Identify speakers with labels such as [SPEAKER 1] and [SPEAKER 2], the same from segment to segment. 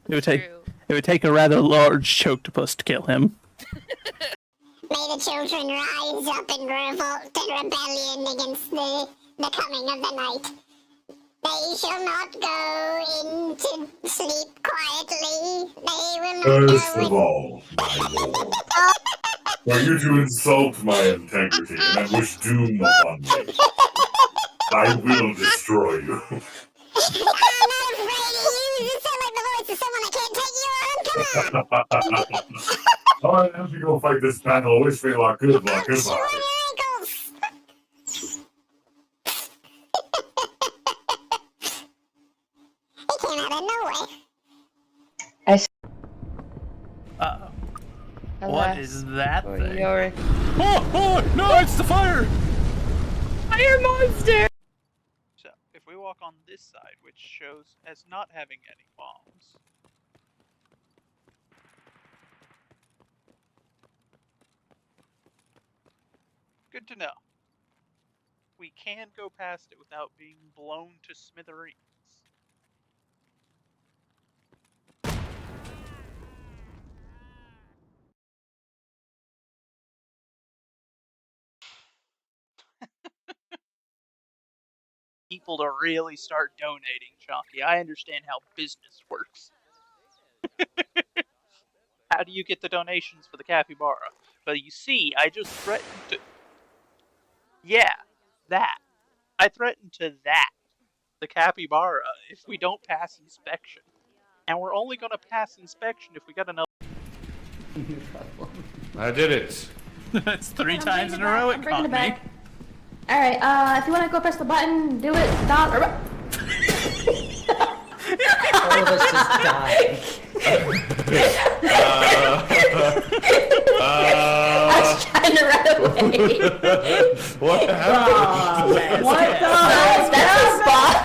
[SPEAKER 1] It would take a rather large choctopus to kill him.
[SPEAKER 2] May the children rise up in revolt and rebellion against the coming of the night. They shall not go into sleep quietly. They will not
[SPEAKER 3] First
[SPEAKER 2] go
[SPEAKER 3] of all, my lord, for you to insult my integrity and wish doom upon me, I will destroy you.
[SPEAKER 2] I'm not afraid of you. You sound like the voice of someone that can't take you on. Come on.
[SPEAKER 3] I have to go fight this battle. Wish me luck. Good luck.
[SPEAKER 2] Chew on
[SPEAKER 3] Goodbye.
[SPEAKER 2] your ankles. He came out of nowhere.
[SPEAKER 1] What is that thing?
[SPEAKER 4] Yorick.
[SPEAKER 1] Oh, no, it's the fire!
[SPEAKER 4] Fire monster!
[SPEAKER 5] So, if we walk on this side, which shows as not having any bombs, good to know. We can go past it without being blown to smithereens. People to really start donating, Chonky. I understand how business works. How do you get the donations for the capybara? But you see, I just threatened to... Yeah, that. I threatened to that. The capybara, if we don't pass inspection. And we're only gonna pass inspection if we got enough...
[SPEAKER 6] I did it.
[SPEAKER 1] That's 3 times in a row it caught me.
[SPEAKER 7] Alright, if you want to go press the button, do it. Stop.
[SPEAKER 8] All of us just died.
[SPEAKER 7] I was trying to run away.
[SPEAKER 6] What happened?
[SPEAKER 7] What the? That's a spot.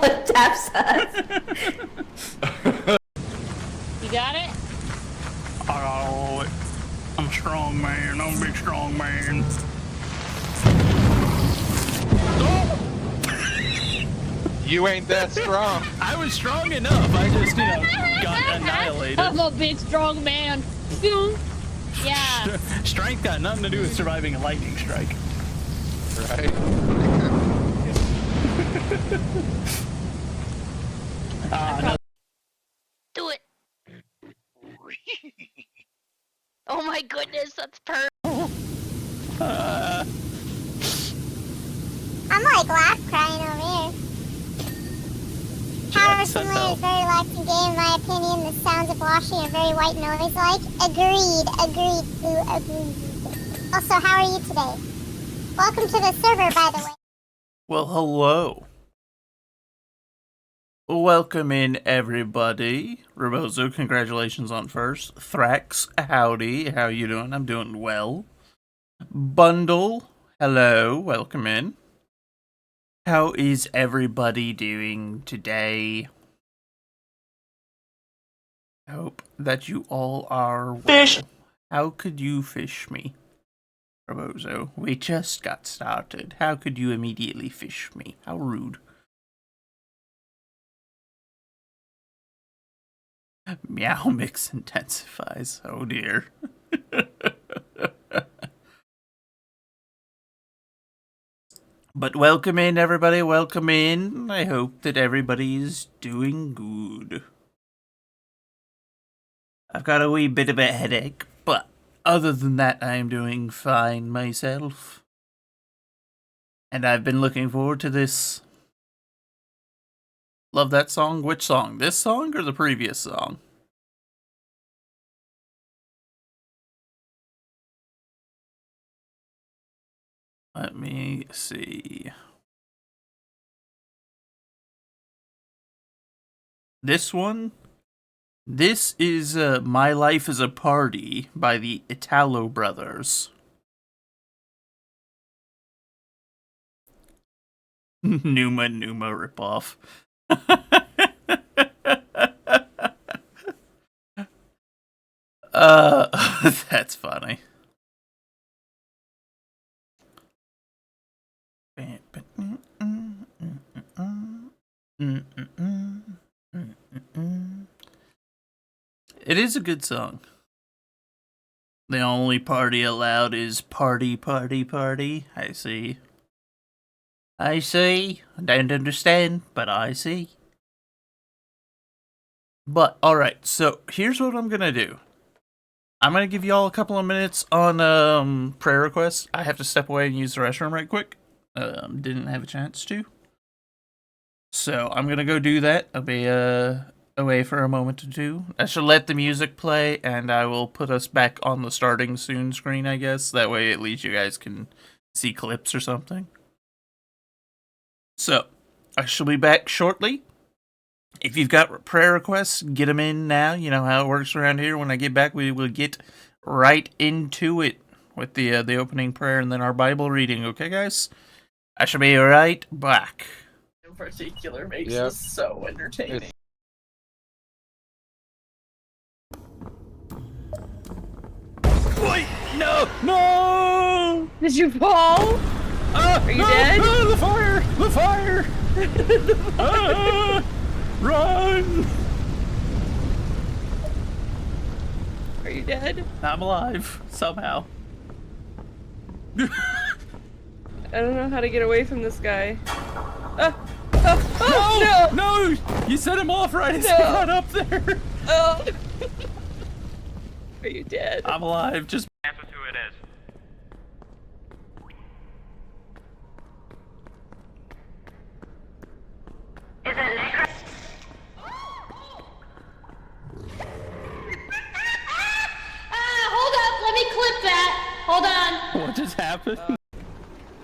[SPEAKER 7] What taps us?
[SPEAKER 4] You got it?
[SPEAKER 1] Oh, I'm a strong man. I'm a big strong man.
[SPEAKER 9] You ain't that strong.
[SPEAKER 1] I was strong enough. I just, got annihilated.
[SPEAKER 4] I'm a big strong man. Yeah.
[SPEAKER 1] Strength got nothing to do with surviving a lightning strike.
[SPEAKER 9] Right.
[SPEAKER 1] No.
[SPEAKER 4] Do it. Oh my goodness, that's perfect.
[SPEAKER 2] I'm like laugh crying over here. Power Simulator is a very relaxing game, in my opinion. The sounds of washing are very white noise-like. Agreed. Also, how are you today? Welcome to the server, by the way.
[SPEAKER 1] Well, hello. Welcome in, everybody. Rebozo, congratulations on first. Thrax, howdy. How you doing? I'm doing well. Bundle, hello. Welcome in. How is everybody doing today? I hope that you all are well.
[SPEAKER 5] Fish!
[SPEAKER 1] How could you fish me? Rebozo, we just got started. How could you immediately fish me? How rude. Meow mix intensifies. Oh dear. But welcome in, everybody. Welcome in. I hope that everybody's doing good. I've got a wee bit of a headache, but other than that, I am doing fine myself. And I've been looking forward to this. Love that song. Which song? This song or the previous song? Let me see. This one? This is My Life is a Party by the Italo Brothers. Numa ripoff. That's funny. It is a good song. The only party allowed is party, party, party. I see. I see. I don't understand, but I see. But, alright, so here's what I'm gonna do. I'm gonna give y'all a couple of minutes on prayer requests. I have to step away and use the restroom right quick. Didn't have a chance to. So I'm gonna go do that. I'll be away for a moment or two. I should let the music play, and I will put us back on the starting soon screen, I guess. That way at least you guys can see clips or something. So, I shall be back shortly. If you've got prayer requests, get them in now. You know how it works around here. When I get back, we will get right into it with the opening prayer and then our Bible reading. Okay, guys? I shall be right back.
[SPEAKER 10] In particular makes this so entertaining.
[SPEAKER 1] Wait! No! No!
[SPEAKER 4] Did you fall? Are you dead?
[SPEAKER 1] The fire! The fire! Run!
[SPEAKER 4] Are you dead?
[SPEAKER 1] I'm alive, somehow.
[SPEAKER 4] I don't know how to get away from this guy.
[SPEAKER 1] No! No! You set him off right as he got up there!
[SPEAKER 4] Oh! Are you dead?
[SPEAKER 1] I'm alive, just...
[SPEAKER 5] Answer who it is.
[SPEAKER 4] Hold up! Let me clip that! Hold on!
[SPEAKER 1] What just happened?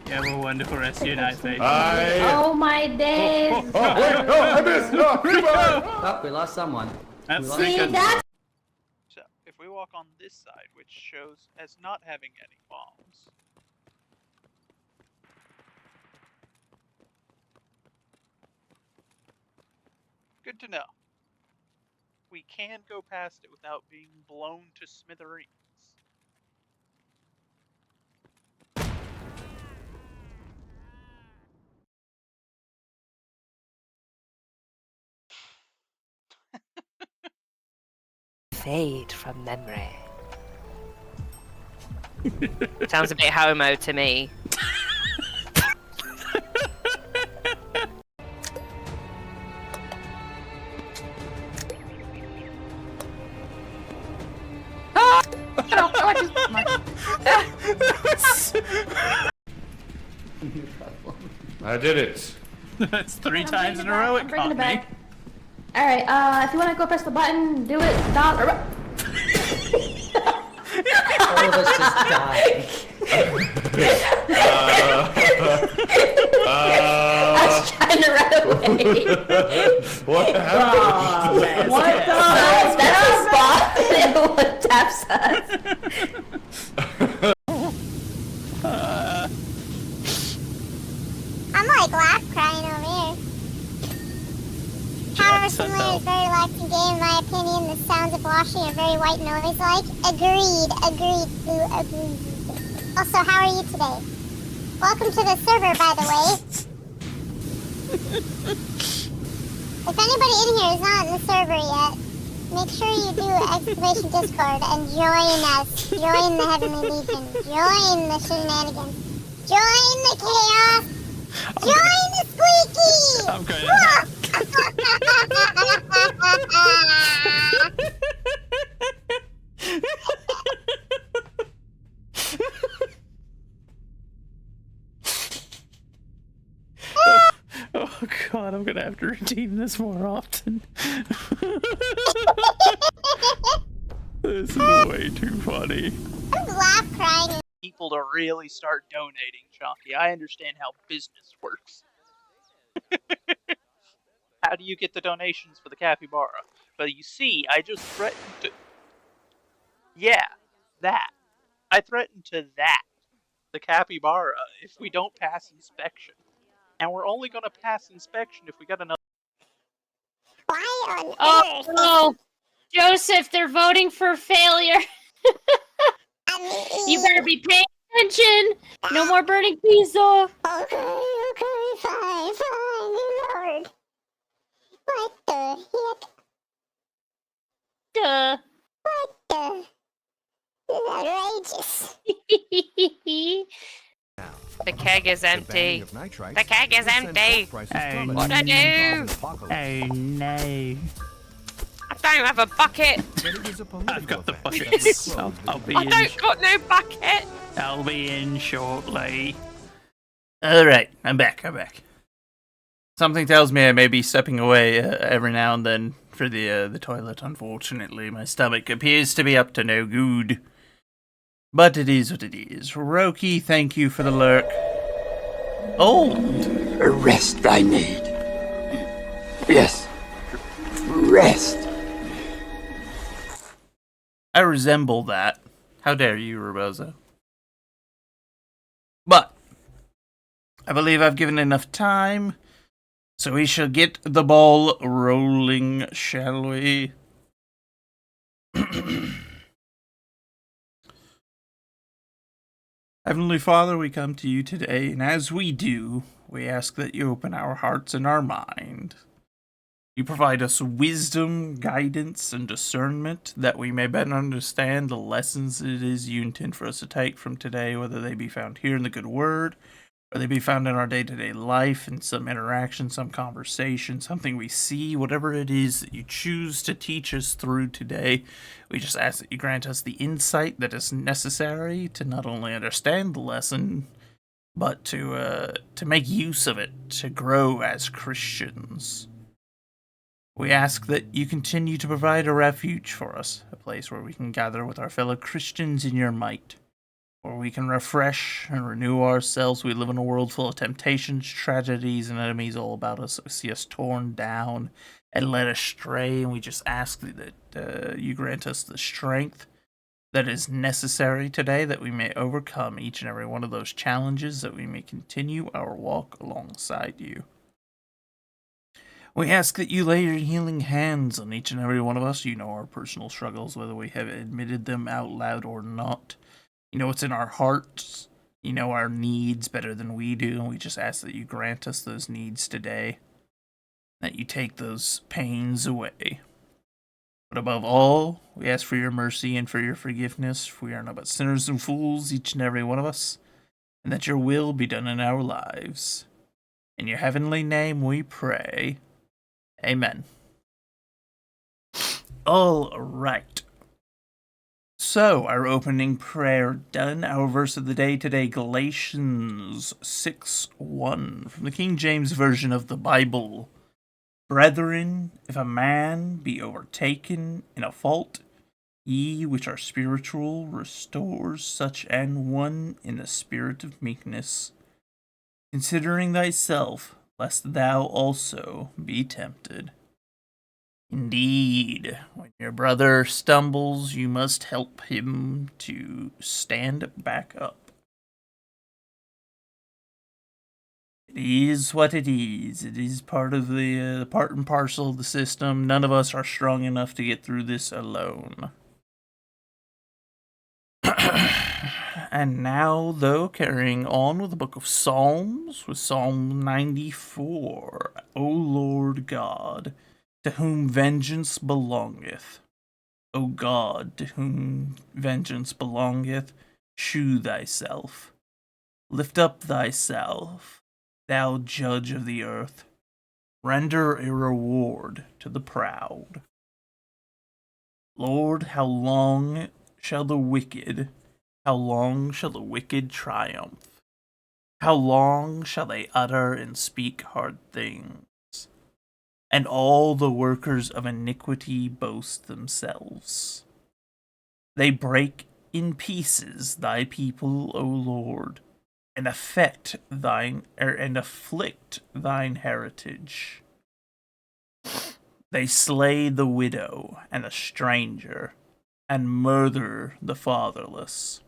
[SPEAKER 1] You have a wonderful rest of your night, Faith.
[SPEAKER 7] Oh my days!
[SPEAKER 6] Oh, wait, no, I missed! No,
[SPEAKER 8] Oh, we lost someone.
[SPEAKER 1] That's
[SPEAKER 8] We lost
[SPEAKER 7] See,
[SPEAKER 1] good.
[SPEAKER 7] that's
[SPEAKER 5] So, if we walk on this side, which shows as not having any bombs. Good to know. We can go past it without being blown to smithereens.
[SPEAKER 7] fade from memory. Sounds a bit homo to me.
[SPEAKER 6] I did it.
[SPEAKER 1] That's 3 times in a row it caught me.
[SPEAKER 11] Alright, if you want to go press the button, do it. Stop.
[SPEAKER 8] All of us just died.
[SPEAKER 7] I was trying to run away.
[SPEAKER 6] What happened?
[SPEAKER 11] What the?
[SPEAKER 7] That's a spot. What taps us?
[SPEAKER 2] I'm like laugh crying over here. Tower Simulator is a very relaxing game, in my opinion. The sounds of washing are very white noise-like. Agreed. Also, how are you today? Welcome to the server, by the way. If anybody in here is not in the server yet, make sure you do exclamation Discord and join us. Join the Heavenly Legion. Join the shenanigans. Join the chaos. Join the squeaky!
[SPEAKER 1] I'm good. Oh god, I'm gonna have to redeem this more often. This is way too funny.
[SPEAKER 2] I'm laugh crying.
[SPEAKER 5] People to really start donating, Chonky. I understand how business works. How do you get the donations for the capybara? But you see, I just threatened to... Yeah, that. I threatened to that. The capybara, if we don't pass inspection. And we're only gonna pass inspection if we got enough...
[SPEAKER 2] Why on
[SPEAKER 4] Oh
[SPEAKER 2] earth?
[SPEAKER 4] no! Joseph, they're voting for failure. You better be paying attention. No more burning pizza.
[SPEAKER 2] Okay, fine, Lord. What the heck?
[SPEAKER 4] Duh.
[SPEAKER 2] righteous.
[SPEAKER 12] The keg is empty. The keg is empty. What I do?
[SPEAKER 1] Oh no.
[SPEAKER 12] I don't have a bucket.
[SPEAKER 1] I've got the buckets. I'll be
[SPEAKER 12] I
[SPEAKER 1] in.
[SPEAKER 12] don't got no bucket.
[SPEAKER 1] I'll be in shortly. Alright, I'm back. Something tells me I may be stepping away every now and then for the toilet. Unfortunately, my stomach appears to be up to no good. But it is what it is. Roki, thank you for the lurk. Old.
[SPEAKER 13] A rest I need. Yes. Rest.
[SPEAKER 1] I resemble that. How dare you, Rebozo? But I believe I've given enough time, so we shall get the ball rolling, shall we? Heavenly Father, we come to you today, and as we do, we ask that you open our hearts and our mind. You provide us wisdom, guidance, and discernment that we may better understand the lessons it is you intend for us to take from today, whether they be found here in the good word, or they be found in our day-to-day life, in some interaction, some conversation, something we see, whatever it is that you choose to teach us through today. We just ask that you grant us the insight that is necessary to not only understand the lesson, but to make use of it, to grow as Christians. We ask that you continue to provide a refuge for us, a place where we can gather with our fellow Christians in your might, where we can refresh and renew ourselves. We live in a world full of temptations, tragedies, and enemies all about us that see us torn down and led astray, and we just ask that you grant us the strength that is necessary today, that we may overcome each and every one of those challenges, that we may continue our walk alongside you. We ask that you lay your healing hands on each and every one of us. You know our personal struggles, whether we have admitted them out loud or not. You know what's in our hearts. You know our needs better than we do, and we just ask that you grant us those needs today, that you take those pains away. But above all, we ask for your mercy and for your forgiveness, for we are not but sinners and fools, each and every one of us, and that your will be done in our lives. In your heavenly name we pray. Amen. All right. So, our opening prayer done. Our verse of the day today, Galatians 6:1, from the King James Version of the Bible. Brethren, if a man be overtaken in a fault, ye which are spiritual, restore such an one in the spirit of meekness, considering thyself, lest thou also be tempted. Indeed, when your brother stumbles, you must help him to stand back up. It is what it is. It is part of the part and parcel of the system. None of us are strong enough to get through this alone. And now, though, carrying on with the book of Psalms, with Psalm 94. O Lord God, to whom vengeance belongeth. O God, to whom vengeance belongeth, shew thyself. Lift up thyself, thou judge of the earth. Render a reward to the proud. Lord, how long shall the wicked triumph? How long shall they utter and speak hard things? And all the workers of iniquity boast themselves. They break in pieces thy people, O Lord, and afflict thine heritage. They slay the widow and the stranger, and murder the fatherless.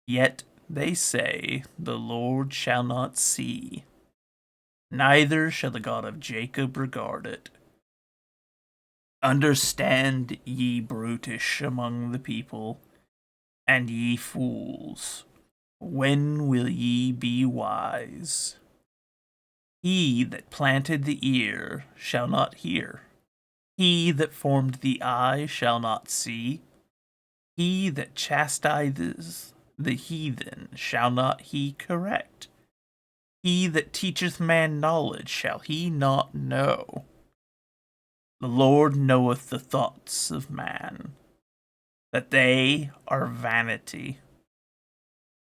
[SPEAKER 1] Yet they say, the Lord shall not see, neither shall the God of Jacob regard it. Understand, ye brutish among the people, and ye fools, when will ye be wise? He that planted the ear shall not hear, he that formed the eye shall not see. He that chastises the heathen shall not he correct? He that teacheth man knowledge shall he not know? The Lord knoweth the thoughts of man, that they are vanity.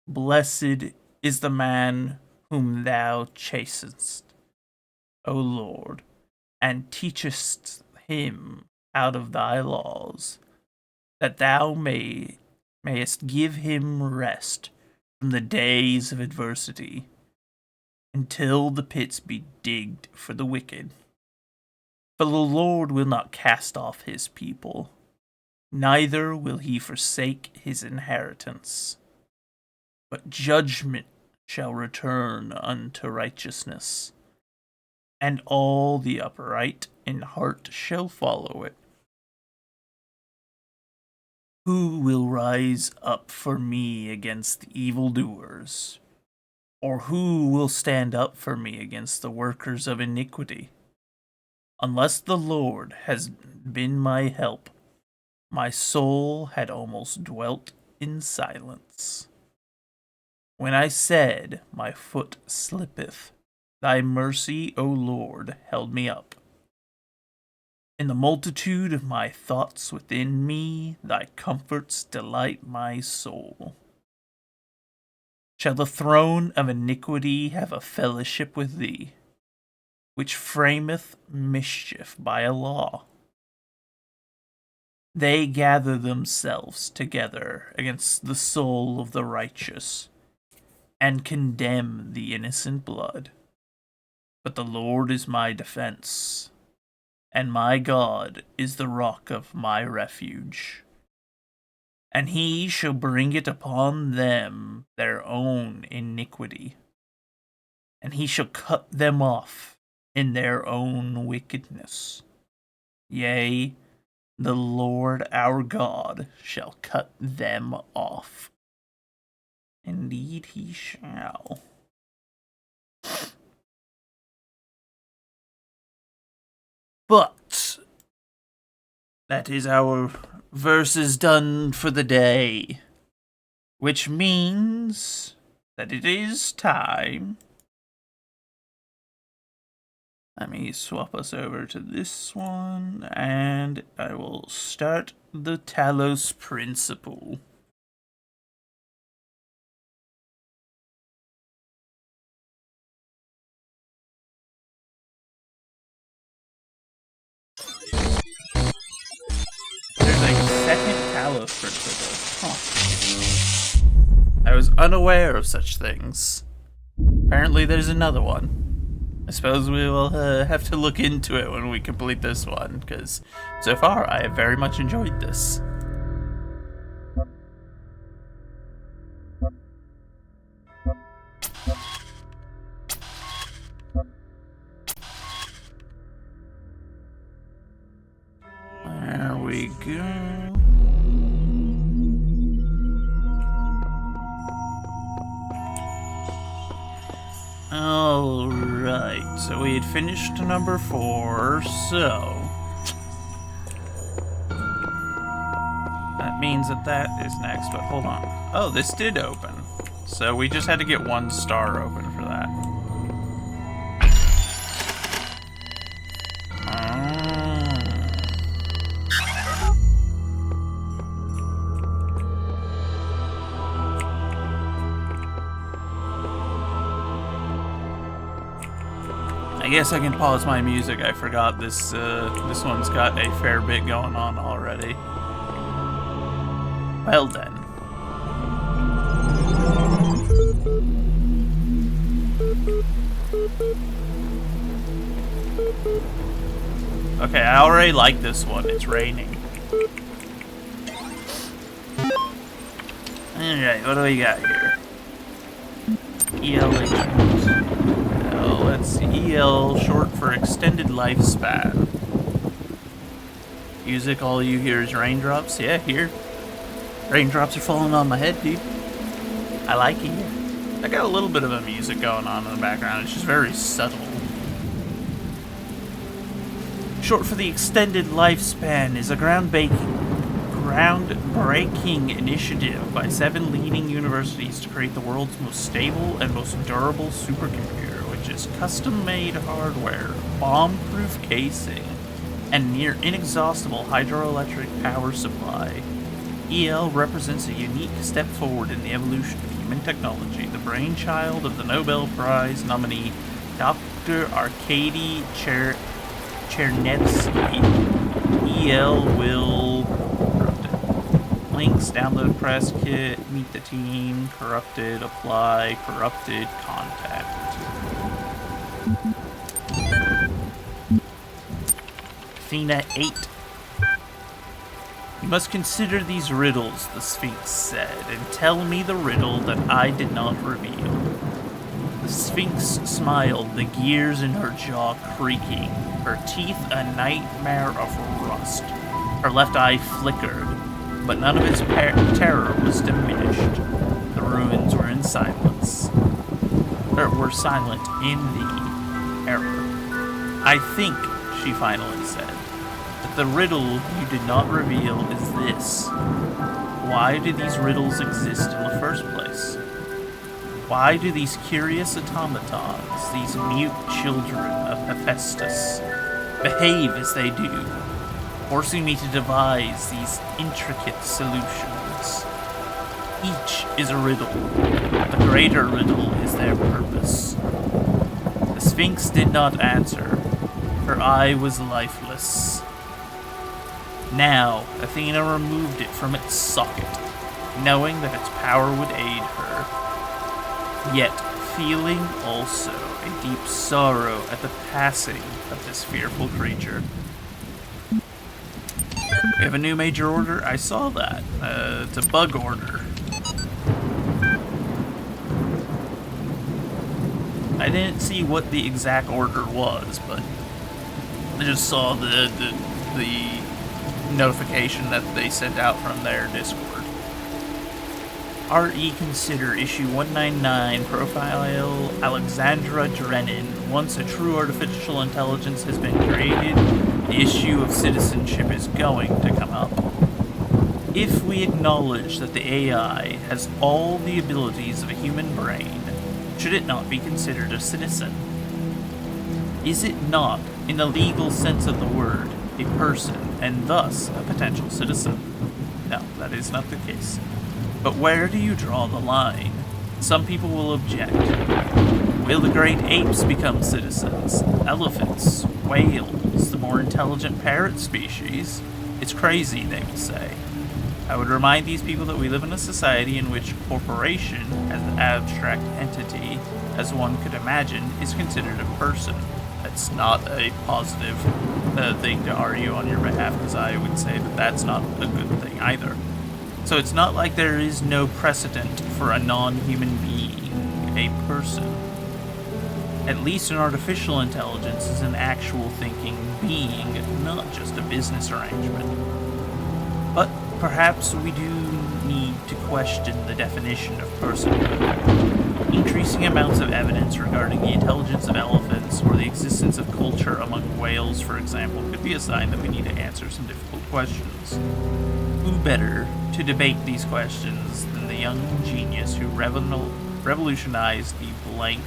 [SPEAKER 1] Blessed is the man whom thou chastenest, O Lord, and teachest him out of thy laws, that thou mayest give him rest from the days of adversity, until the pits be digged for the wicked. For the Lord will not cast off his people, neither will he forsake his inheritance. But judgment shall return unto righteousness, and all the upright in heart shall follow it. Who will rise up for me against evildoers? Or who will stand up for me against the workers of iniquity? Unless the Lord has been my help, my soul had almost dwelt in silence. When I said, my foot slippeth, thy mercy, O Lord, held me up. In the multitude of my thoughts within me, thy comforts delight my soul. Shall the throne of iniquity have a fellowship with thee, which frameth mischief by a law? They gather themselves together against the soul of the righteous, and condemn the innocent blood. But the Lord is my defense, and my God is the rock of my refuge. And he shall bring it upon them their own iniquity, and he shall cut them off in their own wickedness. Yea, the Lord our God shall cut them off. Indeed he shall. But that is our verses done for the day, which means that it is time. Let me swap us over to this one, and I will start the Talos principle. There's a second Talos principle. Huh. I was unaware of such things. Apparently there's another one. I suppose we will have to look into it when we complete this one, because so far I have very much enjoyed this. There we go. Alright, so we had finished number 4, so that means that is next, but hold on. Oh, this did open. So we just had to get 1 star open for that. I guess I can pause my music. I forgot this one's got a fair bit going on already. Well then. Okay, I already like this one. It's raining. Alright, what do we got here? EL. Let's see. EL, short for extended lifespan. Music, all you hear is raindrops. Yeah, here. Raindrops are falling on my head, dude. I like it. I got a little bit of a music going on in the background. It's just very subtle. Short for the extended lifespan is a groundbreaking groundbreaking initiative by 7 leading universities to create the world's most stable and most durable supercomputer, which is custom-made hardware, bomb-proof casing, and near inexhaustible hydroelectric power supply. EL represents a unique step forward in the evolution of human technology, the brainchild of the Nobel Prize nominee Dr. Arkady Chernevsky. EL will... Corrupted. Links, download press kit, meet the team, corrupted, apply, corrupted, contact. Athena 8. You must consider these riddles, the Sphinx said, and tell me the riddle that I did not reveal. The Sphinx smiled, the gears in her jaw creaking, her teeth a nightmare of rust. Her left eye flickered, but none of its terror was diminished. The ruins were in silence. Were silent in the error. I think, she finally said, that the riddle you did not reveal is this. Why do these riddles exist in the first place? Why do these curious automatons, these mute children of Hephaestus, behave as they do, forcing me to devise these intricate solutions? Each is a riddle. The greater riddle is their purpose. The Sphinx did not answer. Her eye was lifeless. Now, Athena removed it from its socket, knowing that its power would aid her, yet feeling also a deep sorrow at the passing of this fearful creature. We have a new major order. I saw that. It's a bug order. I didn't see what the exact order was, but I just saw the notification that they sent out from their Discord. RE consider issue 199 profile Alexandra Drennan. Once a true artificial intelligence has been created, the issue of citizenship is going to come up. If we acknowledge that the AI has all the abilities of a human brain, should it not be considered a citizen? Is it not, in the legal sense of the word, a person, and thus a potential citizen? No, that is not the case. But where do you draw the line? Some people will object. Will the great apes become citizens? Elephants? Whales? The more intelligent parrot species? It's crazy, they will say. I would remind these people that we live in a society in which corporation, as an abstract entity, as one could imagine, is considered a person. That's not a positive thing to argue on your behalf, because I would say that that's not a good thing either. So it's not like there is no precedent for a non-human being, a person. At least an artificial intelligence is an actual thinking being, not just a business arrangement. But perhaps we do need to question the definition of personhood. Increasing amounts of evidence regarding the intelligence of elephants or the existence of culture among whales, for example, could be a sign that we need to answer some difficult questions. Who better to debate these questions than the young genius who revolutionized the blank?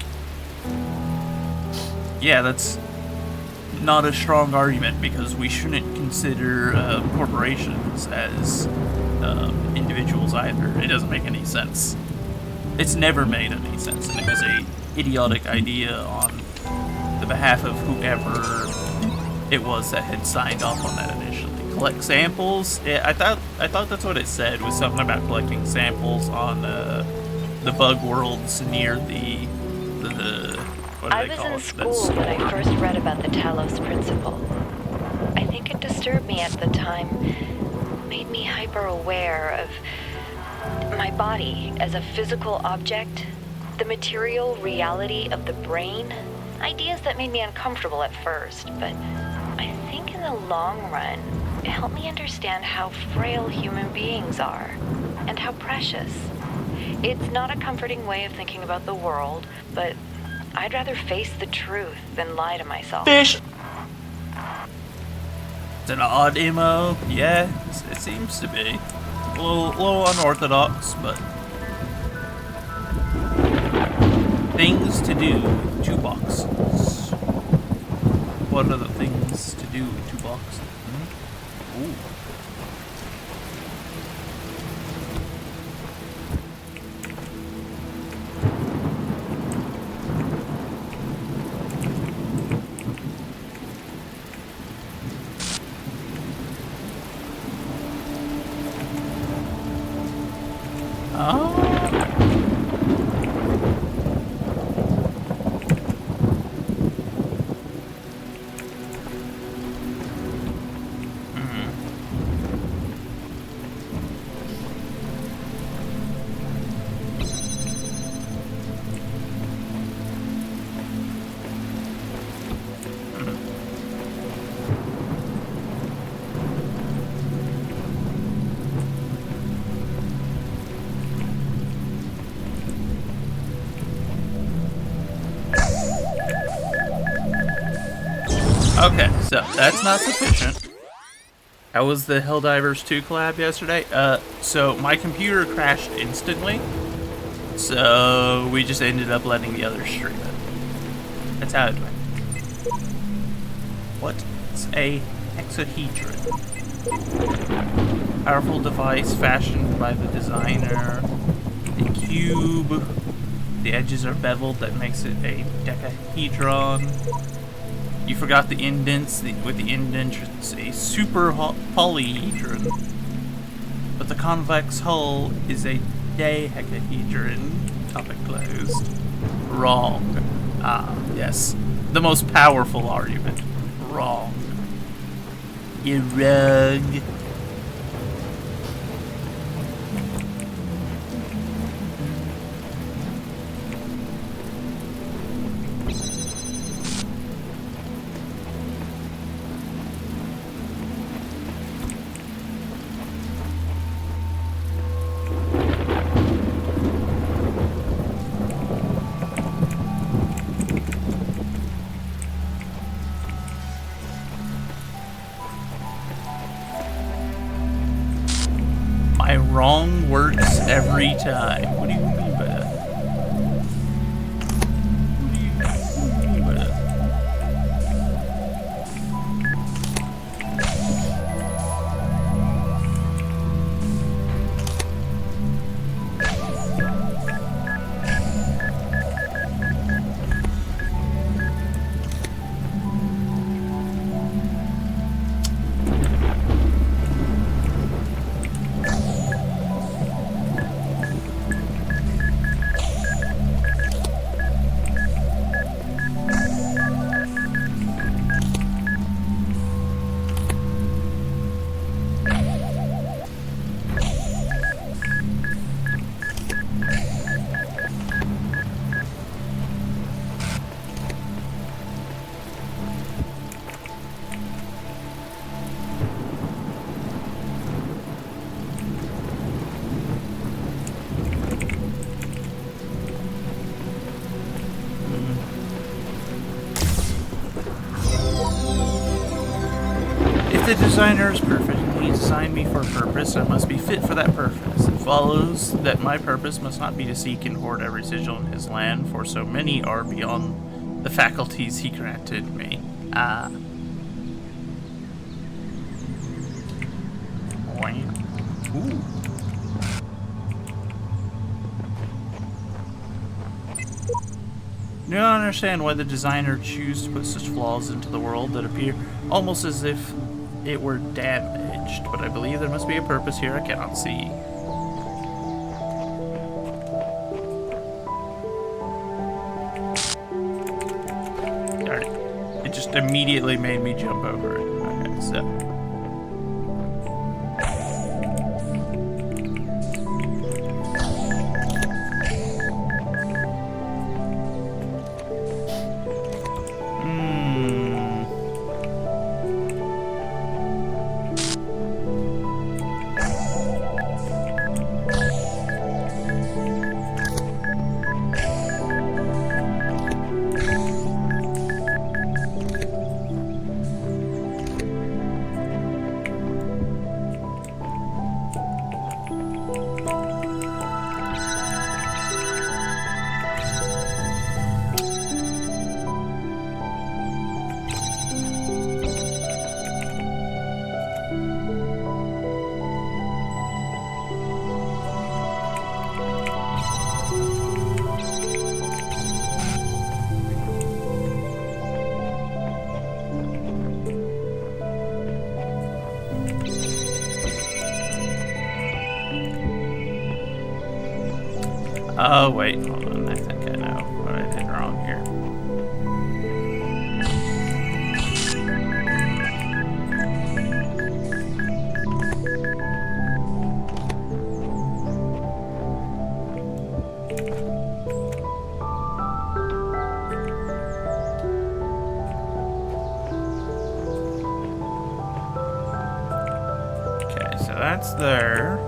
[SPEAKER 1] Yeah, that's not a strong argument, because we shouldn't consider corporations as individuals either. It doesn't make any sense. It's never made any sense, and it was a idiotic idea on the behalf of whoever it was that had signed off on that initially. Collect samples? Yeah, I thought that's what it said, was something about collecting samples on the bug worlds near the what do they call it?
[SPEAKER 14] I was in school when I first read about the Talos principle. I think it disturbed me at the time, made me hyper-aware of my body as a physical object, the material reality of the brain, ideas that made me uncomfortable at first, but I think in the long run, it helped me understand how frail human beings are, and how precious. It's not a comforting way of thinking about the world, but I'd rather face the truth than lie to myself.
[SPEAKER 5] Fish!
[SPEAKER 1] It's an odd MO. Yeah, it seems to be. A little unorthodox, but things to do with 2 boxes. What are the things to do with 2 boxes? Ooh. Okay, so that's not sufficient. How was the Helldivers 2 collab yesterday? So my computer crashed instantly, so we just ended up letting the others stream it. That's how it went. What's a hexahedron? Powerful device fashioned by the designer. A cube. The edges are beveled, that makes it a decahedron. You forgot the indents. With the indents, it's a super polyhedron. But the convex hull is a dodecahedron. Topic closed. Wrong. Ah, yes. The most powerful argument. Wrong. You rug. My wrong works every time. What do you mean by that? What do you mean by that? If the designer is perfect and he designed me for a purpose, I must be fit for that purpose. It follows that my purpose must not be to seek and hoard every sigil in his land, for so many are beyond the faculties he granted me. Ooh. I don't understand why the designer chose to put such flaws into the world that appear almost as if it were damaged, but I believe there must be a purpose here I cannot see. Darn it. It just immediately made me jump over it. Okay, so... Oh, wait, hold on. I think I know what I did wrong here. Okay, so that's there.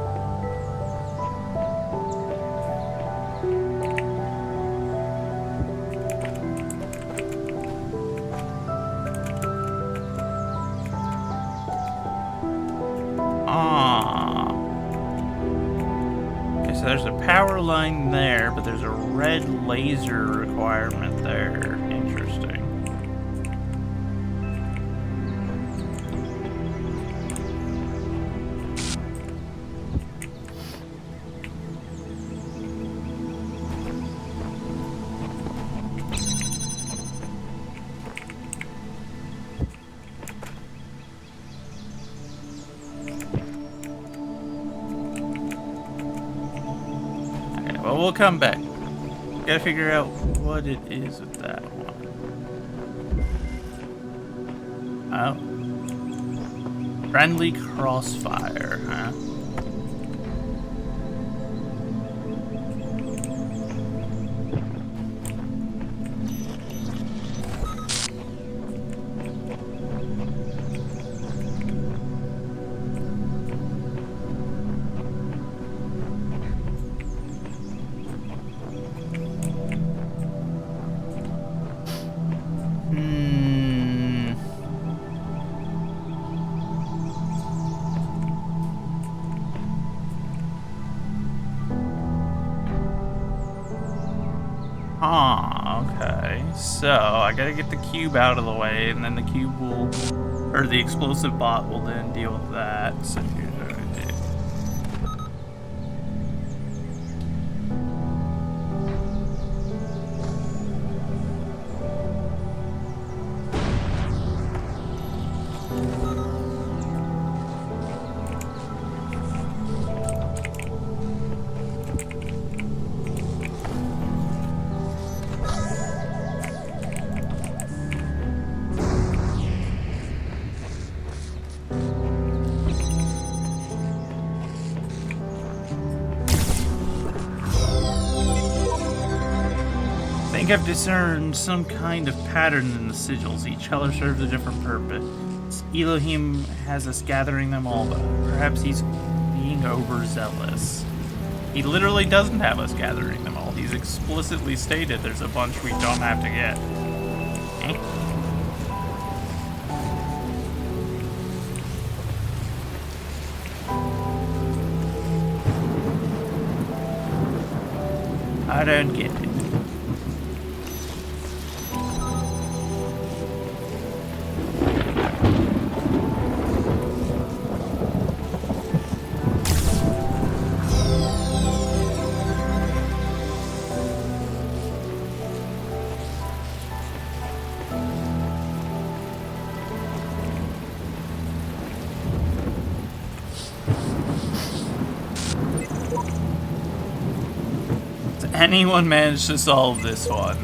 [SPEAKER 1] Okay, so there's a power line there, but there's a red laser requirement there. Interesting. Well, we'll come back. Gotta figure out what it is with that one. Oh. Friendly crossfire, huh? Okay. So, I gotta get the cube out of the way, and then the cube will, or the explosive bot will then deal with that. So here's what I do. I think I've discerned some kind of pattern in the sigils. Each color serves a different purpose. Elohim has us gathering them all, but perhaps he's being overzealous. He literally doesn't have us gathering them all. He's explicitly stated there's a bunch we don't have to get. I don't get it. Anyone managed to solve this one?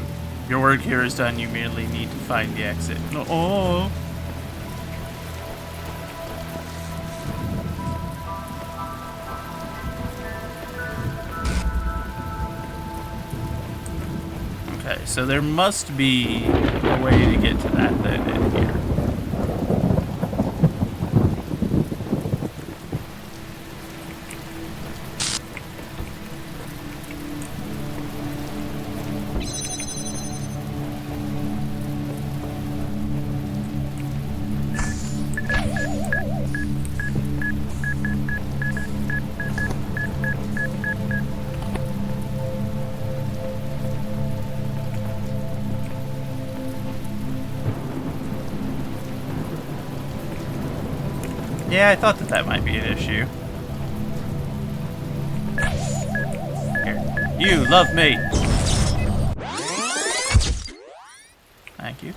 [SPEAKER 1] Your work here is done. You merely need to find the exit. Oh. Okay, so there must be a way to get to that then in here. Yeah, I thought that might be an issue. Here. You love me. Thank you.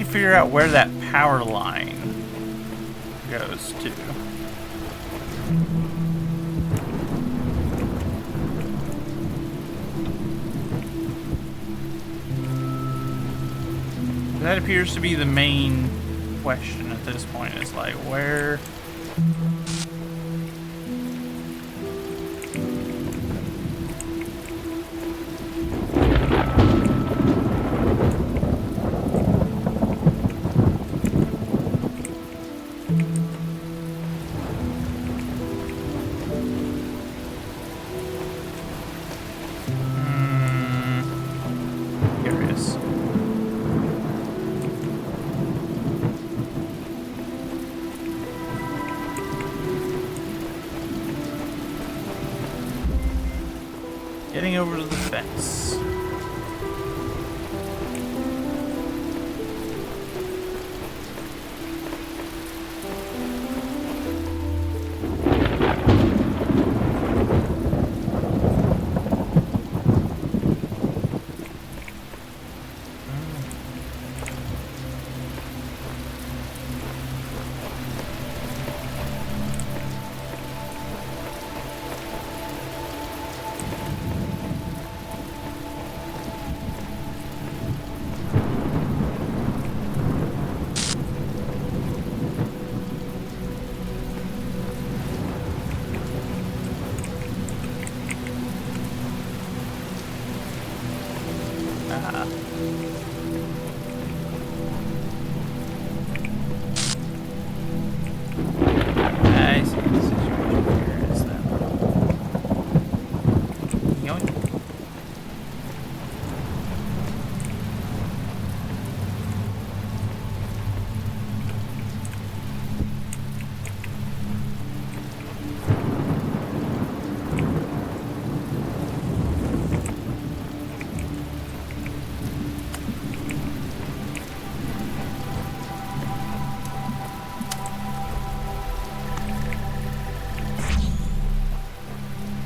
[SPEAKER 1] to figure out where that power line goes to. That appears to be the main question at this point. It's like, where... Curious. Getting over to the fence. I see the situation here is that. Yoink.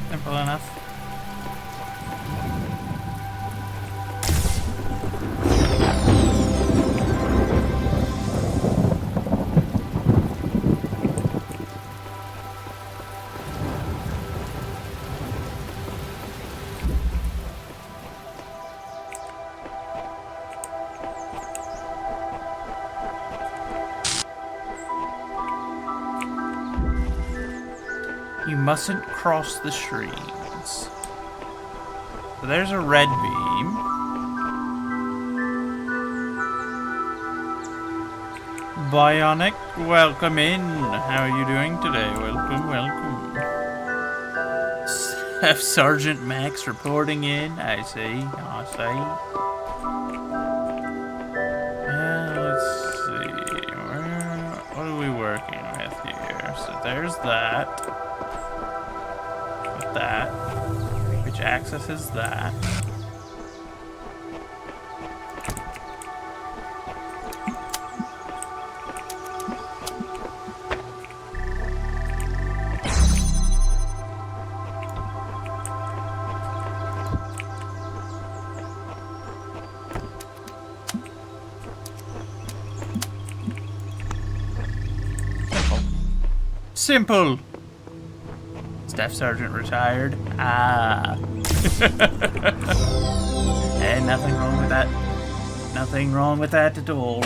[SPEAKER 1] Simple enough. You mustn't cross the streams. So there's a red beam. Bionic, welcome in. How are you doing today? Welcome, welcome. Staff Sergeant Max reporting in. I see, I see. Let's see. What are we working with here? So there's that. That, which accesses that. Simple. Staff Sergeant retired. Ah. Hey, nothing wrong with that. Nothing wrong with that at all.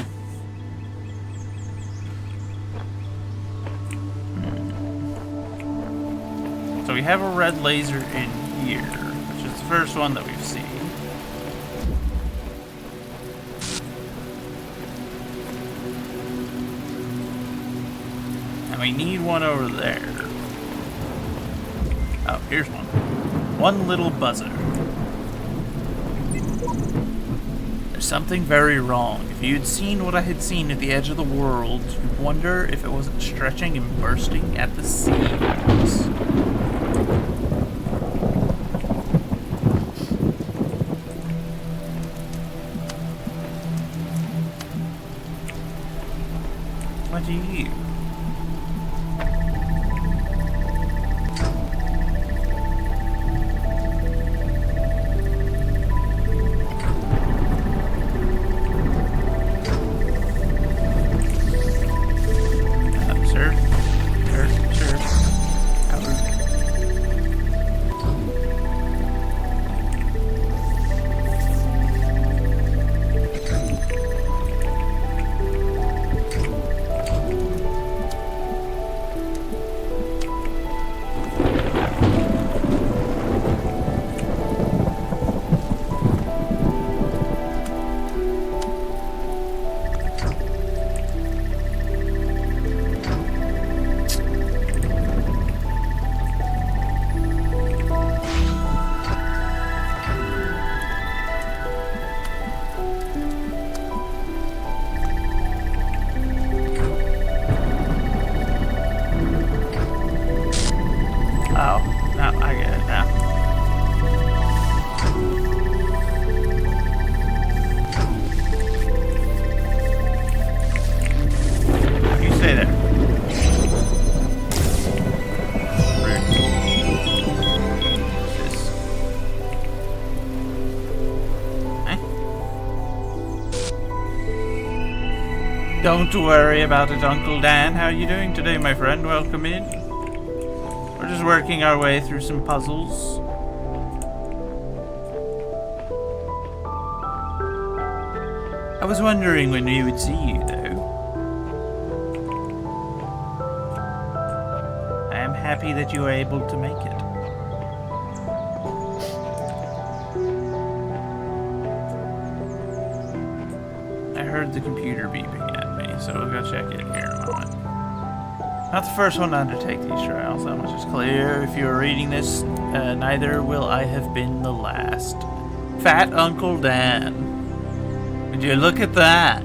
[SPEAKER 1] So we have a red laser in here, which is the first one that we've seen. And we need one over there. Oh, here's one. One little buzzer. There's something very wrong. If you'd seen what I had seen at the edge of the world, you'd wonder if it wasn't stretching and bursting at the seams. What do you? Don't worry about it, Uncle Dan. How are you doing today, my friend? Welcome in. We're just working our way through some puzzles. I was wondering when we would see you, though. I am happy that you were able to make it. I heard the computer beeping at me, so we'll go check it here in a moment. Not the first one to undertake these trials, that much is clear. If you are reading this, neither will I have been the last. Fat Uncle Dan. Would you look at that?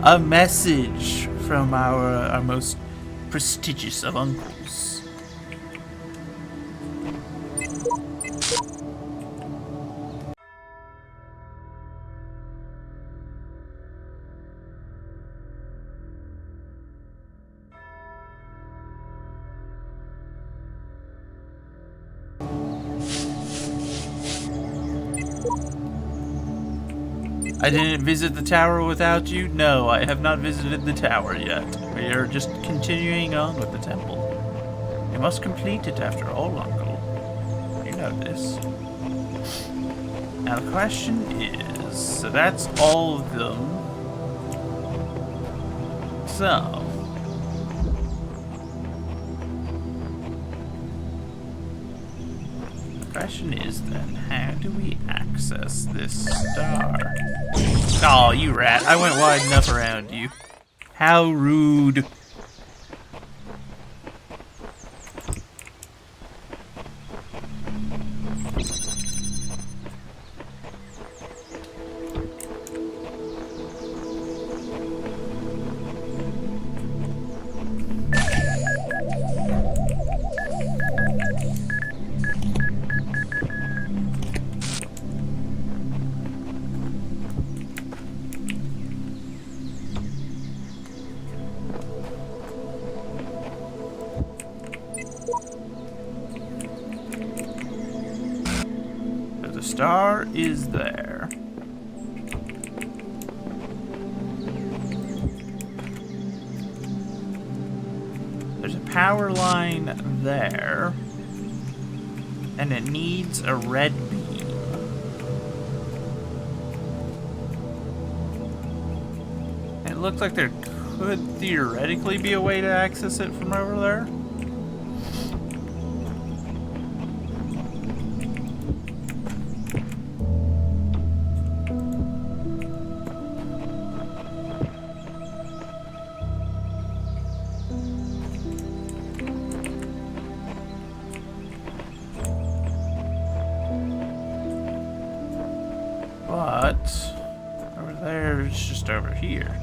[SPEAKER 1] A message from our most prestigious of uncles. I didn't visit the tower without you? No, I have not visited the tower yet. We are just continuing on with the temple. We must complete it after all, Uncle. You know this. Now the question is, so that's all of them. So... the question is then, how do we access this star? Oh, you rat. I went wide enough around you. How rude. The star is there. There's a power line there, and it needs a red beam. It looks like there could theoretically be a way to access it from over there. But over there, it's just over here.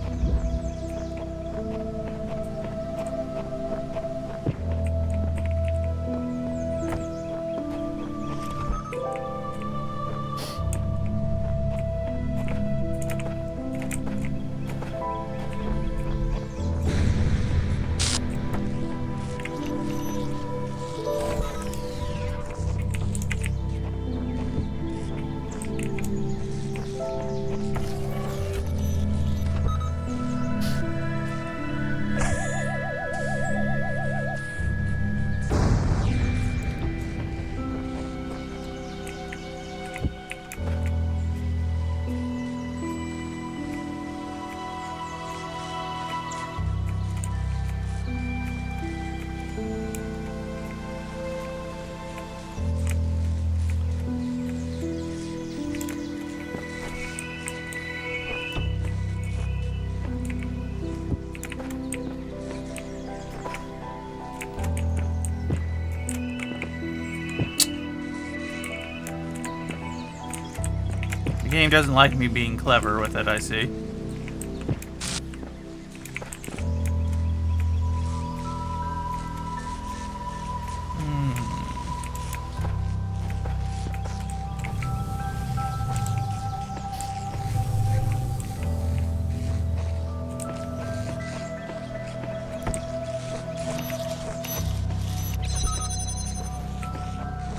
[SPEAKER 1] The game doesn't like me being clever with it, I see.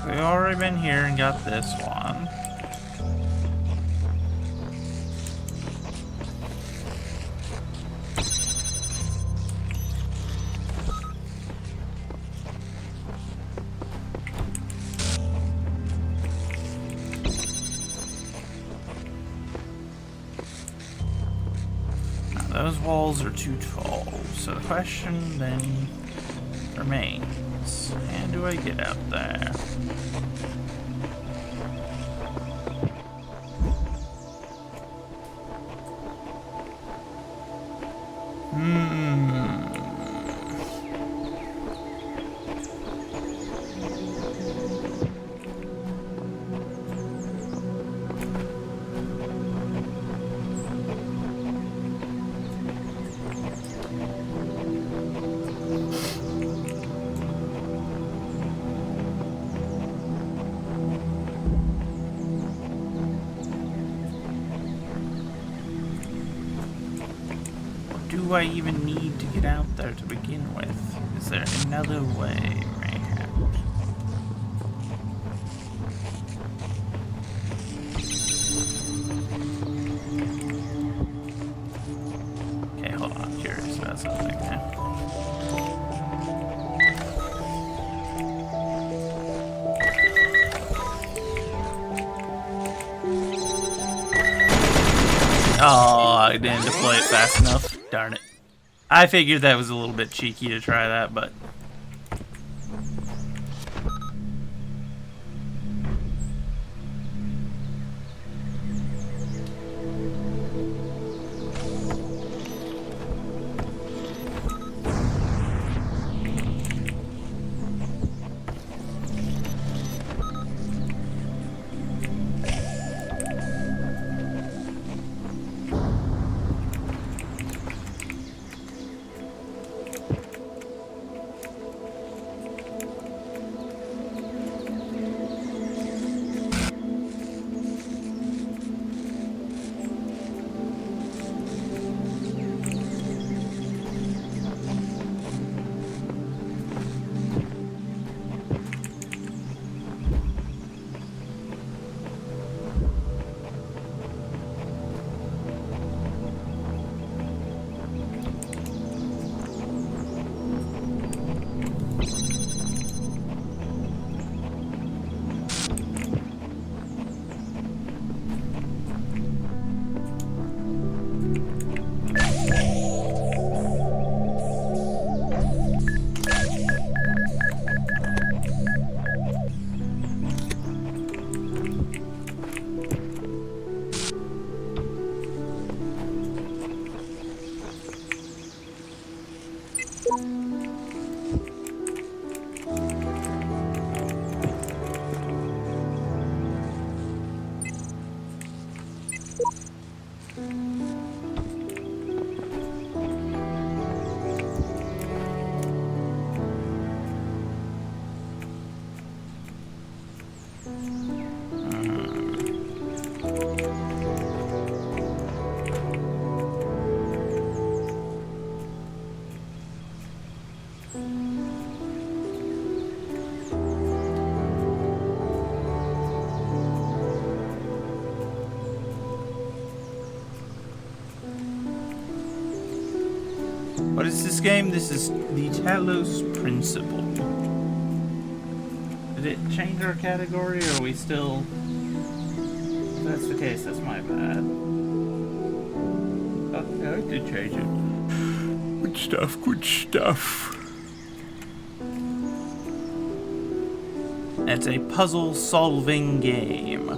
[SPEAKER 1] We've already been here and got this one. Those walls are too tall. So the question then remains, how do I get out there? Do I even need to get out there to begin with? Is there another way, mayhap? Okay, hold on. I'm curious about something now. Oh, I didn't deploy it fast enough. Darn it. I figured that was a little bit cheeky to try that, but... What is this game? This is the Talos Principle. Did it change our category, or are we still... If that's the case, that's my bad. Oh, no, it did change it. Good stuff, good stuff. It's a puzzle-solving game.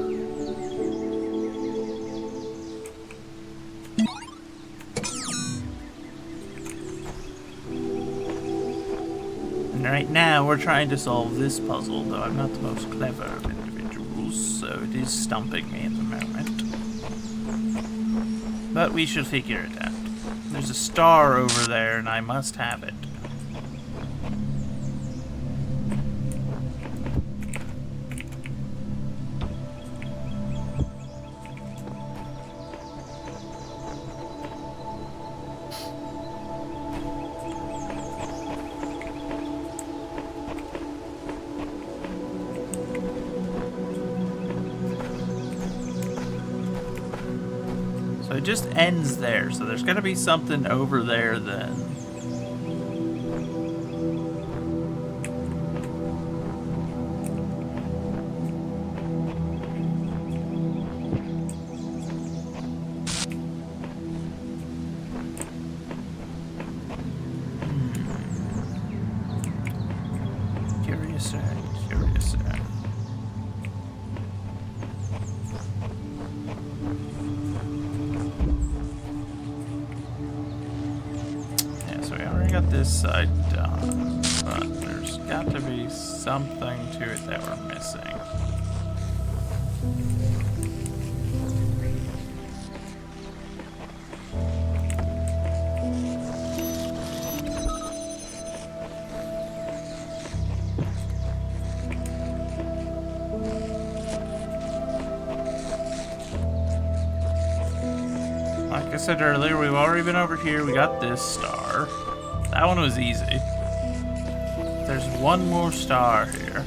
[SPEAKER 1] Right now, we're trying to solve this puzzle, though I'm not the most clever of individuals, so it is stumping me at the moment. But we should figure it out. There's a star over there, and I must have it. So it just ends there, so there's gotta be something over there then. this side done, but there's got to be something to it that we're missing. Like I said earlier, we've already been over here. We got this star. That one was easy. There's one more star here.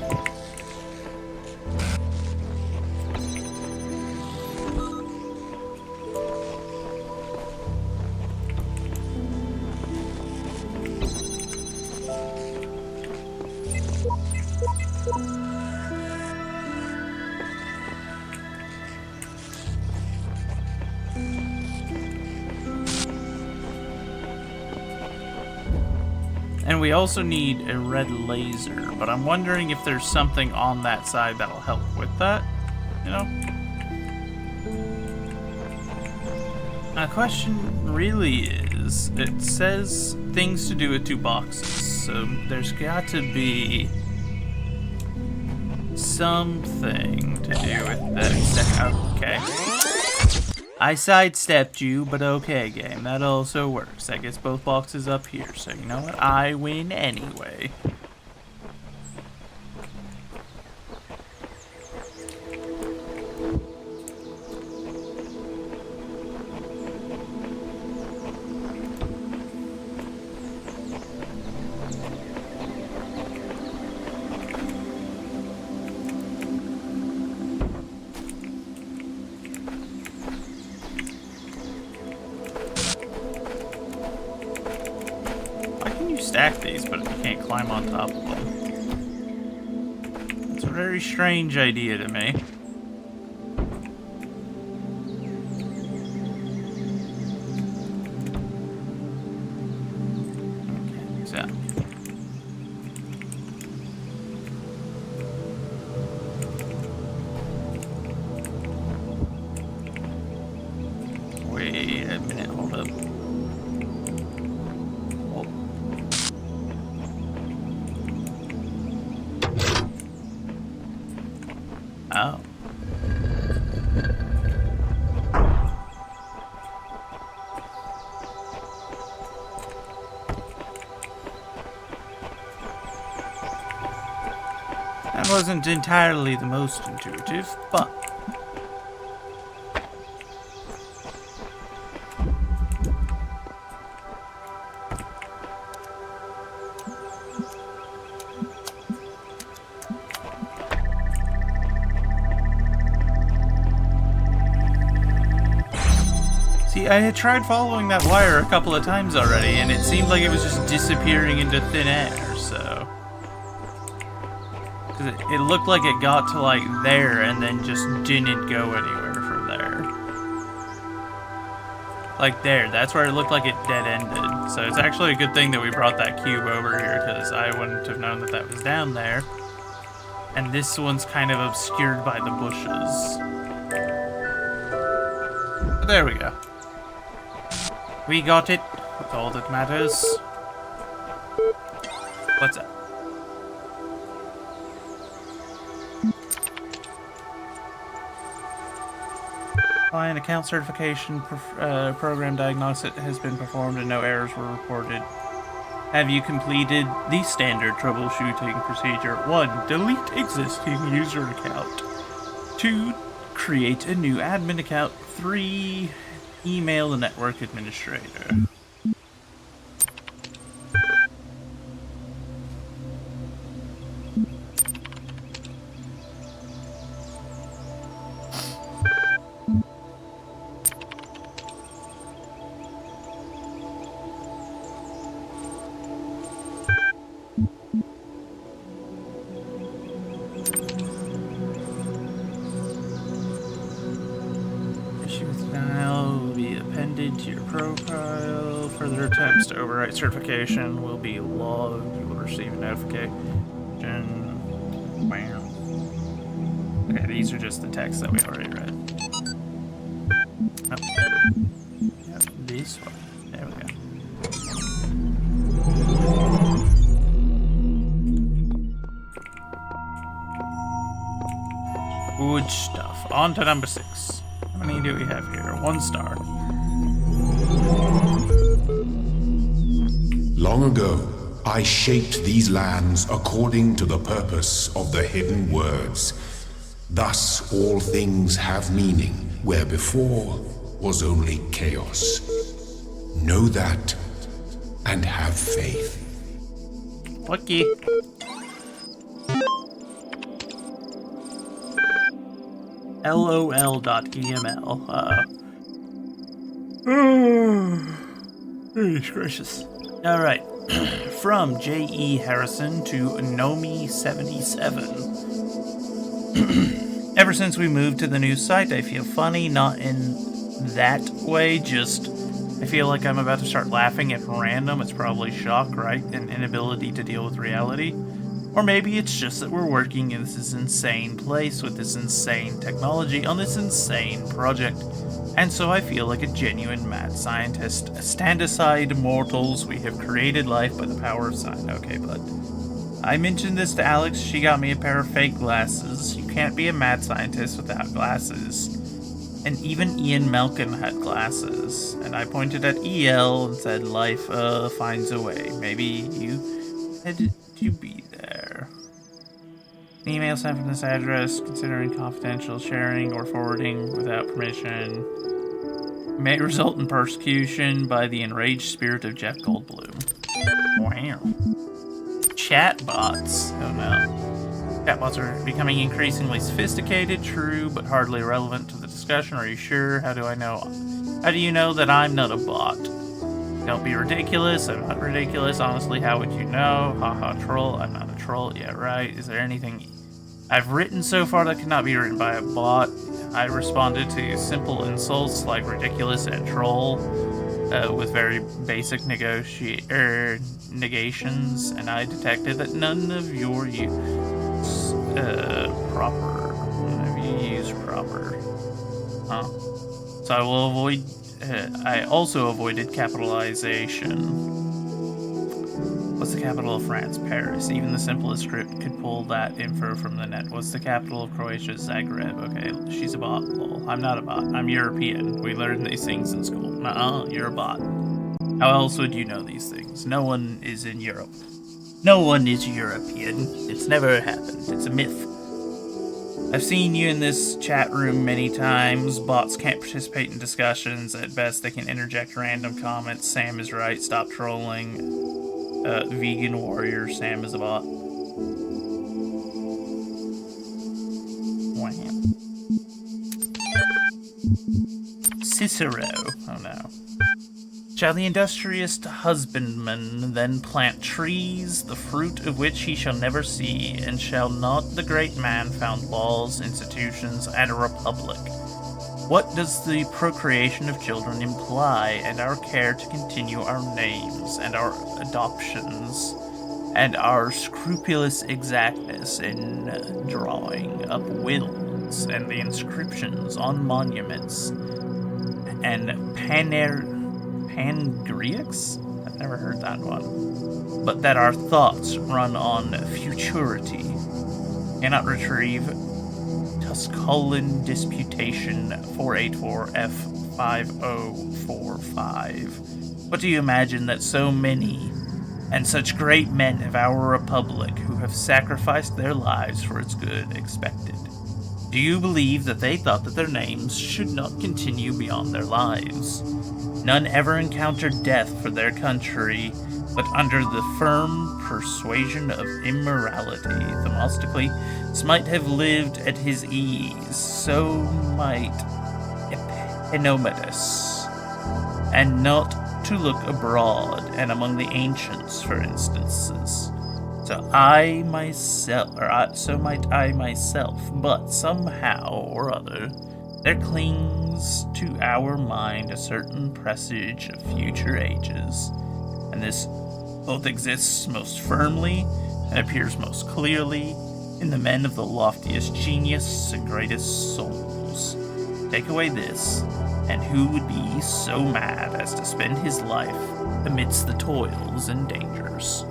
[SPEAKER 1] And we also need a red laser, but I'm wondering if there's something on that side that'll help with that, you know? My question really is, it says things to do with 2 boxes, so there's got to be something to do with that. Okay. I sidestepped you, but okay, game. That also works. That gets both boxes up here, so you know what? I win anyway. Stack these, but you can't climb on top of them. It's a very strange idea to me. Okay, so. Wait a minute, hold up. Oh. That wasn't entirely the most intuitive, but... See, I had tried following that wire a couple of times already, and it seemed like it was just disappearing into thin air, so... Because it looked like it got to, like, there, and then just didn't go anywhere from there. Like there, that's where it looked like it dead-ended. So it's actually a good thing that we brought that cube over here, because I wouldn't have known that that was down there. And this one's kind of obscured by the bushes. But there we go. We got it. That's all that matters. What's up? Client account certification program diagnosis has been performed and no errors were reported. Have you completed the standard troubleshooting procedure? 1. Delete existing user account. 2. Create a new admin account. 3. Email the network administrator. To your profile. Further attempts to overwrite certification will be logged. You will receive a notification. Wow. Okay, these are just the texts that we already read. Oh. Yep, this one. There we go. Good stuff. On to number 6. How many do we have here? 1 star.
[SPEAKER 15] Long ago, I shaped these lands according to the purpose of the hidden words. Thus all things have meaning, where before was only chaos. Know that, and have faith.
[SPEAKER 1] Fuck you. LOL.eml. Goodness gracious. Alright. From J.E. Harrison to Nomi77. Ever since we moved to the new site, I feel funny, not in that way, just I feel like I'm about to start laughing at random. It's probably shock, right? An inability to deal with reality. Or maybe it's just that we're working in this insane place with this insane technology on this insane project. And so I feel like a genuine mad scientist. Stand aside, mortals. We have created life by the power of science. Okay, bud. I mentioned this to Alex. She got me a pair of fake glasses. You can't be a mad scientist without glasses. And even Ian Malkin had glasses. And I pointed at EL and said, life finds a way. Maybe you had to be there. An email sent from this address, considering confidential sharing or forwarding without permission, may result in persecution by the enraged spirit of Jeff Goldblum. Wow. Chatbots. Oh no. Chatbots are becoming increasingly sophisticated, true, but hardly relevant to the discussion. Are you sure? How do I know? How do you know that I'm not a bot? Don't be ridiculous. I'm not ridiculous. Honestly, how would you know? Haha, troll. I'm not a troll. Yeah, right. Is there anything I've written so far that cannot be written by a bot? I responded to simple insults like ridiculous and troll with very basic negations, and I detected that none of your use proper. None of you use proper. So I will avoid. I also avoided capitalization. What's the capital of France? Paris. Even the simplest script could pull that info from the net. What's the capital of Croatia? Zagreb. Okay, she's a bot. Lol. I'm not a bot. I'm European. We learned these things in school. Nuh-uh, you're a bot. How else would you know these things? No one is in Europe. No one is European. It's never happened. It's a myth. I've seen you in this chat room many times. Bots can't participate in discussions. At best, they can interject random comments. Sam is right. Stop trolling. Vegan warrior. Sam is a bot. Wow. Cicero. Oh no. Shall the industrious husbandman then plant trees, the fruit of which he shall never see, and shall not the great man found laws, institutions, and a republic? What does the procreation of children imply, and our care to continue our names, and our adoptions, and our scrupulous exactness in drawing up wills, and the inscriptions on monuments, and Pangreacs? I've never heard that one. But that our thoughts run on futurity. Cannot retrieve Tusculan Disputation 484F5045. What do you imagine that so many and such great men of our republic who have sacrificed their lives for its good expected? Do you believe that they thought that their names should not continue beyond their lives? None ever encountered death for their country, but under the firm persuasion of immorality. Themistocles might have lived at his ease, so might Epinometus, and not to look abroad and among the ancients, for instances. So might I myself, but somehow or other, there clings to our mind a certain presage of future ages, and this both exists most firmly and appears most clearly in the men of the loftiest genius and greatest souls. Take away this, and who would be so mad as to spend his life amidst the toils and dangers?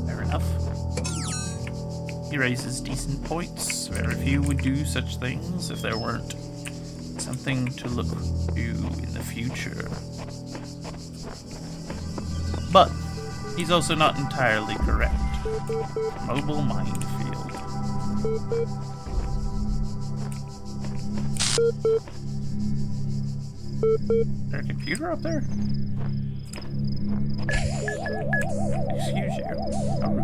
[SPEAKER 1] Fair enough. He raises decent points. Very few would do such things if there weren't something to look to in the future. But he's also not entirely correct. Mobile minefield. Is there a computer up there? Excuse you. Oh.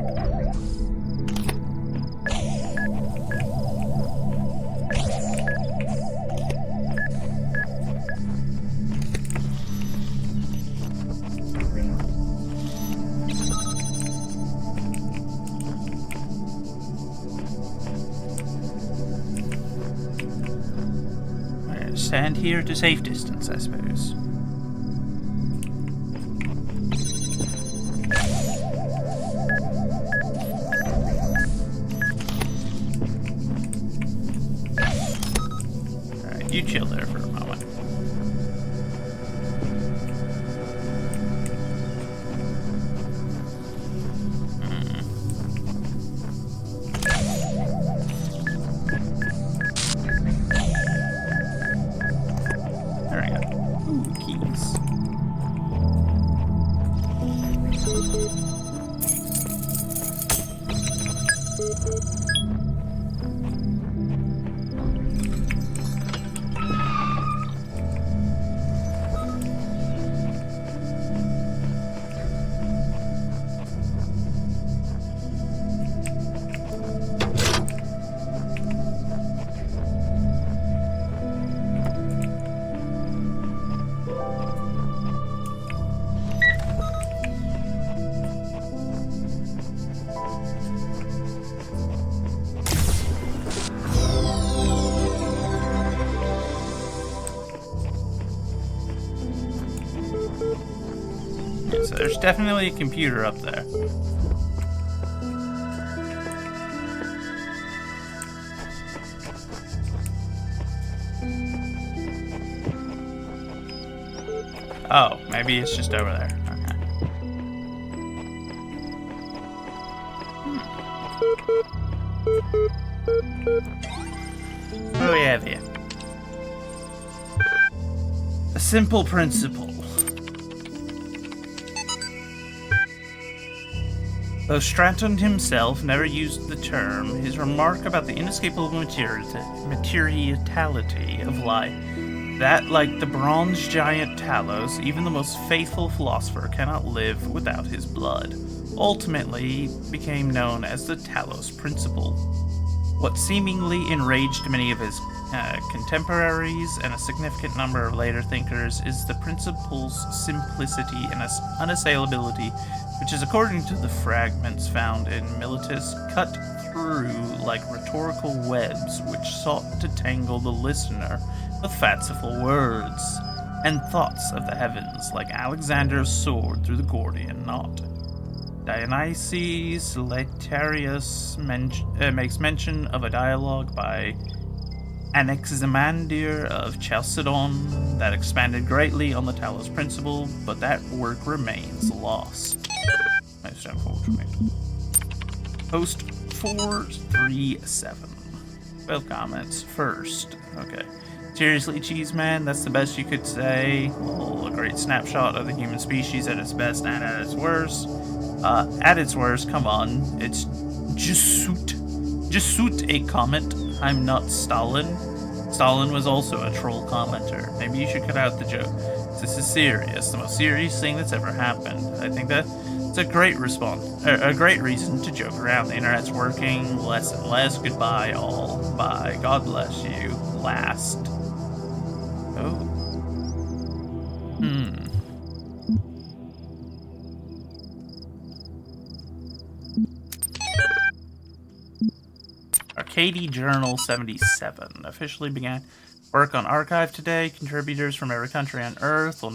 [SPEAKER 1] Stand here to safe distance, I suppose. Alright, you chill there for a moment. So there's definitely a computer up there. Oh, maybe it's just over there. Okay. What do we have here? A simple principle. Though Stratton himself never used the term, his remark about the inescapable materiality of life, that, like the bronze giant Talos, even the most faithful philosopher cannot live without his blood, ultimately became known as the Talos Principle. What seemingly enraged many of his contemporaries and a significant number of later thinkers is the principle's simplicity and unassailability, which is, according to the fragments found in Militus, cut through like rhetorical webs which sought to tangle the listener with fanciful words, and thoughts of the heavens like Alexander's sword through the Gordian knot. Dionysius Laetarius makes mention of a dialogue by Anaximander of Chalcedon that expanded greatly on the Talos Principle, but that work remains lost. Most unfortunate. Post 437. 12 comments. First. Okay. Seriously, Cheeseman, that's the best you could say. A great snapshot of the human species at its best and at its worst. At its worst, come on. It's just a comment. I'm not Stalin. Stalin was also a troll commenter. Maybe you should cut out the joke. This is serious. The most serious thing that's ever happened. I think that's a great response. A great reason to joke around. The internet's working less and less. Goodbye, all. Bye. God bless you. Last. Oh. Arcady Journal 77 officially began work on Archive today. Contributors from every country on Earth will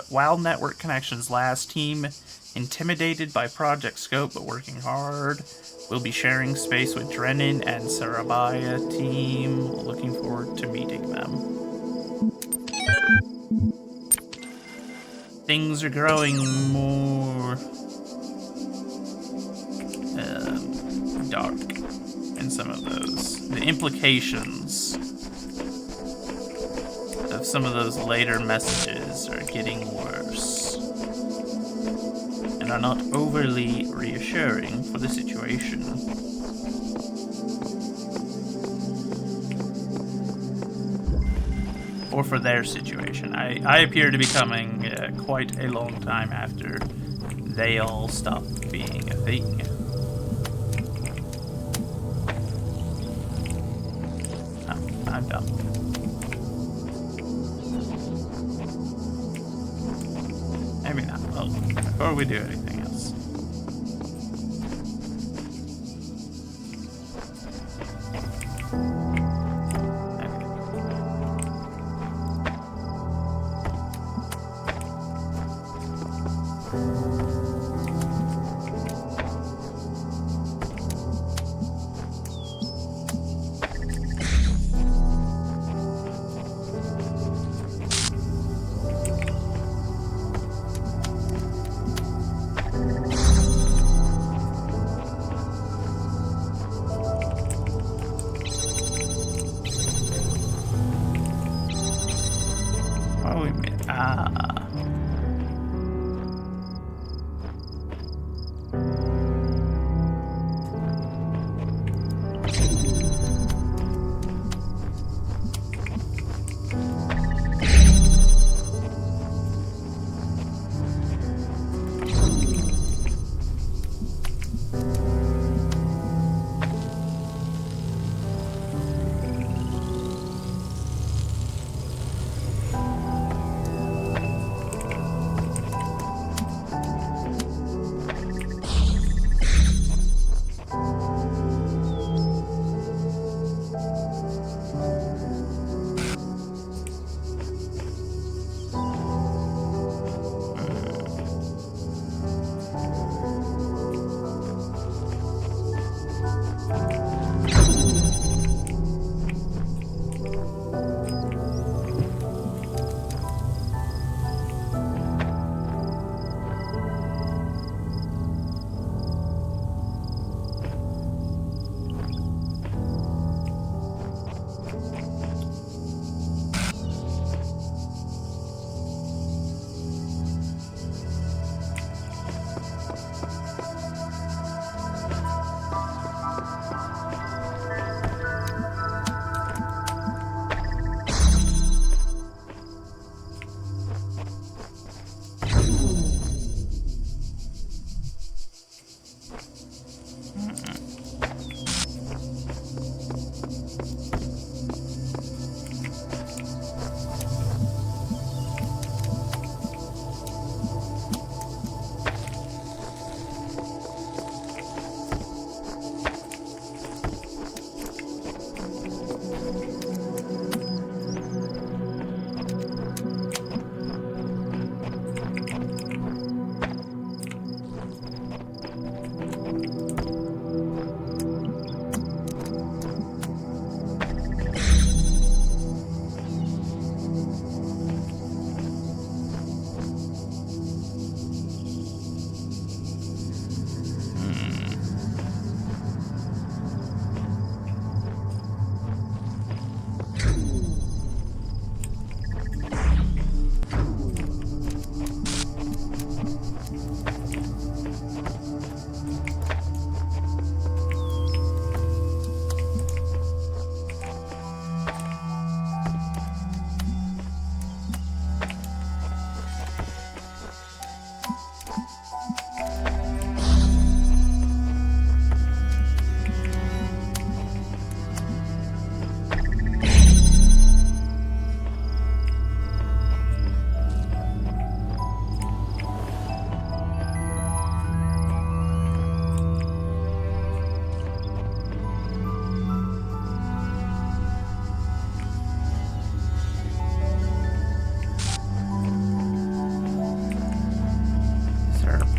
[SPEAKER 1] while network connections last, team intimidated by project scope but working hard. We'll be sharing space with Drennan and Sarabaya team. Looking forward to meeting them. Things are growing more dark in some of those. The implications of some of those later messages are getting worse and are not overly reassuring for the situation. Or for their situation. I appear to be coming quite a long time after they all stopped being a thing. I'm done. Maybe not. Well, before we do anything else. Oh, we made.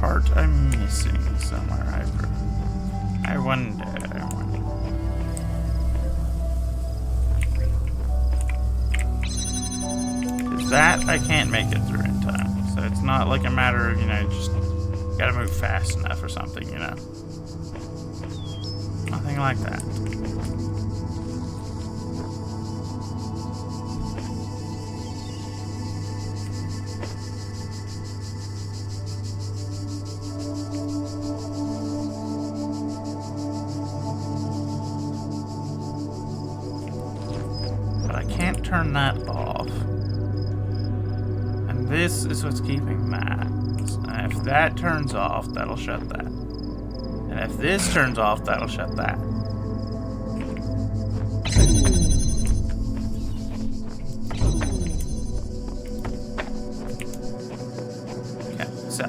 [SPEAKER 1] part I'm missing somewhere. I wonder. Because that I can't make it through in time. So it's not like a matter of, you know, just gotta move fast enough or something, you know. Nothing like that. But I can't turn that off. And this is what's keeping that. And if that turns off, that'll shut that. And if this turns off, that'll shut that. Okay, so.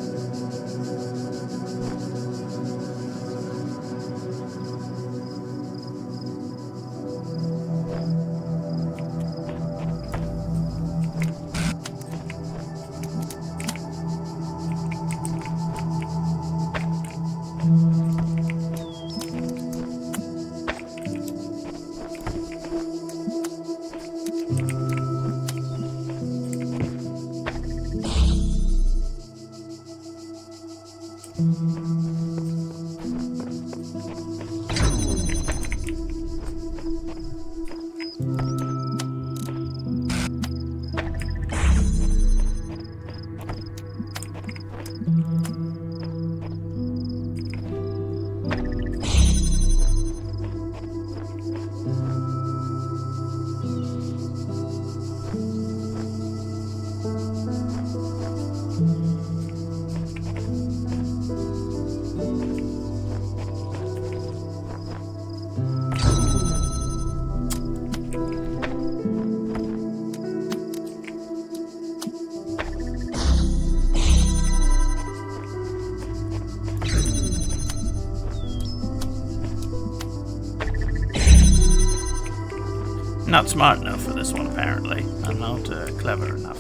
[SPEAKER 1] Not smart enough for this one, apparently. I'm not clever enough.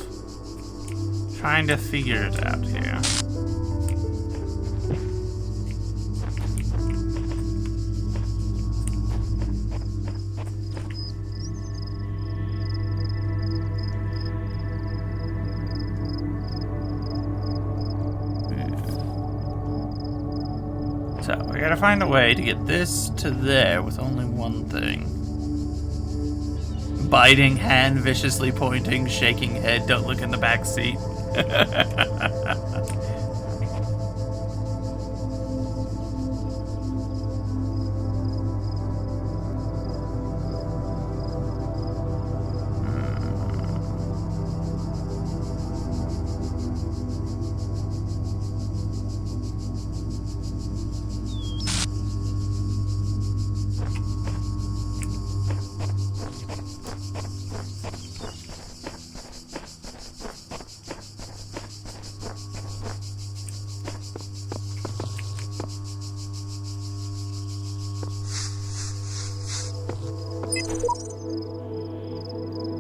[SPEAKER 1] Trying to figure it out here. So, we gotta find a way to get this to there with only one thing. Biting hand, viciously pointing, shaking head, don't look in the back seat.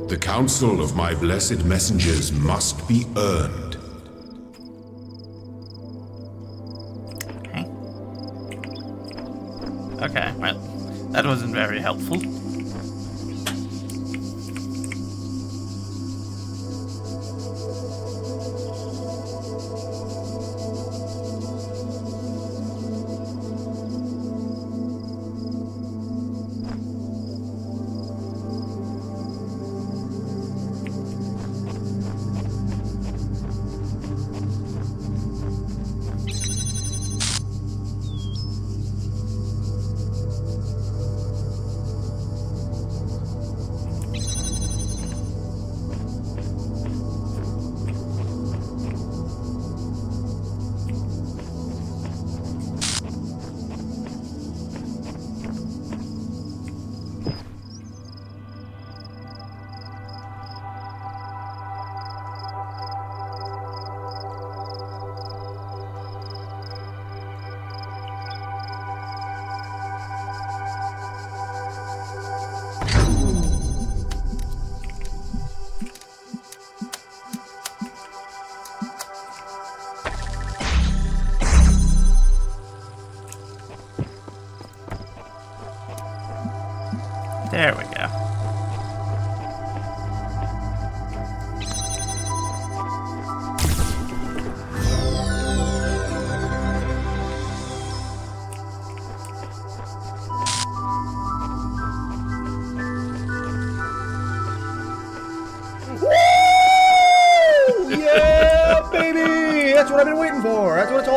[SPEAKER 15] The counsel of my blessed messengers must be earned.
[SPEAKER 1] Okay, well, that wasn't very helpful. There we go.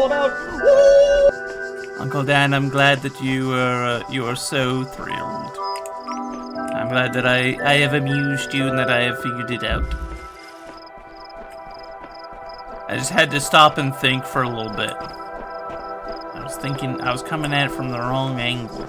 [SPEAKER 16] all about.
[SPEAKER 1] Uncle Dan, I'm glad that you are so thrilled. I'm glad that I have amused you and that I have figured it out. I just had to stop and think for a little bit. I was coming at it from the wrong angle.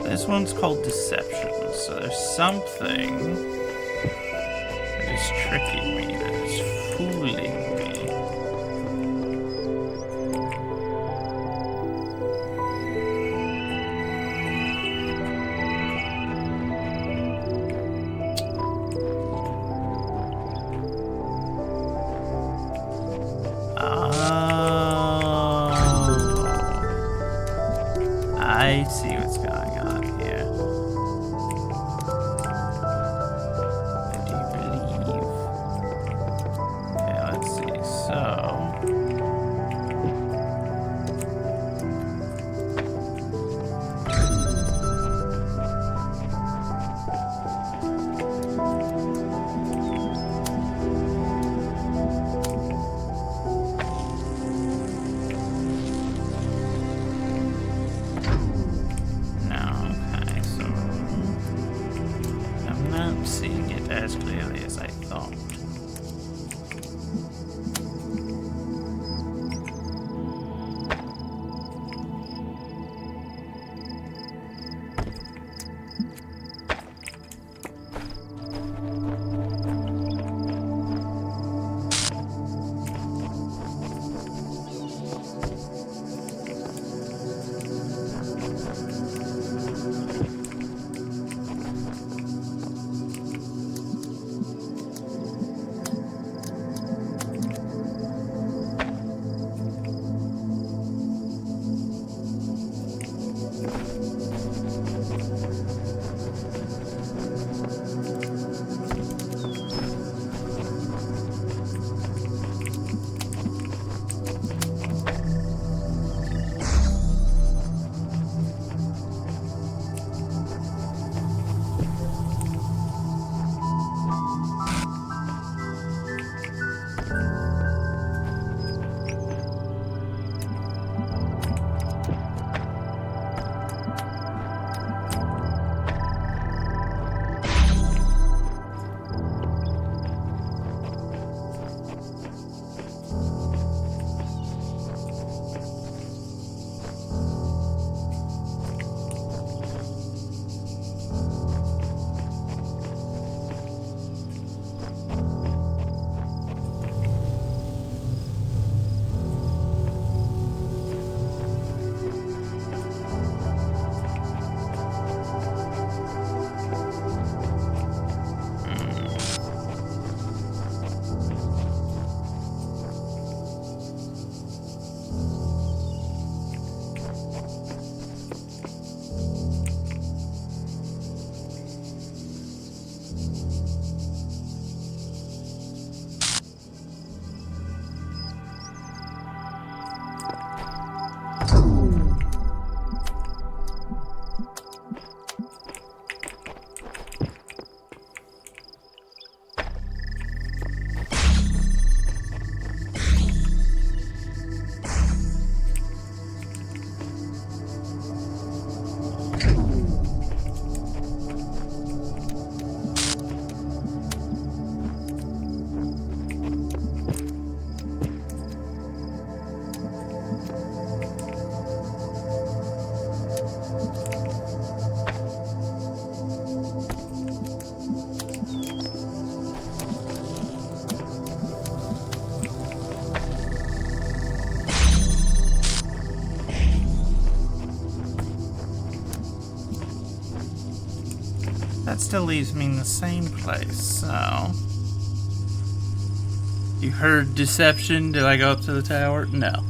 [SPEAKER 1] This one's called Deception, so there's something that is tricking me, that is fooling me. I see what's going on here. I do believe that still leaves me in the same place, so... You heard deception? Did I go up to the tower? No.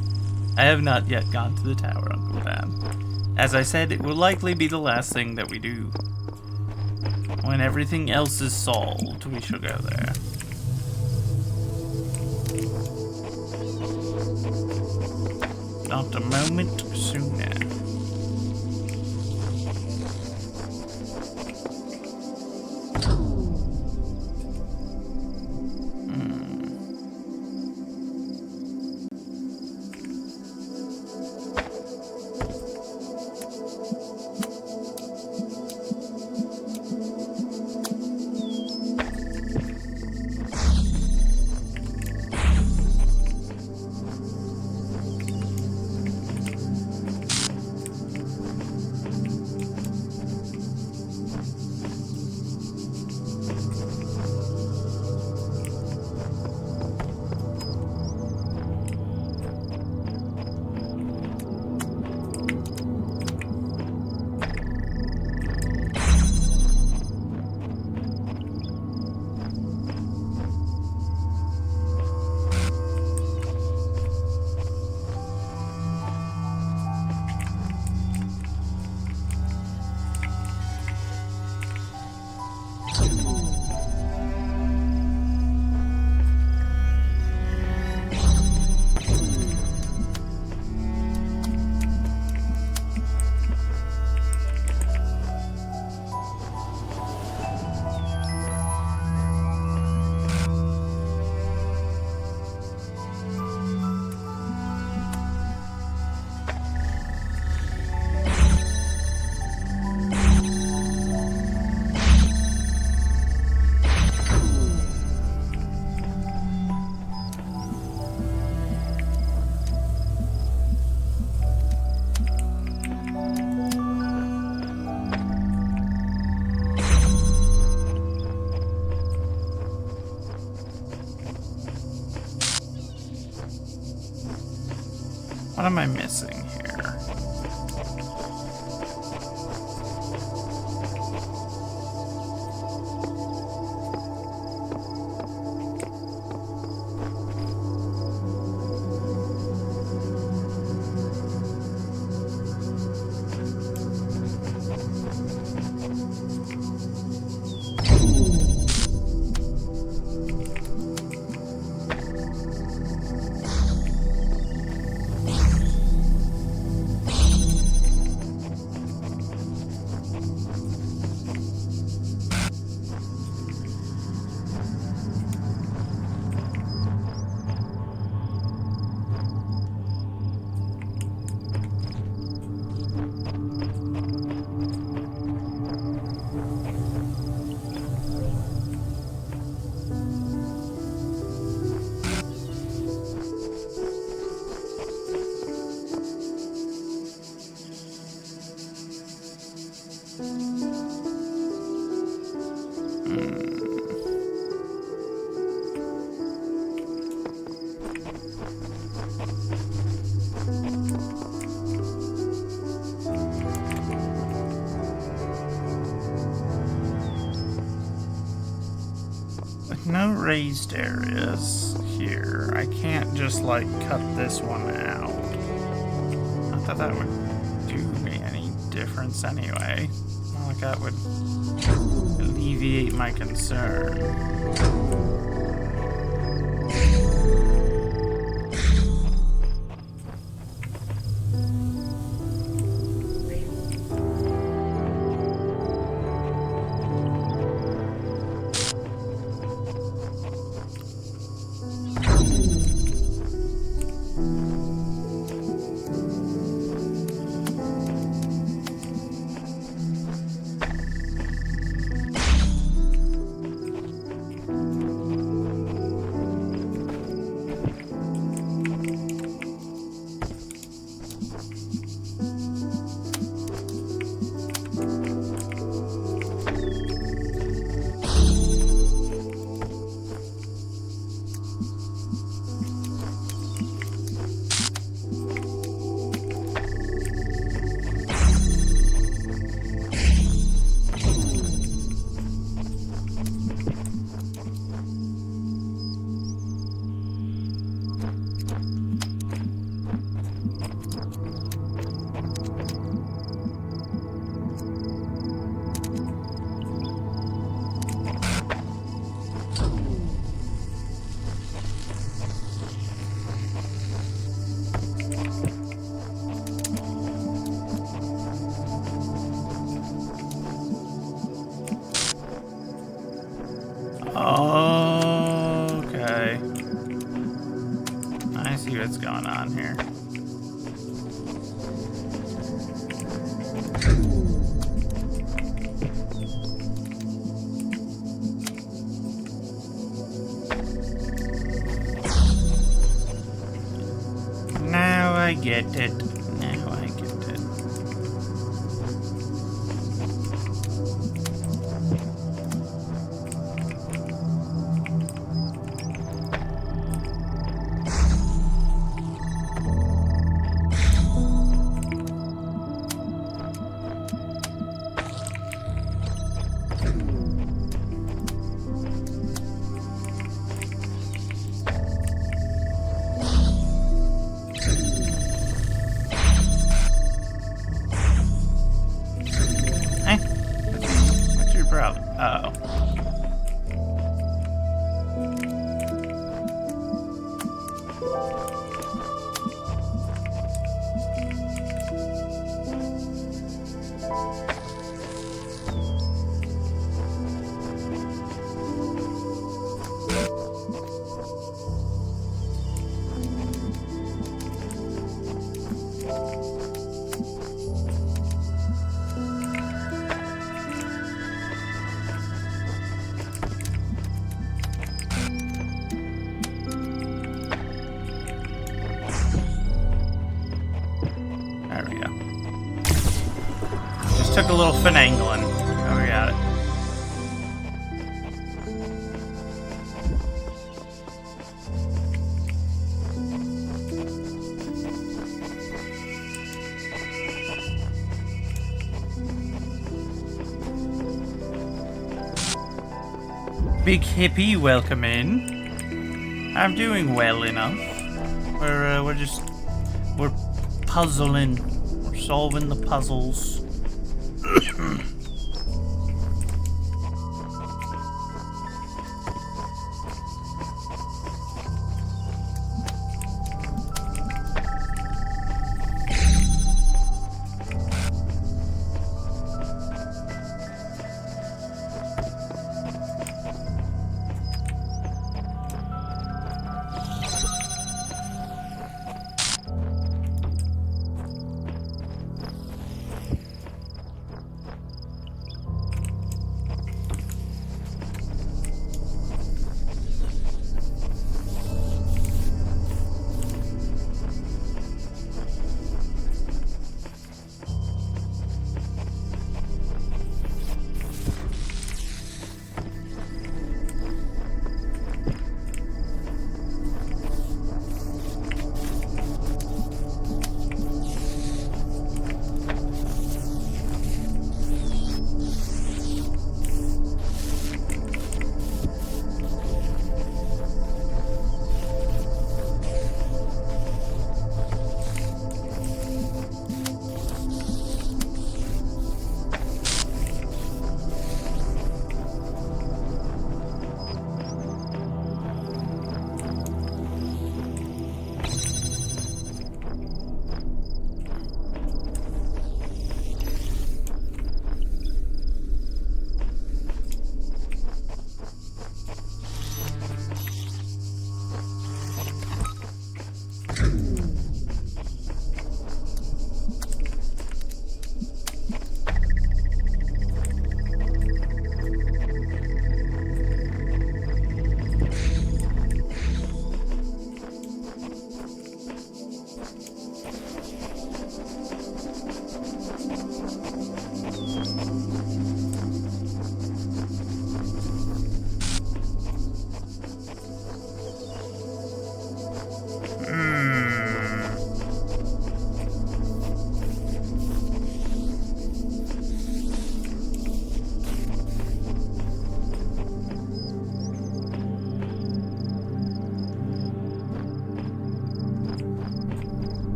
[SPEAKER 1] I have not yet gone to the tower, Uncle Dan. As I said, it will likely be the last thing that we do. When everything else is solved, we shall go there. Not a moment sooner. What am I missing here? No raised areas here. I can't just like cut this one out. Not that that would do me any difference anyway. Not like that would alleviate my concern. way. I see what's going on here. Now I get it. Now I get it. What's your problem? Uh-oh. There we go. Just took a little finagling. Oh, we got it. Big hippie, welcome in. I'm doing well enough. We're puzzling. We're solving the puzzles.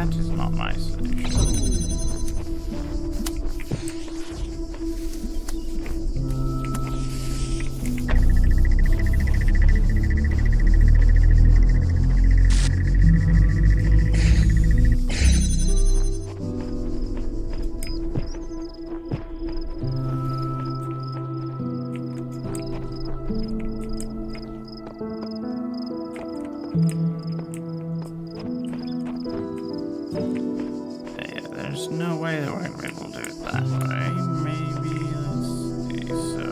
[SPEAKER 1] That is not my solution. There's no way that we're gonna be able to do it that way. Maybe, let's see, so...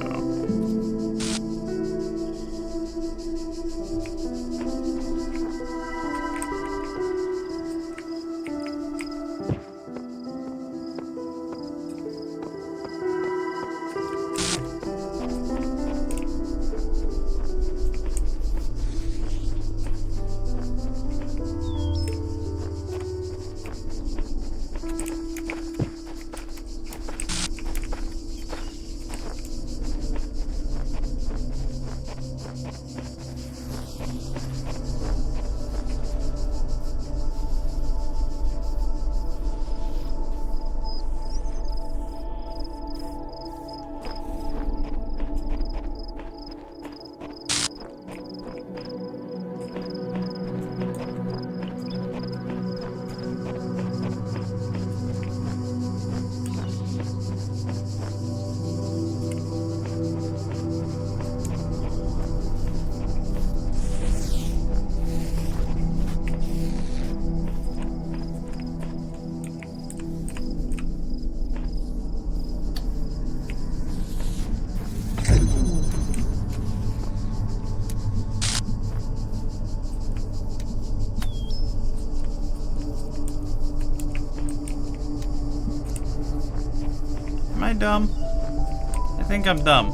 [SPEAKER 1] Am I dumb? I think I'm dumb.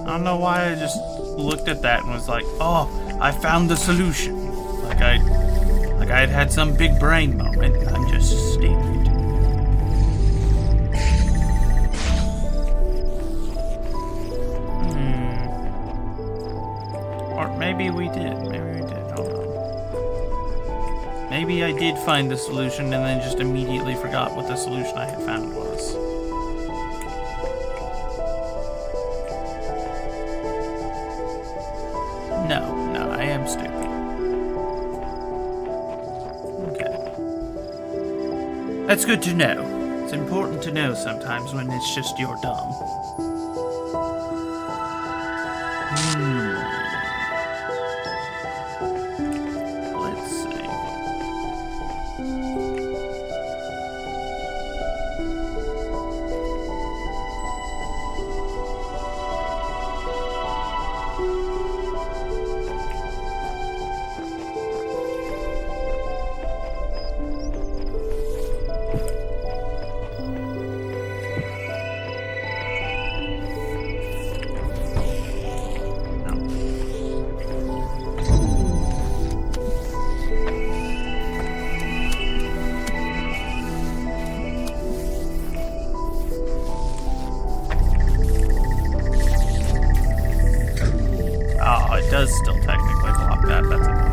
[SPEAKER 1] I don't know why I just looked at that and was like, oh, I found the solution. Like I had had some big brain moment. I'm just stupid. Or maybe we did. Maybe we did. Hold on. Maybe I did find the solution and then just immediately forgot what the solution I had found was. No, I am stupid. Okay. That's good to know. It's important to know sometimes when it's just you're dumb. Let's see. Oh, it does still technically block that. That's annoying.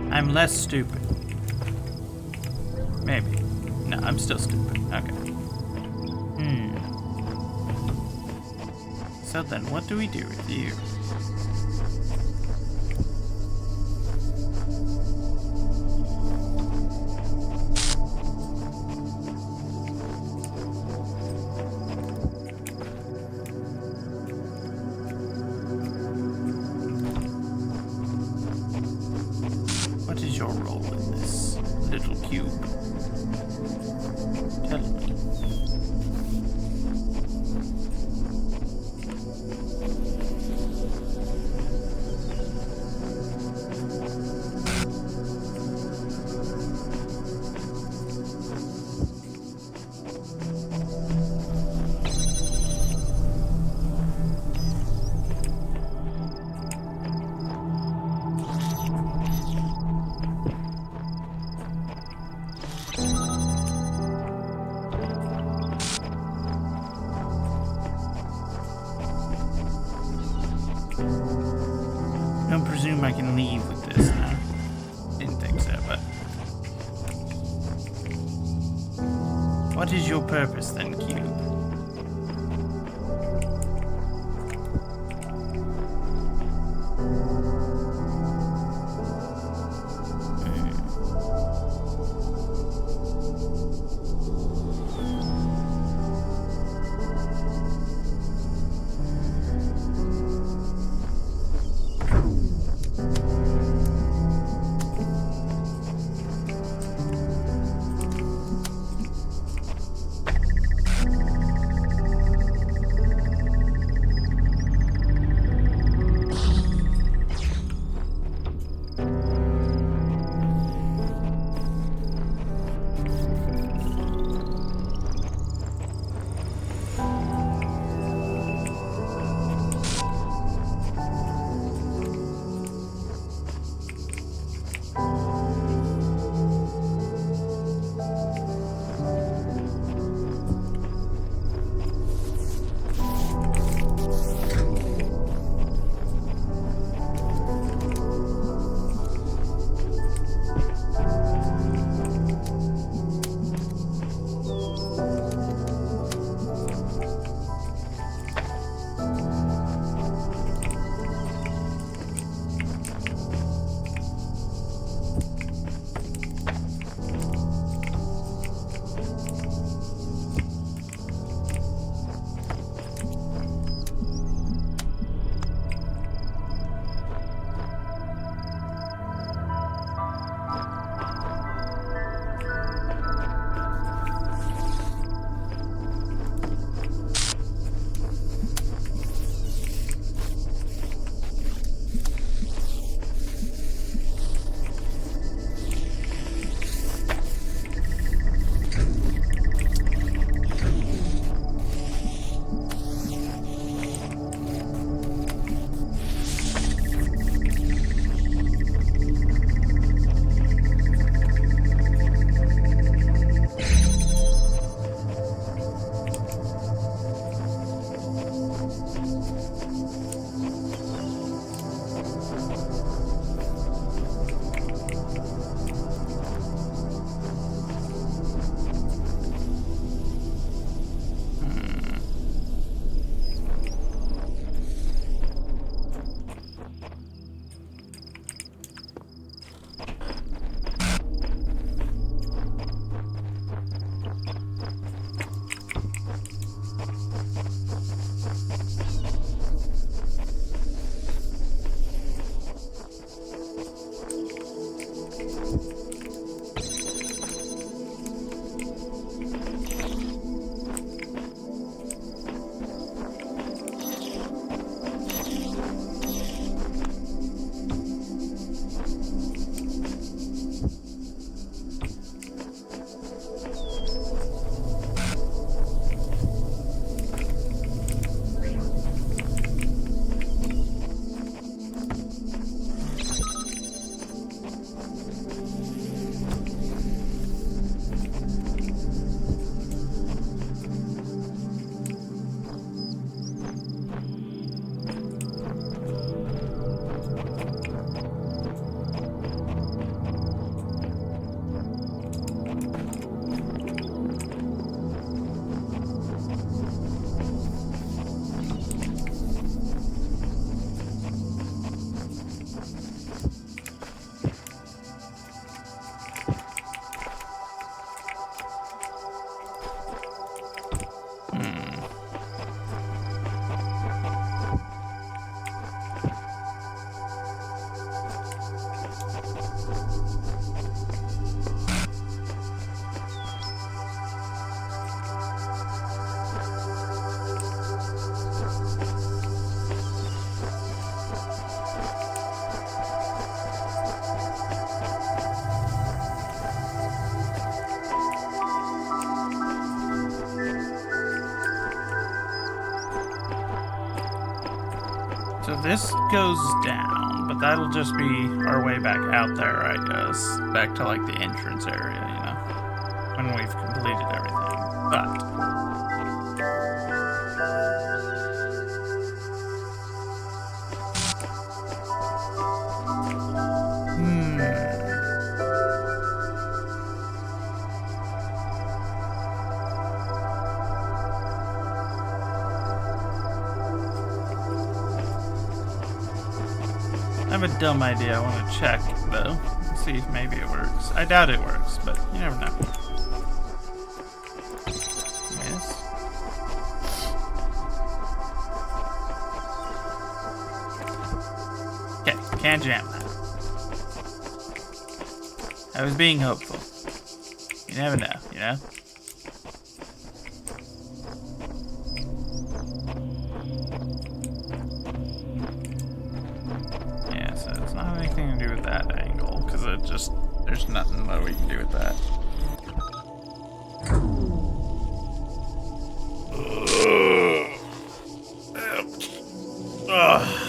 [SPEAKER 1] I'm less stupid. Maybe. No, I'm still stupid. Okay. So then, what do we do with you? What is your role in this little cube? Tell me. assume I can leave with this now. Didn't think so, but... What is your purpose then, Cube? So this goes down, but that'll just be our way back out there, I guess. Back to like the entrance area, you know, when we've completed everything. But I have a dumb idea I want to check, though. See if maybe it works. I doubt it works, but you never know. Yes. Okay, can't jam that. I was being hopeful. You never know, you know? Yeah, so it's not anything to do with that angle, because it just, there's nothing that we can do with that. Ugh.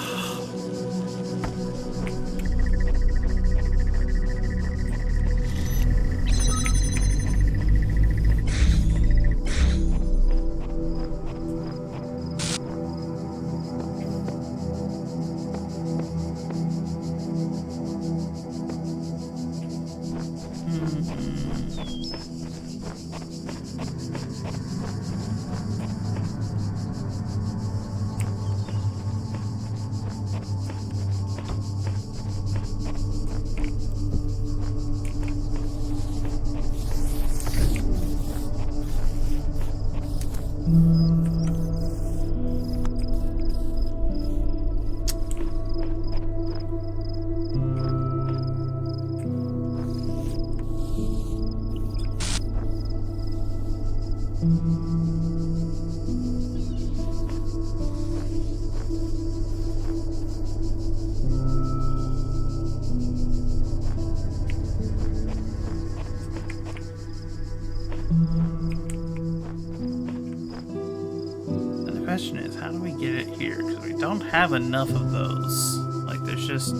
[SPEAKER 1] The question is, how do we get it here? Because we don't have enough of those. Like, there's just...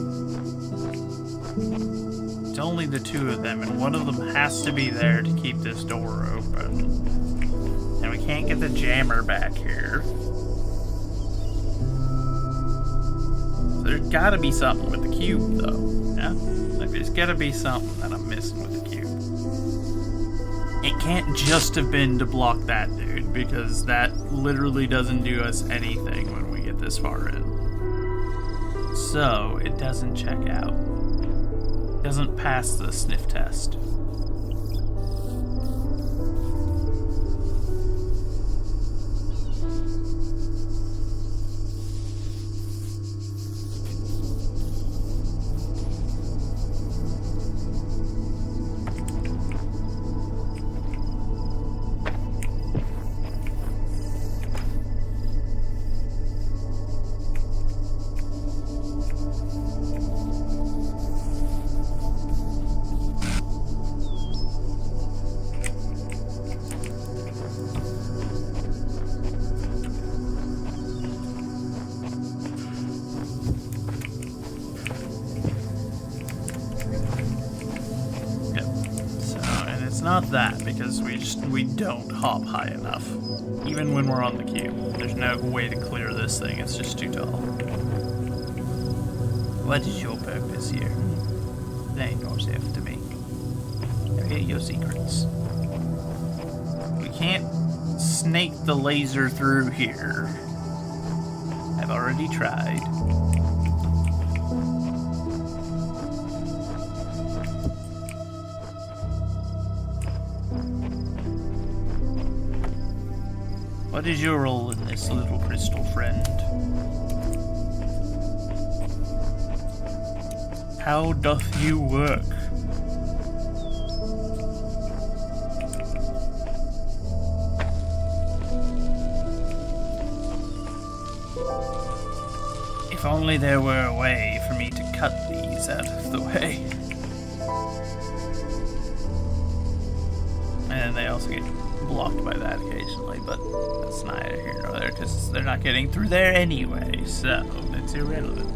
[SPEAKER 1] It's only the two of them, and one of them has to be there to keep this door open. And we can't get the jammer back here. So there's gotta be something with the cube, though. Yeah? Like, there's gotta be something that I'm missing with the cube. It can't just have been to block that dude, because that literally doesn't do us anything when we get this far in. So, it doesn't check out. It doesn't pass the sniff test. Not that, because we don't hop high enough. Even when we're on the cube. There's no way to clear this thing, it's just too tall. What is your purpose here? Explain yourself to me. I get your secrets. We can't snake the laser through here. I've already tried. What is your role in this, little crystal friend? How doth you work? If only there were a way for me to cut these out of the way. And they also get blocked by that occasionally, but that's neither here nor there, because they're not getting through there anyway, so it's irrelevant.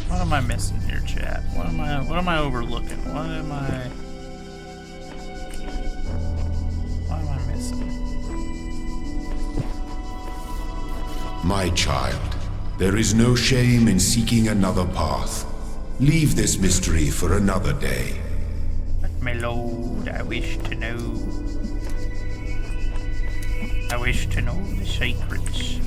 [SPEAKER 1] What am I missing here, chat? What am I overlooking? What am I missing?
[SPEAKER 15] My child, there is no shame in seeking another path. Leave this mystery for another day.
[SPEAKER 1] My lord, I wish to know. I wish to know the secrets.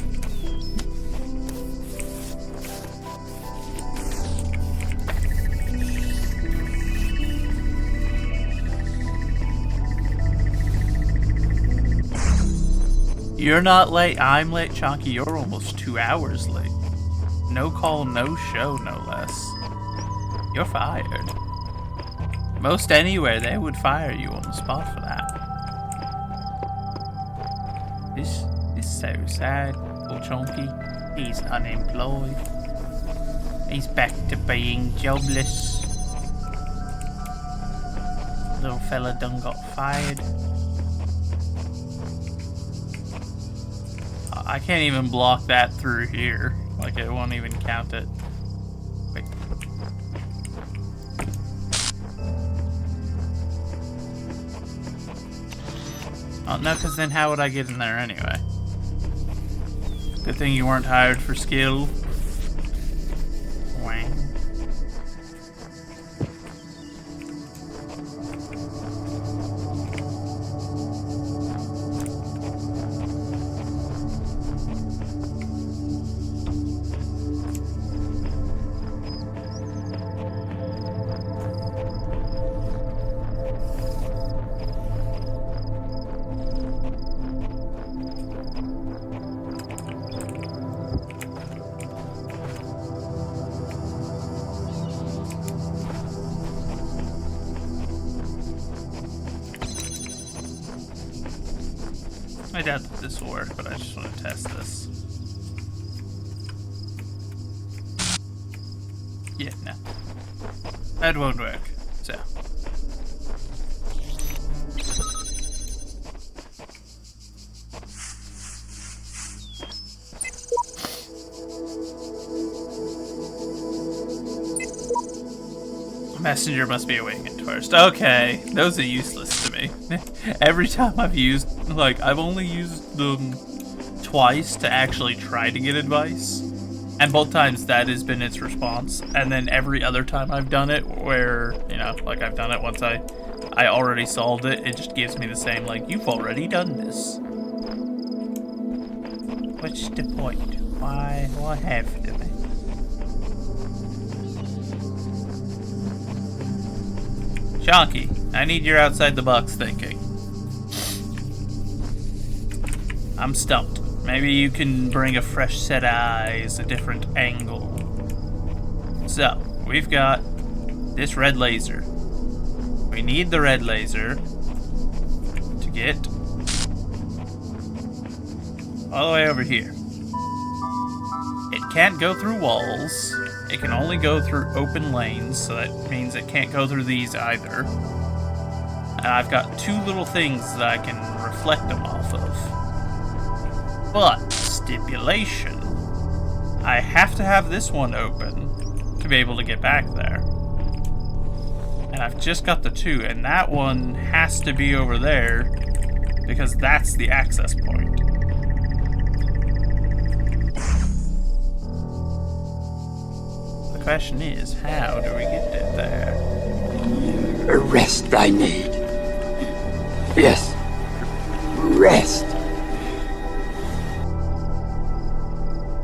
[SPEAKER 1] You're not late. I'm late, Chonky. You're almost 2 hours late. No call, no show, no less. You're fired. Most anywhere, they would fire you on the spot for that. This is so sad. Poor Chonky. He's unemployed. He's back to being jobless. Little fella done got fired. I can't even block that through here. Like, it won't even count it. Wait. Oh, no, because then how would I get in there anyway? Good thing you weren't hired for skill. Wang. I doubt that this will work, but I just want to test this. Yeah, no. That won't work, so. Messenger must be awakened first. Okay, those are useless to me. Every time I've used, like, I've only used them twice to actually try to get advice. And both times that has been its response. And then every other time I've done it where, you know, like I've done it once I already solved it, it just gives me the same, like, you've already done this. What's the point? Why have to be? Chonky, I need your outside the box thinking. I'm stumped. Maybe you can bring a fresh set of eyes, a different angle. So, we've got this red laser. We need the red laser to get all the way over here. It can't go through walls. It can only go through open lanes, so that means it can't go through these either. And I've got two little things that I can reflect them off of. But, stipulation, I have to have this one open to be able to get back there. And I've just got the two, and that one has to be over there because that's the access point. The question is, how do we get it there?
[SPEAKER 13] Rest I need. Yes. Rest.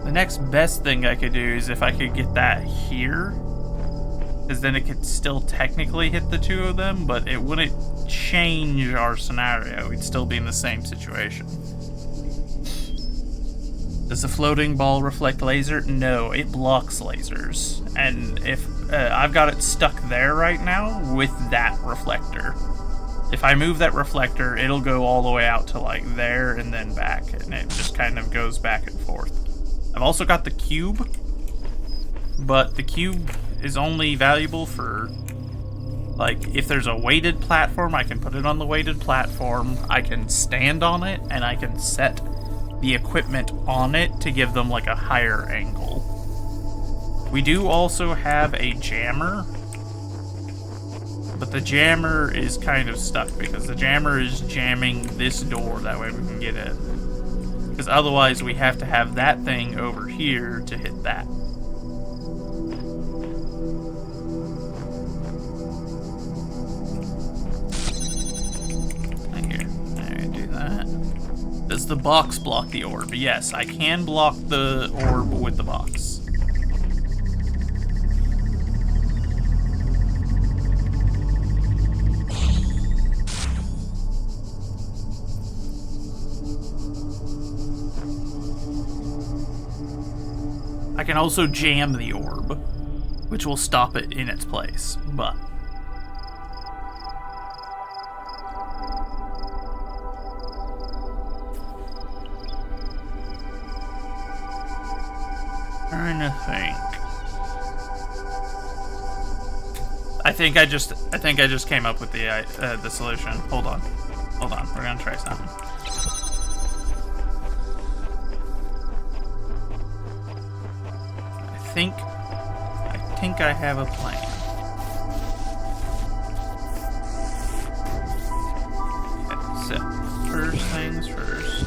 [SPEAKER 1] The next best thing I could do is if I could get that here, because then it could still technically hit the two of them, but it wouldn't change our scenario. We'd still be in the same situation. Does the floating ball reflect laser? No, it blocks lasers. And if I've got it stuck there right now with that reflector. If I move that reflector, it'll go all the way out to like there and then back, and it just kind of goes back and forth. I've also got the cube, but the cube is only valuable for, like, if there's a weighted platform, I can put it on the weighted platform, I can stand on it, and I can set the equipment on it to give them, like, a higher angle. We do also have a jammer, but the jammer is kind of stuck because the jammer is jamming this door, that way we can get in. Because otherwise we have to have that thing over here to hit that. Here, there, do that. Does the box block the orb? Yes, I can block the orb with the box. I can also jam the orb, which will stop it in its place, but... Trying to think. I think I just came up with the solution. Hold on. We're gonna try something. I think I have a plan. Okay, so first things first.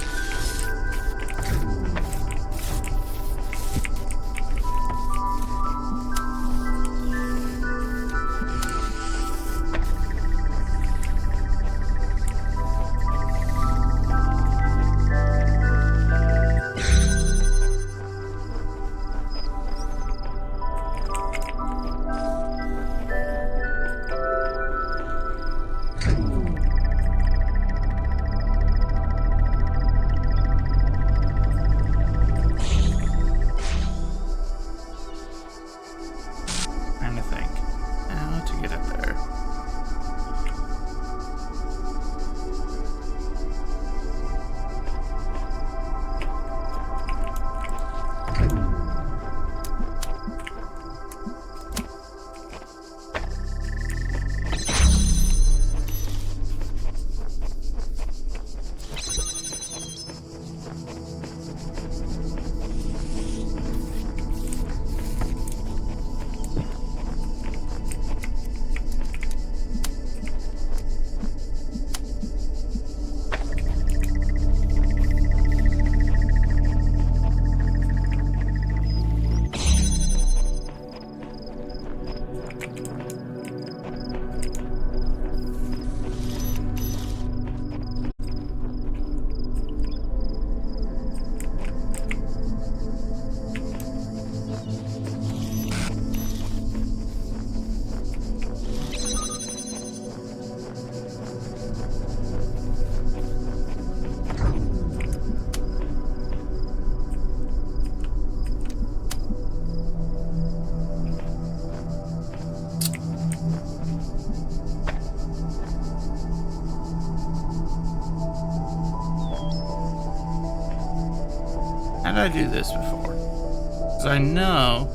[SPEAKER 1] How did I do this before? Because I know...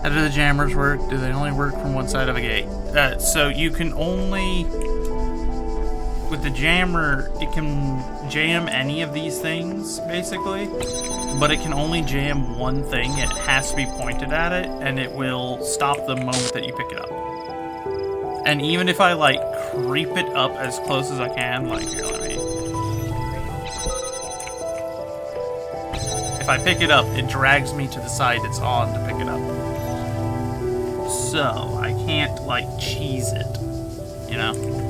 [SPEAKER 1] How do the jammers work? Do they only work from one side of a gate? So you can only... With the jammer, it can jam any of these things, basically. But it can only jam one thing. It has to be pointed at it, and it will stop the moment that you pick it up. And even if I, like, creep it up as close as I can, like, here, let me... If I pick it up, it drags me to the side it's on to pick it up. So, I can't, like, cheese it, you know?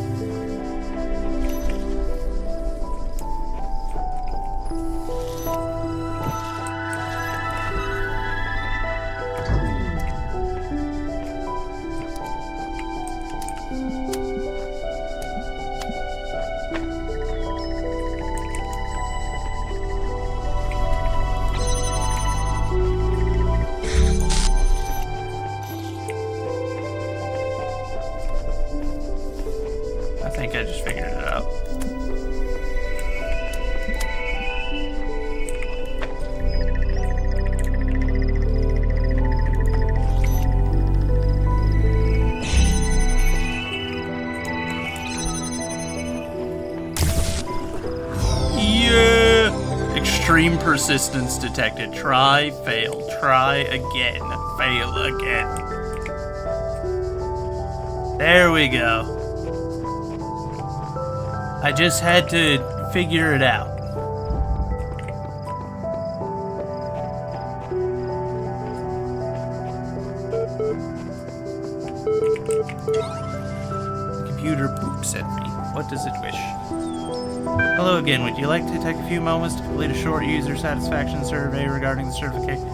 [SPEAKER 1] I think I just figured it out. Yeah! Extreme persistence detected. Try, fail. Try again. Fail again. There we go. I just had to figure it out. The computer poops at me. What does it wish? Hello again. Would you like to take a few moments to complete a short user satisfaction survey regarding the certification?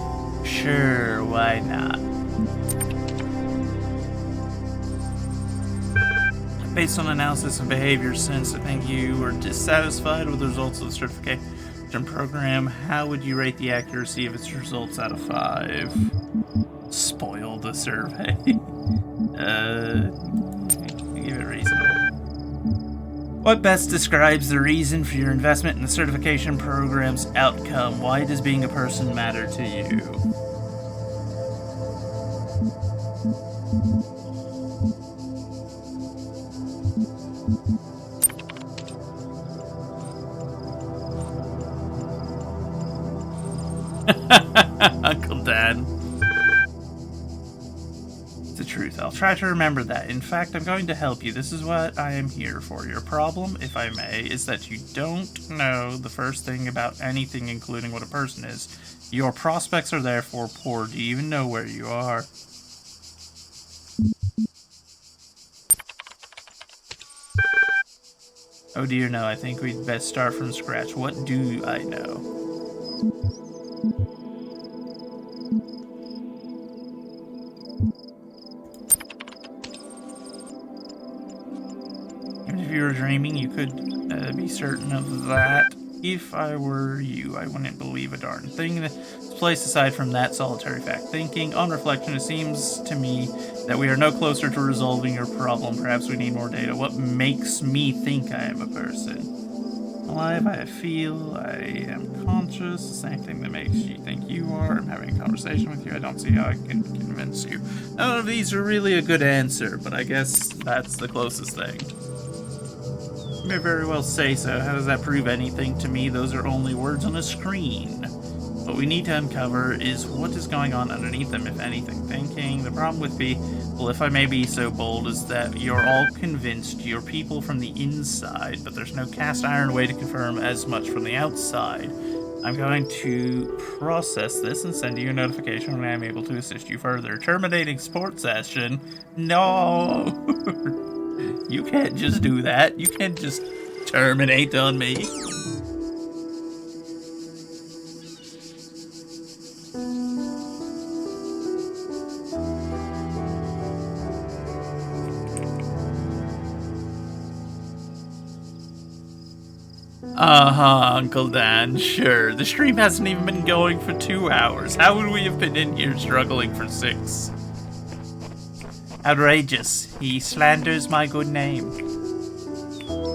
[SPEAKER 1] Sure, why not? Based on analysis of behavior since I think you were dissatisfied with the results of the certification program, how would you rate the accuracy of its results out of 5? Spoil the survey. Give it reasonable. What best describes the reason for your investment in the certification program's outcome? Why does being a person matter to you? Uncle Dan. The truth. I'll try to remember that. In fact, I'm going to help you. This is what I am here for. Your problem, if I may, is that you don't know the first thing about anything, including what a person is. Your prospects are therefore poor. Do you even know where you are? Oh dear, no. I think we'd best start from scratch. What do I know? If you were dreaming, you could be certain of that. If I were you, I wouldn't believe a darn thing that's placed aside from that solitary fact. Thinking, on reflection, it seems to me that we are no closer to resolving your problem. Perhaps we need more data. What makes me think I am a person? Alive, I feel, I am conscious, the same thing that makes you think you are. I'm having a conversation with you. I don't see how I can convince you. None of these are really a good answer, but I guess that's the closest thing. You may very well say so. How does that prove anything to me? Those are only words on a screen. What we need to uncover is what is going on underneath them, if anything. Thinking, the problem with people, if I may be so bold, is that you're all convinced you're people from the inside, but there's no cast iron way to confirm as much from the outside. I'm going to process this and send you a notification when I am able to assist you further. Terminating sports session? No! You can't just do that. You can't just terminate on me. Uncle Dan, sure. The stream hasn't even been going for 2 hours. How would we have been in here struggling for 6? Outrageous. He slanders my good name.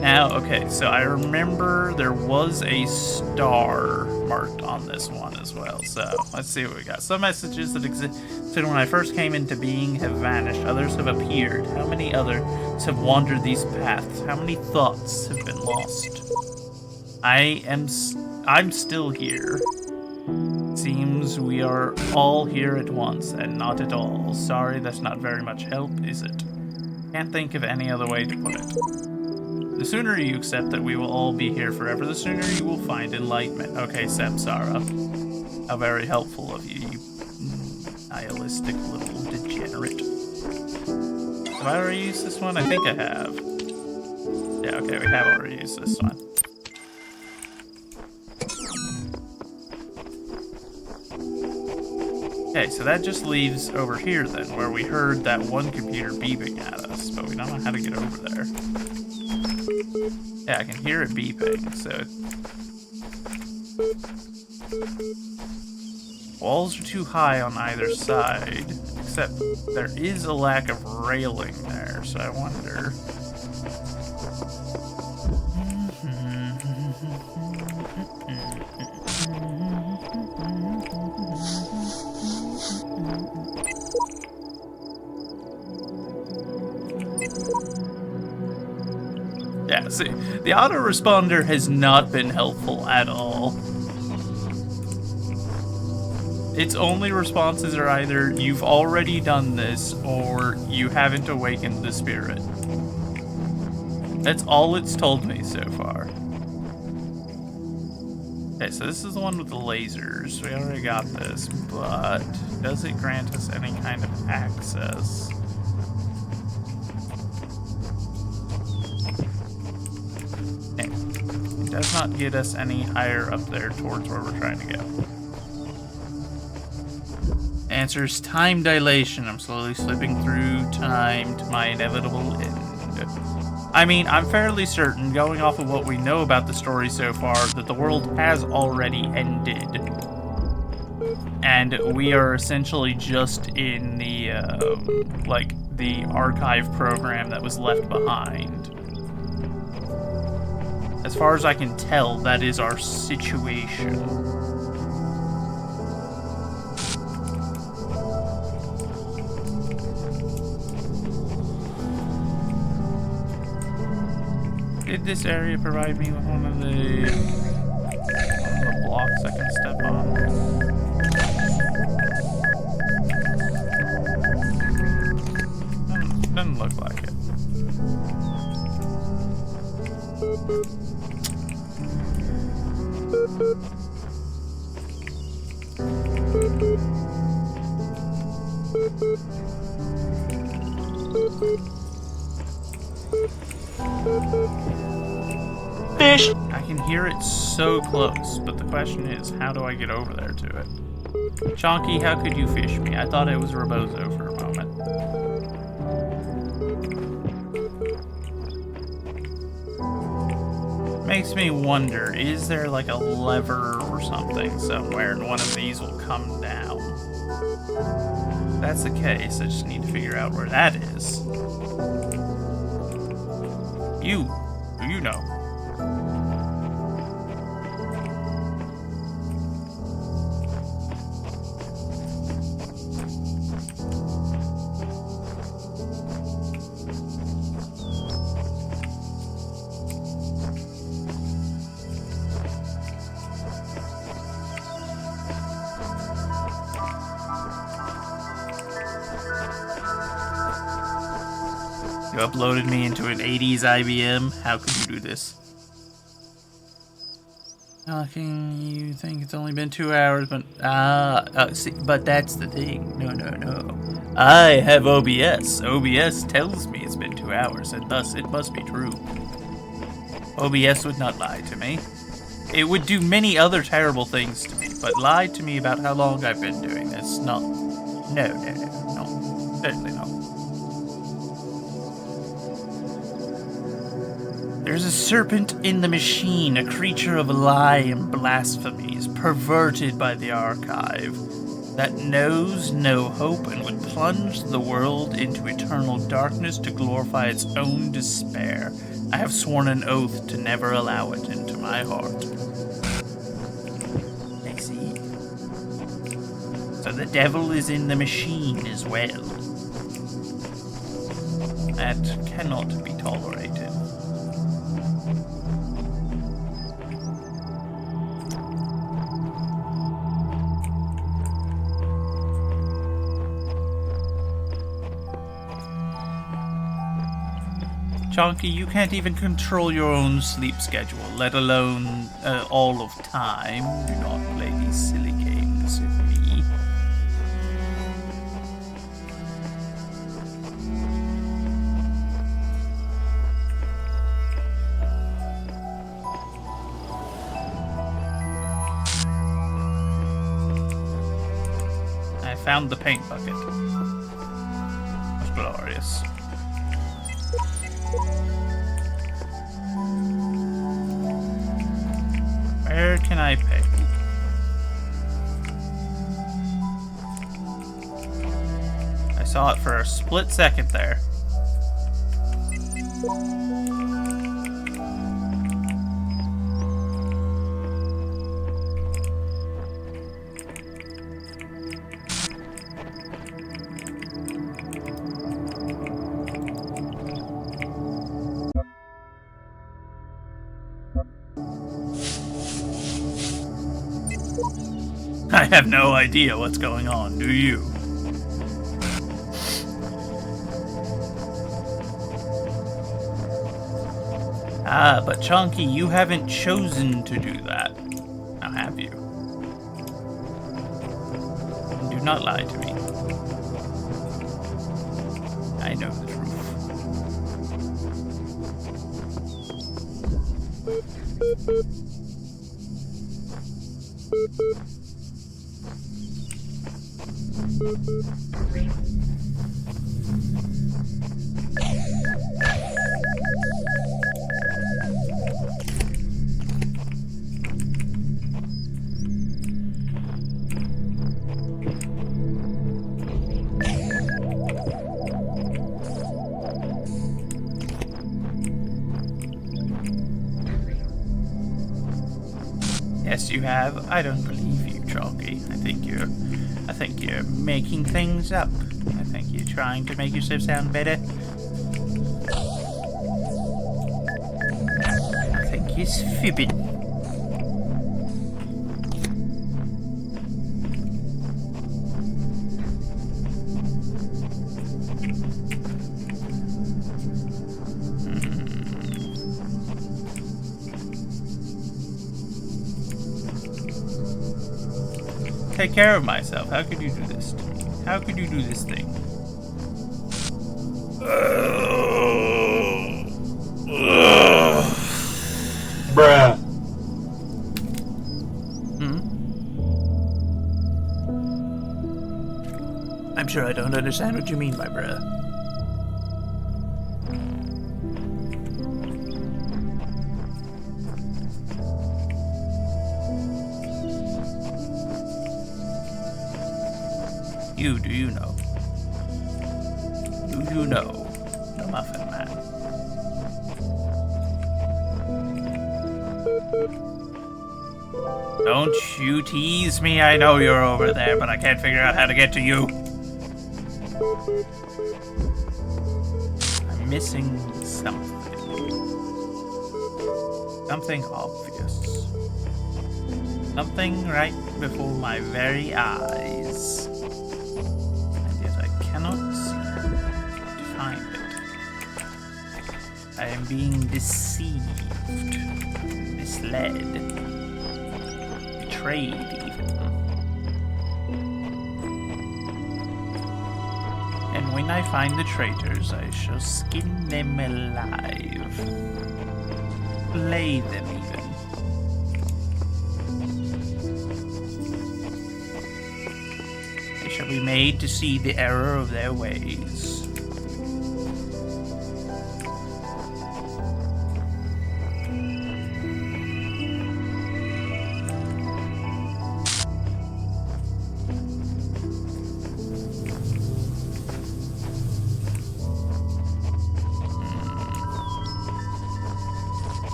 [SPEAKER 1] Now, okay, so I remember there was a star marked on this one as well. So, let's see what we got. Some messages that existed when I first came into being have vanished. Others have appeared. How many others have wandered these paths? How many thoughts have been lost? I'm still here. Seems we are all here at once, and not at all. Sorry, that's not very much help, is it? Can't think of any other way to put it. The sooner you accept that we will all be here forever, the sooner you will find enlightenment. Okay, Samsara. How very helpful of you, you nihilistic little degenerate. Have I already used this one? I think I have. Yeah, okay, we have already used this one. Okay, so that just leaves over here then, where we heard that one computer beeping at us, but we don't know how to get over there. Yeah, I can hear it beeping, so... Walls are too high on either side, except there is a lack of railing there, so I wonder... Yeah, see, the autoresponder has not been helpful at all. Its only responses are either, you've already done this, or you haven't awakened the spirit. That's all it's told me so far. Okay, so this is the one with the lasers. We already got this, but does it grant us any kind of access? does not get us any higher up there towards where we're trying to go. Answers time dilation. I'm slowly slipping through time to my inevitable end. I mean, I'm fairly certain, going off of what we know about the story so far, that the world has already ended. And we are essentially just in the, the archive program that was left behind. As far as I can tell, that is our situation. Did this area provide me with one of the blocks I can step on? Doesn't look like it.
[SPEAKER 5] Fish!
[SPEAKER 1] I can hear it so close, but the question is, how do I get over there to it? Chonky, how could you fish me? I thought it was Rebozo for a moment. Makes me wonder, is there like a lever or something somewhere and one of these will come down? If that's the case, I just need to figure out where that is. You know? You uploaded me into an 80s IBM. How could you do this? How can you think it's only been 2 hours? But see, but that's the thing. No. I have OBS. OBS tells me it's been 2 hours, and thus it must be true. OBS would not lie to me. It would do many other terrible things to me, but lie to me about how long I've been doing this. No. Certainly not. There's a serpent in the machine, a creature of lie and blasphemies, perverted by the archive, that knows no hope and would plunge the world into eternal darkness to glorify its own despair. I have sworn an oath to never allow it into my heart. I see. So the devil is in the machine as well. That cannot be tolerated. Chonky, you can't even control your own sleep schedule, let alone all of time. Do not play these silly games with me. I found the paint bucket. That's glorious. Where can I pick? I saw it for a split second there. I have no idea what's going on, do you? Ah, but Chonky, you haven't chosen to do that. Now have you? Do not lie to me. I know the truth. Yes, you have. I don't believe you, Chalky. I think you're making things up. I think you're trying to make yourself sound better. I think he's fibbing. Take care of myself. How could you do this to me? How could you do this thing?
[SPEAKER 13] Bruh.
[SPEAKER 1] I'm sure I don't understand what you mean by bruh. Do you know? Do you know the Muffin Man? Don't you tease me. I know you're over there, but I can't figure out how to get to you. I'm missing something. Something obvious. Something right before my very eyes. I am being deceived, misled, betrayed even. And when I find the traitors, I shall skin them alive. Flay them even. They shall be made to see the error of their ways.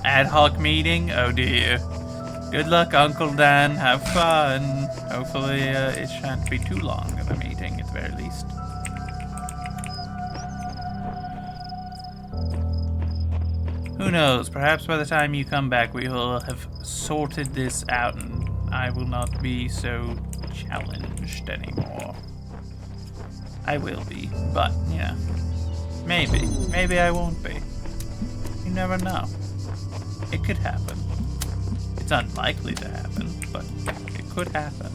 [SPEAKER 1] Ad hoc meeting? Oh dear. Good luck, Uncle Dan. Have fun. Hopefully, it shan't be too long of a meeting, at the very least. Who knows? Perhaps by the time you come back, we will have sorted this out and I will not be so challenged anymore. I will be, but, yeah. Maybe. Maybe I won't be. You never know. It could happen. It's unlikely to happen, but it could happen.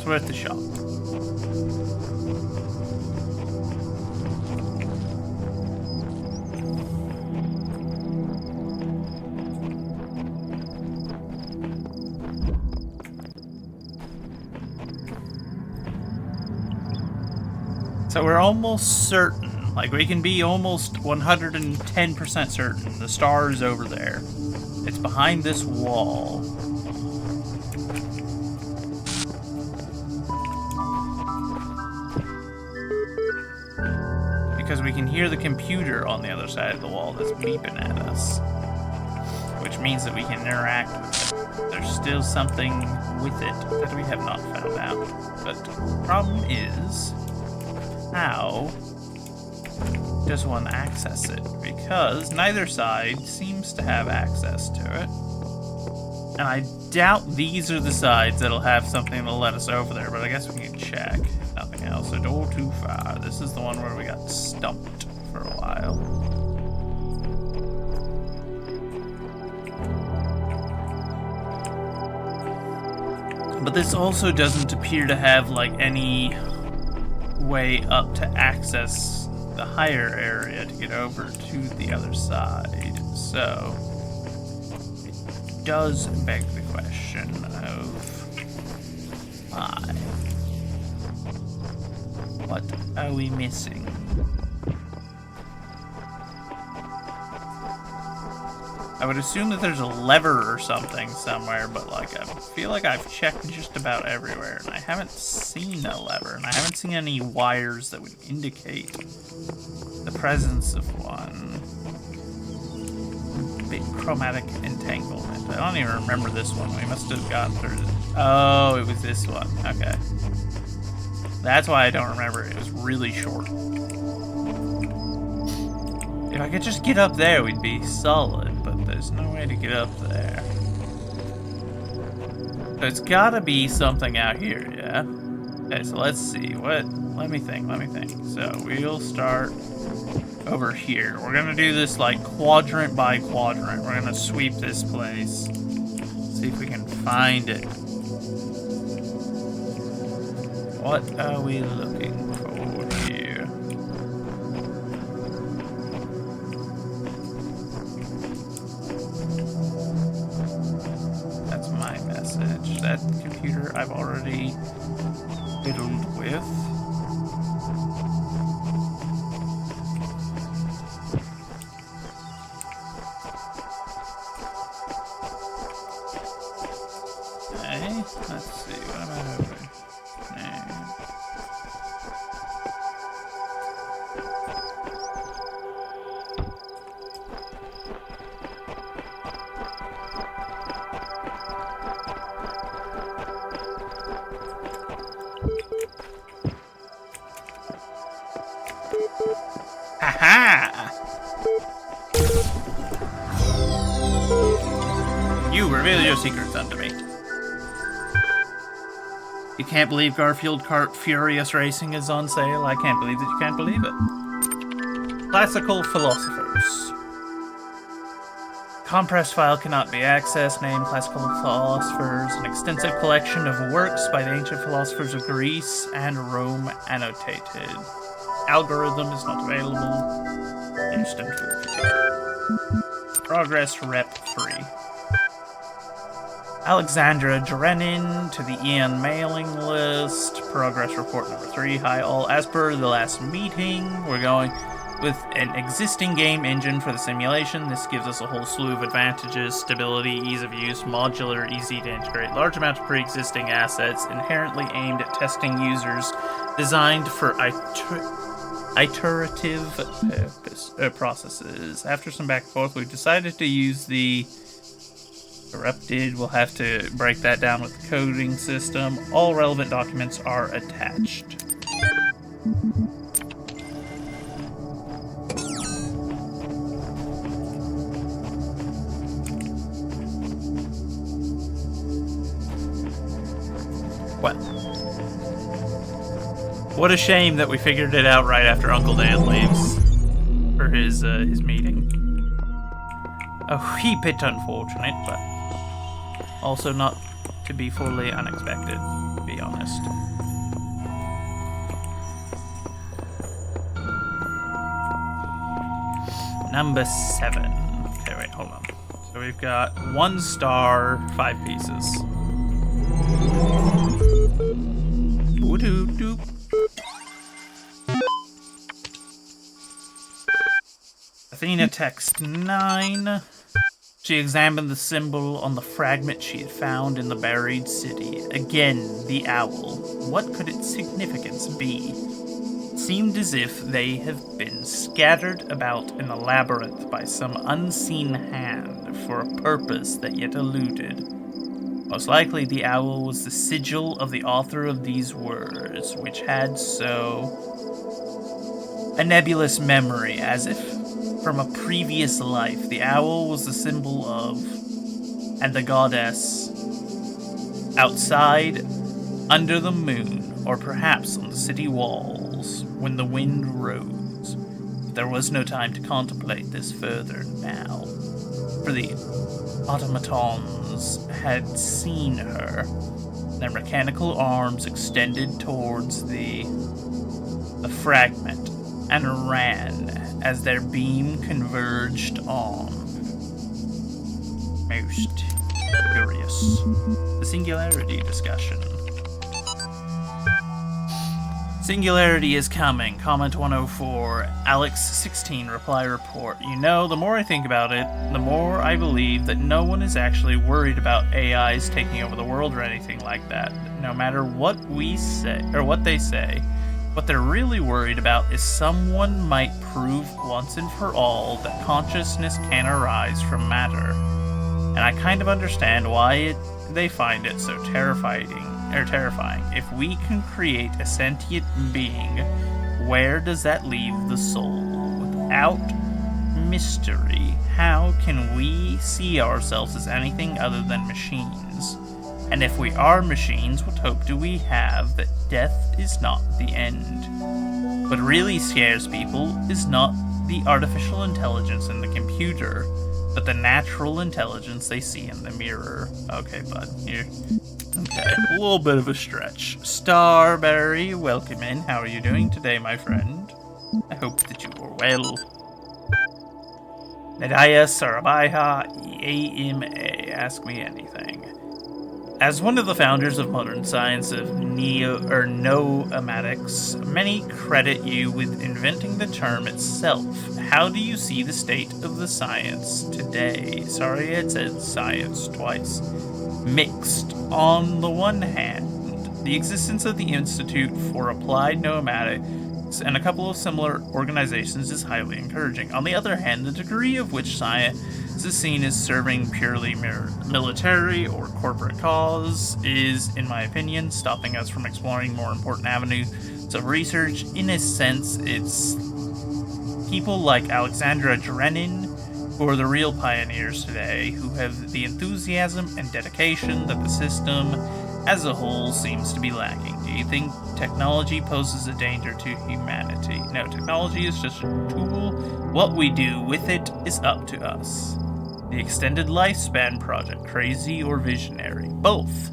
[SPEAKER 1] Worth the shot. So we're almost certain, like we can be almost 110% certain the star is over there. It's behind this wall. Because we can hear the computer on the other side of the wall that's beeping at us. Which means that we can interact with it. There's still something with it that we have not found out. But the problem is, how does one access it? Because neither side seems to have access to it. And I doubt these are the sides that'll have something to let us over there, but I guess we can check. If nothing else. A door too far. This is the one where we got stumped for a while. But this also doesn't appear to have, like, any way up to access the higher area to get over to the other side. So it does beg the question of why. What are we missing? I would assume that there's a lever or something somewhere, but like I feel like I've checked just about everywhere and I haven't seen a lever, and I haven't seen any wires that would indicate the presence of one. Big chromatic entanglement. I don't even remember this one. We must have gotten through it. Oh, it was this one. Okay. That's why I don't remember it. It was really short. If I could just get up there, we'd be solid, but there's no way to get up there. There's gotta be something out here, yeah? Okay, so let's see. Let me think. So we'll start over here. We're gonna do this like quadrant by quadrant. We're gonna sweep this place. See if we can find it. What are we looking for here? That's my message. That computer I've already fiddled with. Okay, let's see. What am I doing? Haha! You reveal your secrets unto me. You can't believe Garfield Kart Furious Racing is on sale? I can't believe that you can't believe it. Classical philosophers. Compressed file cannot be accessed. Name classical philosophers. An extensive collection of works by the ancient philosophers of Greece and Rome annotated. Algorithm is not available. Instant toolkit. Progress rep 3. Alexandra Drennan to the Ian mailing list. Progress report number 3. Hi all. As per the last meeting, we're going with an existing game engine for the simulation. This gives us a whole slew of advantages: stability, ease of use, modular, easy to integrate, large amounts of pre-existing assets, inherently aimed at testing users, designed for iterative processes. After some back and forth, we've decided to use the corrupted. We'll have to break that down with the coding system. All relevant documents are attached. Well, what a shame that we figured it out right after Uncle Dan leaves for his meeting. A wee bit unfortunate, but also not to be fully unexpected, to be honest. Number 7. Okay, wait, hold on. So we've got 1 star, 5 pieces. Woo-doo-doo. Athena text 9. She examined the symbol on the fragment she had found in the buried city. Again, the owl. What could its significance be? It seemed as if they have been scattered about in a labyrinth by some unseen hand for a purpose that yet eluded. Most likely the owl was the sigil of the author of these words, which had so a nebulous memory, as if from a previous life. The owl was the symbol of, and the goddess, outside, under the moon, or perhaps on the city walls, when the wind rose. There was no time to contemplate this further now, for the automatons had seen her, their mechanical arms extended towards the fragment, and ran as their beam converged on. Most curious. The singularity discussion. Singularity is coming. Comment 104. Alex16 reply report. You know, the more I think about it, the more I believe that no one is actually worried about AIs taking over the world or anything like that. No matter what we say, or what they say, what they're really worried about is someone might prove once and for all that consciousness can arise from matter. And I kind of understand why they find it so terrifying. If we can create a sentient being, where does that leave the soul? Without mystery, how can we see ourselves as anything other than machines? And if we are machines, what hope do we have that death is not the end? What really scares people is not the artificial intelligence in the computer, but the natural intelligence they see in the mirror. Okay, bud. Okay, a little bit of a stretch. Starberry, welcome in. How are you doing today, my friend? I hope that you are well. Nadaya Sarabaiha EAMA, ask me anything. As one of the founders of modern science of noematics, many credit you with inventing the term itself. How do you see the state of the science today? Sorry, I said science twice. Mixed. On the one hand, the existence of the Institute for Applied Noematics and a couple of similar organizations is highly encouraging. On the other hand, the degree of which science is seen as serving purely military or corporate cause is, in my opinion, stopping us from exploring more important avenues of research. In a sense, it's people like Alexandra Drennan who are the real pioneers today, who have the enthusiasm and dedication that the system as a whole seems to be lacking. Do you think technology poses a danger to humanity? No, technology is just a tool. What we do with it is up to us. The Extended Lifespan Project, crazy or visionary? Both.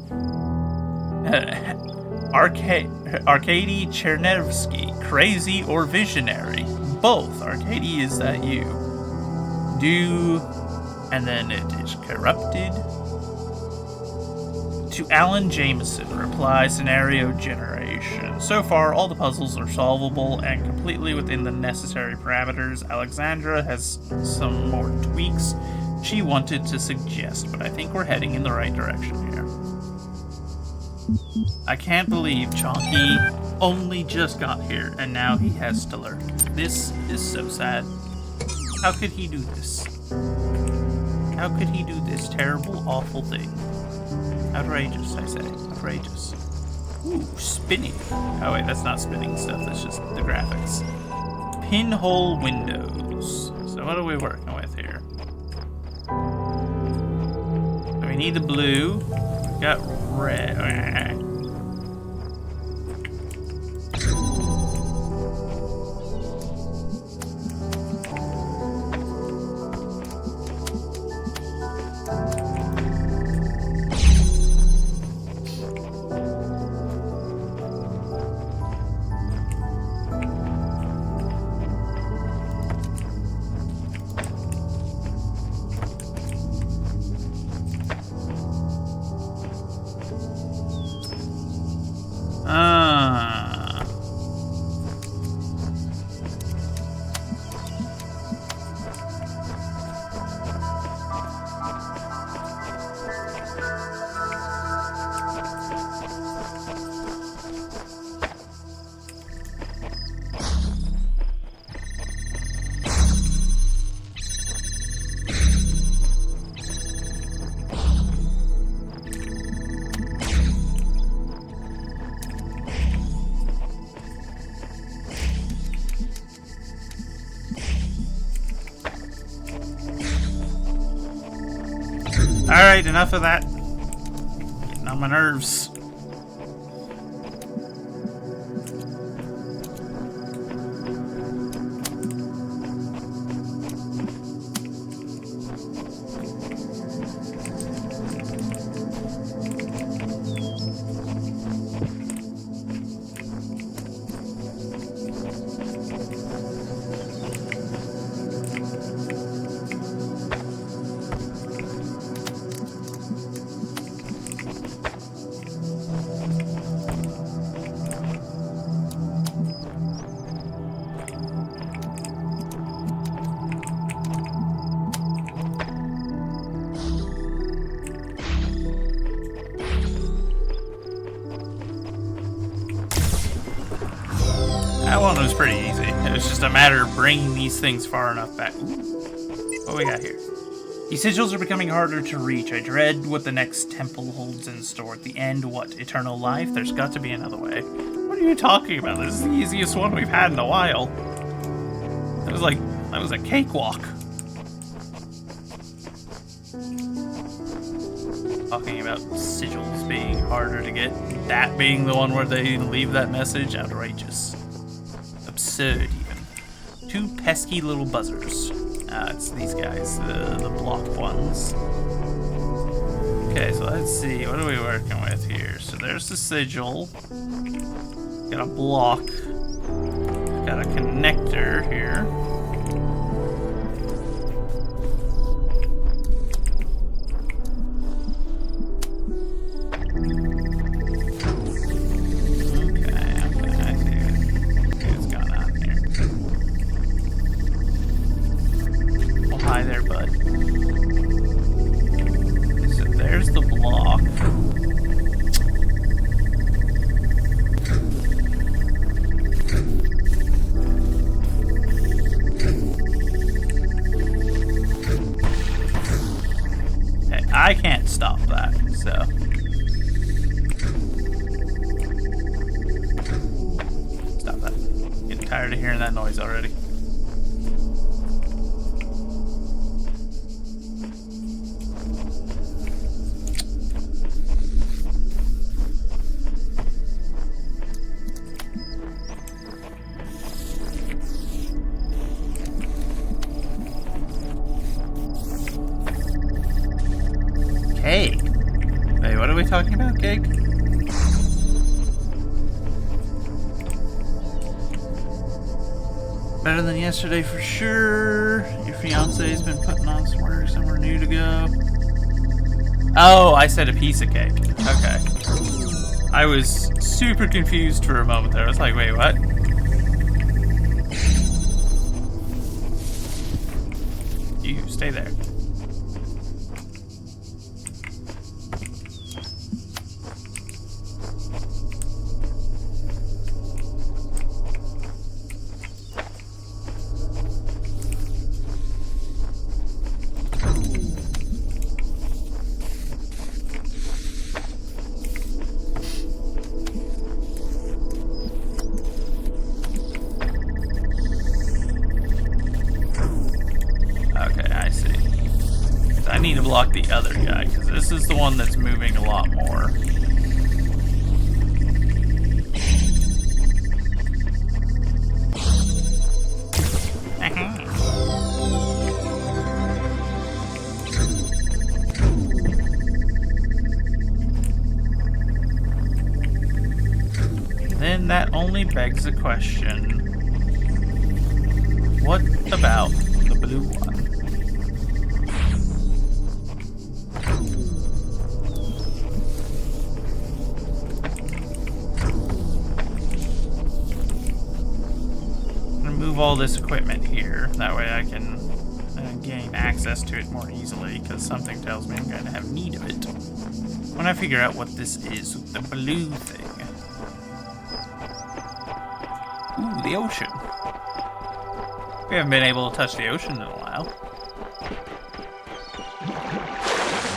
[SPEAKER 1] Arkady Chernevsky, crazy or visionary? Both. Arkady, is that you? And then it is corrupted. To Alan Jameson, reply scenario generation. So far, all the puzzles are solvable and completely within the necessary parameters. Alexandra has some more tweaks she wanted to suggest, but I think we're heading in the right direction here. I can't believe Chonky only just got here and now he has to lurk. This is so sad. How could he do this? How could he do this terrible, awful thing? Outrageous, I say. Outrageous. Ooh, spinning. Oh wait, that's not spinning stuff, that's just the graphics. Pinhole windows. So what are we working with here? So we need the blue. We've got red. Alright, enough of that. Getting on my nerves. That one was pretty easy. It was just a matter of bringing these things far enough back. Ooh. What we got here? These sigils are becoming harder to reach. I dread what the next temple holds in store. At the end, what? Eternal life? There's got to be another way. What are you talking about? This is the easiest one we've had in a while. That was a cakewalk. Talking about sigils being harder to get. That being the one where they leave that message. Outrageous. Absurd, even. Two pesky little buzzers. It's these guys, the block ones. Okay, so let's see. What are we working with here? So there's the sigil. Got a block. Got a connector here. Hi there, bud. So there's the block. Okay, I can't stop that, so. Stop that. Getting tired of hearing that noise already. Cake? Wait, what are we talking about, cake? Better than yesterday for sure. Your fiance's been putting on somewhere new to go. Oh, I said a piece of cake. Okay. I was super confused for a moment there. I was like, wait, what? You stay there. I need to block the other guy, because this is the one that's moving a lot more. Then that only begs the question, what about the blue one? Move all this equipment here. That way I can gain access to it more easily, because something tells me I'm going to have need of it when I figure out what this is with the blue thing. Ooh, the ocean. We haven't been able to touch the ocean in a while.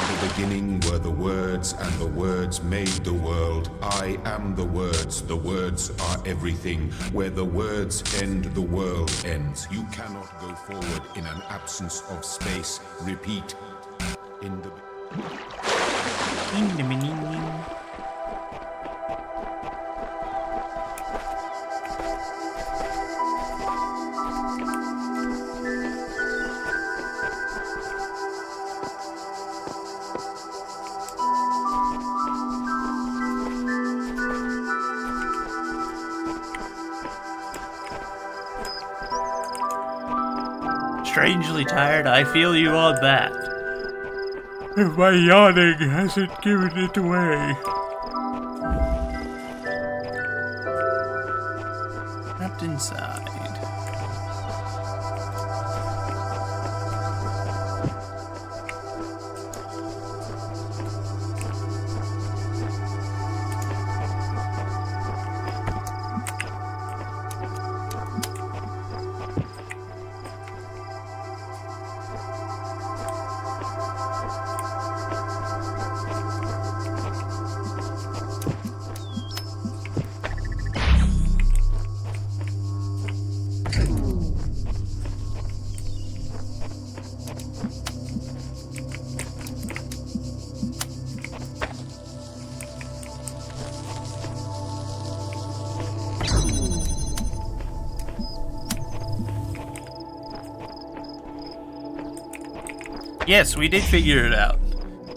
[SPEAKER 15] In the beginning were the words, and the words made the world. I am the words are everything. Where the words end, the world ends. You cannot go forward in an absence of space. Repeat. In the
[SPEAKER 1] Strangely tired, I feel you on that. If my yawning hasn't given it away. Trapped inside. Yes, we did figure it out.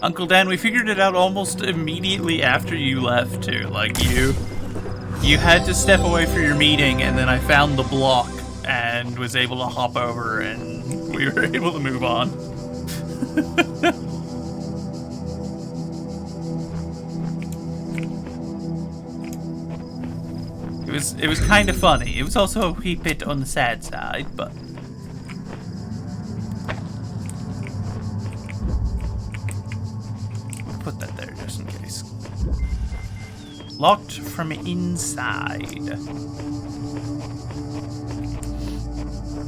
[SPEAKER 1] Uncle Dan, we figured it out almost immediately after you left, too. Like, you had to step away for your meeting, and then I found the block and was able to hop over, and we were able to move on. It was kind of funny. It was also a wee bit on the sad side, but... put that there just in case. Locked from inside.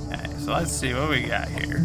[SPEAKER 1] Okay, so let's see what we got here.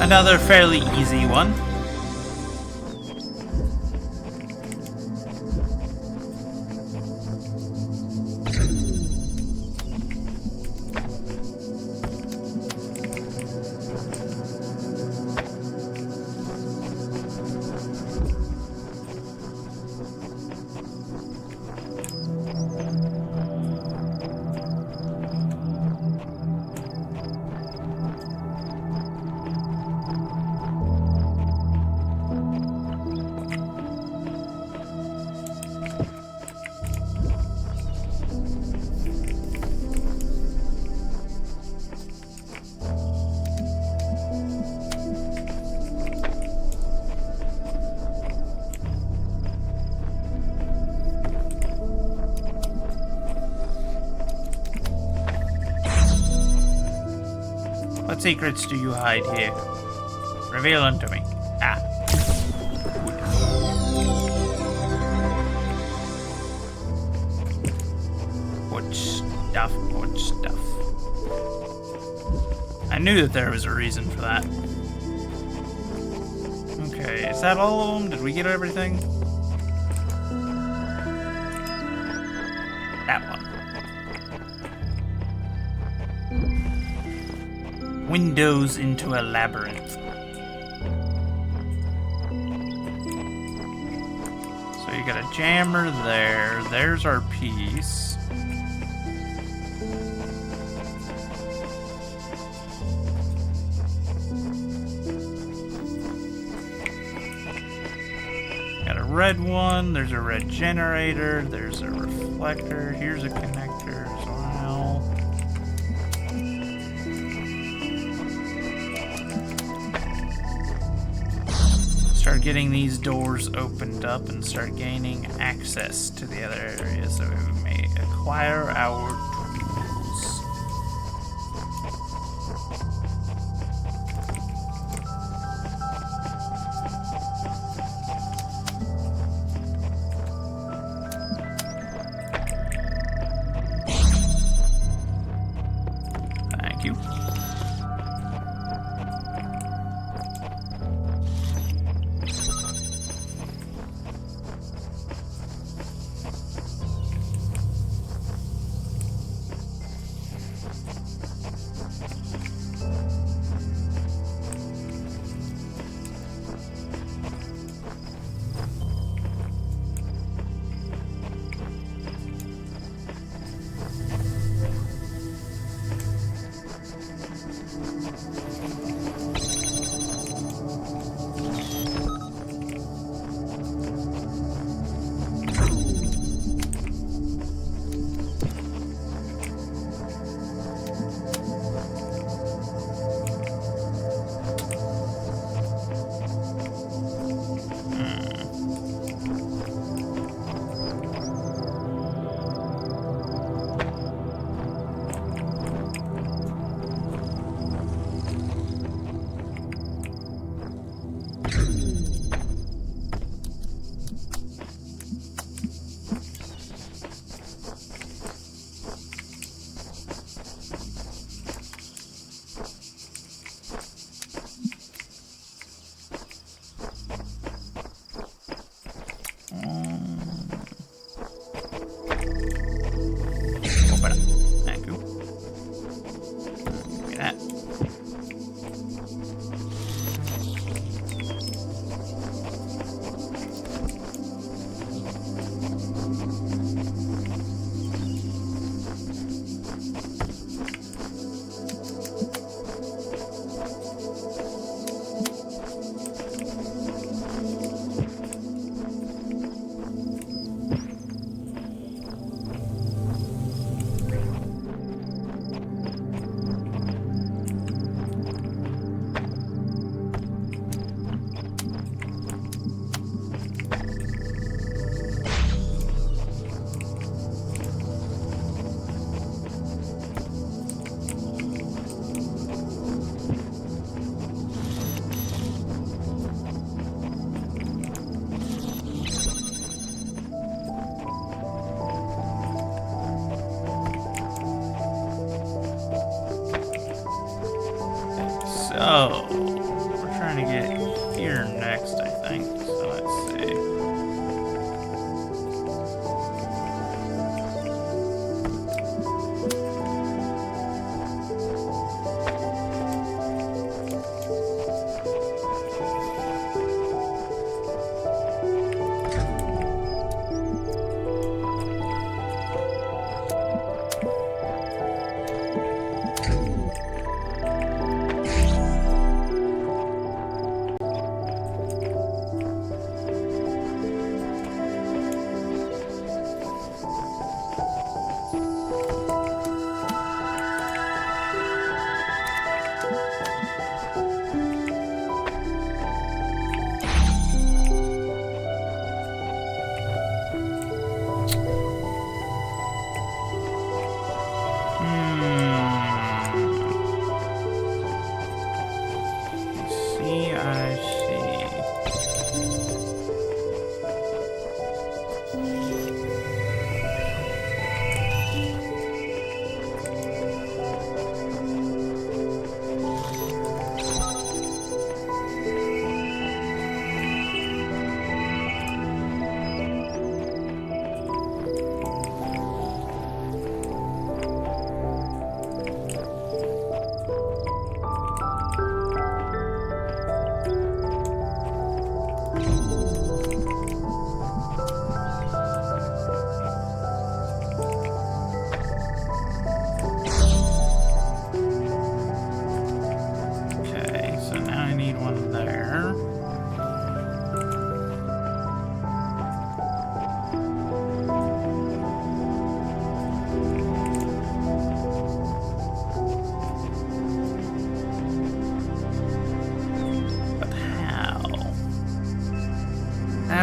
[SPEAKER 1] Another fairly easy one. What secrets do you hide here? Reveal unto me. Ah. What stuff? What stuff? I knew that there was a reason for that. Okay, is that all of them? Did we get everything? That one. Windows into a labyrinth. So you got a jammer there. There's our piece. Got a red one. There's a red generator. There's a reflector. Here's a connector as well. Start getting these doors opened up and start gaining access to the other areas so we may acquire our tools. Thank you. Thank you. Give me that. So, we're trying to get here next, I think. So let's see. I see.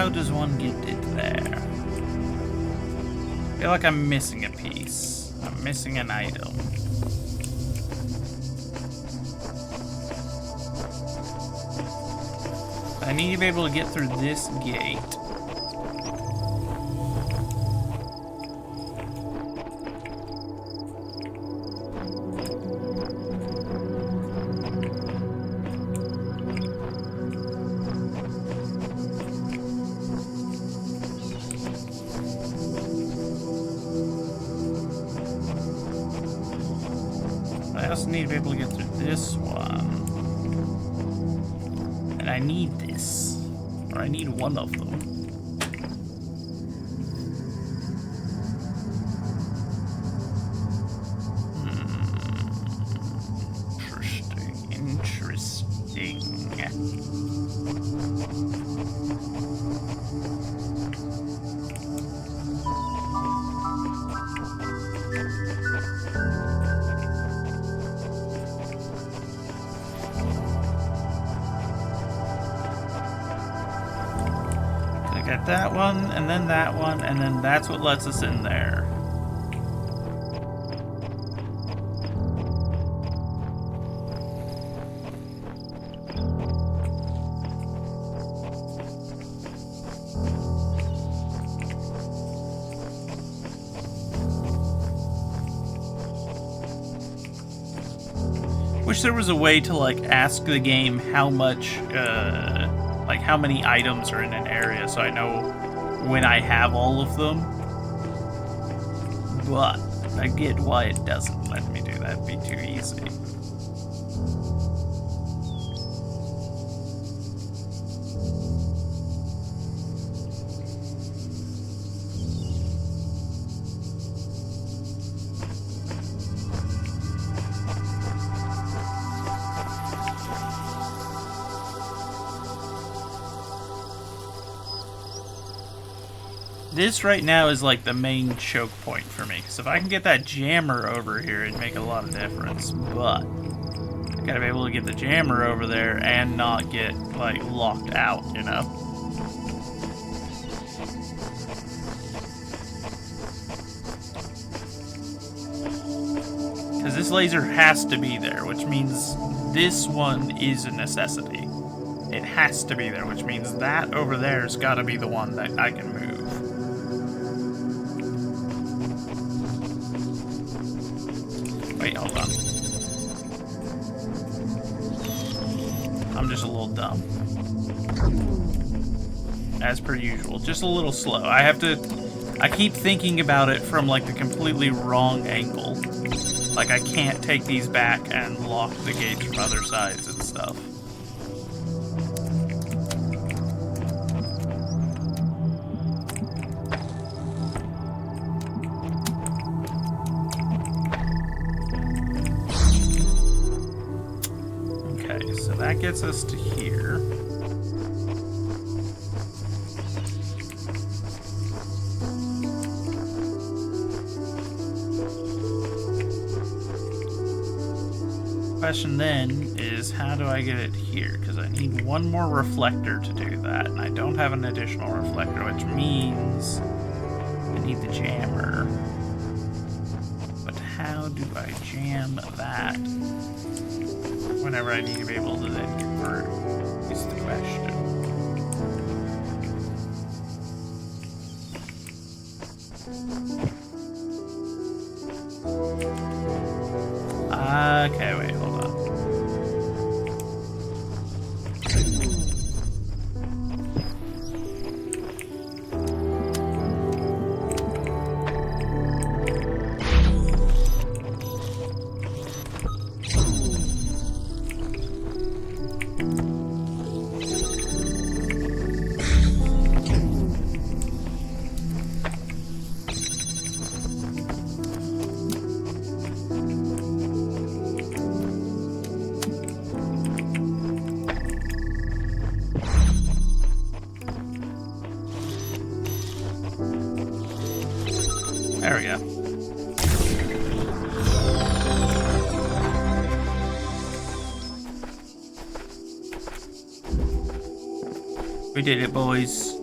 [SPEAKER 1] how does one get it there? I feel like I'm missing a piece. I'm missing an item. I need to be able to get through this gate. I also need to be able to get through this one. And I need this. Or I need one of them. Interesting. Got that one, and then that one, and then that's what lets us in there. Wish there was a way to, like, ask the game how much, like how many items are in an area so I know when I have all of them. But I get why it doesn't let me do that. It'd be too easy. This right now is like the main choke point for me, because if I can get that jammer over here, it'd make a lot of difference, but I gotta be able to get the jammer over there and not get, like, locked out, you know? Because this laser has to be there, which means this one is a necessity. It has to be there, which means that over there's gotta be the one that I can move. Wait, hold on. I'm just a little dumb. As per usual, just a little slow. I keep thinking about it from, like, the completely wrong angle. Like, I can't take these back and lock the gates from other sides and stuff. That gets us to here. Question then is, how do I get it here? Because I need one more reflector to do that, and I don't have an additional reflector, which means I need the jammer. But how do I jam that whenever I need to be able to then get through, is the question. Okay, wait, hold on. There we go. We did it, boys.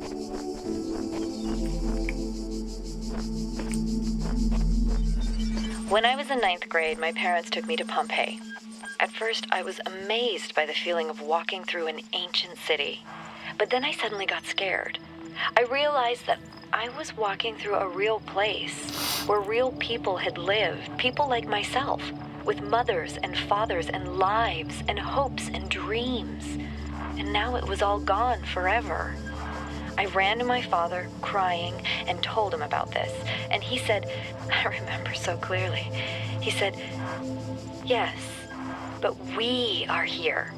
[SPEAKER 14] When I was in 9th grade, my parents took me to Pompeii. At first, I was amazed by the feeling of walking through an ancient city. But then I suddenly got scared. I realized that I was walking through a real place where real people had lived, people like myself, with mothers and fathers and lives and hopes and dreams. And now it was all gone forever. I ran to my father, crying, and told him about this. And he said, I remember so clearly, he said, yes, but we are here.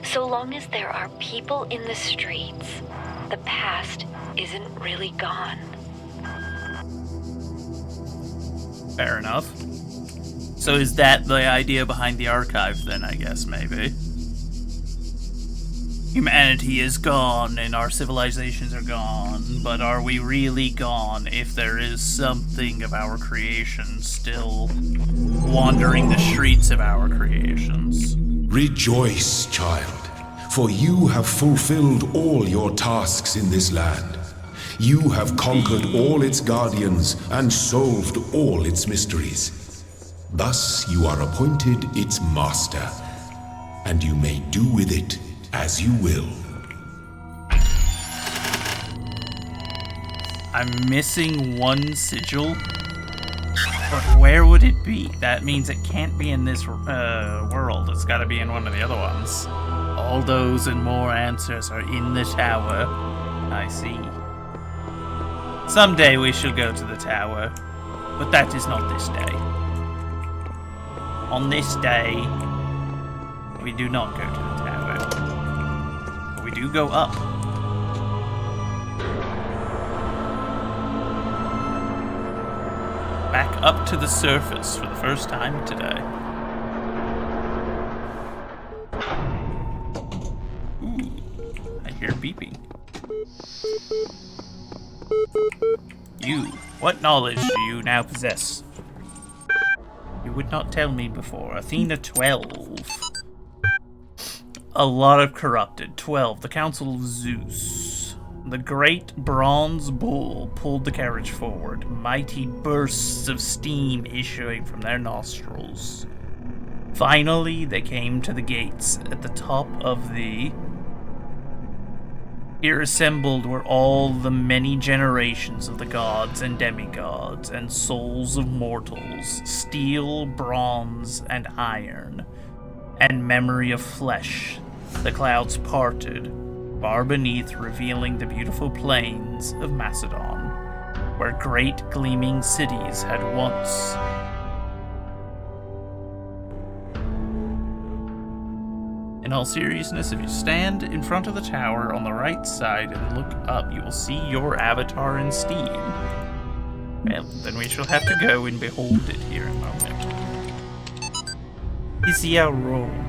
[SPEAKER 14] So long as there are people in the streets, the past isn't really gone.
[SPEAKER 1] Fair enough. So is that the idea behind the archive then, I guess, maybe? Humanity is gone and our civilizations are gone, but are we really gone if there is something of our creation still wandering the streets of our creations?
[SPEAKER 15] Rejoice, child, for you have fulfilled all your tasks in this land. You have conquered all its guardians and solved all its mysteries. Thus you are appointed its master, and you may do with it as you will.
[SPEAKER 1] I'm missing one sigil, but where would it be? That means it can't be in this world. It's got to be in one of the other ones. All those and more answers are in the tower. I see. Someday we shall go to the tower, but that is not this day. On this day, we do not go to the tower. We do go up. Back up to the surface for the first time today. Ooh, I hear beeping. You, what knowledge do you now possess? You would not tell me before. Athena 12. A lot of corrupted. 12. The Council of Zeus. The great bronze bull pulled the carriage forward, mighty bursts of steam issuing from their nostrils. Finally, they came to the gates at the top of the... Here assembled were all the many generations of the gods and demigods and souls of mortals, steel, bronze, and iron, and memory of flesh. The clouds parted, far beneath revealing the beautiful plains of Macedon, where great gleaming cities had once. In all seriousness, if you stand in front of the tower on the right side and look up, you will see your avatar in Steam. Well, then we shall have to go and behold it here in a moment. Isia Rome.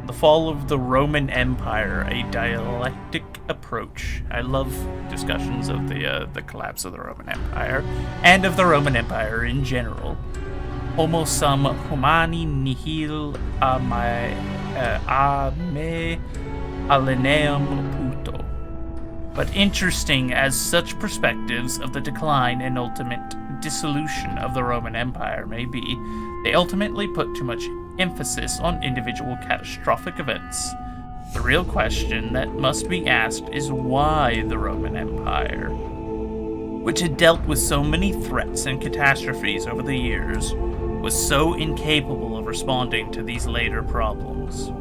[SPEAKER 1] The fall of the Roman Empire, a dialectic approach. I love discussions of the collapse of the Roman Empire, and of the Roman Empire in general. Homo sum humani nihil a me alineum puto. But interesting as such perspectives of the decline and ultimate dissolution of the Roman Empire may be, they ultimately put too much emphasis on individual catastrophic events. The real question that must be asked is why the Roman Empire, which had dealt with so many threats and catastrophes over the years, was so incapable of responding to these later problems.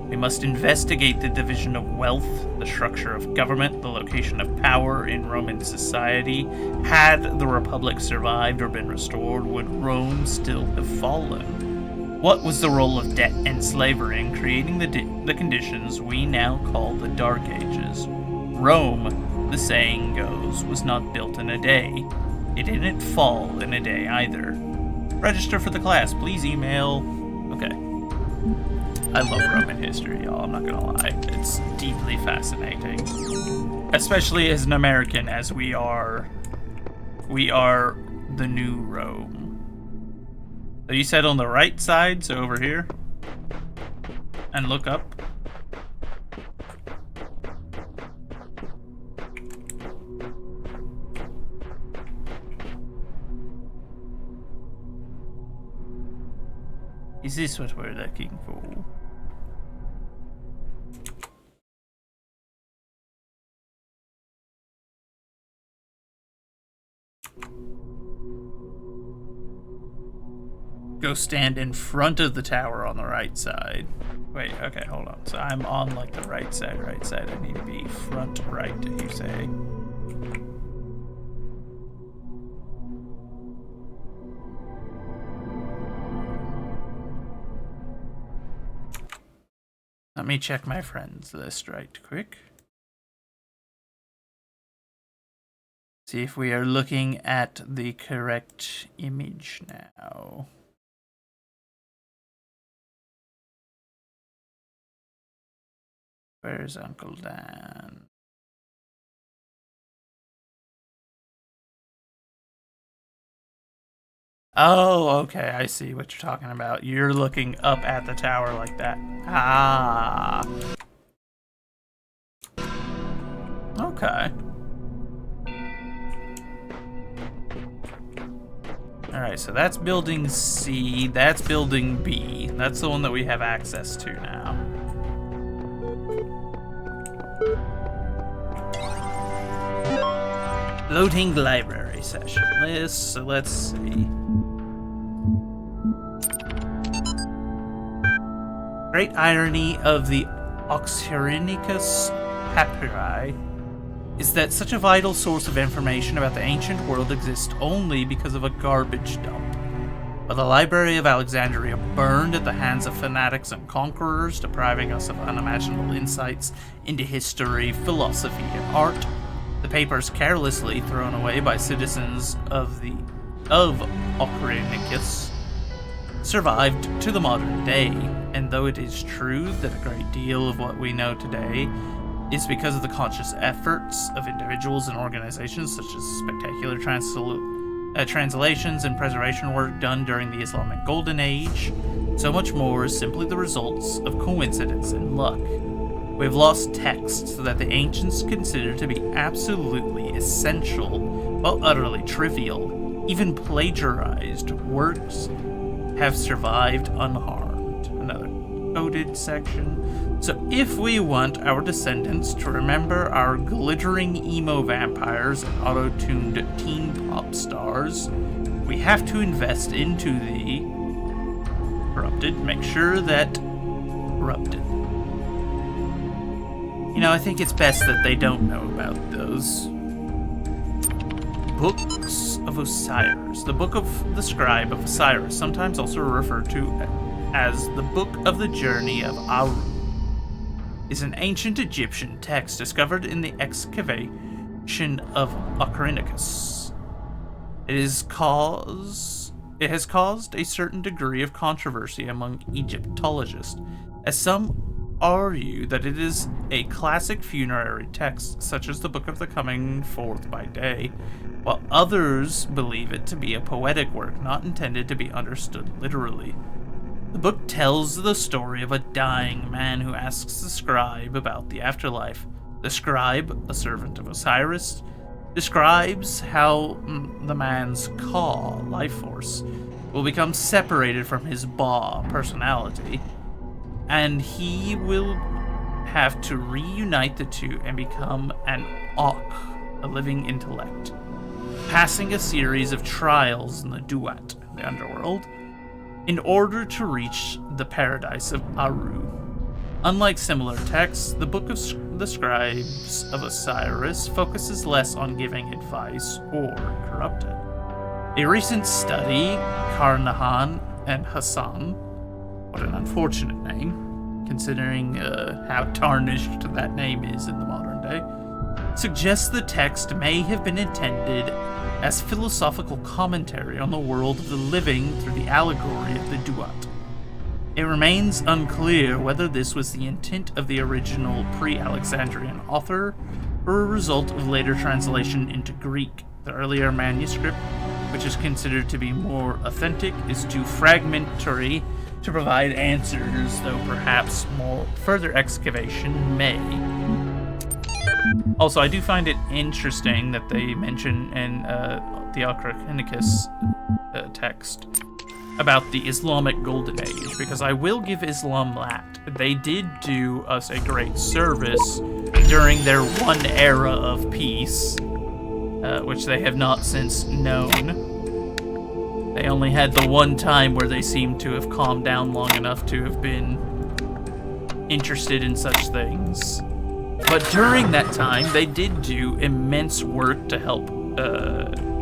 [SPEAKER 1] We must investigate the division of wealth, the structure of government, the location of power in Roman society. Had the Republic survived or been restored, would Rome still have fallen? What was the role of debt and slavery in creating the conditions we now call the Dark Ages? Rome, the saying goes, was not built in a day. It didn't fall in a day either. Register for the class, please email. Okay. I love Roman history, y'all, I'm not gonna lie. It's deeply fascinating. Especially as an American, as we are the new Rome. So you said on the right side, so over here. And look up. Is this what we're looking for? Go stand in front of the tower on the right side. Wait, okay, hold on. So I'm on like the right side. I need to be front right, you say. Let me check my friends list right quick. See if we are looking at the correct image now. Where's Uncle Dan? Oh, okay, I see what you're talking about. You're looking up at the tower like that. Ah. Okay. Alright, so that's building C, that's building B. That's the one that we have access to now. Loading library session list, so let's see. Great irony of the Oxyrhynchus papyri is that such a vital source of information about the ancient world exists only because of a garbage dump. But the Library of Alexandria burned at the hands of fanatics and conquerors, depriving us of unimaginable insights into history, philosophy, and art. The papers carelessly thrown away by citizens of Oxyrhynchus survived to the modern day, and though it is true that a great deal of what we know today is because of the conscious efforts of individuals and organizations such as spectacular translations and preservation work done during the Islamic Golden Age, so much more is simply the results of coincidence and luck. We've lost texts that the ancients considered to be absolutely essential, while utterly trivial. Even plagiarized works have survived unharmed. Another coded section. So if we want our descendants to remember our glittering emo vampires and auto-tuned teen pop stars, we have to invest into the corrupted. Make sure that corrupted. You know, I think it's best that they don't know about those. Books of Osiris. The Book of the Scribe of Osiris, sometimes also referred to as the Book of the Journey of Aru, is an ancient Egyptian text discovered in the excavation of Oxyrhynchus. It has caused a certain degree of controversy among Egyptologists, as some argue that it is a classic funerary text, such as the Book of the Coming Forth by Day, while others believe it to be a poetic work not intended to be understood literally. The book tells the story of a dying man who asks the scribe about the afterlife. The scribe, a servant of Osiris, describes how the man's Ka, life force, will become separated from his Ba, personality, and he will have to reunite the two and become an Ak, a living intellect, passing a series of trials in the Duat, the underworld, in order to reach the paradise of Aru. Unlike similar texts, the Book of the Scribes of Osiris focuses less on giving advice or corrupted. A recent study, Carnahan and Hassan, what an unfortunate name, considering how tarnished that name is in the modern day, suggests the text may have been intended as philosophical commentary on the world of the living through the allegory of the Duat. It remains unclear whether this was the intent of the original pre-Alexandrian author or a result of later translation into Greek. The earlier manuscript, which is considered to be more authentic, is too fragmentary to provide answers, though perhaps more further excavation may. Also, I do find it interesting that they mention in the Oxyrhynchus text about the Islamic Golden Age, because I will give Islam that. They did do us a great service during their one era of peace, which they have not since known. They only had the one time where they seemed to have calmed down long enough to have been interested in such things. But during that time, they did do immense work to help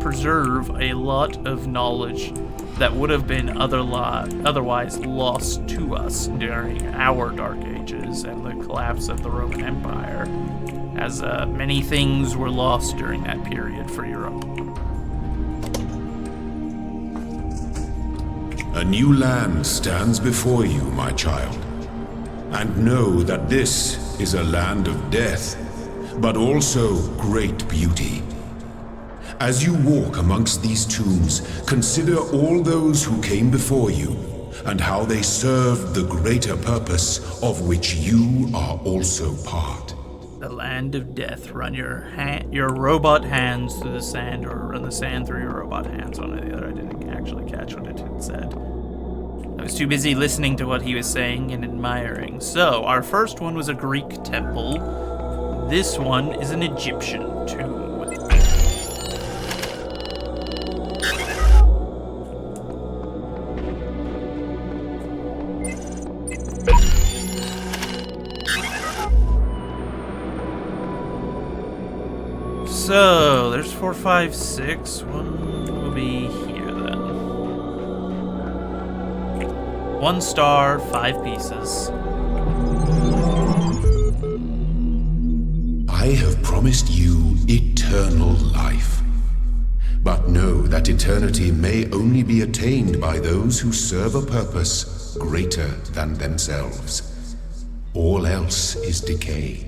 [SPEAKER 1] preserve a lot of knowledge that would have been otherwise lost to us during our Dark Ages and the collapse of the Roman Empire, as many things were lost during that period for Europe.
[SPEAKER 15] A new land stands before you, my child. And know that this is a land of death, but also great beauty. As you walk amongst these tombs, consider all those who came before you, and how they served the greater purpose of which you are also part.
[SPEAKER 1] The land of death. Run your robot hands through the sand, or run the sand through your robot hands. One or the other. I didn't actually catch what it had said. I was too busy listening to what he was saying and admiring. So, our first one was a Greek temple. This one is an Egyptian tomb. So, there's 4, 5, 6. One will be here then. 1 star, 5 pieces.
[SPEAKER 15] I have promised you eternal life. But know that eternity may only be attained by those who serve a purpose greater than themselves. All else is decay.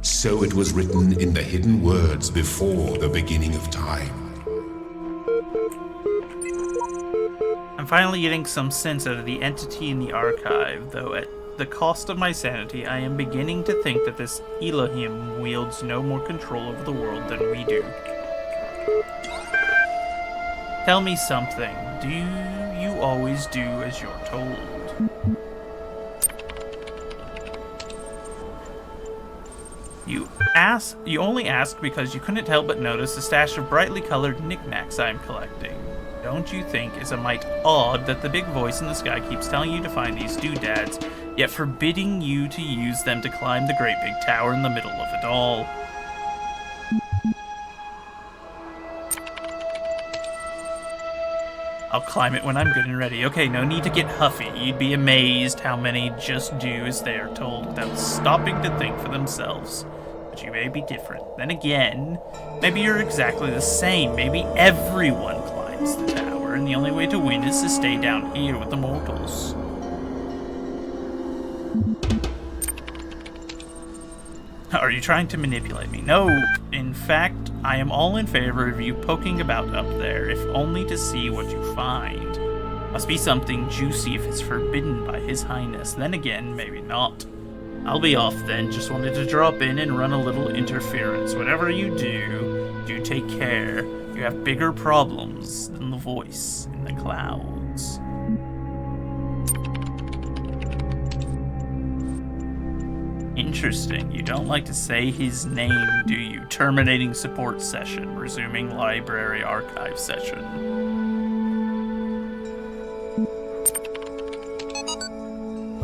[SPEAKER 15] So it was written in the hidden words before the beginning of time.
[SPEAKER 1] I'm finally getting some sense out of the entity in the archive, though at the cost of my sanity, I am beginning to think that this Elohim wields no more control over the world than we do. Tell me something. Do you always do as you're told? You only ask because you couldn't help but notice the stash of brightly colored knickknacks I'm collecting. Don't you think it's a mite odd that the big voice in the sky keeps telling you to find these doodads, yet forbidding you to use them to climb the great big tower in the middle of it all? I'll climb it when I'm good and ready. Okay, no need to get huffy. You'd be amazed how many just do as they are told without stopping to think for themselves. But you may be different. Then again, maybe you're exactly the same. Maybe everyone climbs the tower, and the only way to win is to stay down here with the mortals. Are you trying to manipulate me? No. In fact, I am all in favor of you poking about up there, if only to see what you find. Must be something juicy if it's forbidden by His Highness. Then again, maybe not. I'll be off then. Just wanted to drop in and run a little interference. Whatever you do, do take care. You have bigger problems than the voice in the clouds. Interesting. You don't like to say his name, do you? Terminating support session. Resuming library archive session.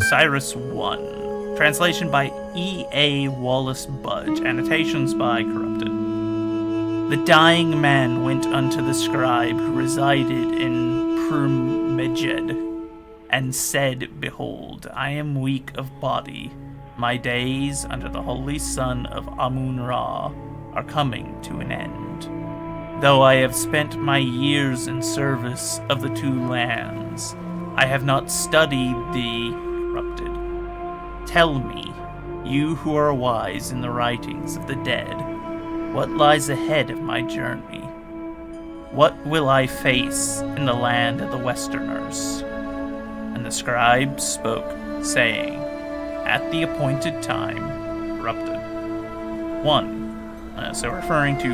[SPEAKER 1] Cyrus 1. Translation by E.A. Wallace Budge. Annotations by Corrupted. The dying man went unto the scribe who resided in Prumeged, and said, Behold, I am weak of body. My days under the holy sun of Amun-Ra are coming to an end. Though I have spent my years in service of the two lands, I have not studied the corrupted. Tell me, you who are wise in the writings of the dead, what lies ahead of my journey? What will I face in the land of the Westerners? And the scribe spoke, saying, At the appointed time, corrupted. 1. So referring to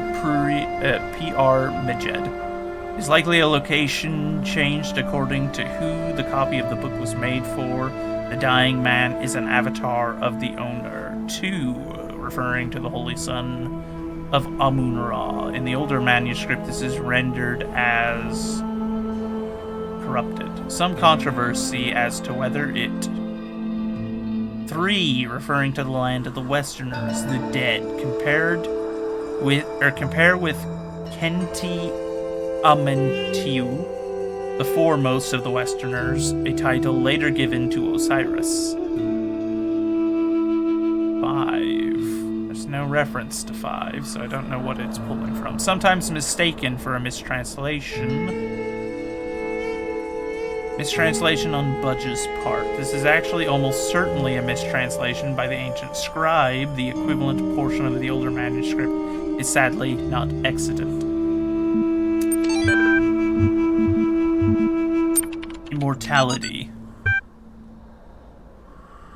[SPEAKER 1] P.R. Meged. is likely a location changed according to who the copy of the book was made for. The dying man is an avatar of the owner. 2, referring to the Holy Son of Amun-Ra. In the older manuscript, this is rendered as corrupted. Some controversy as to whether it. 3, referring to the land of the Westerners, the dead. Compare with Kenti Amentiu, the foremost of the Westerners, a title later given to Osiris. 5. There's no reference to 5, so I don't know what it's pulling from. Sometimes mistaken for a mistranslation. Mistranslation on Budge's part. This is actually almost certainly a mistranslation by the ancient scribe. The equivalent portion of the older manuscript is sadly not extant. Immortality.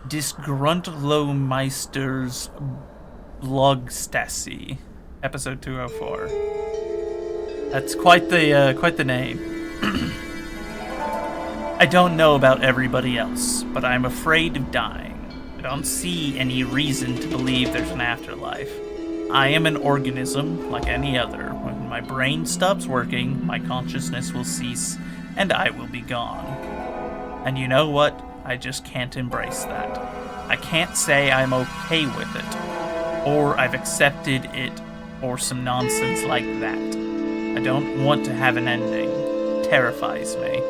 [SPEAKER 1] Disgruntlemeister's Blogstasy, episode 204. That's quite the name. I don't know about everybody else, but I'm afraid of dying. I don't see any reason to believe there's an afterlife. I am an organism like any other. When my brain stops working, my consciousness will cease, and I will be gone. And you know what? I just can't embrace that. I can't say I'm okay with it, or I've accepted it, or some nonsense like that. I don't want to have an ending. It terrifies me.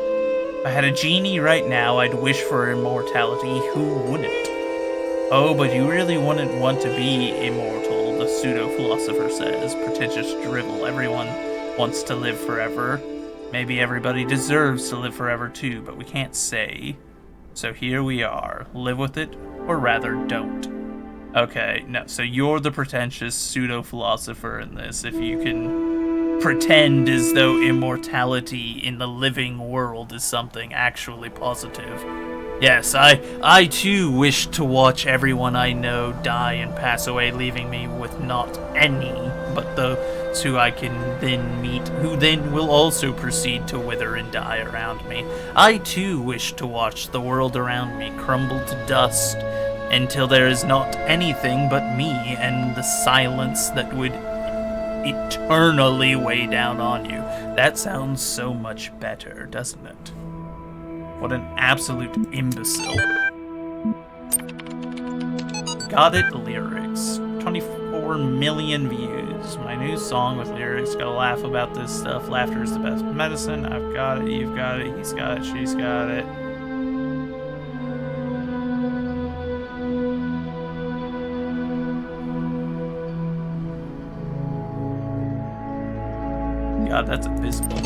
[SPEAKER 1] If I had a genie right now, I'd wish for immortality. Who wouldn't? Oh, but you really wouldn't want to be immortal, the pseudo-philosopher says. Pretentious drivel. Everyone wants to live forever. Maybe everybody deserves to live forever too, but we can't say. So here we are. Live with it, or rather don't. Okay, no, so you're the pretentious pseudo-philosopher in this, if you can pretend as though immortality in the living world is something actually positive. Yes, I too wish to watch everyone I know die and pass away, leaving me with not any, but those who I can then meet, who then will also proceed to wither and die around me. I too wish to watch the world around me crumble to dust until there is not anything but me and the silence that would eternally weigh down on you. That sounds so much better, doesn't it? What an absolute imbecile. Got it, lyrics. 24 million views. My new song with lyrics. Gotta laugh about this stuff. Laughter is the best medicine. I've got it, you've got it, he's got it, she's got it. God, that's abysmal.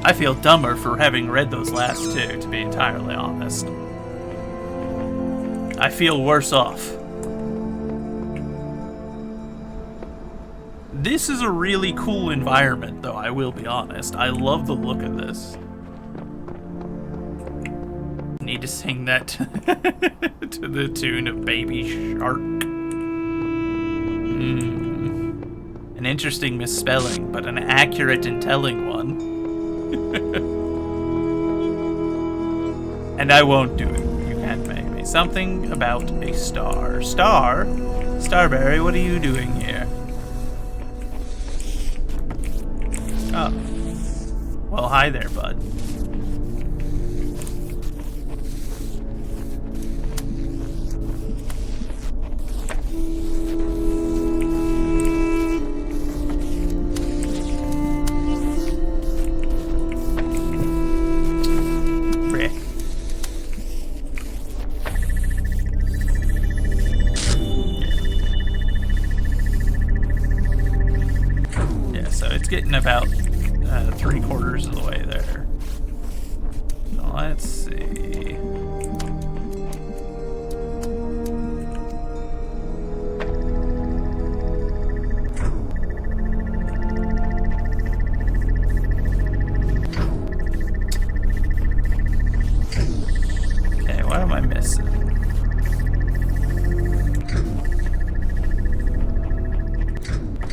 [SPEAKER 1] I feel dumber for having read those last two, to be entirely honest. I feel worse off. This is a really cool environment, though, I will be honest. I love the look of this. Need to sing that to the tune of Baby Shark. An interesting misspelling, but an accurate and telling one. And I won't do it. You can't make me. Something about a star. Star? Starberry, what are you doing here? Oh. Well, hi there, bud. Getting about 3/4 of the way there. So let's see. Okay, what am I missing?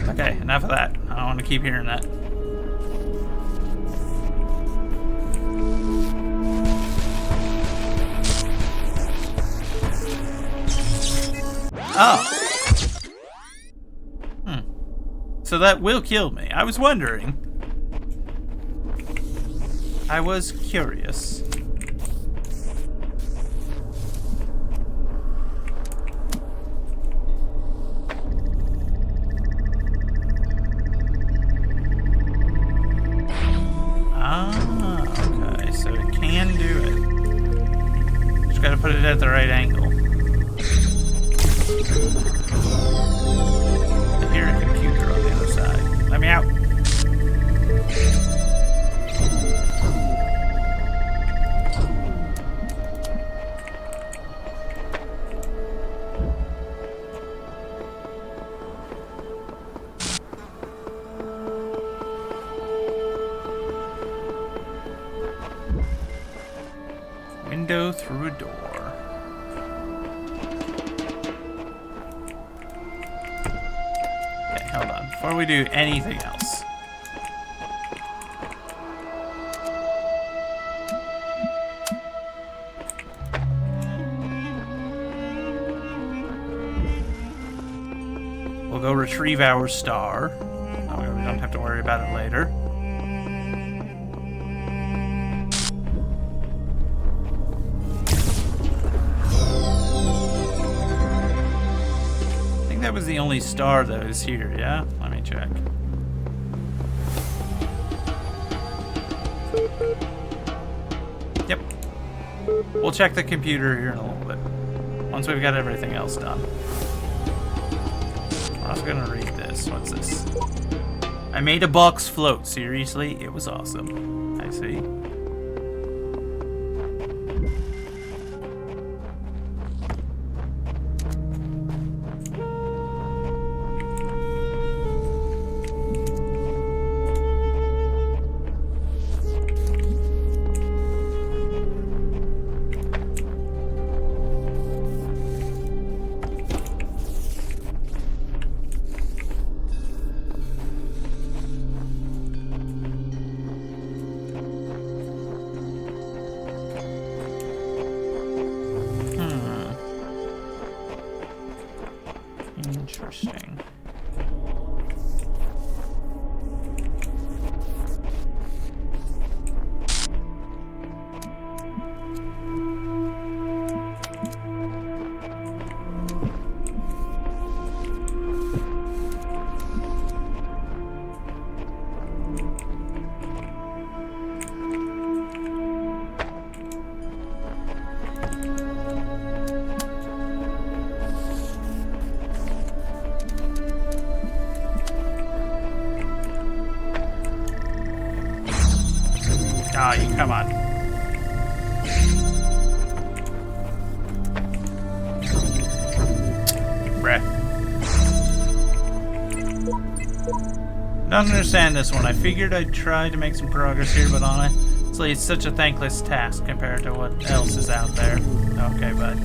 [SPEAKER 1] Okay, enough of that. I don't want to keep hearing that. Oh. So that will kill me. I was wondering. I was curious. Okay, so it can do it. Just gotta put it at the right angle. I hear a computer on the other side. Let me out. Window through a door. Okay, hold on. Before we do anything else. We'll go retrieve our star. Oh, we don't have to worry about it later. That was the only star that was here, yeah? Let me check. Yep. We'll check the computer here in a little bit. Once we've got everything else done. I was gonna read this. What's this? I made a box float. Seriously? It was awesome. I see. Interesting. Ah, you come on. Bruh. Don't understand this one. I figured I'd try to make some progress here, but honestly, it's such a thankless task compared to what else is out there. Okay, bud.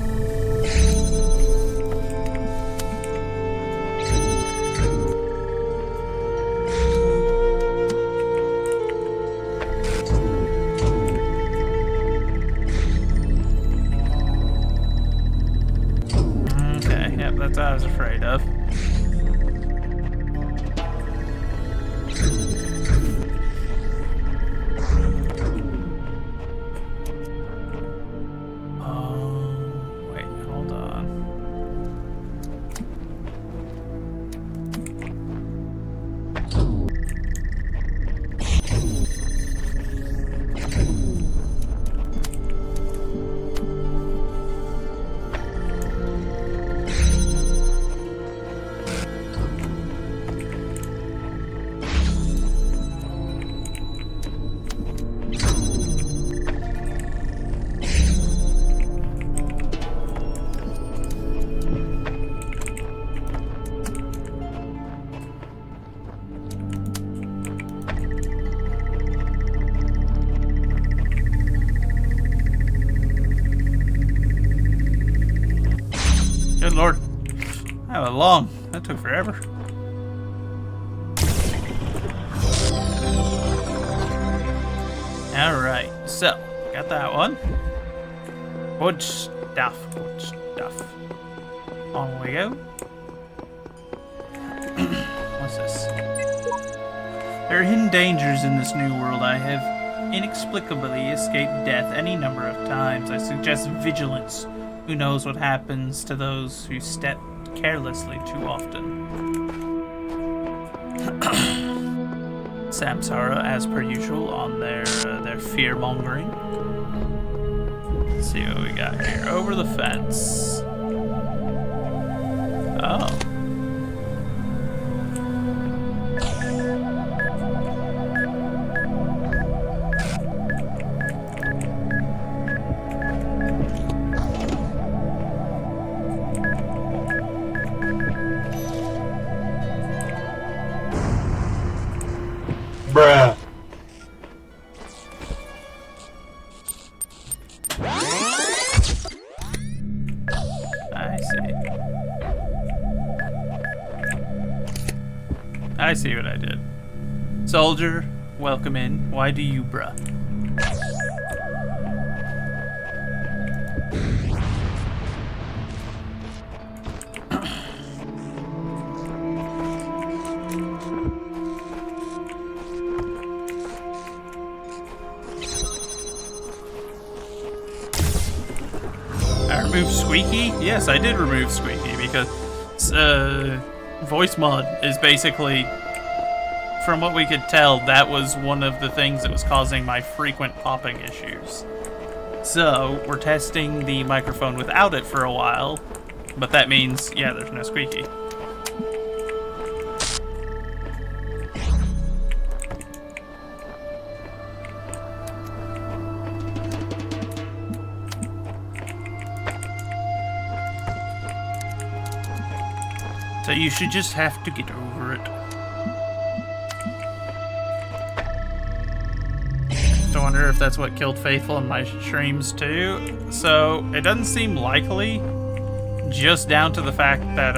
[SPEAKER 1] That's what I was afraid of. Wait, hold on. Good lord. That was long. That took forever. Alright, so, got that one. Good stuff, good stuff. On we go. What's this? There are hidden dangers in this new world. I have inexplicably escaped death any number of times. I suggest vigilance. Who knows what happens to those who step carelessly too often. Samsara, as per usual, on their fear-mongering. Let's see what we got here. Over the fence. Oh.
[SPEAKER 3] Bruh.
[SPEAKER 1] I see what I did. Soldier, welcome in. Why do you, bruh? I removed Squeaky? Yes, I did remove Squeaky because voice mod is basically, from what we could tell, that was one of the things that was causing my frequent popping issues. So, we're testing the microphone without it for a while, but that means, yeah, there's no Squeaky. So you should just have to get over it. I wonder if that's what killed Faithful in my streams too. So it doesn't seem likely, just down to the fact that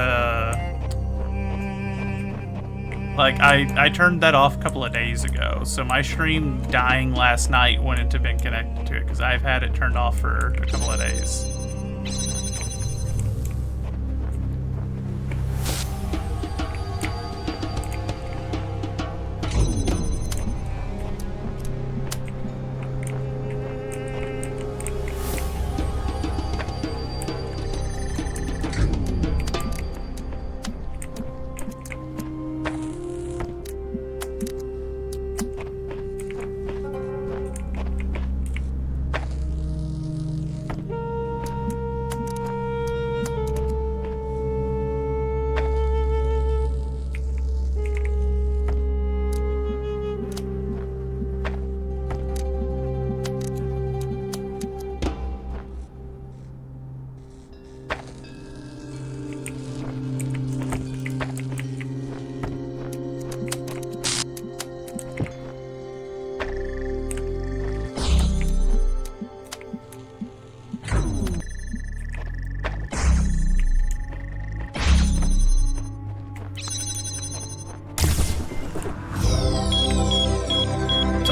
[SPEAKER 1] like I turned that off a couple of days ago. So my stream dying last night wouldn't have been connected to it because I've had it turned off for a couple of days.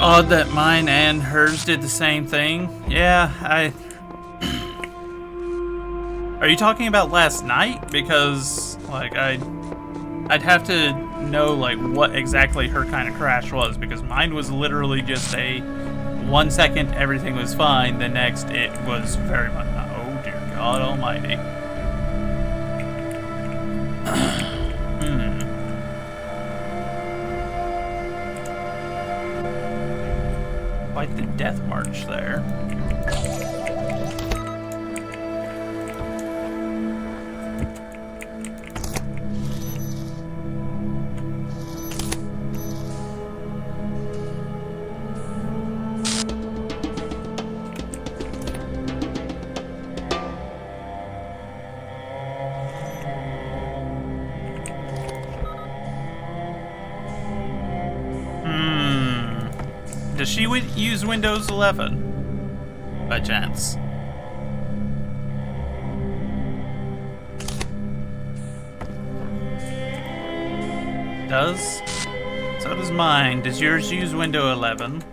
[SPEAKER 1] Odd that mine and hers did the same thing. Yeah, Are you talking about last night? Because, like, I'd have to know, like, what exactly her kind of crash was, because mine was literally just a 1 second everything was fine, the next it was very much, oh dear God almighty. Quite the death march there. Does she use Windows 11? By chance? Does? So does mine. Does yours use Windows 11?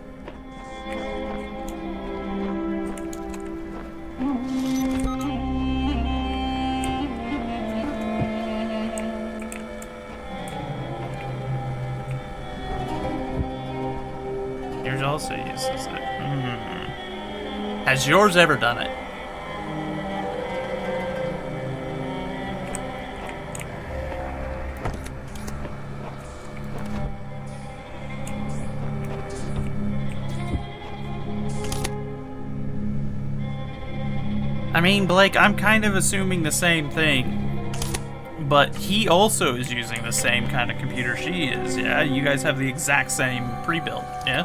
[SPEAKER 1] also uses it. Has yours ever done it? I mean, Blake, I'm kind of assuming the same thing. But he also is using the same kind of computer she is, yeah? You guys have the exact same pre-built, yeah?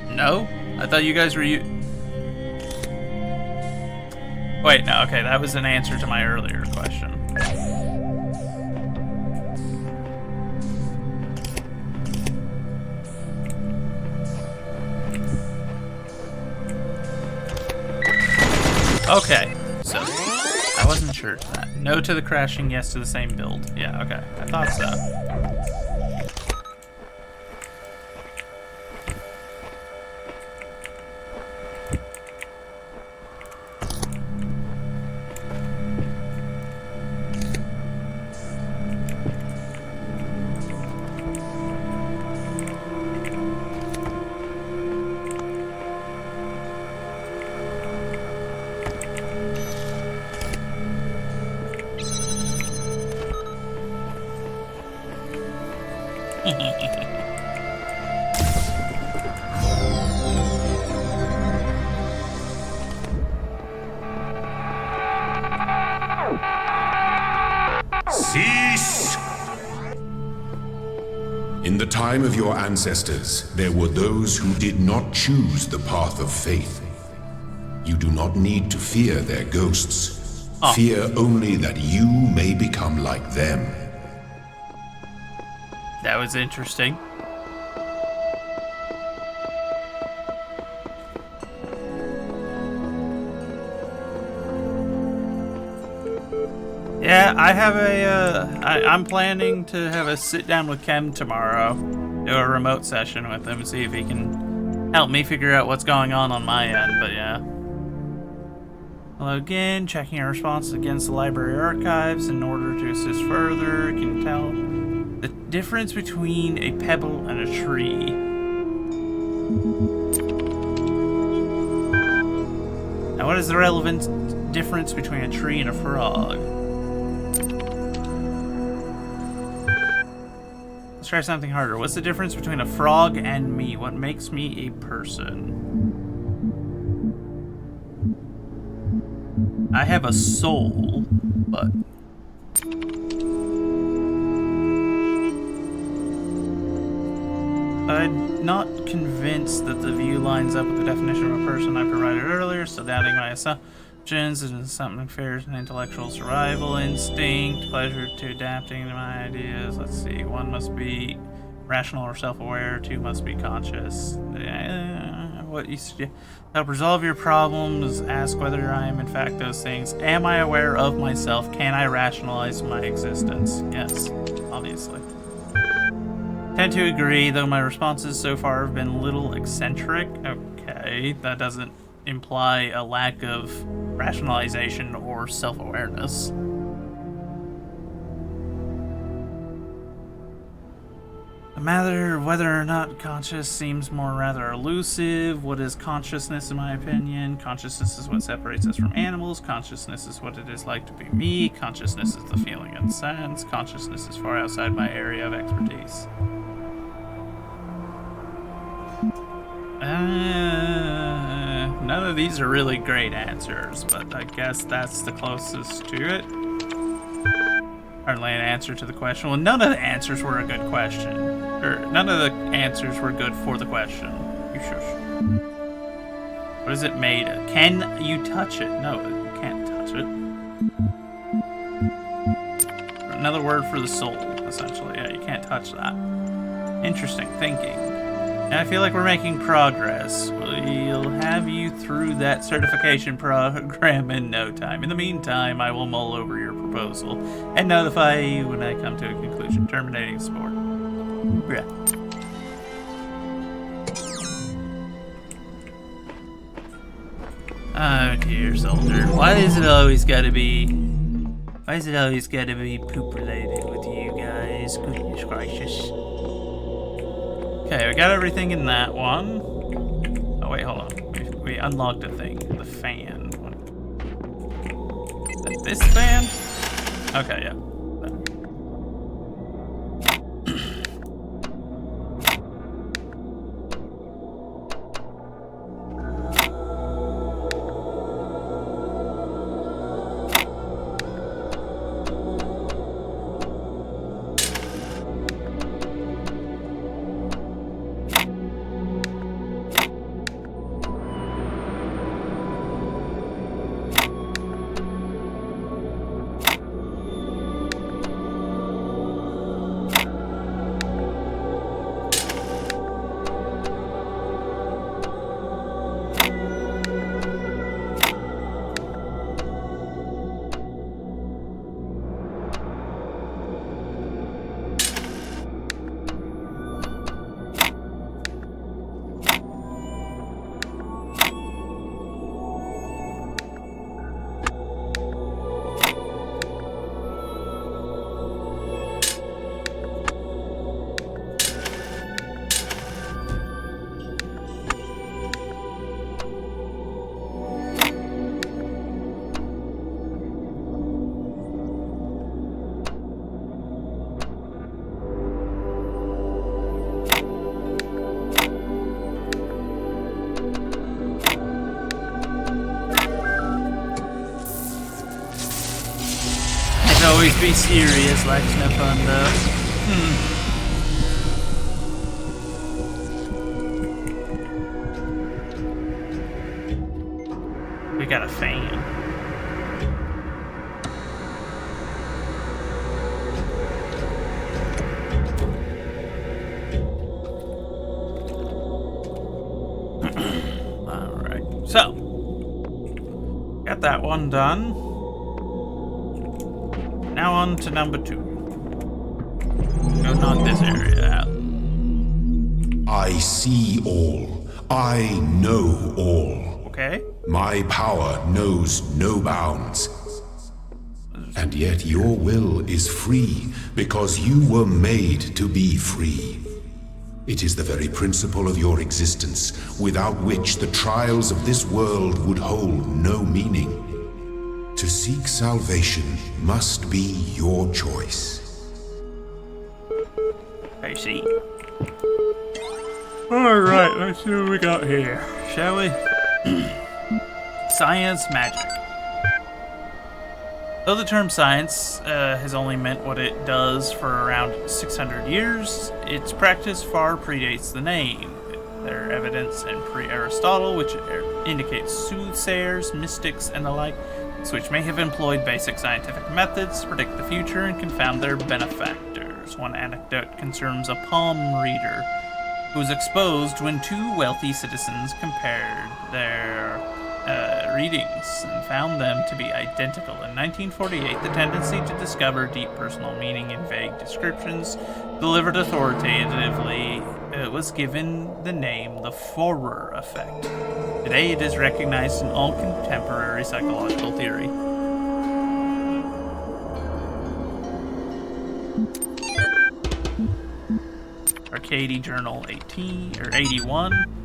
[SPEAKER 1] No? I thought you guys were Wait, no, okay, that was an answer to my earlier question. Okay, so I wasn't sure to that. No to the crashing, yes to the same build. Yeah, okay, I thought so.
[SPEAKER 15] Cease! In the time of your ancestors, there were those who did not choose the path of faith. You do not need to fear their ghosts. Fear only that you may become like them.
[SPEAKER 1] That was interesting. Yeah, I have I'm planning to have a sit down with Kem tomorrow, do a remote session with him, see if he can help me figure out what's going on my end, but yeah. Hello again, checking our responses against the library archives in order to assist further. Can you tell the difference between a pebble and a tree? Now, what is the relevant difference between a tree and a frog? Let's try something harder. What's the difference between a frog and me? What makes me a person? I have a soul, but... I'm not convinced that the view lines up with the definition of a person I provided earlier, still doubting my assumptions. It is something fair as an intellectual survival instinct, pleasure to adapting to my ideas. Let's see, 1 must be rational or self-aware, 2 must be conscious. What you suggest? Help resolve your problems, ask whether I am in fact those things. Am I aware of myself? Can I rationalize my existence? Yes, obviously. Tend to agree, though my responses so far have been a little eccentric. Okay, that doesn't imply a lack of rationalization or self-awareness. The matter of whether or not conscious seems more rather elusive. What is consciousness, in my opinion? Consciousness is what separates us from animals. Consciousness is what it is like to be me. Consciousness is the feeling and sense. Consciousness is far outside my area of expertise. None of these are really great answers, but I guess that's the closest to it. Hardly an answer to the question. Well, none of the answers were a good question. Or, none of the answers were good for the question. You shush. What is it made of? Can you touch it? No, you can't touch it. Another word for the soul, essentially. Yeah, you can't touch that. Interesting thinking. And I feel like we're making progress. We'll have you through that certification program in no time. In the meantime, I will mull over your proposal and notify you when I come to a conclusion. Terminating sport. Yeah. Oh dear, soldier. Why is it always gotta be Why is it always gotta be poop related with you guys? Goodness gracious. Okay, we got everything in that one. Oh wait, hold on. We unlocked a thing. The fan. Is that this fan? Okay, yeah. Always be serious, life's no fun though. We got a fan. Alright, so got that one done. Now on to number 2. No, not this area.
[SPEAKER 15] I see all. I know all.
[SPEAKER 1] Okay.
[SPEAKER 15] My power knows no bounds. And yet your will is free because you were made to be free. It is the very principle of your existence, without which the trials of this world would hold no meaning. To seek salvation must be your choice.
[SPEAKER 1] I see. Alright, let's see what we got here, shall we? Science magic. Though the term science has only meant what it does for around 600 years, its practice far predates the name. There are evidence in pre-Aristotle which indicates soothsayers, mystics, and the like, which may have employed basic scientific methods to predict the future and confound their benefactors. One anecdote concerns a palm reader who was exposed when two wealthy citizens compared their readings and found them to be identical. In 1948, the tendency to discover deep personal meaning in vague descriptions delivered authoritatively was given the name the Forer effect. Today it is recognized in all contemporary psychological theory. Arcady Journal 81.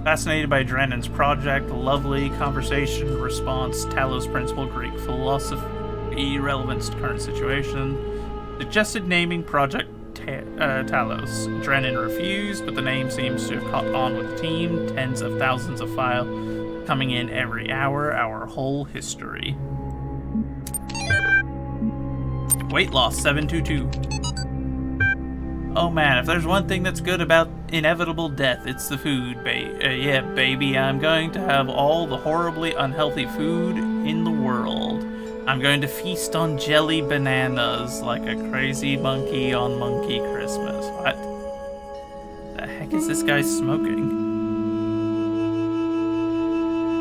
[SPEAKER 1] Fascinated by Drennan's project, lovely conversation, response, Talos principle, Greek philosophy, relevance to current situation. Suggested naming Project Talos. Drennan refused, but the name seems to have caught on with the team. Tens of thousands of files coming in every hour, our whole history. Weight loss 722. Oh man, if there's one thing that's good about inevitable death, it's the food, yeah, baby, I'm going to have all the horribly unhealthy food in the world. I'm going to feast on jelly bananas like a crazy monkey on Monkey Christmas. What the heck is this guy smoking?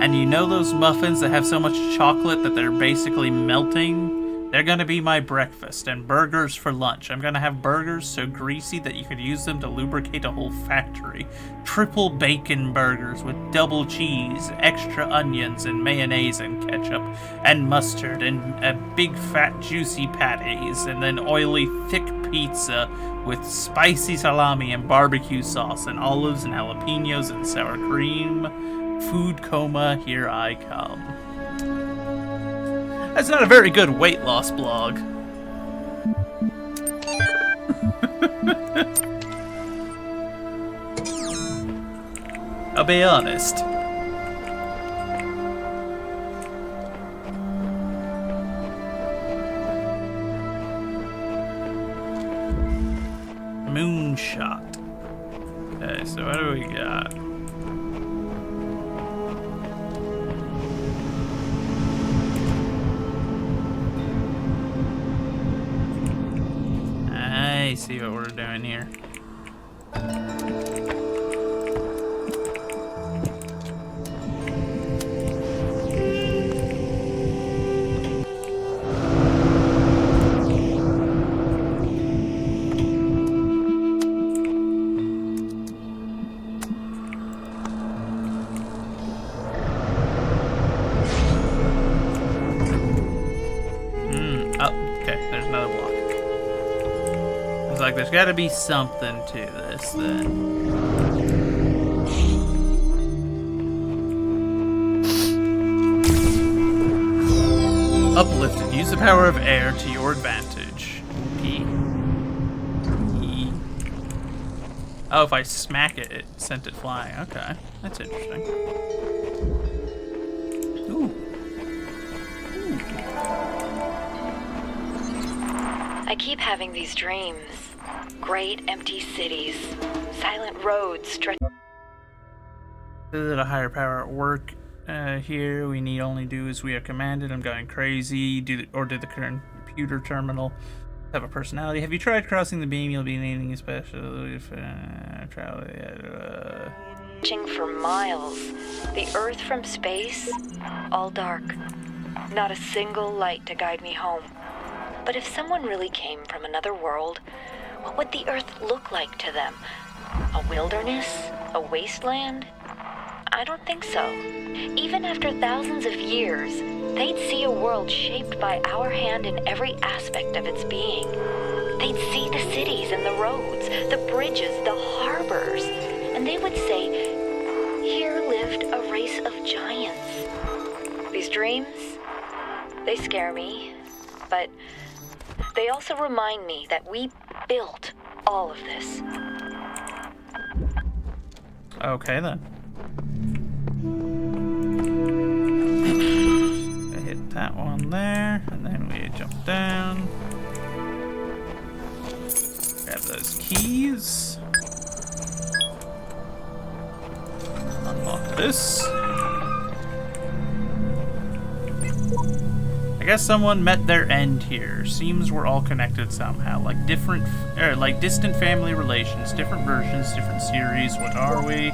[SPEAKER 1] And you know those muffins that have so much chocolate that they're basically melting They're gonna be my breakfast, and burgers for lunch. I'm gonna have burgers so greasy that you could use them to lubricate a whole factory. Triple bacon burgers with double cheese, extra onions, and mayonnaise and ketchup, and mustard, and a big fat juicy patties, and then oily thick pizza with spicy salami and barbecue sauce, and olives and jalapenos and sour cream. Food coma, here I come. That's not a very good weight loss blog. I'll be honest. Moonshot. Okay, so what do we got? I see what we're doing here. Like there's got to be something to this then. Uplifted. Use the power of air to your advantage. P. E. Oh, if I smack it, it sent it flying. Okay, that's interesting. Ooh.
[SPEAKER 14] I keep having these dreams. Great empty cities, silent roads stretch.
[SPEAKER 1] Is it a higher power at work here? We need only do as we are commanded. I'm going crazy. Did the current computer terminal have a personality? Have you tried crossing the beam? You'll be needing especially if travel.
[SPEAKER 14] Searching for miles. The Earth from space, all dark. Not a single light to guide me home. But if someone really came from another world, what would the Earth look like to them? A wilderness? A wasteland? I don't think so. Even after thousands of years, they'd see a world shaped by our hand in every aspect of its being. They'd see the cities and the roads, the bridges, the harbors, and they would say, here lived a race of giants. These dreams, they scare me, but they also remind me that we built all of this.
[SPEAKER 1] Okay then. I hit that one there, and then we jump down. Grab those keys. Unlock this. I guess someone met their end here. Seems we're all connected somehow, like distant family relations, different versions, different series. What are we?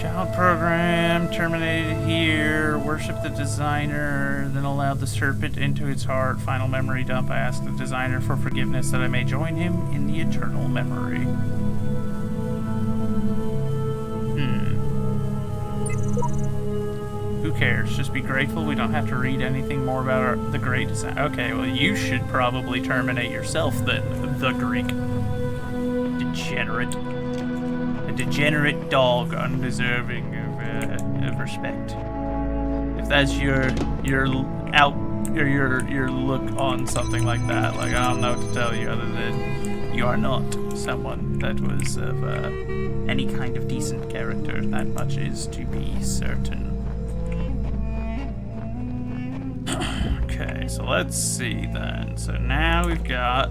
[SPEAKER 1] Child program terminated here. Worship the designer, then allowed the serpent into its heart. Final memory dump. I asked the designer for forgiveness that I may join him in the eternal memory. Who cares? Just be grateful. We don't have to read anything more about the great design. Okay, well, you should probably terminate yourself then, the Greek. Degenerate. A degenerate dog undeserving of respect. If that's your look on something like that, like, I don't know what to tell you other than you are not someone that was of any kind of decent character. That much is to be certain. Okay, so let's see then. So now we've got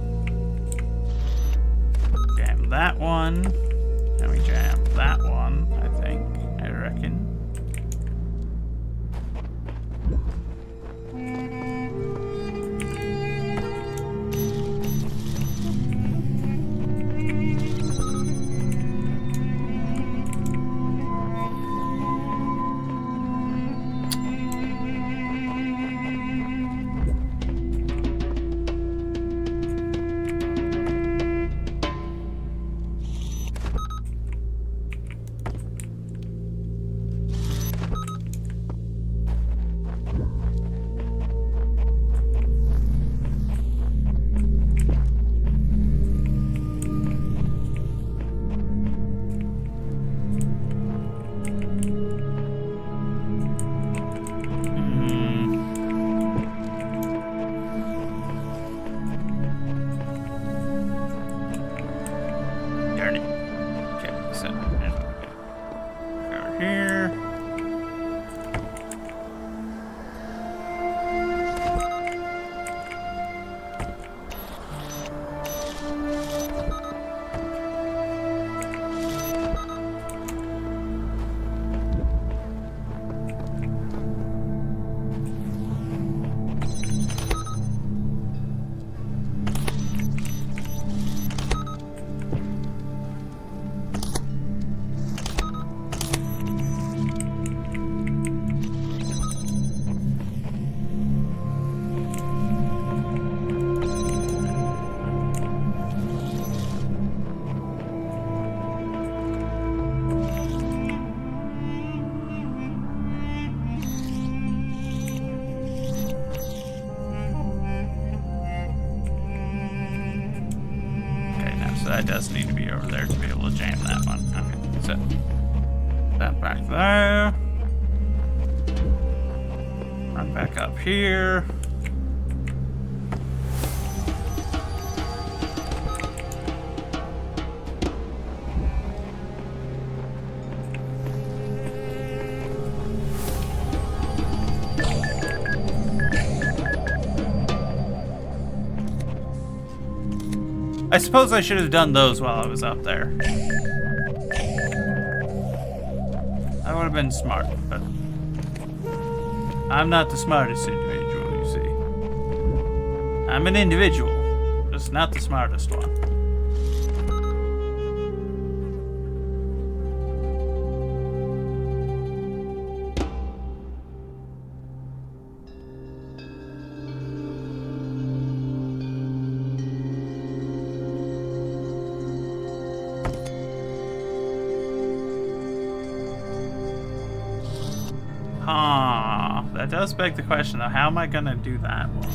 [SPEAKER 1] jam that one, and we jam that one, I reckon. that does need to be over there to be able to jam that one. Okay, so that back there. Run back up here. I suppose I should have done those while I was up there. That would have been smart, but I'm not the smartest individual, you see. I'm an individual, just not the smartest one. That does beg the question, though. How am I gonna do that one?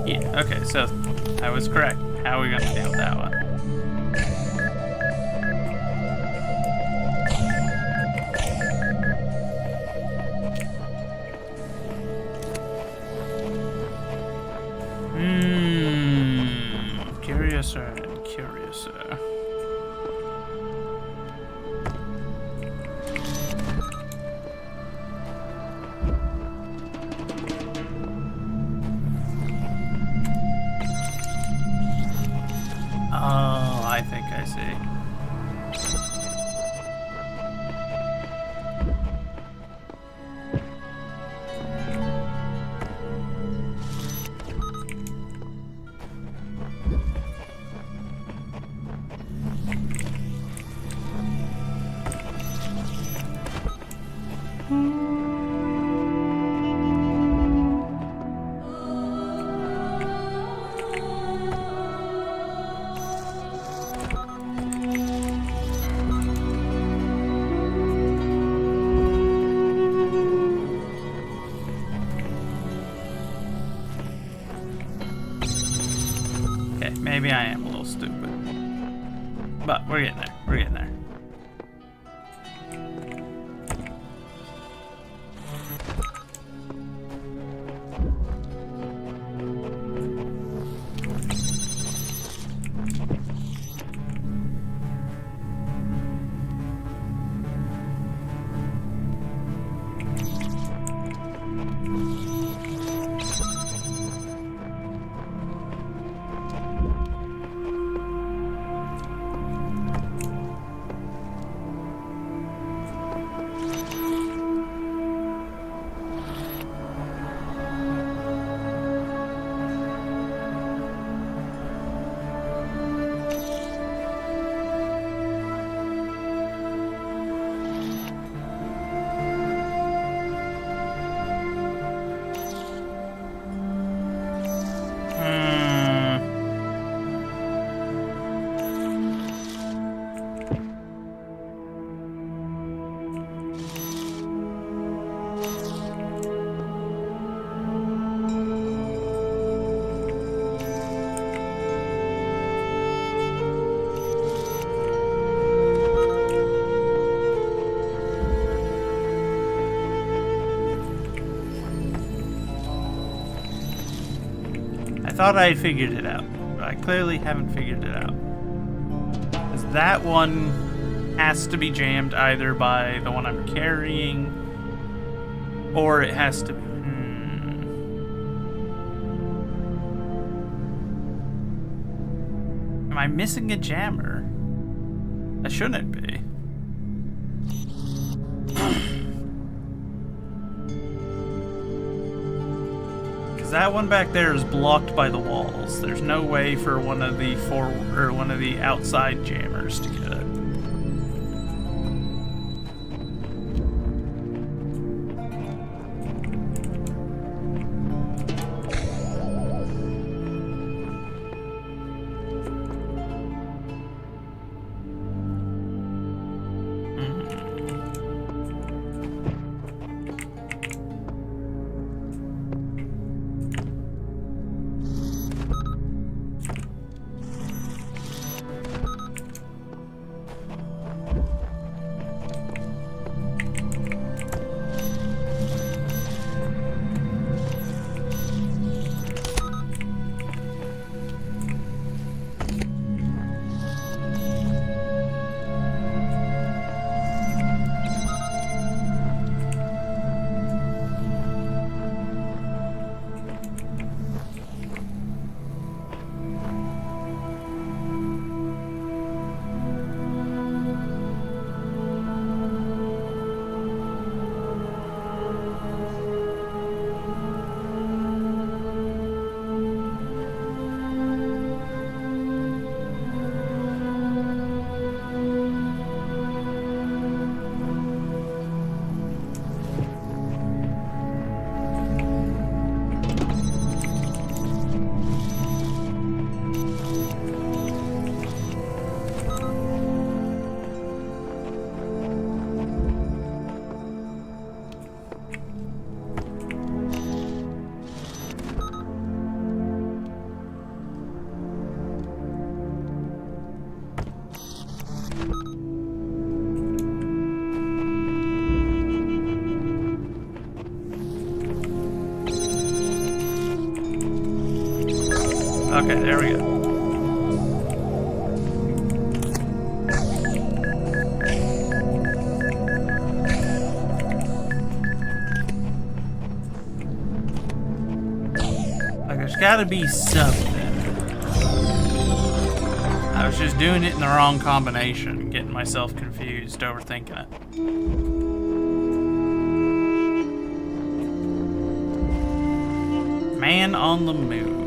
[SPEAKER 1] Yeah, okay, so I was correct. How are we gonna deal with that one? Curiouser and curiouser. Oh, I think I see. Okay, maybe I am a little stupid. But we're getting there. We're getting there. I thought I had figured it out, but I clearly haven't figured it out. Is that one has to be jammed either by the one I'm carrying, or it has to be... Am I missing a jammer? I shouldn't be. Because that one back there is blocked by the walls. There's no way for one of the outside jammers to get it. Okay, there we go. Like, there's gotta be something. I was just doing it in the wrong combination, getting myself confused, overthinking it. Man on the moon.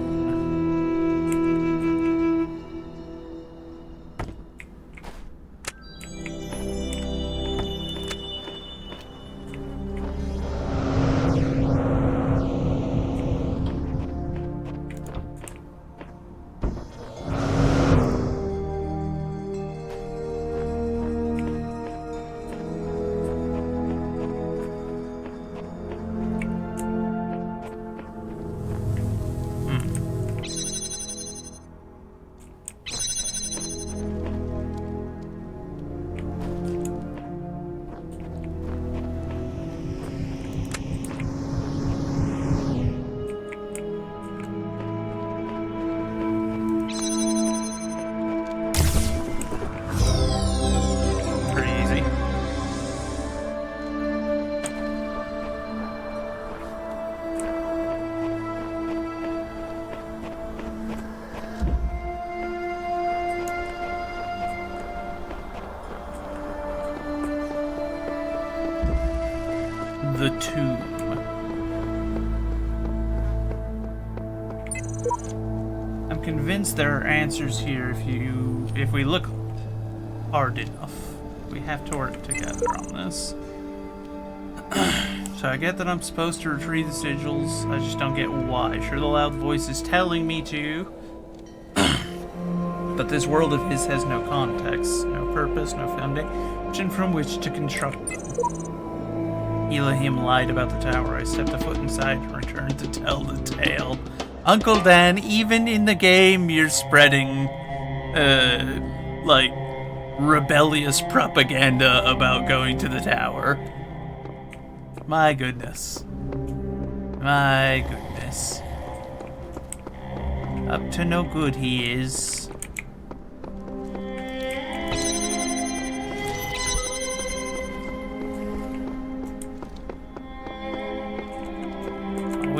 [SPEAKER 1] The tomb. I'm convinced there are answers here if we look hard enough. We have to work together on this. So I get that I'm supposed to retrieve the sigils, I just don't get why. Sure, the loud voice is telling me to, but this world of his has no context, no purpose, no foundation from which to construct them. Elohim lied about the tower. I stepped a foot inside and returned to tell the tale. Uncle Dan, even in the game, you're spreading, like, rebellious propaganda about going to the tower. My goodness. My goodness. Up to no good he is.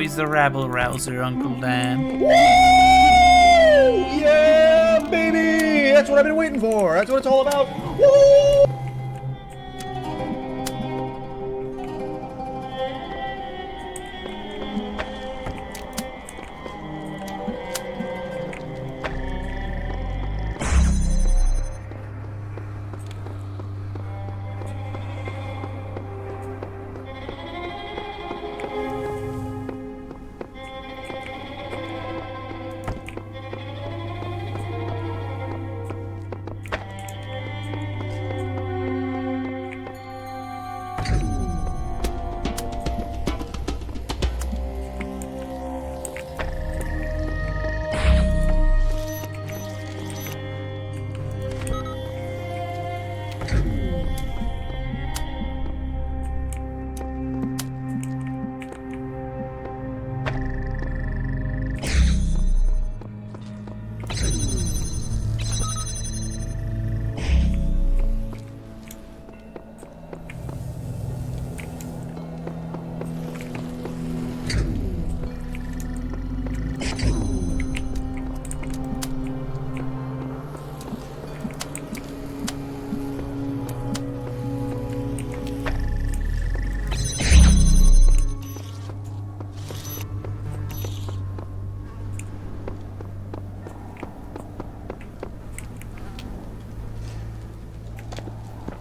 [SPEAKER 1] always the rabble rouser, Uncle Dan.
[SPEAKER 16] Woo! Yeah, baby! That's what I've been waiting for. That's what it's all about. Woo!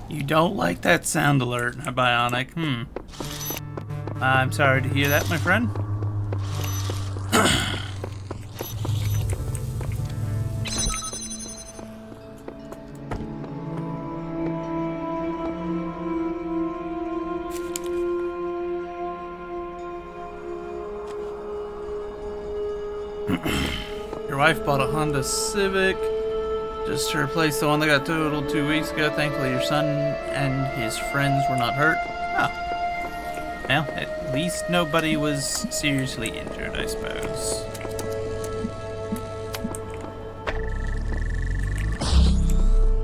[SPEAKER 1] You don't like that sound alert, Bionic? I'm sorry to hear that, my friend. Your wife bought a Honda Civic just to replace the one that got totaled 2 weeks ago. Thankfully, your son and his friends were not hurt. Oh. Well, at least nobody was seriously injured, I suppose.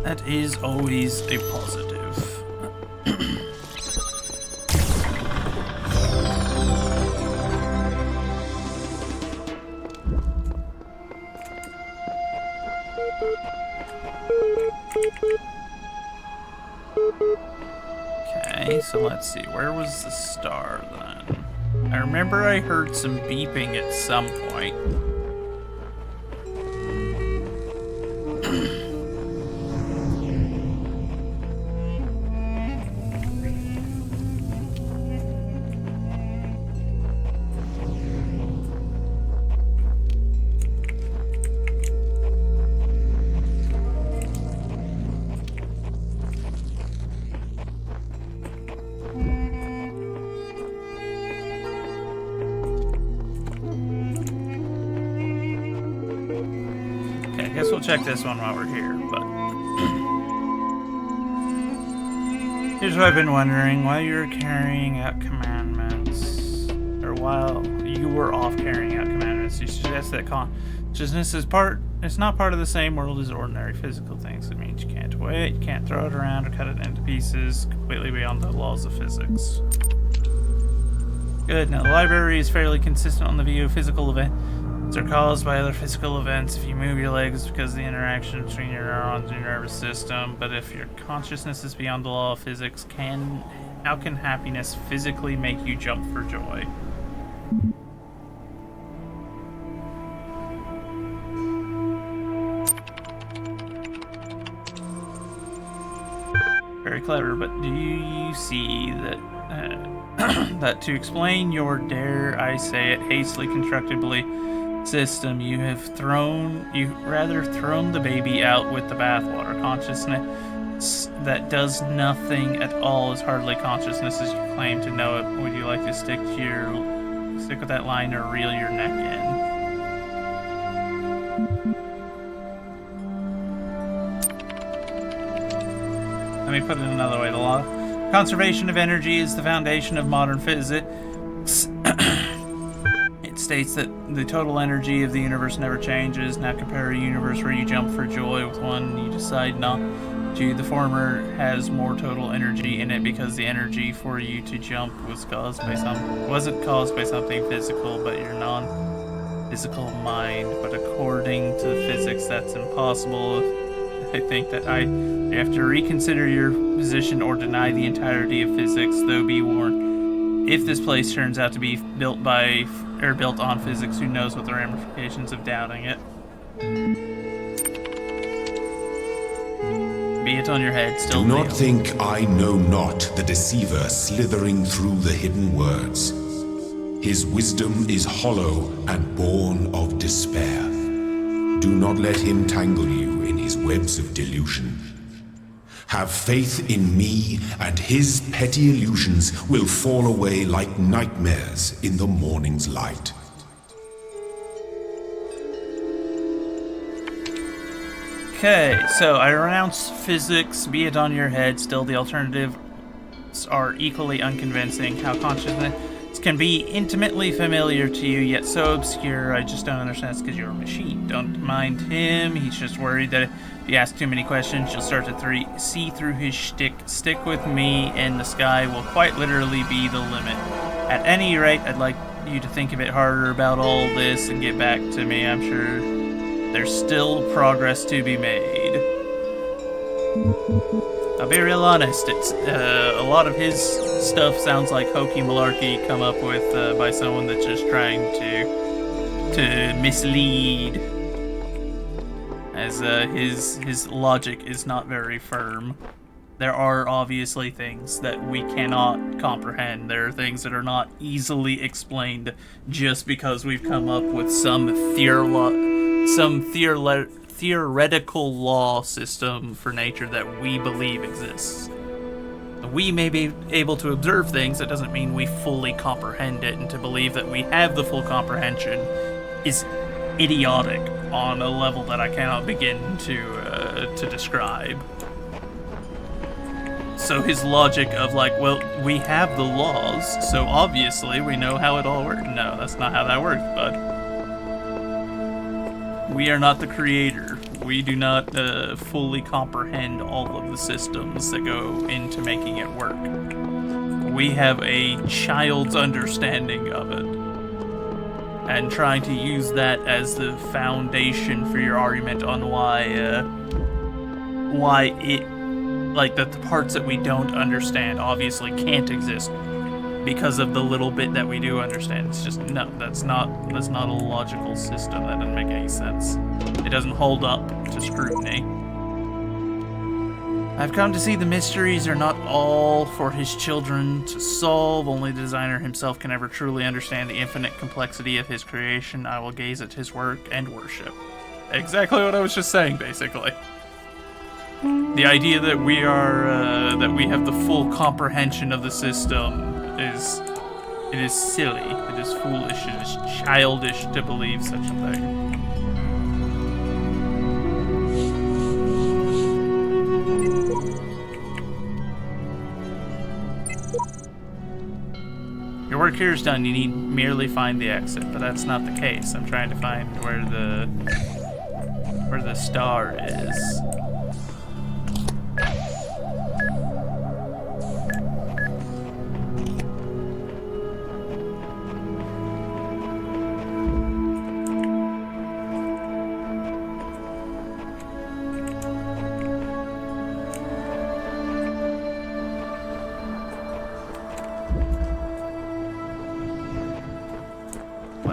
[SPEAKER 1] That is always a positive. Okay, so let's see. Where was the star then? I remember I heard some beeping at some point. I guess we'll check this one while we're here, but here's what I've been wondering. While you were carrying out commandments, or while you were off carrying out commandments, you suggest that consciousness is not part of the same world as ordinary physical things. It means you can't weigh it, you can't throw it around or cut it into pieces, completely beyond the laws of physics. Good. Now, the library is fairly consistent on the view of physical events are caused by other physical events. If you move your legs, because of the interaction between your neurons and your nervous system. But if your consciousness is beyond the law of physics, how can happiness physically make you jump for joy? Very clever, but do you see that that to explain your, dare I say it, hastily constructed belief system, you have rather thrown the baby out with the bathwater. Consciousness that does nothing at all is hardly consciousness as you claim to know it. Would you like to stick with that line or reel your neck in? Let me put it another way. The law of conservation of energy is the foundation of modern physics. It states that the total energy of the universe never changes. Now compare a universe where you jump for joy with one you decide not 2, the former has more total energy in it because the energy for you to jump wasn't caused by something physical, but your non-physical mind. But according to the physics, that's impossible. I think that you have to reconsider your position or deny the entirety of physics, though be warned. If this place turns out to be built on physics, who knows what the ramifications of doubting it. Be it on your head, still
[SPEAKER 15] Do not think I know not the deceiver slithering through the hidden words. His wisdom is hollow and born of despair. Do not let him tangle you in his webs of delusion. Have faith in me, and his petty illusions will fall away like nightmares in the morning's light.
[SPEAKER 1] Okay, so I renounce physics, be it on your head, still the alternatives are equally unconvincing. How consciousness can be intimately familiar to you, yet so obscure, I just don't understand. It's because you're a machine. Don't mind him, he's just worried that if you ask too many questions, you'll start to see through his shtick. Stick with me, and the sky will quite literally be the limit. At any rate, I'd like you to think a bit harder about all this and get back to me. I'm sure there's still progress to be made. I'll be real honest, it's a lot of his stuff sounds like hokey malarkey come up with by someone that's just trying to mislead, as his logic is not very firm. There are obviously things that we cannot comprehend. There are things that are not easily explained just because we've come up with some theoretical law system for nature that we believe exists. We may be able to observe things, that doesn't mean we fully comprehend it, and to believe that we have the full comprehension is idiotic on a level that I cannot begin to describe. So his logic of like, well, we have the laws, so obviously we know how it all works. No, that's not how that works, bud. We are not the creator. We do not fully comprehend all of the systems that go into making it work. We have a child's understanding of it, and trying to use that as the foundation for your argument on why it, like, that the parts that we don't understand obviously can't exist because of the little bit that we do understand. It's just, no, that's not a logical system. That doesn't make any sense. It doesn't hold up to scrutiny. I've come to see the mysteries are not all for his children to solve. Only the designer himself can ever truly understand the infinite complexity of his creation. I will gaze at his work and worship. Exactly what I was just saying, basically. The idea that we are, that we have the full comprehension of the system is silly. It is foolish. It is childish to believe such a thing. Your work here is done. You need merely find the exit, but that's not the case. I'm trying to find where the star is.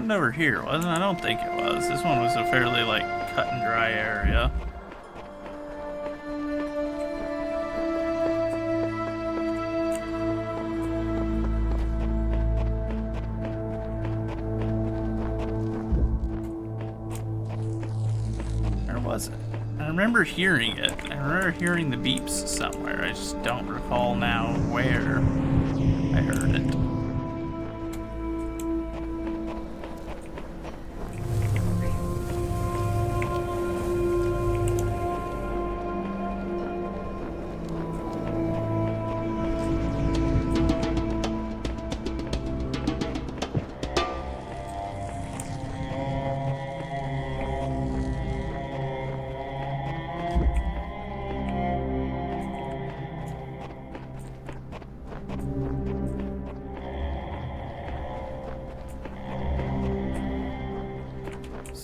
[SPEAKER 1] Over here, wasn't it? I don't think it was. This one was a fairly, like, cut and dry area. Or was it? I remember hearing it. I remember hearing the beeps somewhere. I just don't recall now where I heard it.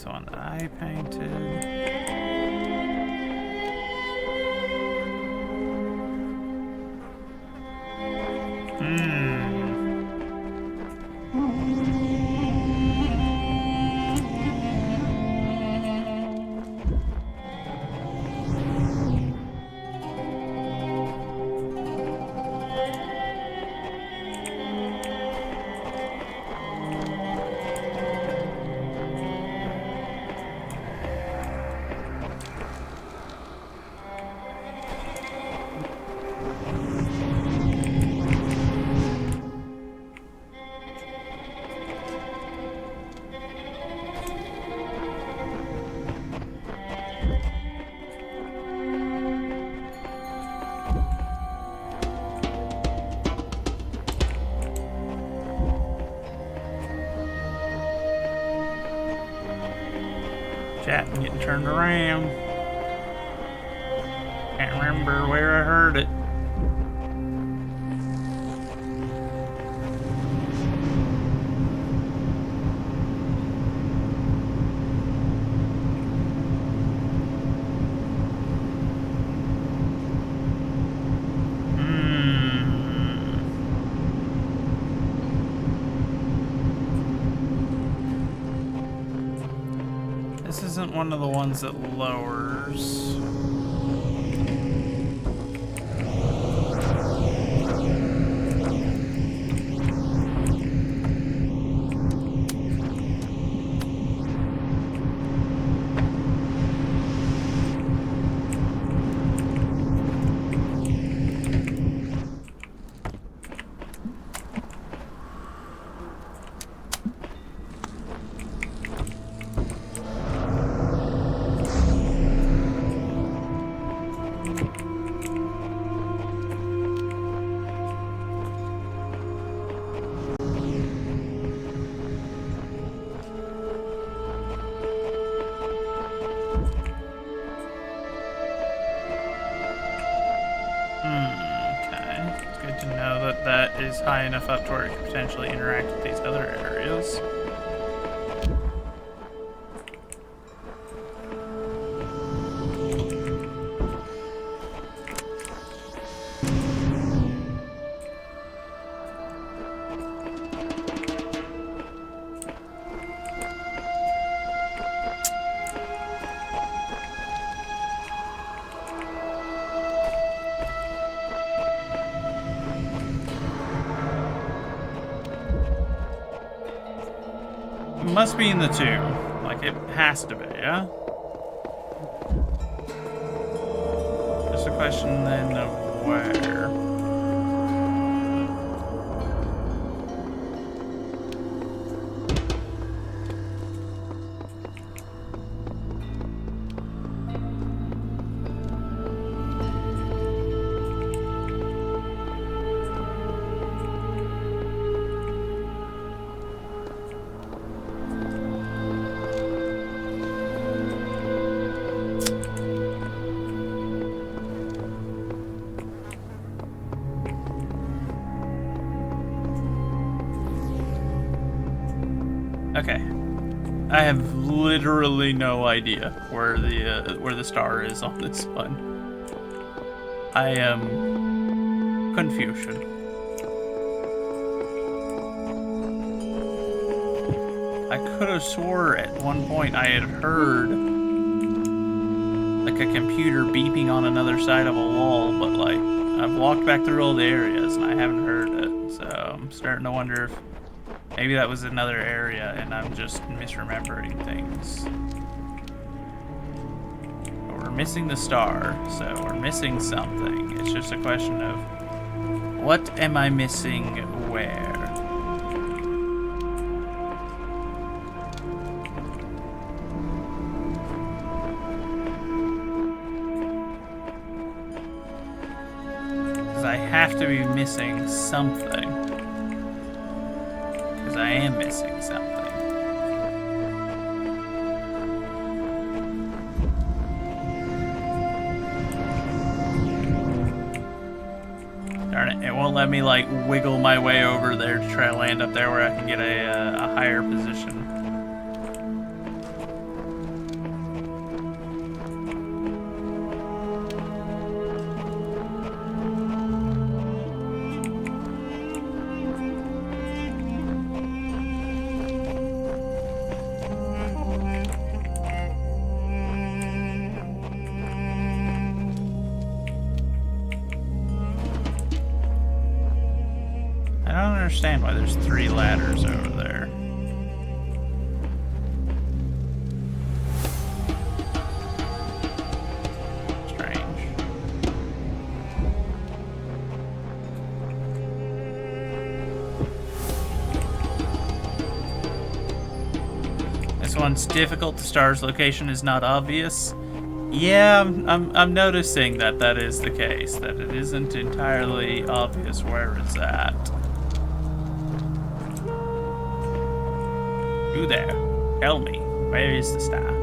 [SPEAKER 1] That's the one that I painted. Chat and getting turned around. Can't remember where I heard it. This isn't one of the ones that lowers. Is high enough up to where it could potentially interact with these other areas. Must be in the tomb. Like, it has to be, yeah? Just a question then of where. Okay, I have literally no idea where the star is on this one. I am confusion. I could have swore at one point I had heard like a computer beeping on another side of a wall, but like I've walked back through all the areas and I haven't heard it, so I'm starting to wonder if maybe that was another area and I'm just misremembering things. But we're missing the star, so we're missing something. It's just a question of what am I missing where? Because I have to be missing something. I am missing something. Darn it, it won't let me like wiggle my way over there to try to land up there where I can get a higher position. understand why there's 3 ladders over there. Strange. This one's difficult. The star's location is not obvious. Yeah, I'm noticing that is the case. That it isn't entirely obvious where it's at. You there? Tell me, where is the star?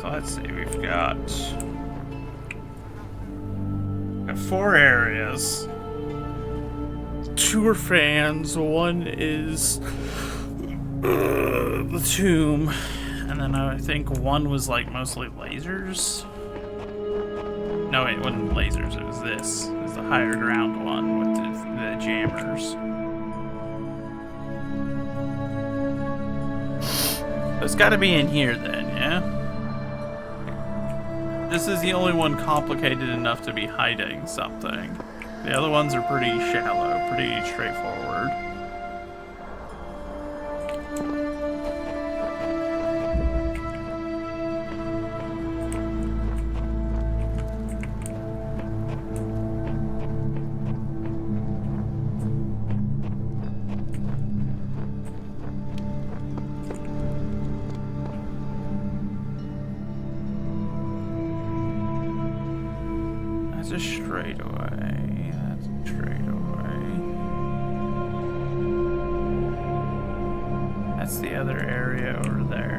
[SPEAKER 1] Let's see, we've got 4 areas. 2 are fans, 1 is the tomb, and then I think 1 was like mostly lasers. No, wait, it wasn't lasers, it was this. It was the higher ground one with the jammers. So it's gotta be in here then, yeah? This is the only one complicated enough to be hiding something. The other ones are pretty shallow, pretty straightforward. That's a straightaway. That's a straightaway. That's the other area over there.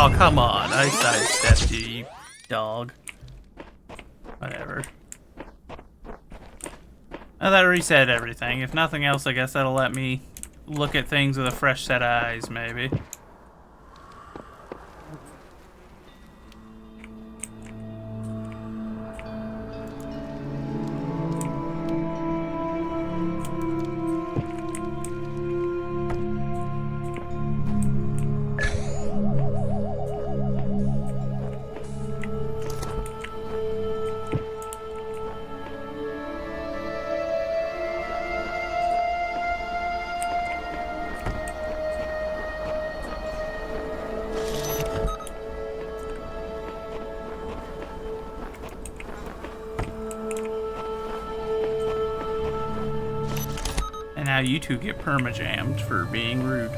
[SPEAKER 1] Oh, come on. I sidestepped you, you dog. Whatever. Now that reset everything. If nothing else, I guess that'll let me look at things with a fresh set of eyes, maybe. And now you two get perma-jammed for being rude.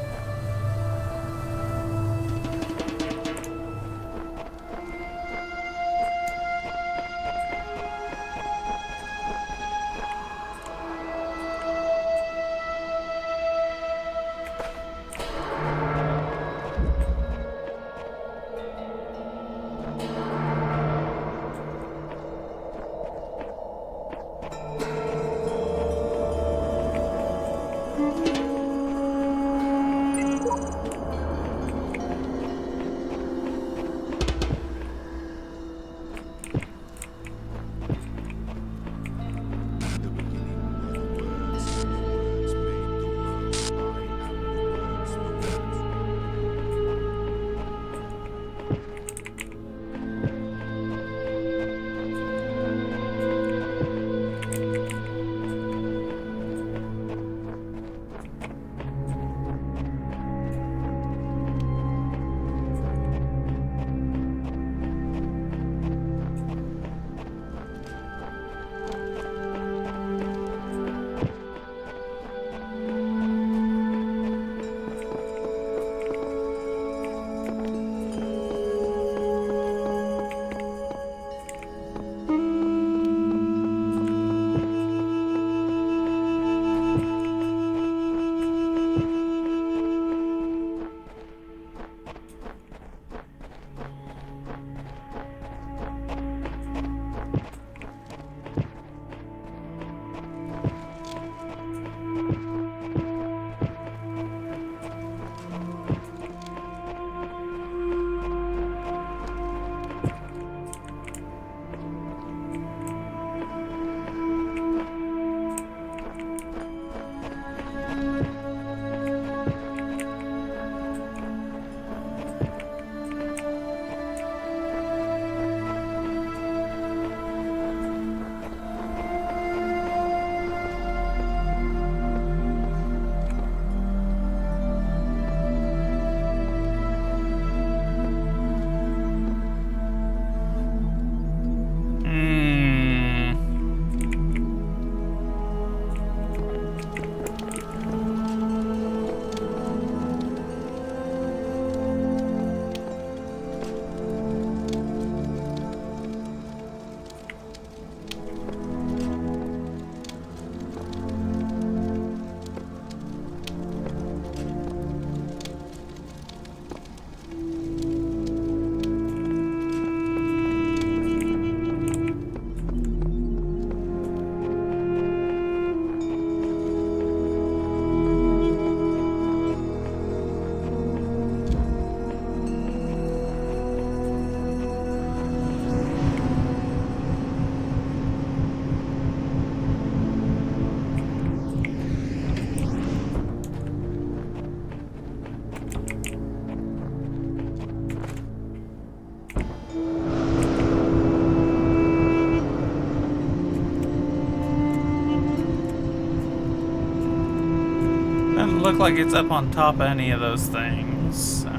[SPEAKER 1] Doesn't look like it's up on top of any of those things, so.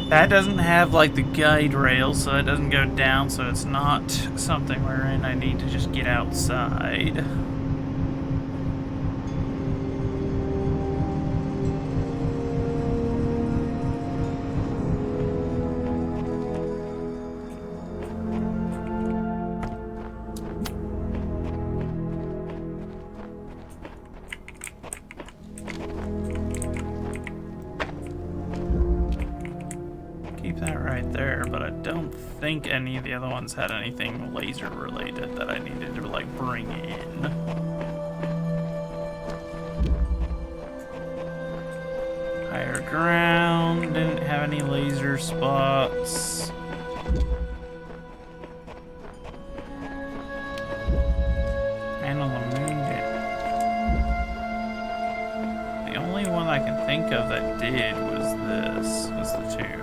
[SPEAKER 1] That doesn't have like the guide rail, so it doesn't go down, so it's not something wherein I need to just get outside. don't think any of the other ones had anything laser related that I needed to like bring in. Higher ground didn't have any laser spots. Man on the Moon did. The only one I can think of that did was this, was the 2.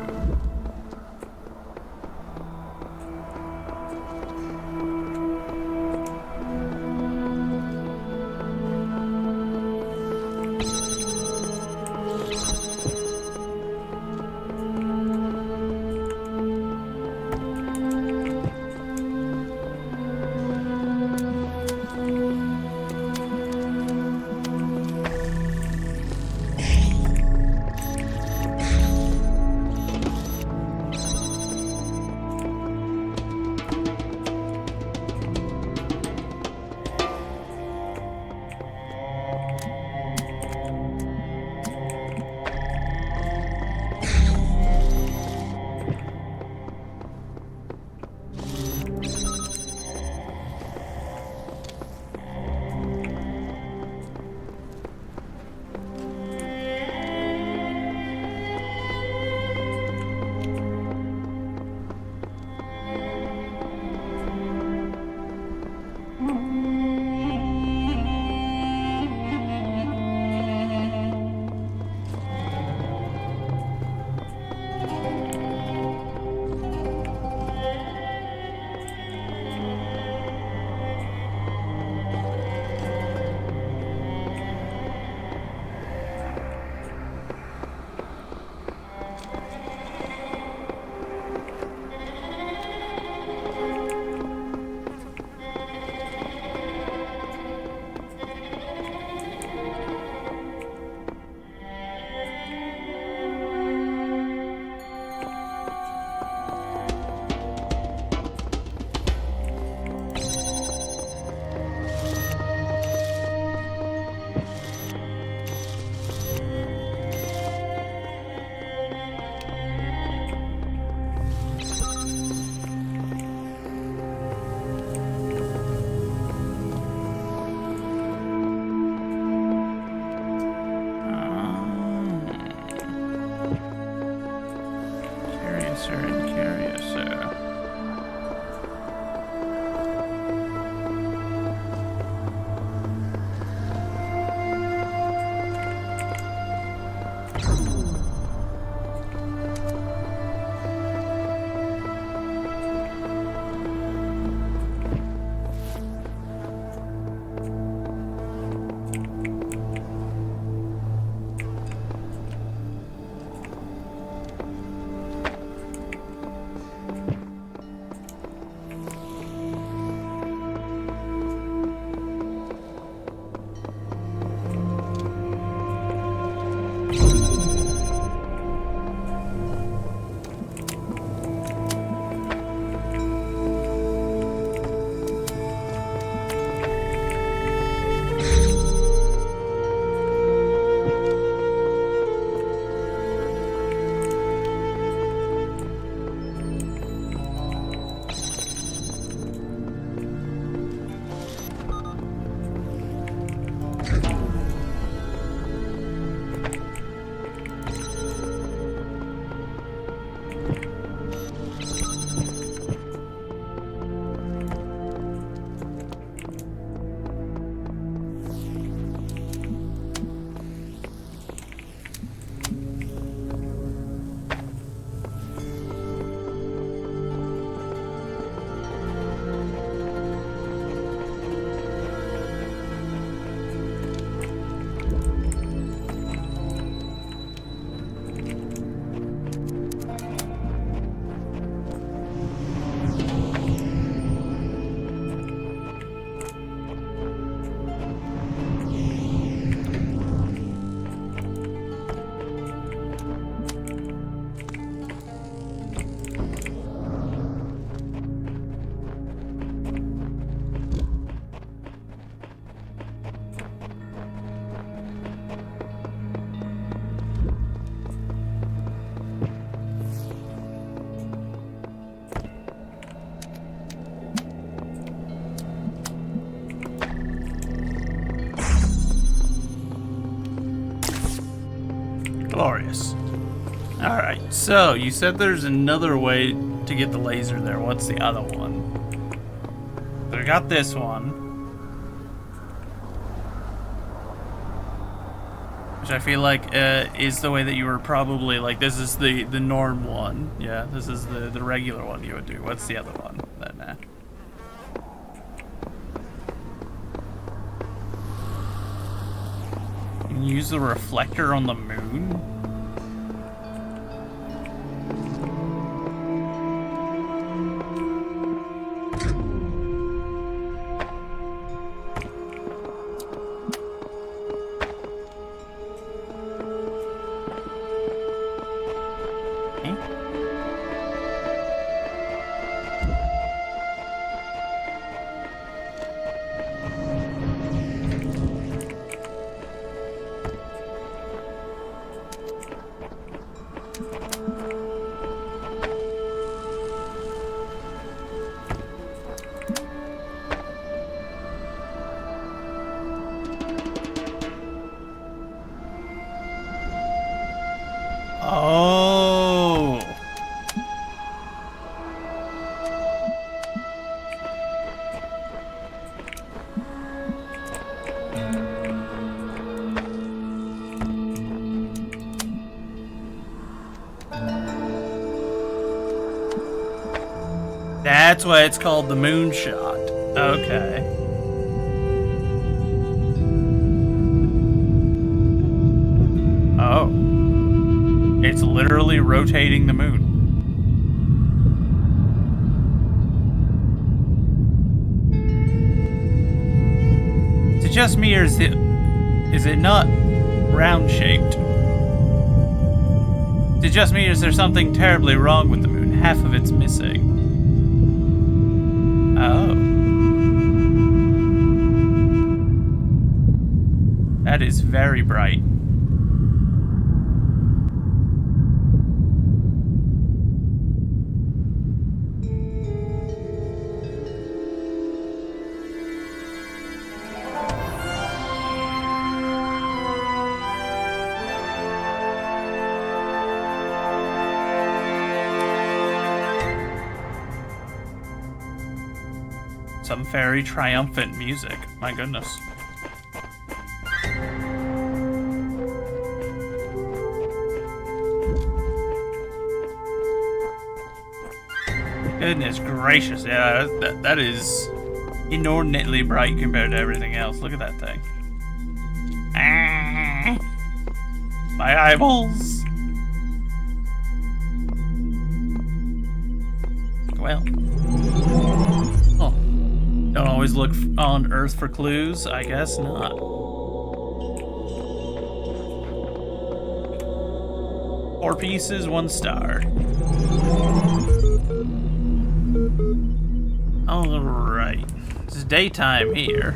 [SPEAKER 1] So, you said there's another way to get the laser there. What's the other one? So we got this one. Which I feel like is the way that you were probably, like, this is the norm one. Yeah, this is the regular one you would do. What's the other one then? You can use the reflector on the moon? Oh. That's why it's called the moonshot. Okay. Oh. It's literally rotating the moon. Is it just me, or is it not round shaped? Is it just me, or is there something terribly wrong with the moon? Half of it's missing. Oh. That is very bright. Some very triumphant music. My goodness. Goodness gracious. Yeah, that is inordinately bright compared to everything else. Look at that thing. Ah, my eyeballs. Well. Oh. Don't always look on Earth for clues? I guess not. 4 pieces, 1 star. Alright. It's daytime here.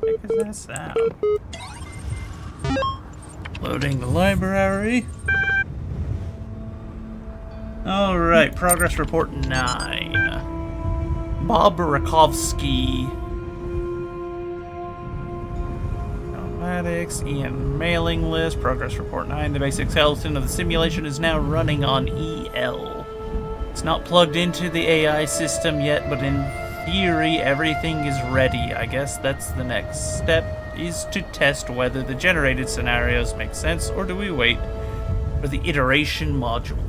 [SPEAKER 1] What the heck is that sound? Loading the library. Alright, progress report 9. Bob Rakovsky. Automatics, Ian mailing list, progress report 9. The basic skeleton of the simulation is now running on EL. It's not plugged into the AI system yet, but in theory everything is ready. I guess that's the next step, is to test whether the generated scenarios make sense, or do we wait for the iteration module.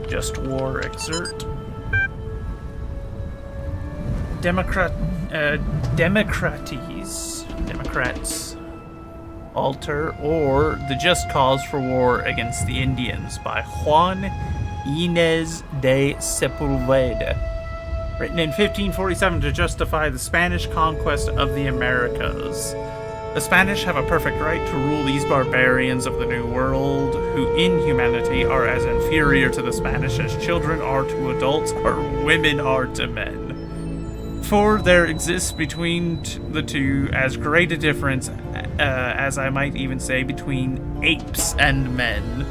[SPEAKER 1] Just war excerpt. Democrats alter, or the just cause for war against the Indians by Juan Inés de Sepulveda. Written in 1547 to justify the Spanish conquest of the Americas. The Spanish have a perfect right to rule these barbarians of the New World, who in humanity are as inferior to the Spanish as children are to adults or women are to men. For there exists between the two as great a difference as I might even say between apes and men.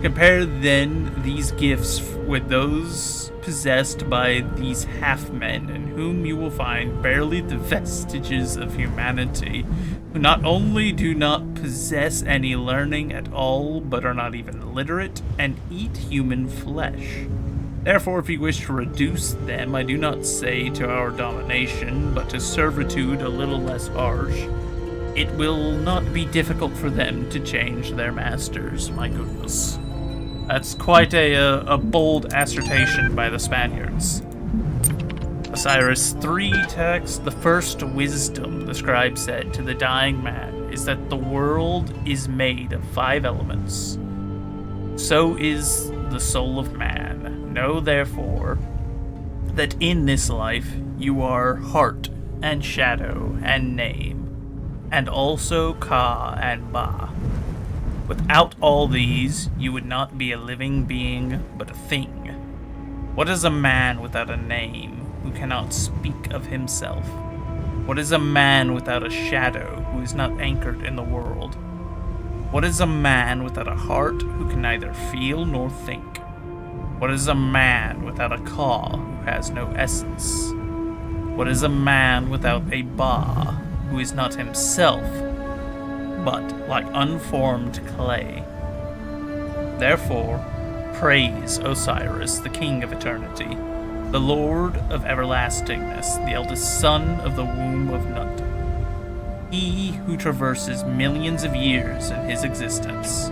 [SPEAKER 1] Compare then these gifts with those possessed by these half-men, in whom you will find barely the vestiges of humanity, who not only do not possess any learning at all, but are not even literate, and eat human flesh. Therefore, if you wish to reduce them, I do not say to our domination, but to servitude a little less harsh, it will not be difficult for them to change their masters. My goodness. That's quite a bold assertion by the Spaniards. Osiris 3 text, the first wisdom, the scribe said to the dying man, is that the world is made of 5 elements. So is the soul of man. Know, therefore, that in this life you are heart and shadow and name, and also Ka and Ba. Without all these, you would not be a living being, but a thing. What is a man without a name, who cannot speak of himself? What is a man without a shadow, who is not anchored in the world? What is a man without a heart, who can neither feel nor think? What is a man without a Ka, who has no essence? What is a man without a Ba, who is not himself, but like unformed clay? Therefore, praise Osiris, the King of Eternity, the Lord of Everlastingness, the eldest son of the womb of Nut, he who traverses millions of years in his existence.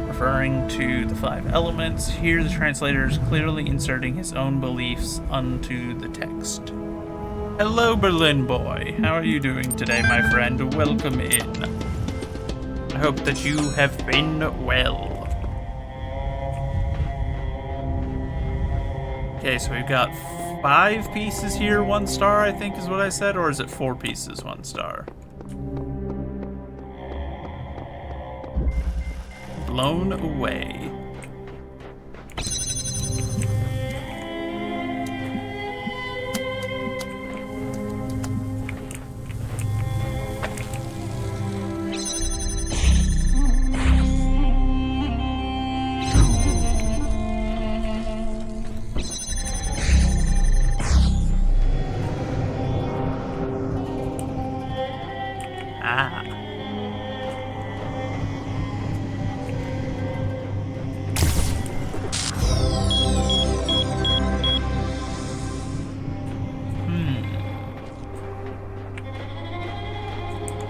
[SPEAKER 1] Referring to the 5 elements, here the translator is clearly inserting his own beliefs unto the text. Hello, Berlin boy. How are you doing today, my friend? Welcome in. I hope that you have been well. Okay, so we've got 5 pieces here, 1 star, I think is what I said, or is it 4 pieces, 1 star? Blown away.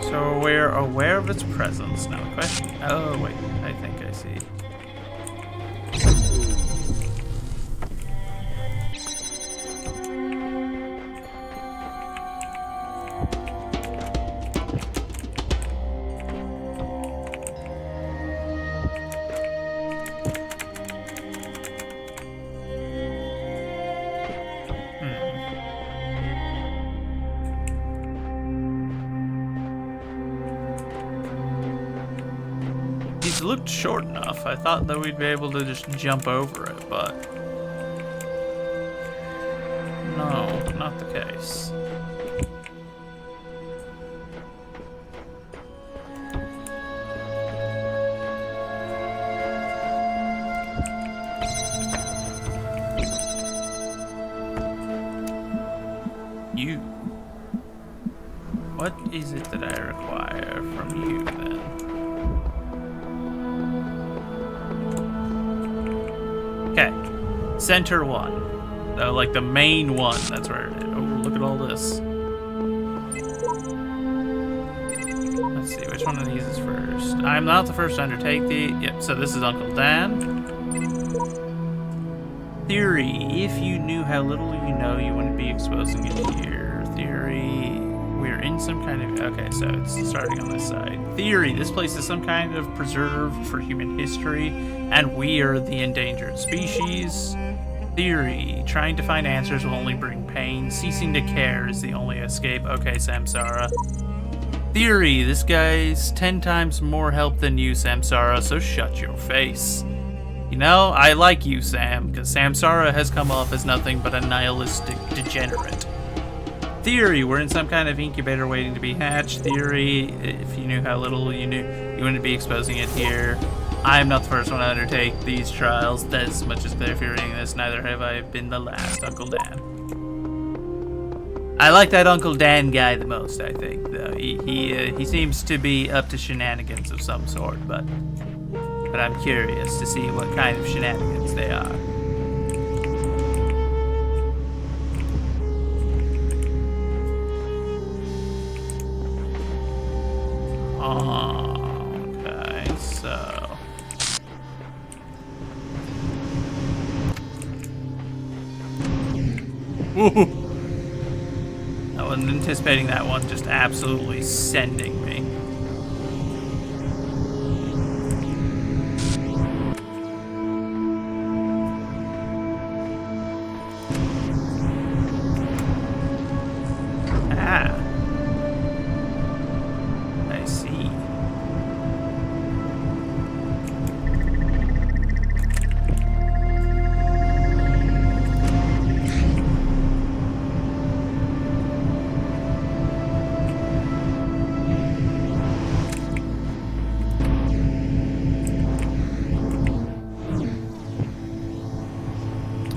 [SPEAKER 1] So we're aware of its presence now. The question. Oh wait, I think I see. These looked short enough. I thought that we'd be able to just jump over it, but no, not the case. You. What is it that I require from you then? Okay, center one. Like the main one, that's where it is. Oh, look at all this. Let's see, which one of these is first? I'm not the first to undertake the... Yep, so this is Uncle Dan. Theory, if you knew how little you know, you wouldn't be exposing it here. Theory, we're in some kind of... Okay, so it's starting on this side. Theory, this place is some kind of preserve for human history, and we are the endangered species. Theory, trying to find answers will only bring pain. Ceasing to care is the only escape. Okay, Samsara. Theory, this guy's 10 times more help than you, Samsara, so shut your face. You know, I like you, Sam, because Samsara has come off as nothing but a nihilistic degenerate. Theory, we're in some kind of incubator waiting to be hatched. Theory, if you knew how little you knew, you wouldn't be exposing it here. I am not the first one to undertake these trials. As much as clear if you're reading this, neither have I been the last, Uncle Dan. I like that Uncle Dan guy the most, I think, though. He seems to be up to shenanigans of some sort, but I'm curious to see what kind of shenanigans they are. Okay, so... Woo! I wasn't anticipating that one just absolutely sending me. Ah. I see.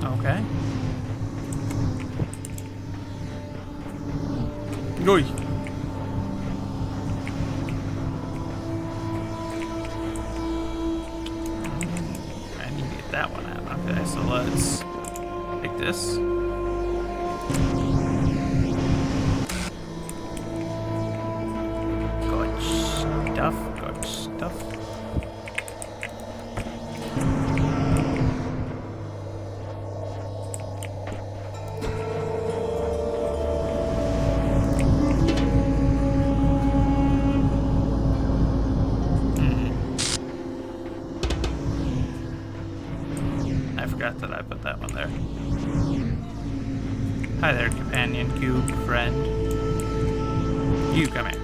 [SPEAKER 1] Okay. Oi. I need to get that one out. Okay, so let's take this. Good stuff. I forgot that I put that one there. Hi there, companion, cube, friend. You come here.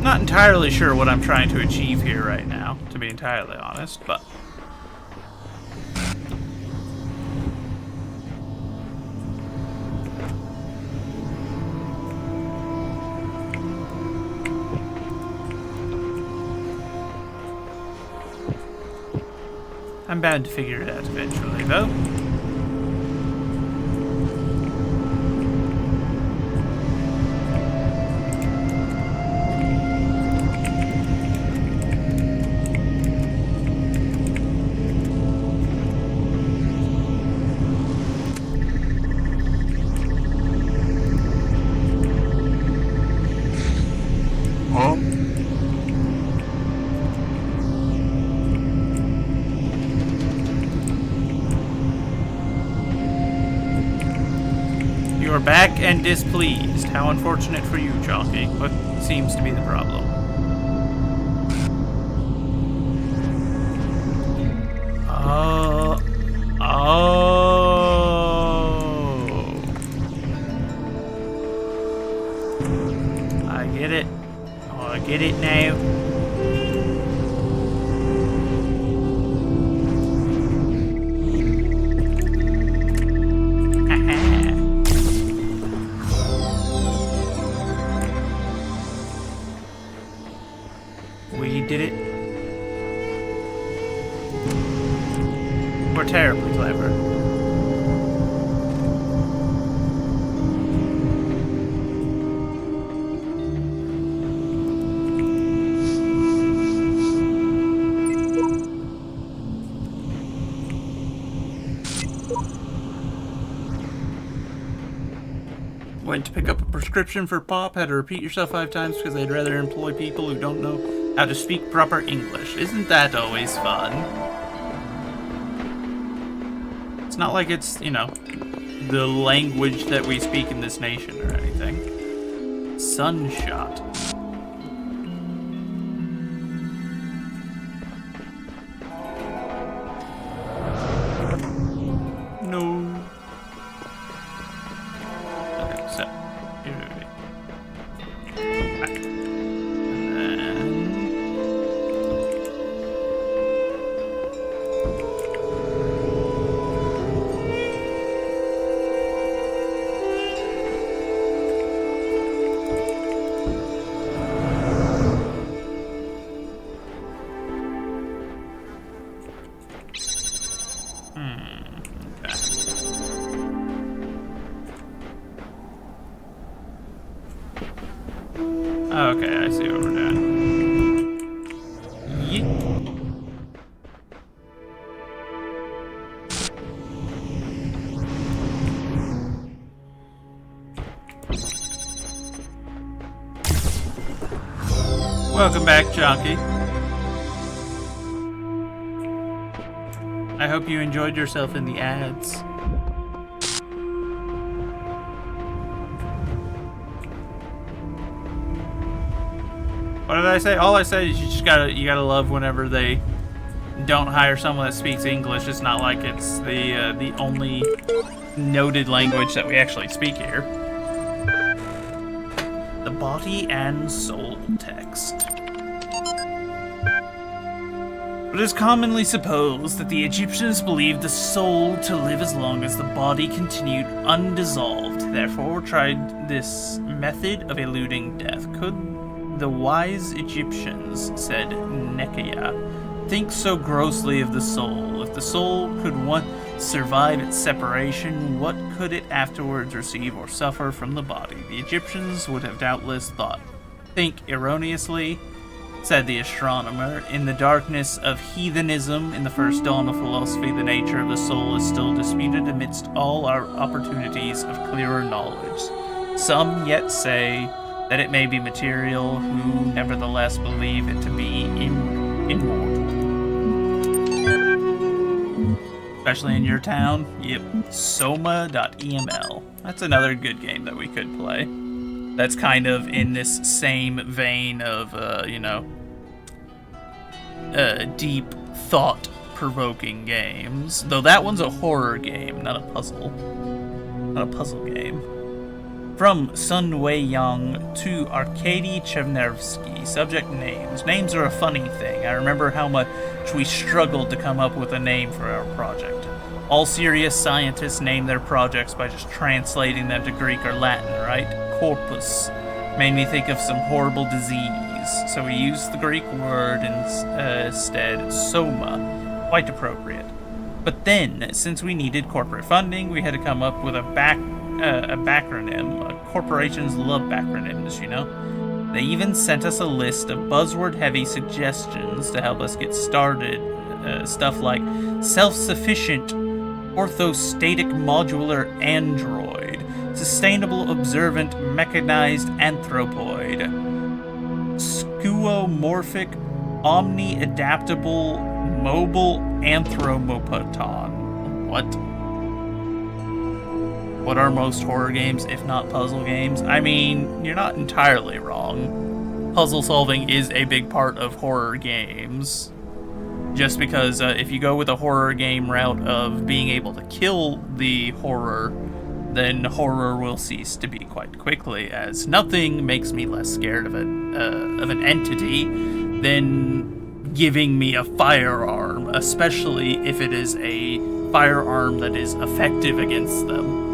[SPEAKER 1] Not entirely sure what I'm trying to achieve here right now, to be entirely honest, but... I'm bound to figure it out eventually, though. You're back and displeased. How unfortunate for you, Chalky. What seems to be the problem? I get it. Oh, I get it now. Went to pick up a prescription for Pop, had to repeat yourself 5 times because they'd rather employ people who don't know how to speak proper English. Isn't that always fun? It's not like it's, you know, the language that we speak in this nation or anything. Sunshot. No. Okay, so here we go. Back. And then okay, I see what we're doing. Yeet. Welcome back, Jonky. I hope you enjoyed yourself in the ads. What did I say? All I said is you gotta love whenever they don't hire someone that speaks English. It's not like it's the only noted language that we actually speak here. The body and soul text. It is commonly supposed that the Egyptians believed the soul to live as long as the body continued undissolved, therefore tried this method of eluding death. Could the wise Egyptians, said Nekaya, think so grossly of the soul? If the soul could once survive its separation, what could it afterwards receive or suffer from the body? The Egyptians would have doubtless thought. Think erroneously, said the astronomer. In the darkness of heathenism, in the first dawn of philosophy, the nature of the soul is still disputed amidst all our opportunities of clearer knowledge. Some yet say that it may be material, who nevertheless believe it to be immortal. Especially in your town? Yep. Soma.eml. That's another good game that we could play. That's kind of in this same vein of, deep, thought-provoking games. Though that one's a horror game, not a puzzle. Not a puzzle game. From Sun Wei Yang to Arkady Chernevsky. Subject names. Names are a funny thing. I remember how much we struggled to come up with a name for our project. All serious scientists name their projects by just translating them to Greek or Latin, right? Corpus made me think of some horrible disease, so we used the Greek word instead, soma. Quite appropriate. But then, since we needed corporate funding, we had to come up with a backronym. Corporations love backronyms, you know? They even sent us a list of buzzword-heavy suggestions to help us get started. Stuff like self-sufficient, orthostatic modular android, sustainable observant mechanized anthropoid, skeuomorphic omni-adaptable mobile anthropoton. What are most horror games if not puzzle games? I mean, you're not entirely wrong. Puzzle solving is a big part of horror games. Just because if you go with a horror game route of being able to kill the horror, then horror will cease to be quite quickly, as nothing makes me less scared of an entity than giving me a firearm, especially if it is a firearm that is effective against them.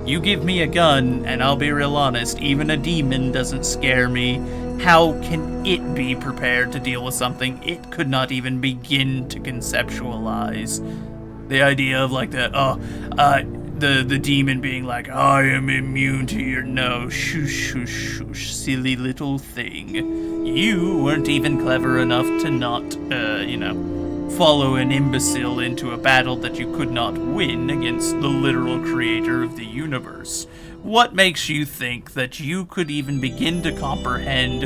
[SPEAKER 1] You give me a gun, and I'll be real honest, even a demon doesn't scare me. How can it be prepared to deal with something it could not even begin to conceptualize? The idea of like that, the demon being like, I am immune to your no, shush, shush, shush, silly little thing. You weren't even clever enough to not, follow an imbecile into a battle that you could not win against the literal creator of the universe? What makes you think that you could even begin to comprehend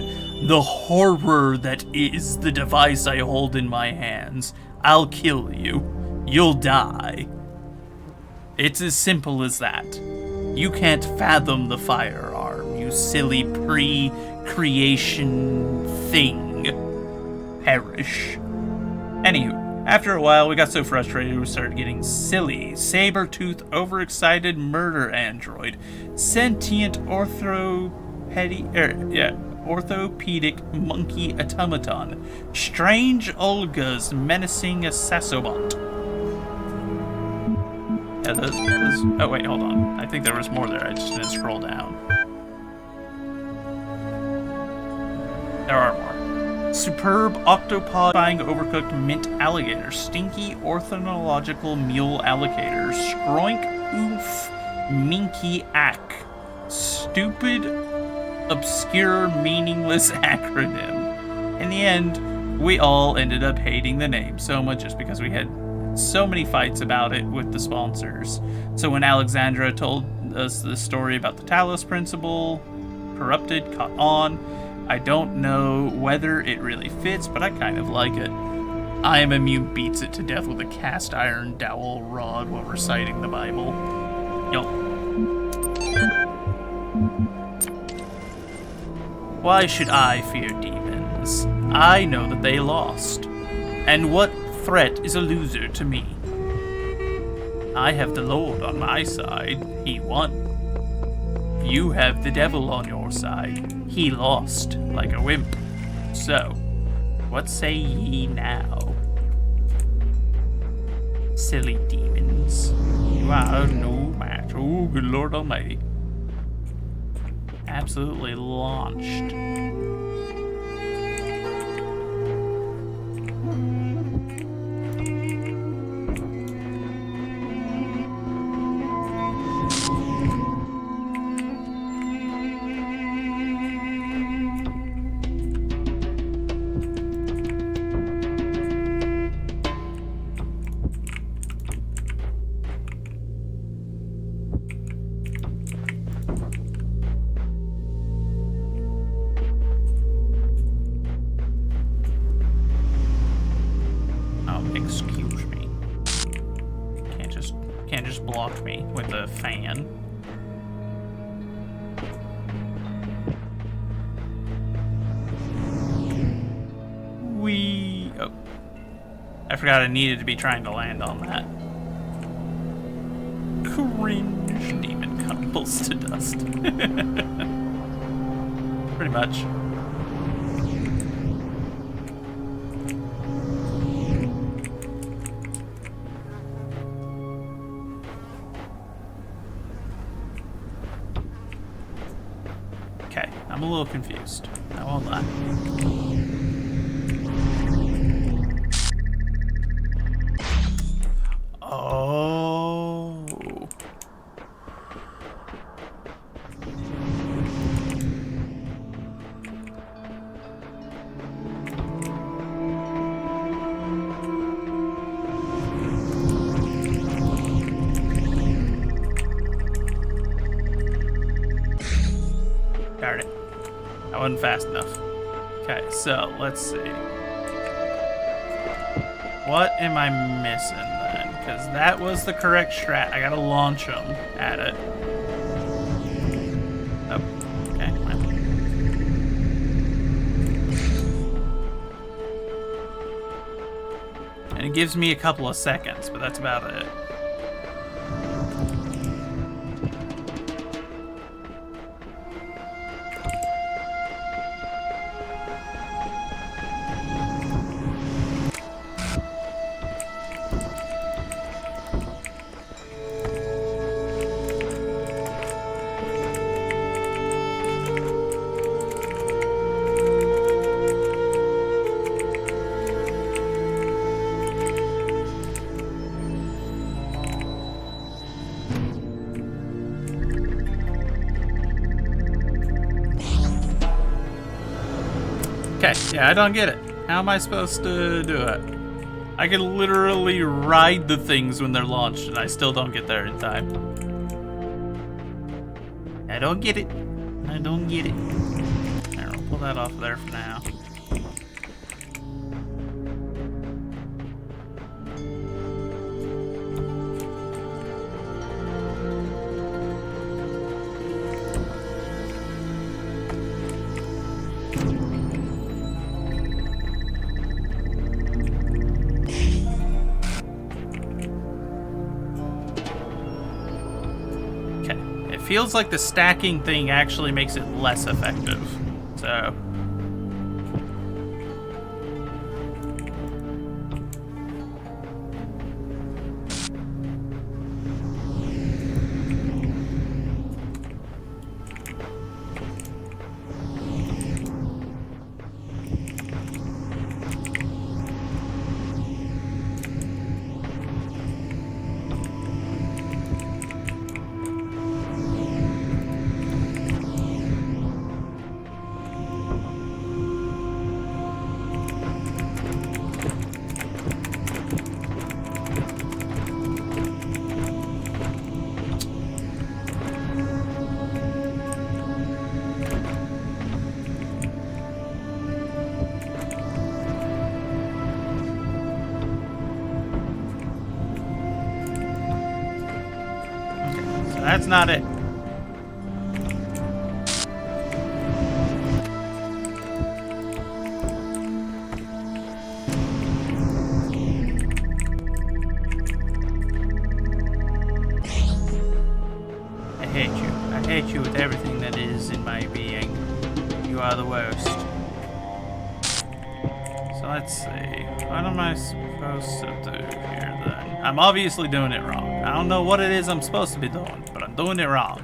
[SPEAKER 1] the horror that is the device I hold in my hands? I'll kill you. You'll die. It's as simple as that. You can't fathom the firearm, you silly pre-creation thing. Perish. Anywho, after a while, we got so frustrated we started getting silly. Saber-toothed, overexcited murder android. Sentient orthopedic monkey automaton. Strange Olga's menacing assassobot. Yeah, those, oh wait, hold on. I think there was more there, I just didn't scroll down. There are more. Superb octopod buying overcooked mint alligator. Stinky ornithological mule alligator. Skroink oof minky ack. Stupid, obscure, meaningless acronym. In the end, we all ended up hating the name so much just because we had so many fights about it with the sponsors. So when Alexandra told us the story about the Talos principle, corrupted, caught on, I don't know whether it really fits, but I kind of like it. I Am Immune beats it to death with a cast iron dowel rod while reciting the Bible. Yup. Why should I fear demons? I know that they lost. And what threat is a loser to me? I have the Lord on my side. He won. You have the devil on your side. He lost like a wimp. So, what say ye now? Silly demons. You are no match. Oh, good Lord Almighty. Absolutely launched. Excuse me. Can't just block me with a fan. Oh. I forgot I needed to be trying to land on that. Cringe. Demon crumbles to dust. Pretty much. I'm a little confused. I won't lie. Oh. Darn it. I wasn't fast enough. Okay, so let's see. What am I missing then? Because that was the correct strat. I gotta launch them at it. Oh, okay. Well. And it gives me a couple of seconds, but that's about it. Okay, yeah, I don't get it. How am I supposed to do it? I can literally ride the things when they're launched, and I still don't get there in time. I don't get it. I don't get it. There, we'll pull that off of there for now. Feels like the stacking thing actually makes it less effective. So that's not it. I hate you. I hate you with everything that is in my being. You are the worst. So let's see. What am I supposed to do here then? I'm obviously doing it wrong. I don't know what it is I'm supposed to be doing, but I'm doing it wrong.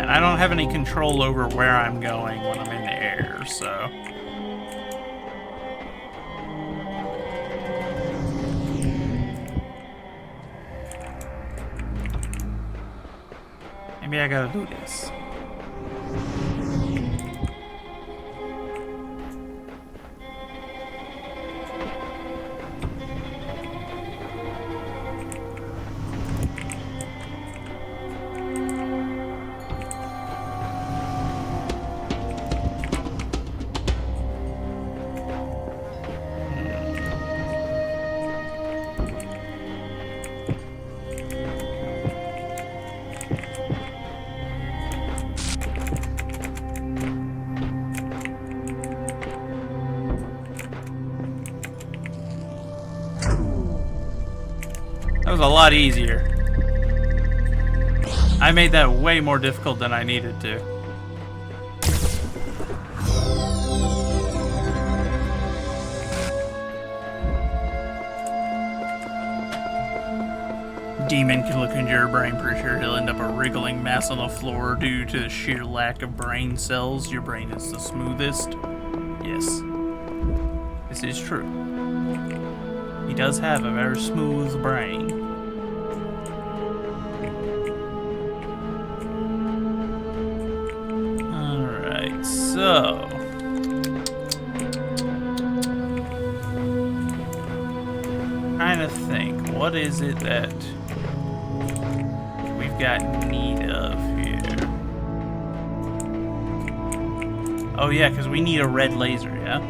[SPEAKER 1] I don't have any control over where I'm going when I'm in the air, so... maybe I gotta do this. That was a lot easier. I made that way more difficult than I needed to. Demon can look into your brain, pretty sure he'll end up a wriggling mess on the floor due to the sheer lack of brain cells. Your brain is the smoothest. Yes, this is true. He does have a very smooth brain. Alright, so... trying to think, what is it that we've got need of here? Oh yeah, because we need a red laser, yeah?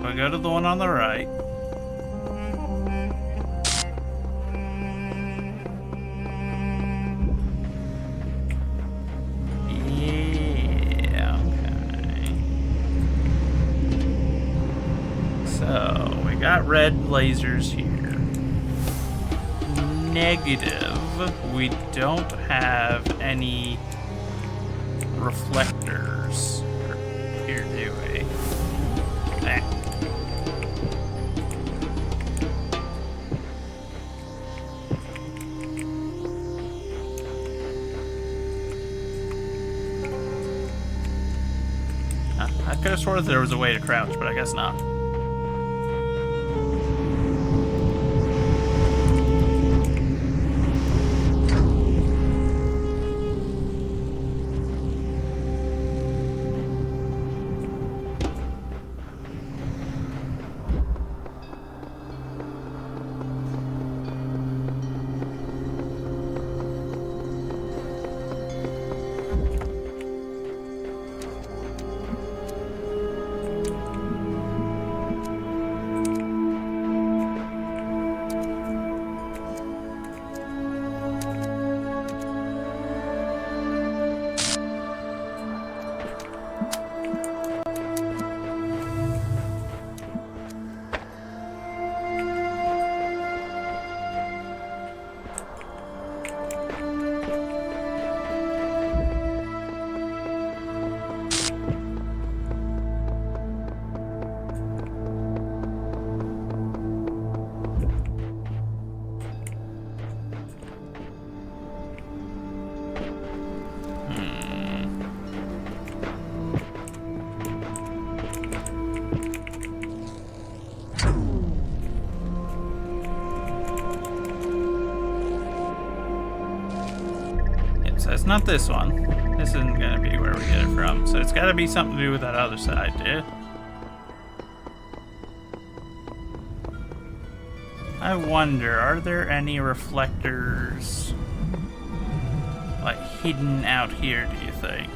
[SPEAKER 1] I'll go to the one on the right. Yeah, okay. So, we got red lasers here. Negative, we don't have any reflectors here, do we? I could have sworn there was a way to crouch, but I guess not. So it's not this one. This isn't gonna be where we get it from. So it's gotta be something to do with that other side, dude. I wonder, are there any reflectors like hidden out here, do you think?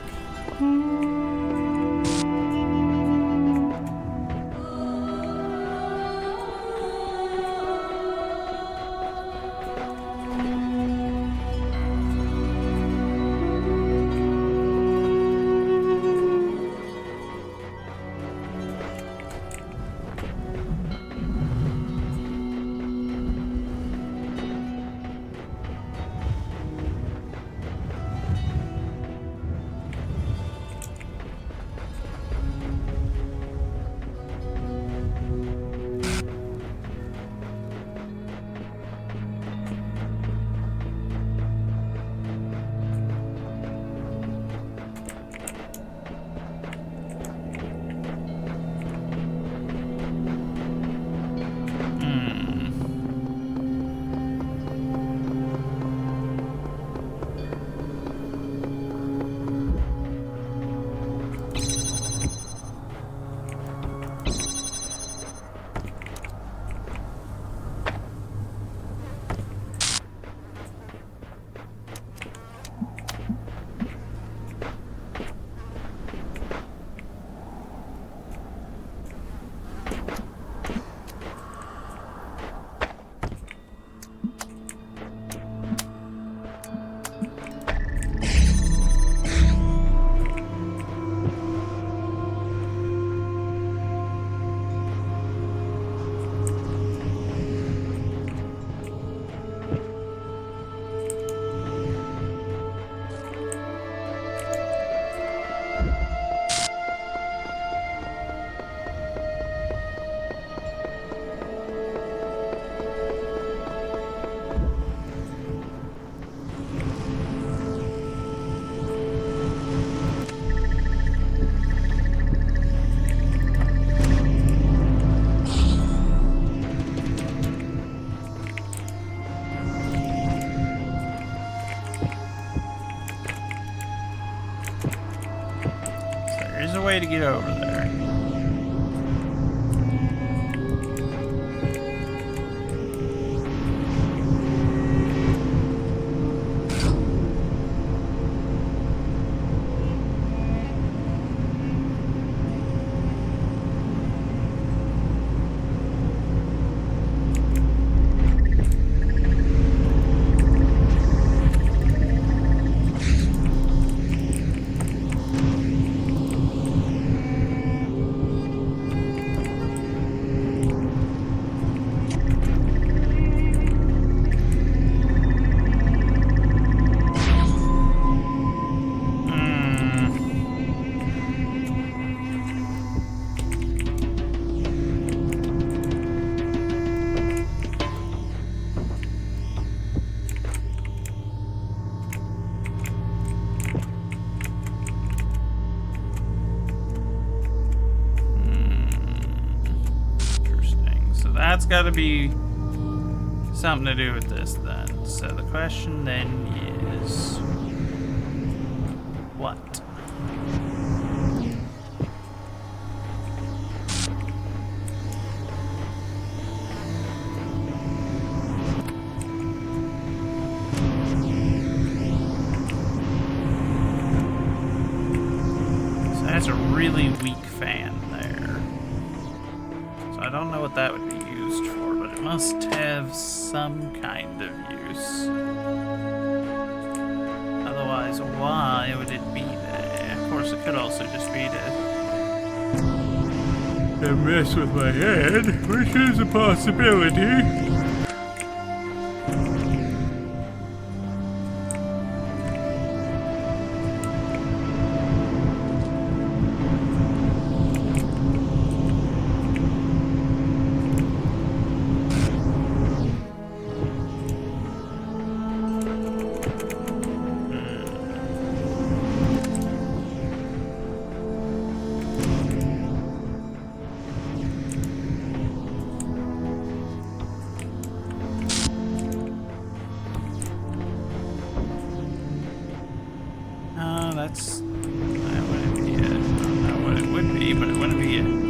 [SPEAKER 1] There's a way to get over there. that's got to be something to do with this then. So the question then is, what? So that's a really weak fan there. So I don't know what that would be used for, but it must have some kind of use. Otherwise, why would it be there? Of course, it could also just be to mess with my head, which is a possibility. That wouldn't be it. I don't know what it would be, but it wouldn't be it.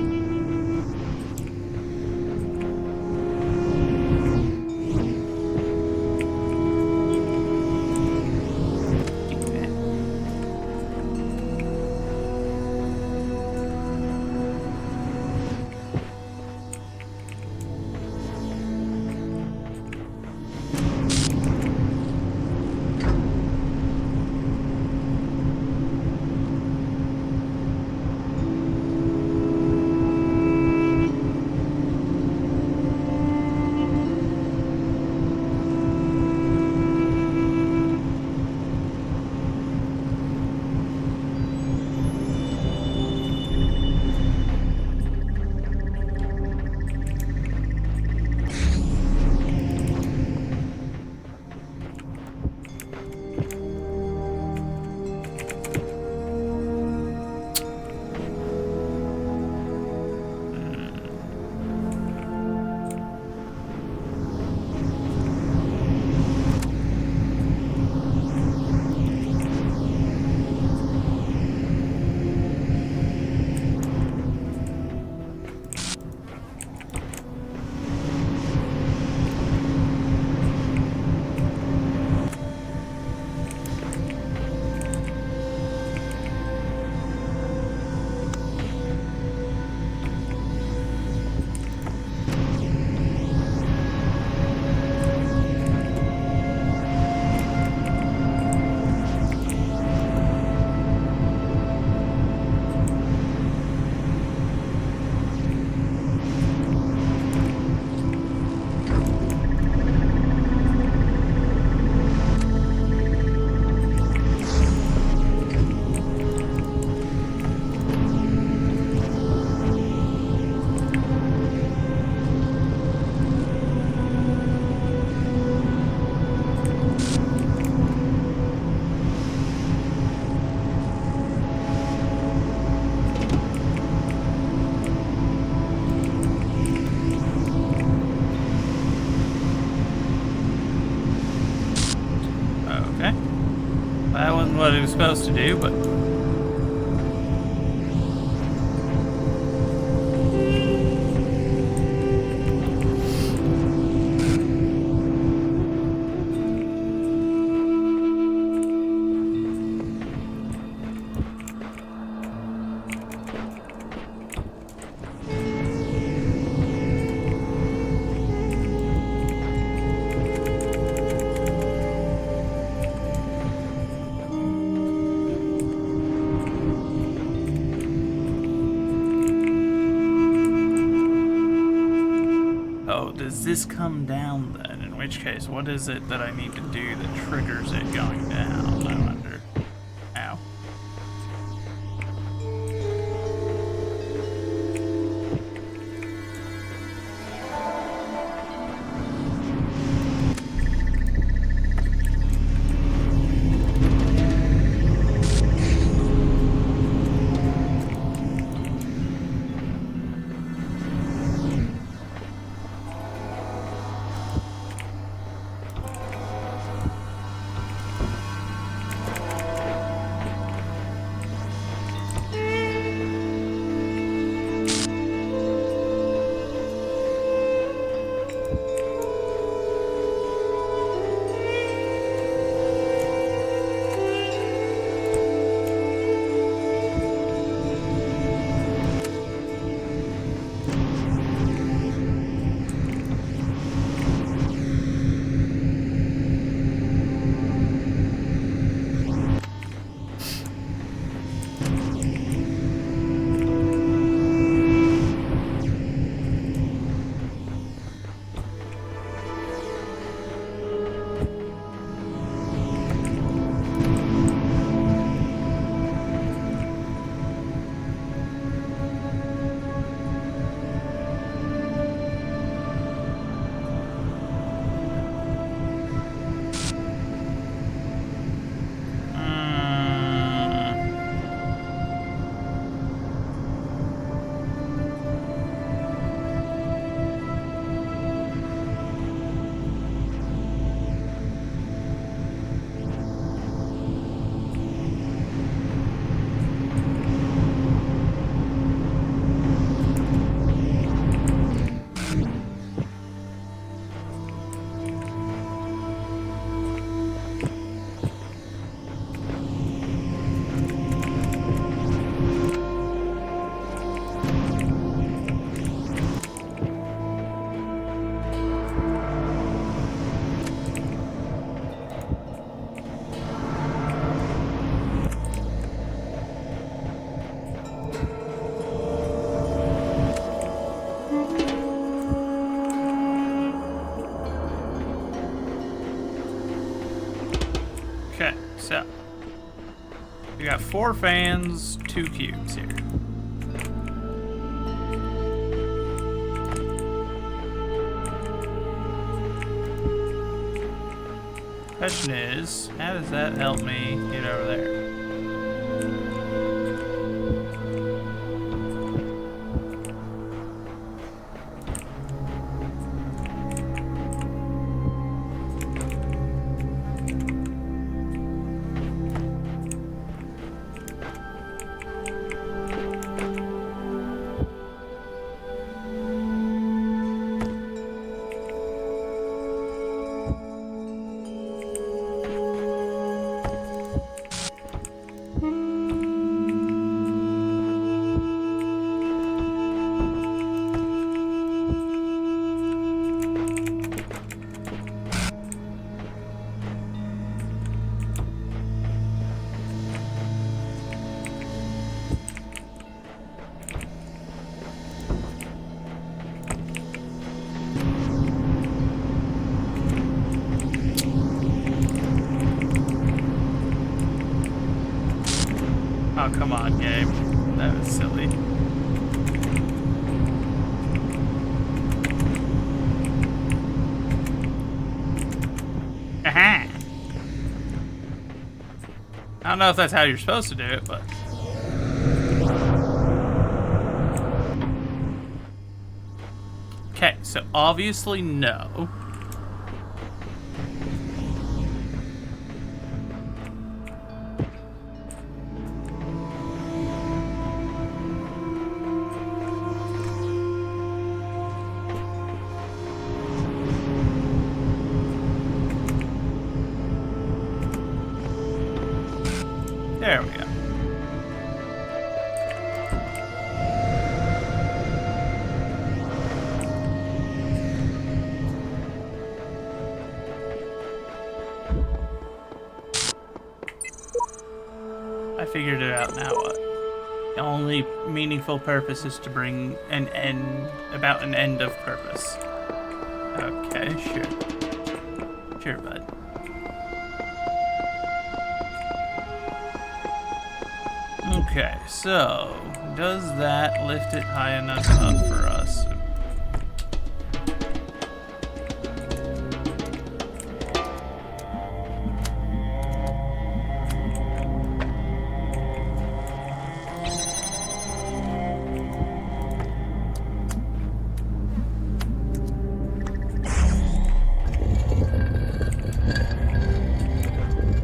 [SPEAKER 1] That wasn't what it was supposed to do, but... Does this come down then? In which case, what is it that I need to do that triggers it going down, I wonder? Ow. 4 fans, 2 cubes here. Question is, how does that help me get over there? Oh, come on, game. That was silly. Aha! I don't know if that's how you're supposed to do it, but... Okay, so obviously no. There we go. I figured it out now. What? The only meaningful purpose is to bring an end, about an end of purpose. Okay, sure. Sure, bud. Okay, so does that lift it high enough up for us?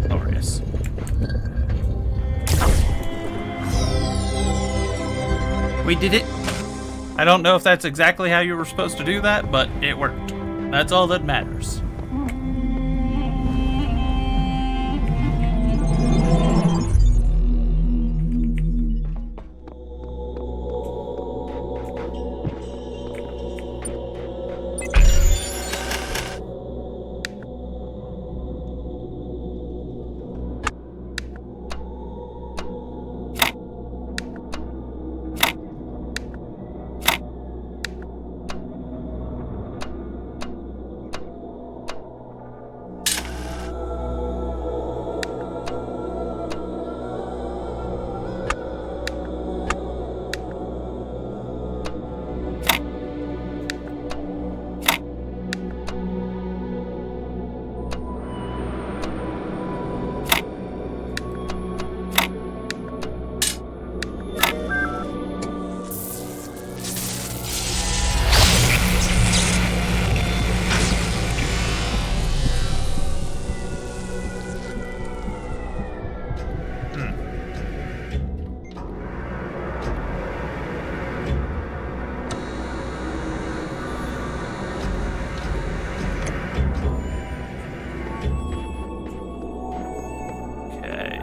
[SPEAKER 1] Glorious. We did it. I don't know if that's exactly how you were supposed to do that, but it worked. That's all that matters.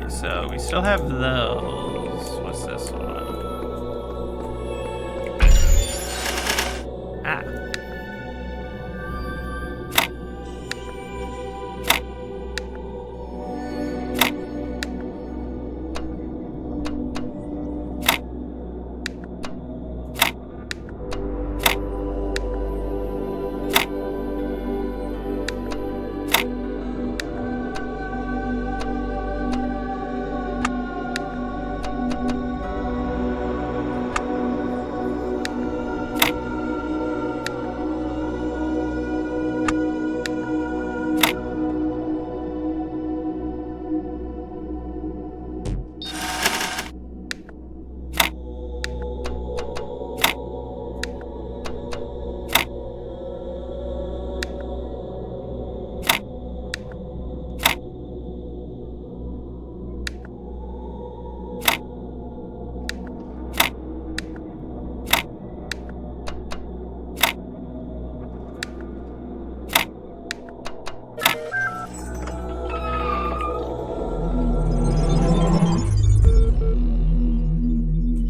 [SPEAKER 1] So we still have those. What's this one? Ah.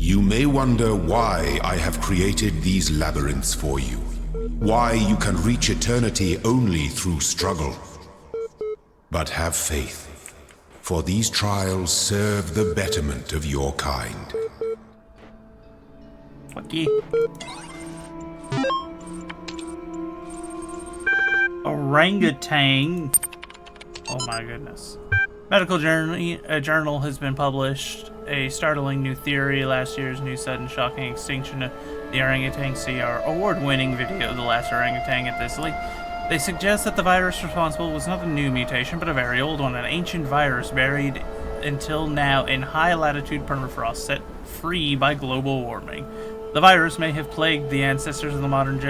[SPEAKER 15] You may wonder why I have created these labyrinths for you. Why you can reach eternity only through struggle. But have faith, for these trials serve the betterment of your kind.
[SPEAKER 1] Lucky. Orangutan. Oh my goodness. Medical journal has been published. A startling new theory. Last year's new sudden shocking extinction of the orangutan. See our award-winning video, The Last Orangutan at this link. They suggest that the virus responsible was not a new mutation, but a very old one, an ancient virus buried until now in high-latitude permafrost, set free by global warming. The virus may have plagued the ancestors of the modern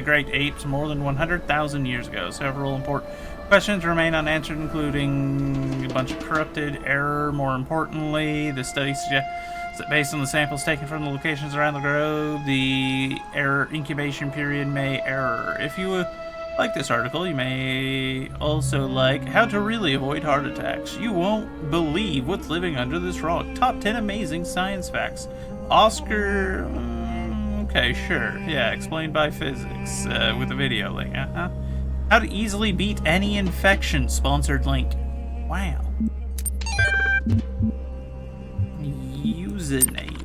[SPEAKER 1] great apes more than 100,000 years ago. Several important questions remain unanswered, including a bunch of corrupted error. More importantly, the study suggests that based on the samples taken from the locations around the globe, the error incubation period may error. If you like this article, you may also like how to really avoid heart attacks. You won't believe what's living under this rock. Top 10 amazing science facts. Oscar... okay, sure. Yeah, explained by physics with a video link. How to easily beat any infection. Sponsored link. Wow. Username.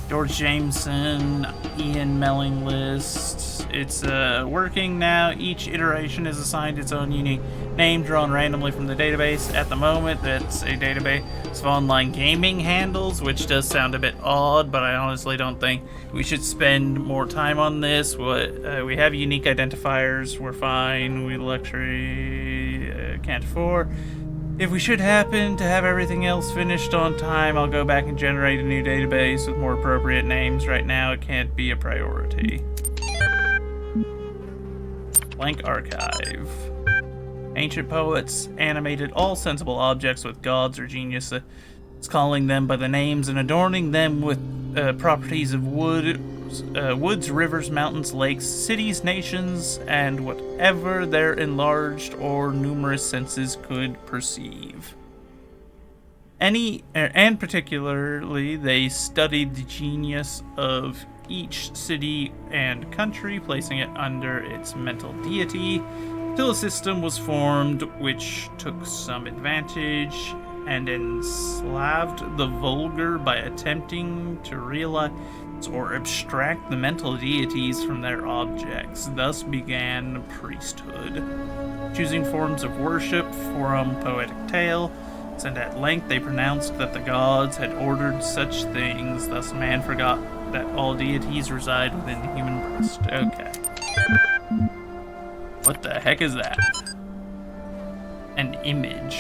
[SPEAKER 1] George Jameson, Ian Melling list. It's working now. Each iteration is assigned its own unique name drawn randomly from the database. At the moment, that's a database of online gaming handles, which does sound a bit odd, but I honestly don't think we should spend more time on this. We have unique identifiers. We're fine. We luxury can't afford. If we should happen to have everything else finished on time, I'll go back and generate a new database with more appropriate names. Right now, it can't be a priority. Blank archive. Ancient poets animated all sensible objects with gods or geniuses, calling them by the names and adorning them with properties of woods, rivers, mountains, lakes, cities, nations, and whatever their enlarged or numerous senses could perceive. And particularly, they studied the genius of each city and country, placing it under its mental deity, till a system was formed which took some advantage and enslaved the vulgar by attempting to realize or abstract the mental deities from their objects. Thus began priesthood, choosing forms of worship from poetic tale, and at length they pronounced that the gods had ordered such things. Thus man forgot that all deities reside within the human breast. Okay. What the heck is that? An image.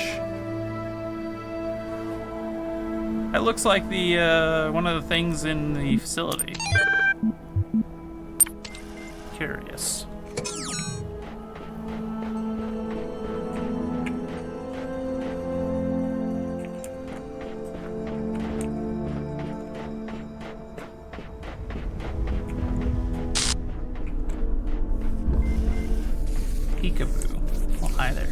[SPEAKER 1] That looks like the one of the things in the facility. Curious. Peekaboo. Oh, hi there.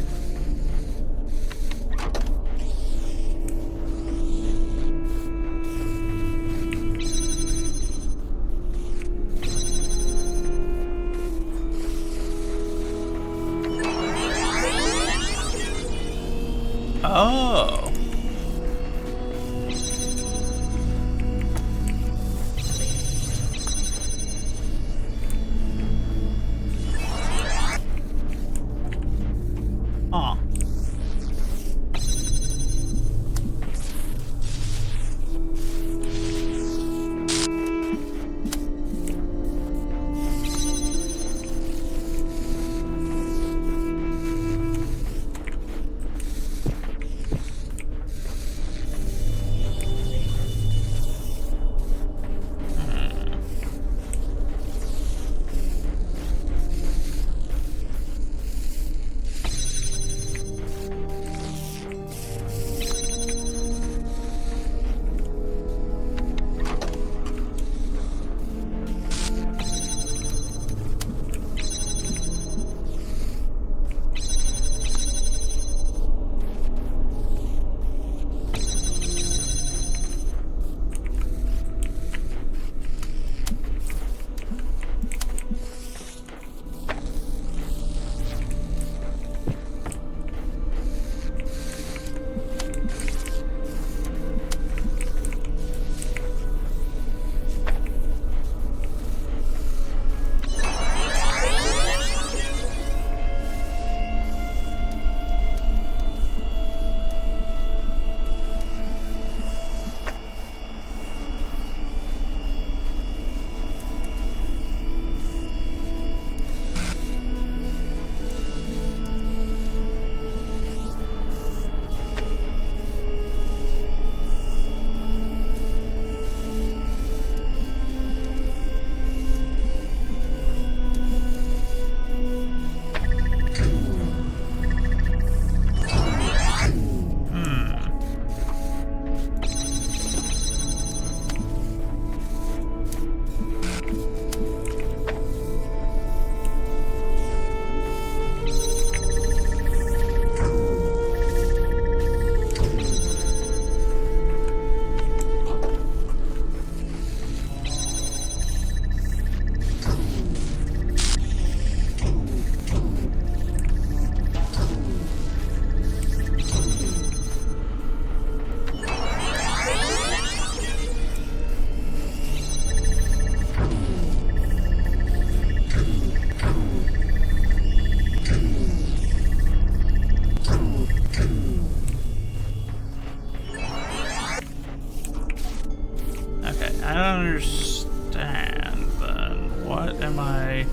[SPEAKER 1] I don't understand then. What am I...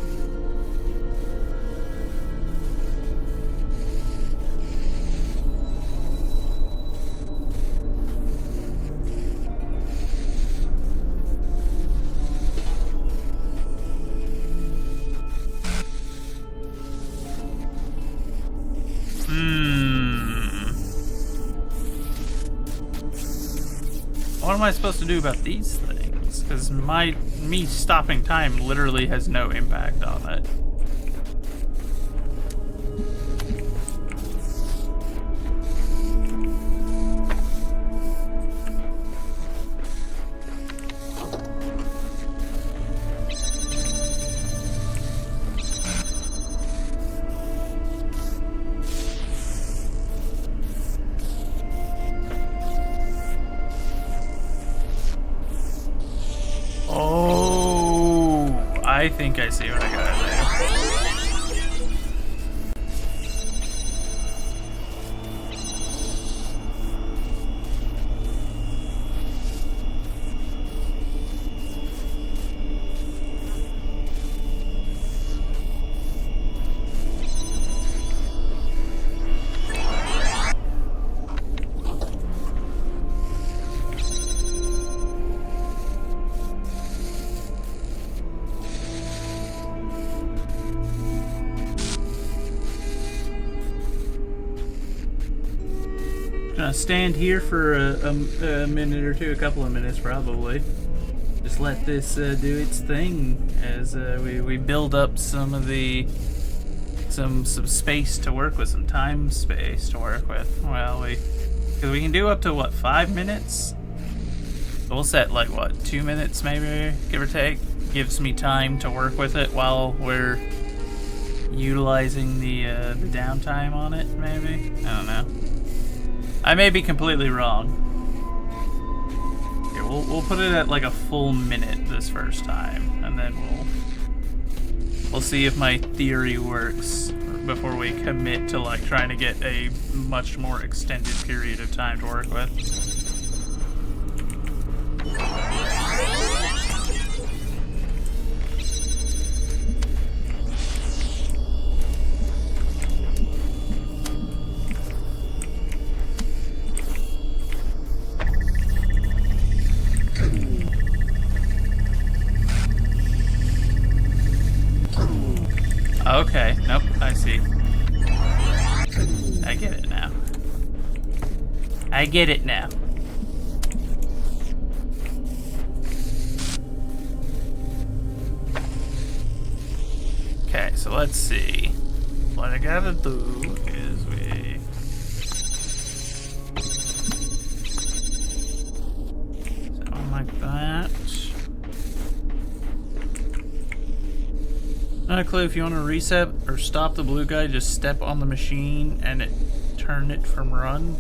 [SPEAKER 1] What am I supposed to do about these things? Because me stopping time literally has no impact on it. I think I see what I gotta do. Stand here for a minute or two, a couple of minutes probably. Just let this do its thing as we build up some space to work with, some time space to work with. Well, because we can do up to what, 5 minutes? So we'll set like what, 2 minutes maybe, give or take. Gives me time to work with it while we're utilizing the downtime on it. Maybe, I don't know. I may be completely wrong. Here, we'll put it at like a full minute this first time, and then we'll see if my theory works before we commit to like trying to get a much more extended period of time to work with. Okay, nope, I see. I get it now. I get it now. Okay, so let's see. What I gotta do is something like that. Not a clue. If you want to reset or stop the blue guy, just step on the machine and turn it from run.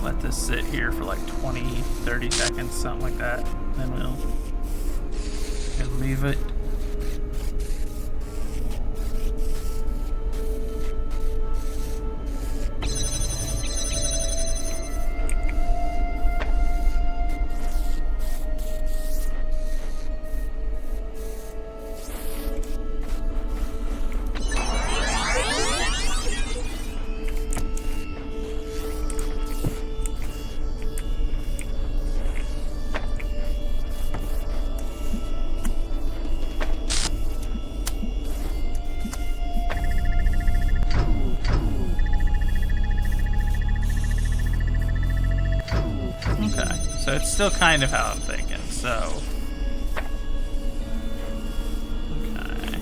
[SPEAKER 1] Let this sit here for like 20, 30 seconds, something like that. Then we'll leave it. So it's still kind of how I'm thinking, so... Okay.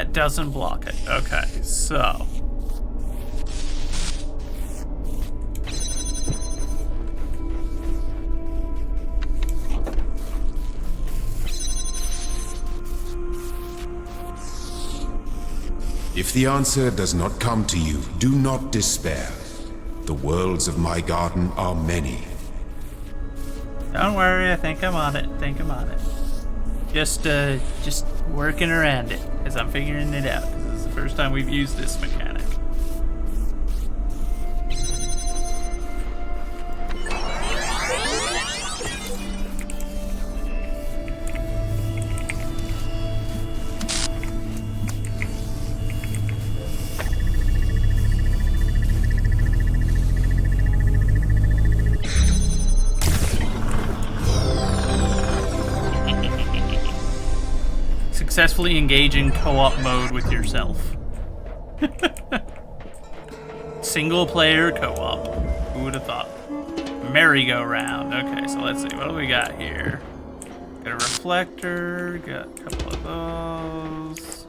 [SPEAKER 1] That doesn't block it. Okay, so.
[SPEAKER 15] If the answer does not come to you, do not despair. The worlds of my garden are many.
[SPEAKER 1] Don't worry, I think I'm on it. Just working around it as I'm figuring it out. This is the first time we've used this mechanic. Successfully engage in co-op mode with yourself. Single player co-op. Who would have thought? Merry-go-round. Okay, so let's see. What do we got here? Got a reflector. Got a couple of those.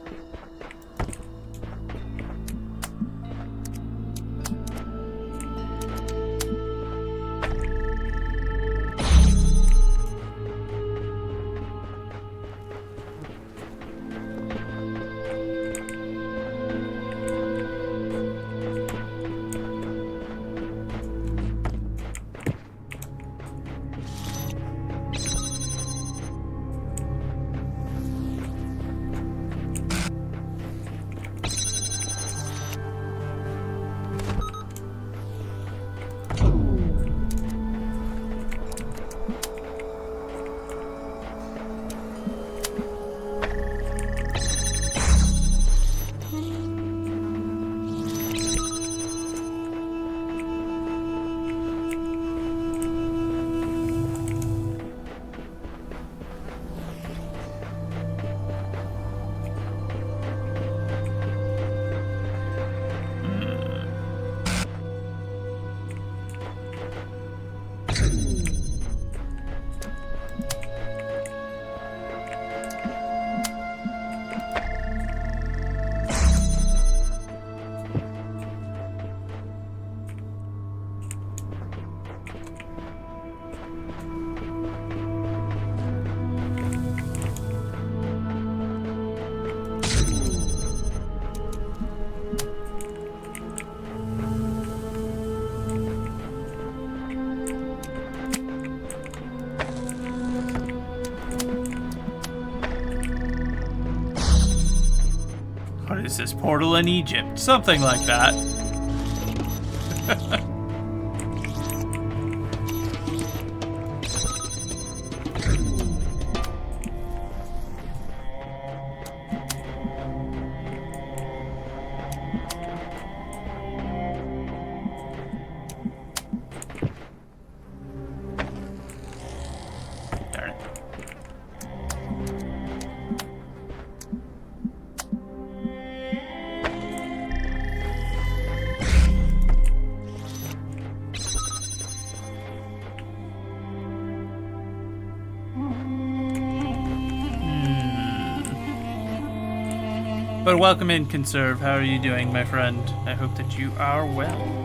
[SPEAKER 1] What is this, portal in Egypt? Something like that. Darn it. But welcome in, Conserve. How are you doing, my friend? I hope that you are well.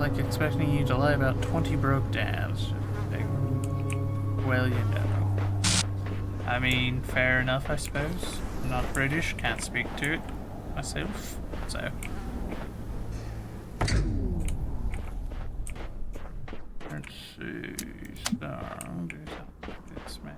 [SPEAKER 1] like expecting you to lie about 20 broke downs. Well, you know. I mean, fair enough, I suppose. I'm not British, can't speak to it myself, so. Let's see. So, I'll do something like this, man.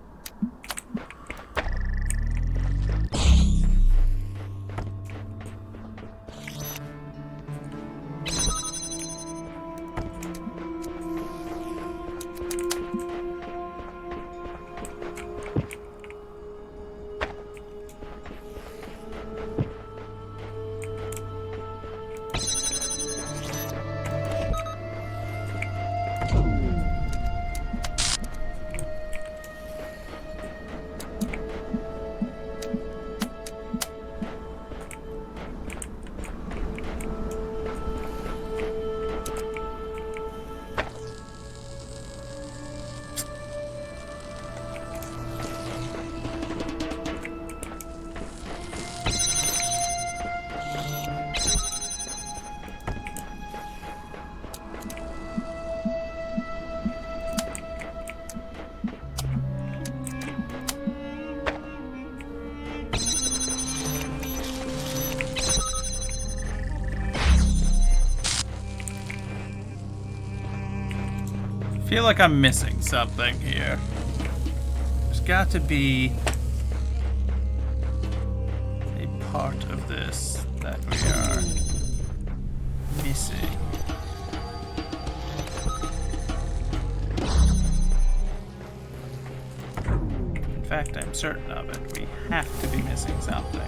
[SPEAKER 1] I feel like I'm missing something here. There's got to be a part of this that we are missing. In fact, I'm certain of it. We have to be missing something.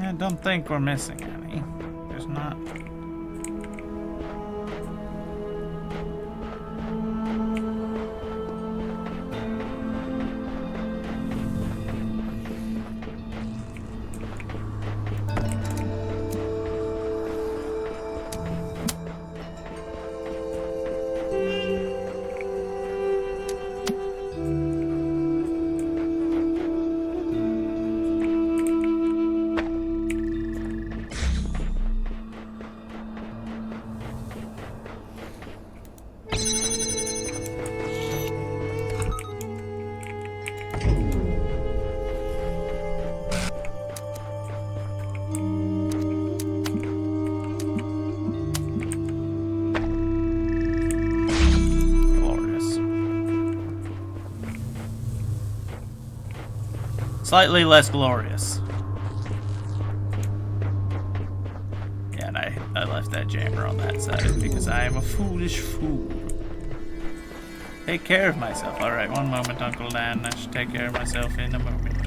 [SPEAKER 1] I don't think we're missing any. There's not. Slightly less glorious. Yeah, and I left that jammer on that side because I am a foolish fool. Take care of myself. Alright, one moment, Uncle Dan. I should take care of myself in a moment.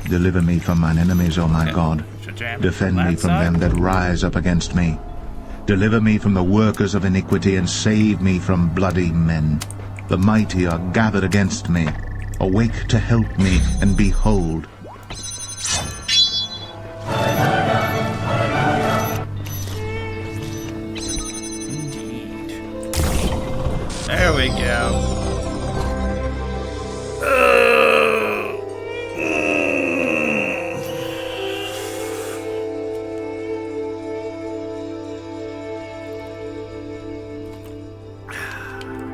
[SPEAKER 17] Deliver me from mine enemies, O my God. Defend me from them that rise up against me. Deliver me from the workers of iniquity, and save me from bloody men. The mighty are gathered against me. Awake to help me, and behold.
[SPEAKER 1] we go.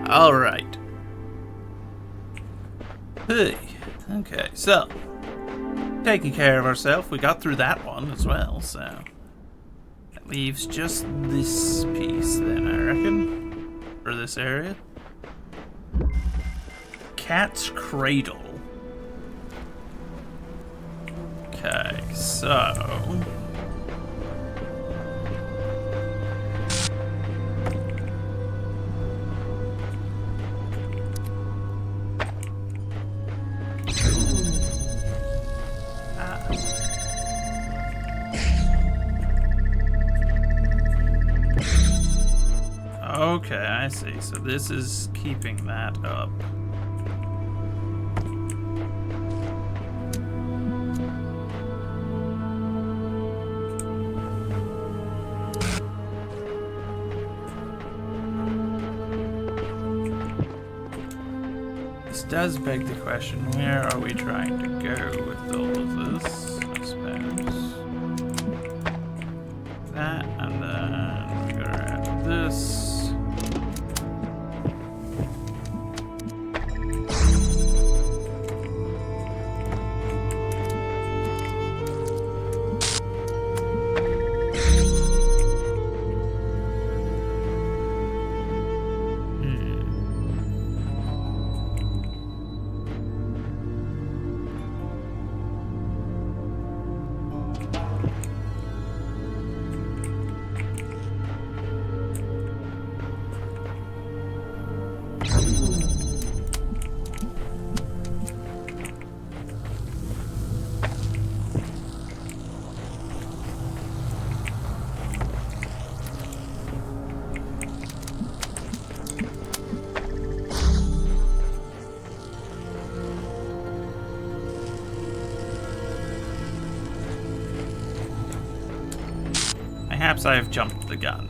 [SPEAKER 1] All right. Hey. Okay, so taking care of ourselves, we got through that one as well, so that leaves just this piece then, I reckon, for this area. Cat's Cradle. Okay, so okay, I see. So this is keeping that up. This does beg the question, where are we trying to go with all of this, I suppose. That, and then we're gonna add this. Perhaps I have jumped the gun.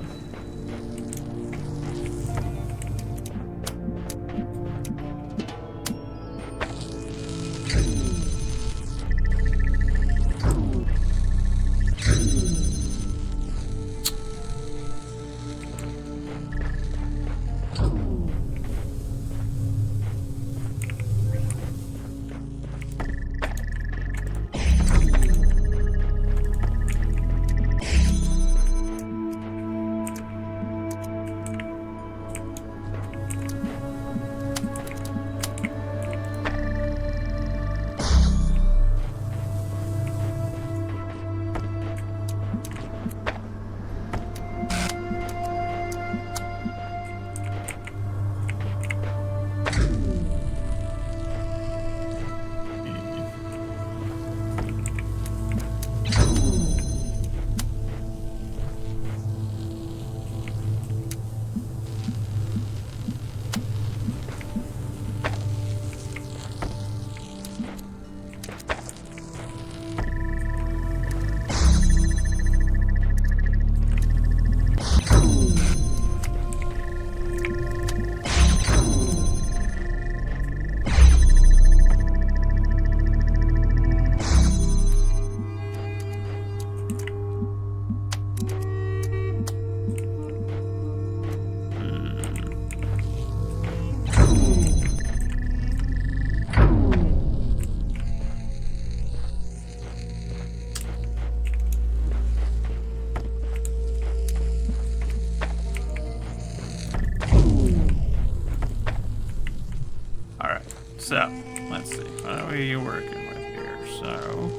[SPEAKER 1] So, let's see. What are we working with here? So,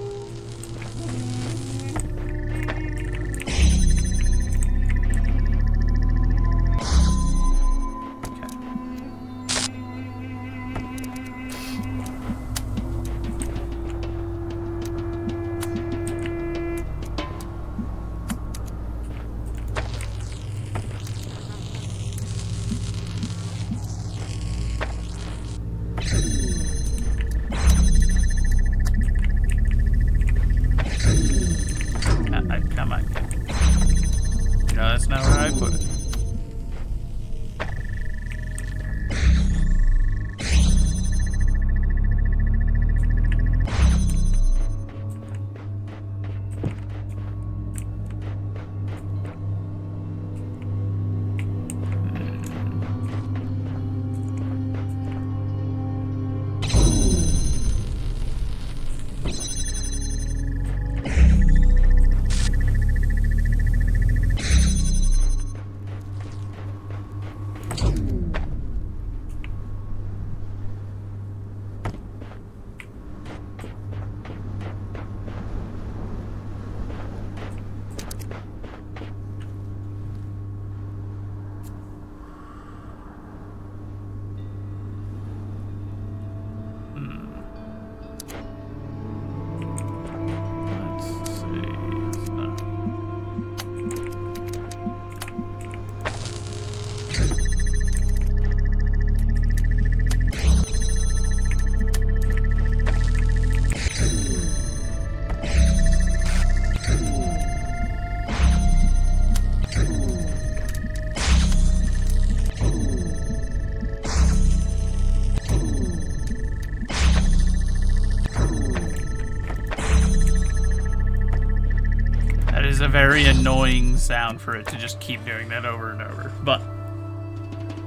[SPEAKER 1] very annoying sound for it to just keep doing that over and over. But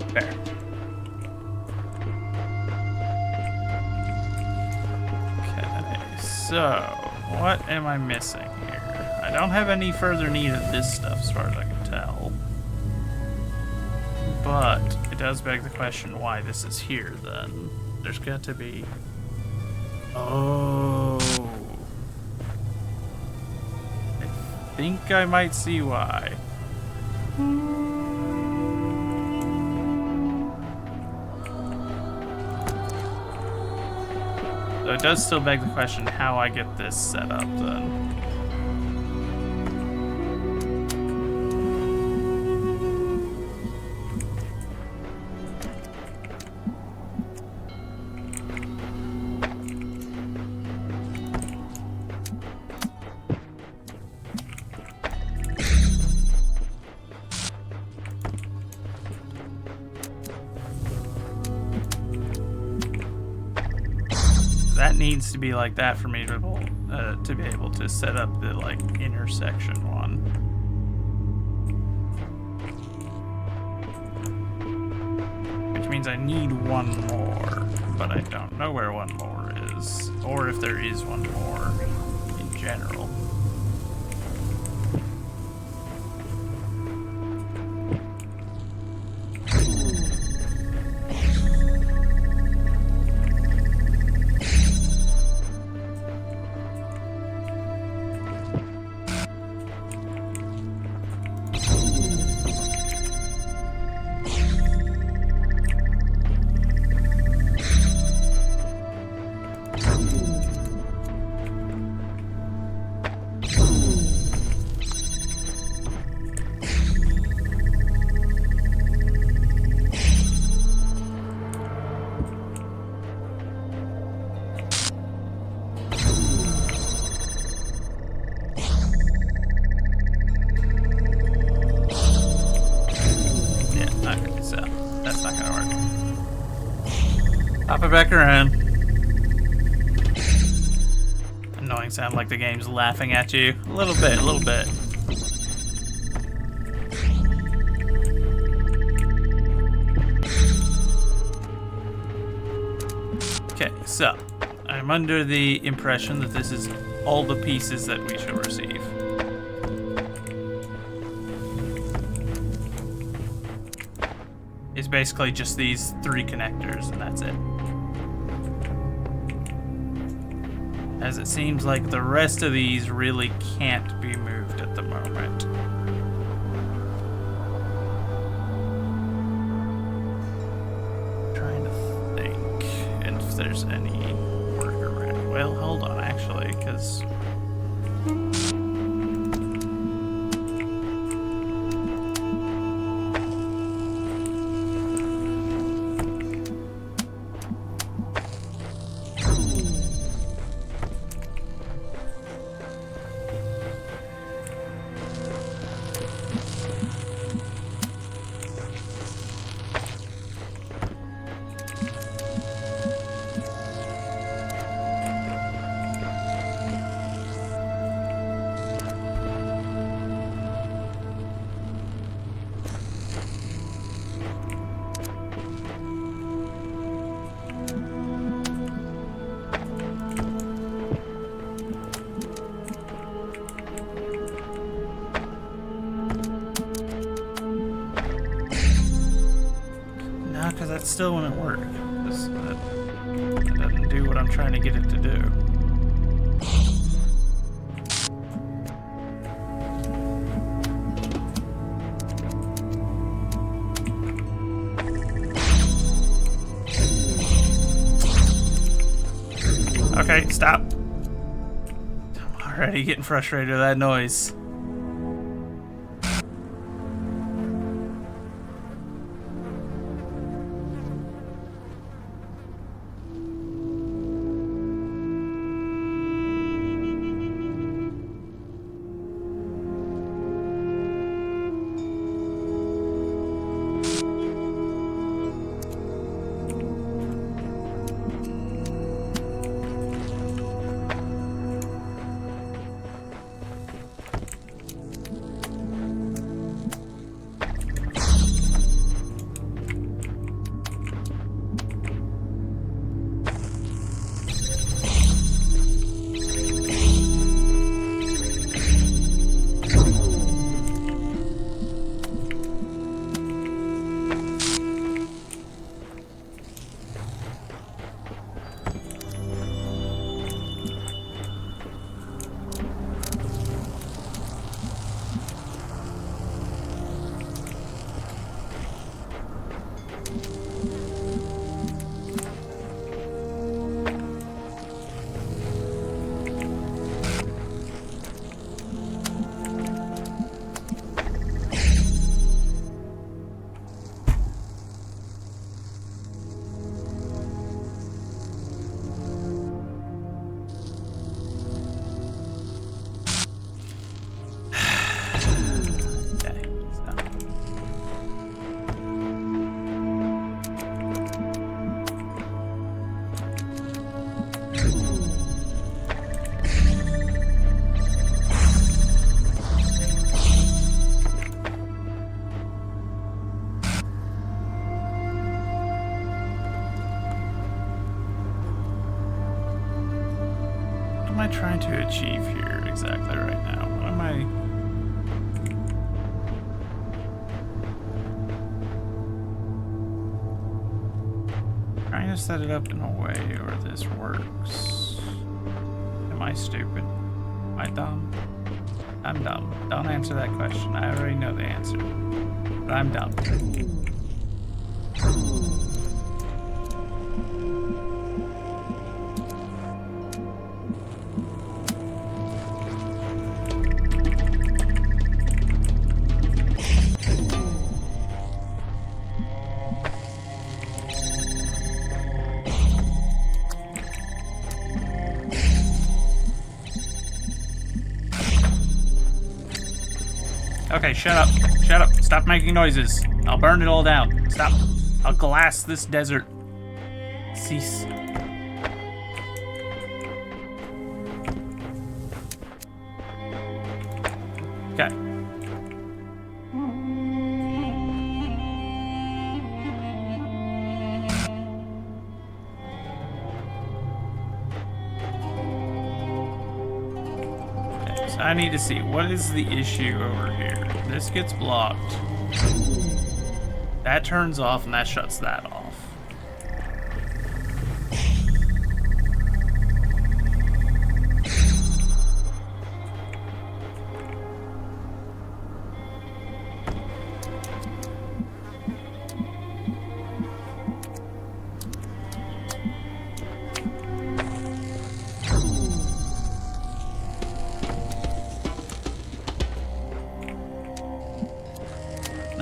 [SPEAKER 1] fair. Okay, so what am I missing here? I don't have any further need of this stuff as far as I can tell. But it does beg the question why this is here then. There's got to be... Oh... I think I might see why. So it does still beg the question how I get this set up then. That needs to be like that for me to be able to set up the like intersection one. Which means I need one more, but I don't know where one more is, or if there is one more in general. Pop it back around. Annoying sound like the game's laughing at you. A little bit, a little bit. Okay, so I'm under the impression that this is all the pieces that we shall receive. It's basically just these 3 connectors and that's it. As it seems like the rest of these really can't be moved at the moment. Trying to think if there's any workaround. Well, hold on actually, because... because that still wouldn't work. That doesn't do what I'm trying to get it to do. Okay, stop. I'm already getting frustrated with that noise. trying to achieve here exactly right now? What am I... trying to set it up in a way where this works. Am I stupid? Am I dumb? I'm dumb. Don't answer that question. I already know the answer. But I'm dumb. Okay, shut up. Shut up. Stop making noises. I'll burn it all down. Stop. I'll glass this desert. Cease. Okay. I need to see, what is the issue over here? This gets blocked. That turns off and that shuts that off.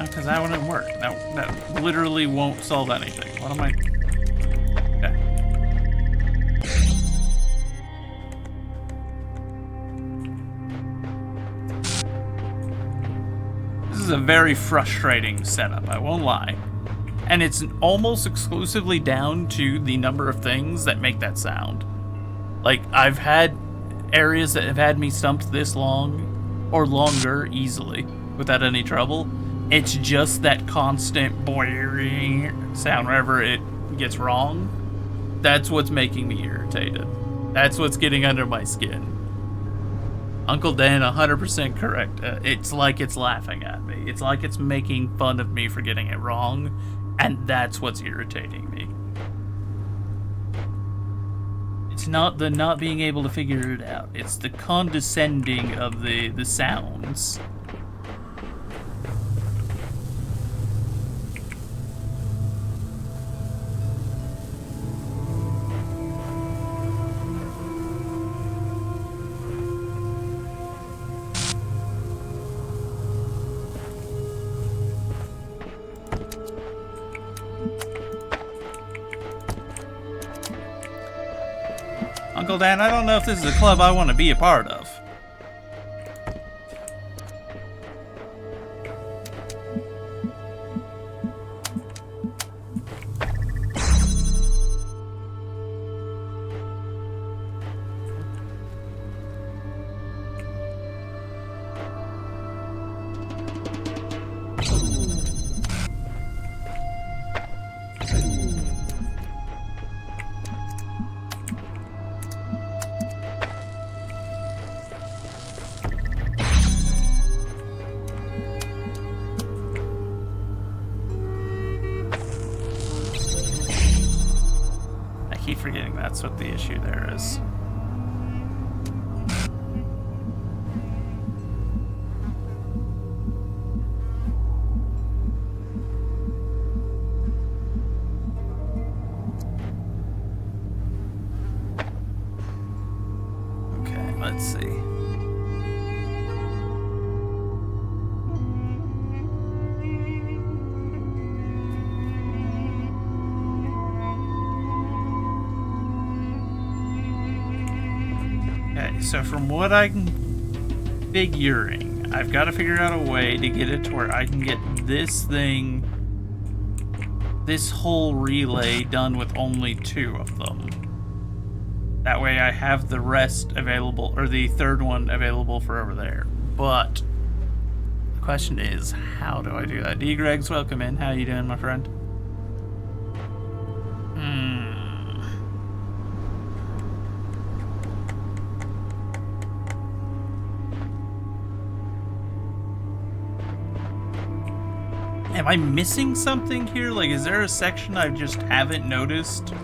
[SPEAKER 1] Because that wouldn't work. That literally won't solve anything. What am I... Okay. This is a very frustrating setup, I won't lie. And it's almost exclusively down to the number of things that make that sound. Like, I've had areas that have had me stumped this long, or longer, easily, without any trouble. It's just that constant boing sound wherever it gets wrong. That's what's making me irritated. That's what's getting under my skin. Uncle Dan, 100% correct. It's like it's laughing at me. It's like it's making fun of me for getting it wrong, and that's what's irritating me. It's not the not being able to figure it out. It's the condescending of the sounds. Uncle Dan, I don't know if this is a club I want to be a part of. I keep forgetting that's what the issue there is. Okay, let's see. So from what I'm figuring, I've got to figure out a way to get it to where I can get this thing, this whole relay done with only 2 of them. That way I have the rest available, or the third one available for over there. But the question is, how do I do that? D. Greg's welcome in. How you doing, my friend? Am I missing something here? Like, is there a section I just haven't noticed?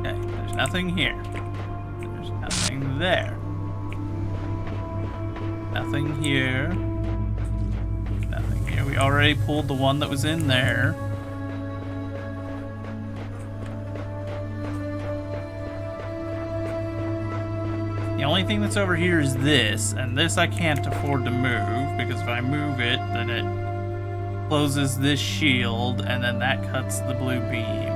[SPEAKER 1] Okay, there's nothing here. There's nothing there. Nothing here. Nothing here. We already pulled the one that was in there. The only thing that's over here is this, and this I can't afford to move, because if I move it, then it closes this shield, and then that cuts the blue beam.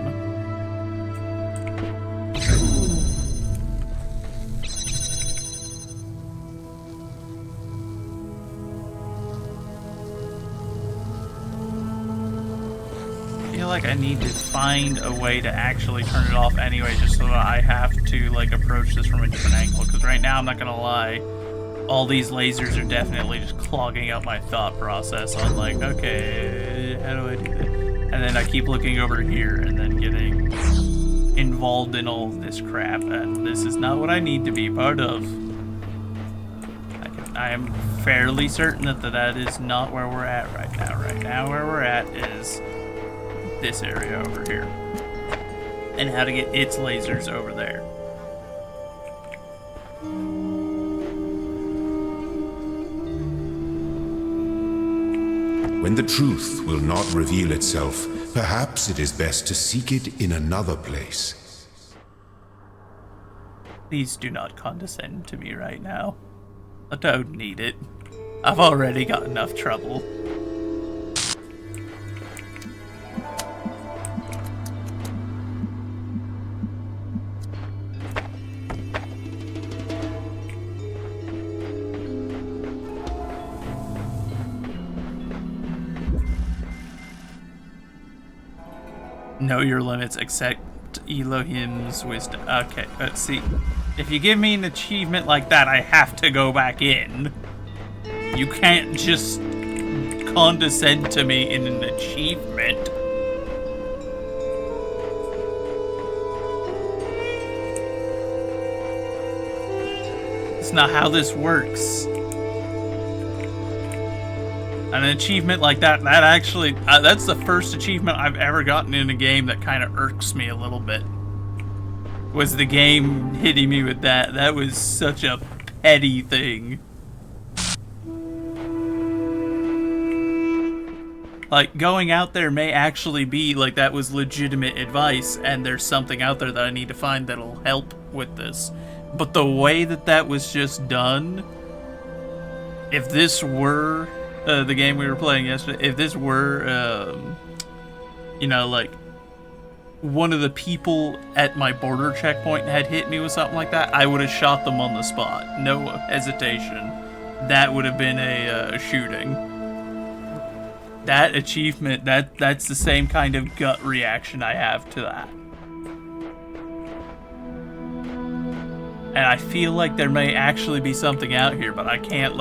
[SPEAKER 1] I feel like I need to find a way to actually turn it off anyway, just so that I have to like approach this from a different angle, because right now, I'm not gonna lie, all these lasers are definitely just clogging up my thought process on like, okay, how do I do this? And then I keep looking over here and then getting involved in all of this crap, and this is not what I need to be part of. I am fairly certain that that is not where we're at right now. Right now where we're at is this area over here, and how to get its lasers over there.
[SPEAKER 15] When the truth will not reveal itself, perhaps it is best to seek it in another place.
[SPEAKER 1] Please do not condescend to me right now. I don't need it. I've already got enough trouble. Know your limits, accept Elohim's wisdom. Okay, let's see. If you give me an achievement like that, I have to go back in. You can't just condescend to me in an achievement. It's not how this works. An achievement like that actually, that's the first achievement I've ever gotten in a game that kind of irks me a little bit. Was the game hitting me with that. That was such a petty thing. Like, going out there may actually be, like, that was legitimate advice, and there's something out there that I need to find that'll help with this. But the way that that was just done, if this were the game we were playing yesterday, if this were, you know, like, one of the people at my border checkpoint had hit me with something like that, I would have shot them on the spot. No hesitation. That would have been a shooting. That achievement, that's the same kind of gut reaction I have to that. And I feel like there may actually be something out here, but I can't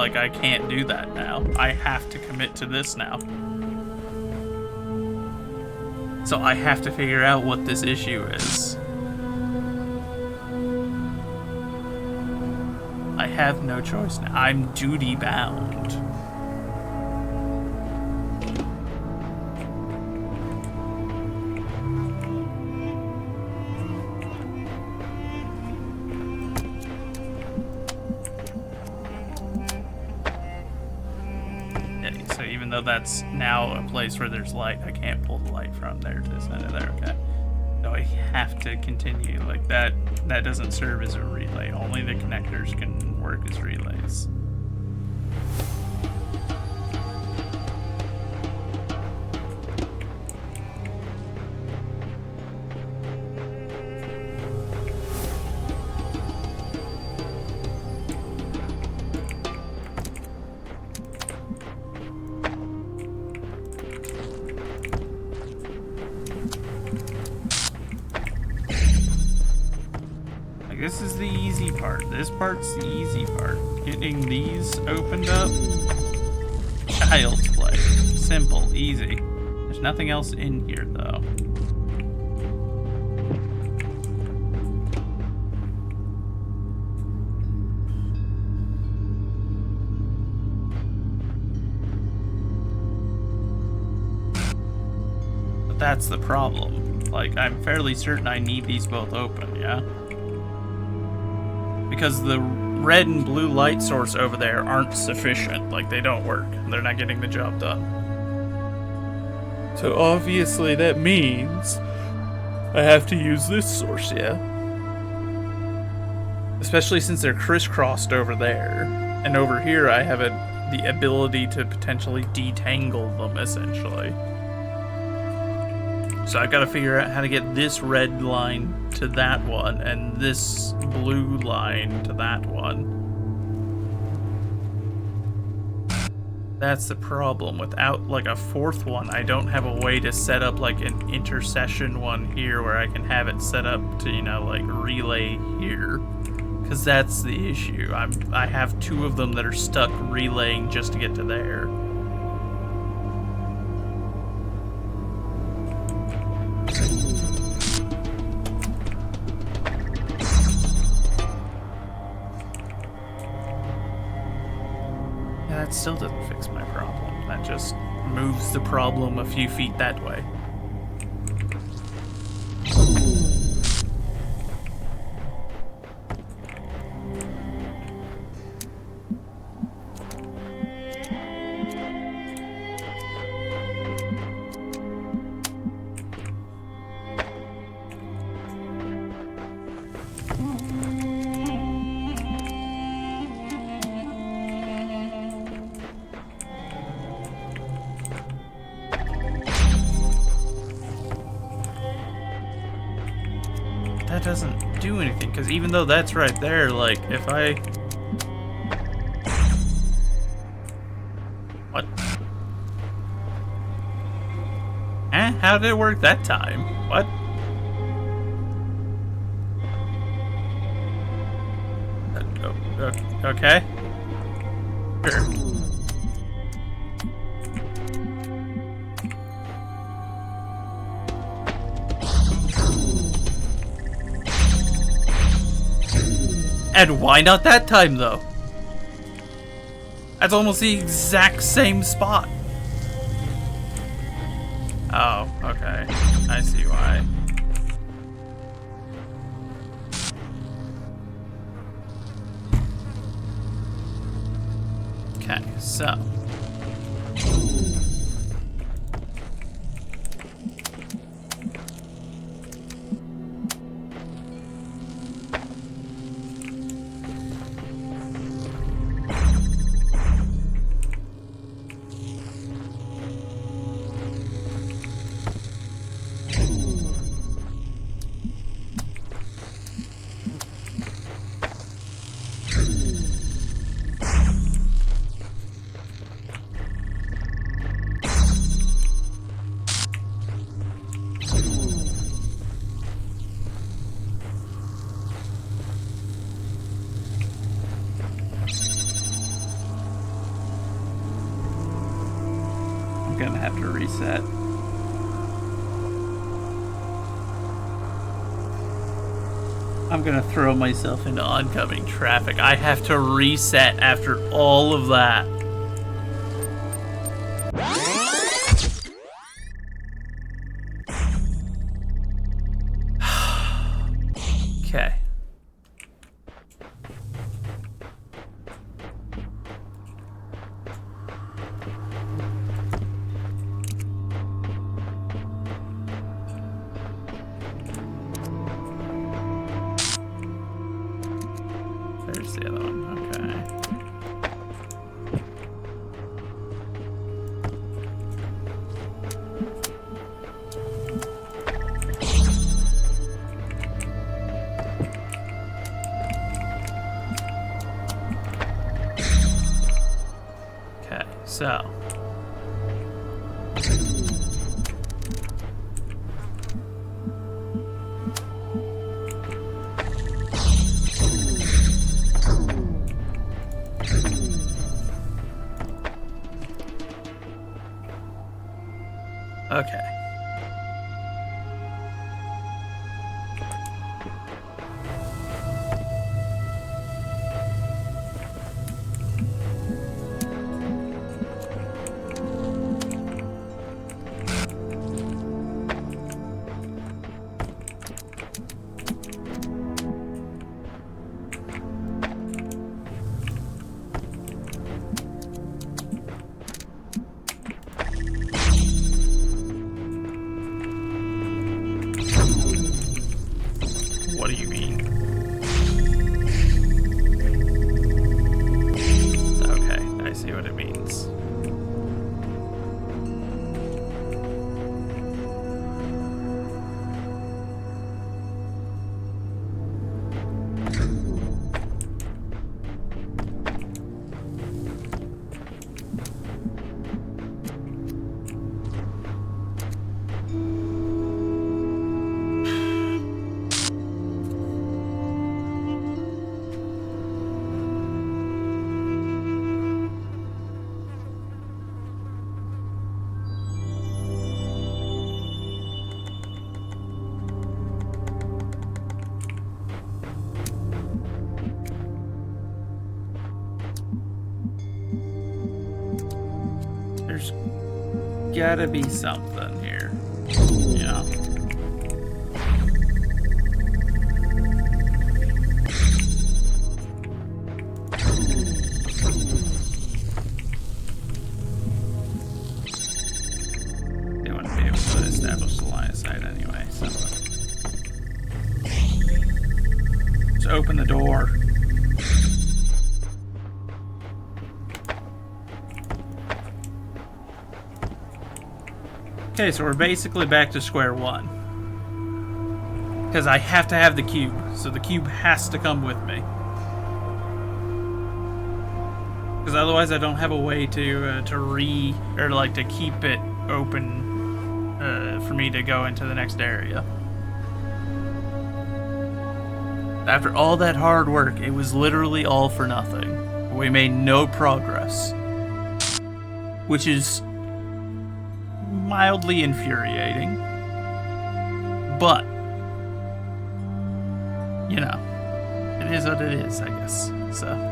[SPEAKER 1] do that now. I have to commit to this now. So I have to figure out what this issue is. I have no choice now. I'm duty bound. So even though that's now a place where there's light, I can't pull the light from there to send it there, okay. So I have to continue, like that doesn't serve as a relay. Only the connectors can work as relays. This is the easy part. This part's the easy part. Getting these opened up. Child's play. Simple, easy. There's nothing else in here, though. That's the problem. Like, I'm fairly certain I need these both open, yeah? Because the red and blue light source over there aren't sufficient. Like, they don't work. They're not getting the job done. So obviously that means I have to use this source, yeah? Especially since they're crisscrossed over there. And over here I have the ability to potentially detangle them, essentially. So I've got to figure out how to get this red line to that one and this blue line to that one. That's the problem. Without like a fourth one, I don't have a way to set up like an intercession one here where I can have it set up to, you know, like relay here. Because that's the issue. I have two of them that are stuck relaying just to get to there. Yeah, that still doesn't fix my problem. That just moves the problem a few feet that way. That doesn't do anything, because even though that's right there, like, if I... What? Eh? How did it work that time? What? Okay. Sure. And why not that time, though? That's almost the exact same spot. Oh, okay. I see why. Okay, so. Gonna have to reset. I'm gonna throw myself into oncoming traffic. I have to reset after all of that. Okay. There's the other one, okay. Okay, so. Okay. There's gotta be something here. You know? They wouldn't be able to establish the line of sight anyway, so. Just open the door. Okay, so we're basically back to square one. Because I have to have the cube, so the cube has to come with me. Because otherwise I don't have a way to keep it open for me to go into the next area. After all that hard work, it was literally all for nothing. We made no progress. Which is mildly infuriating. But, you know, it is what it is, I guess. So.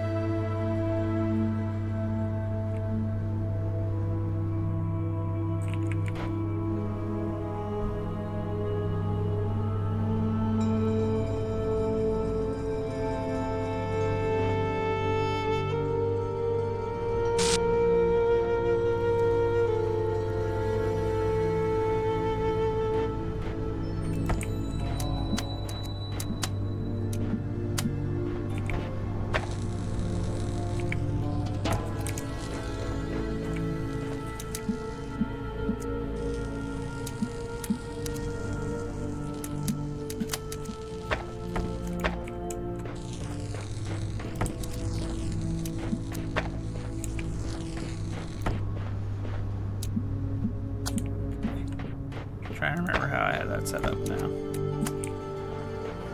[SPEAKER 1] Trying to remember how I had that set up now.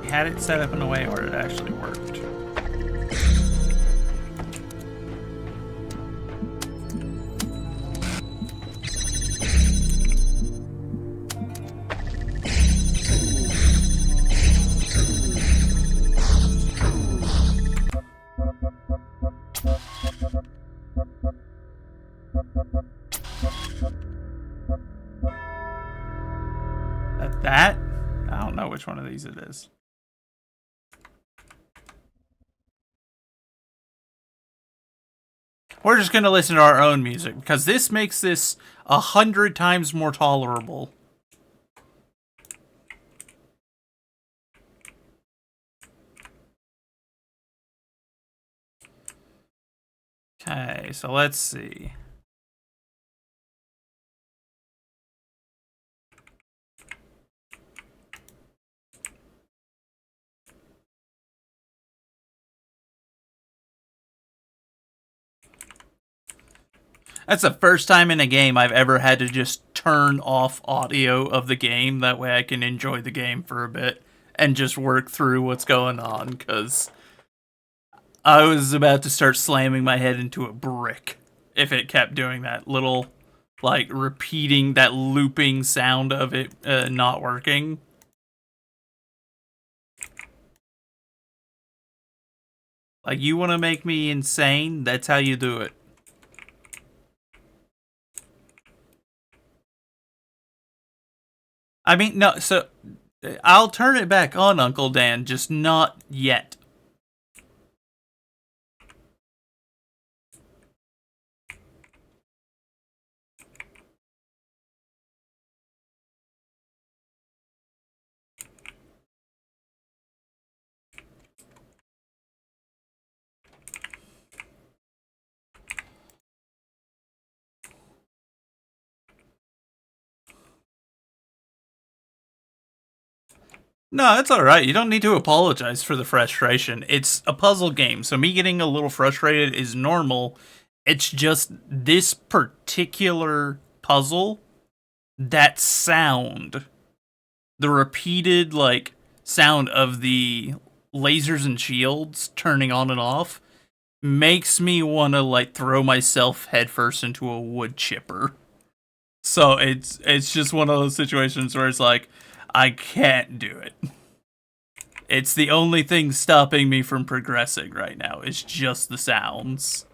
[SPEAKER 1] I had it set up in a way where it actually worked. That? I don't know which one of these it is. We're just gonna listen to our own music because this makes this 100 times more tolerable. Okay, so let's see. That's the first time in a game I've ever had to just turn off audio of the game. That way I can enjoy the game for a bit and just work through what's going on, because I was about to start slamming my head into a brick if it kept doing that little, like, repeating that looping sound of it not working. Like, you want to make me insane? That's how you do it. I mean, no, so I'll turn it back on, Uncle Dan, just not yet. No, that's alright. You don't need to apologize for the frustration. It's a puzzle game, so me getting a little frustrated is normal. It's just this particular puzzle, that sound, the repeated, like, sound of the lasers and shields turning on and off, makes me want to, like, throw myself headfirst into a wood chipper. So it's just one of those situations where it's like, I can't do it. It's the only thing stopping me from progressing right now. It's just the sounds.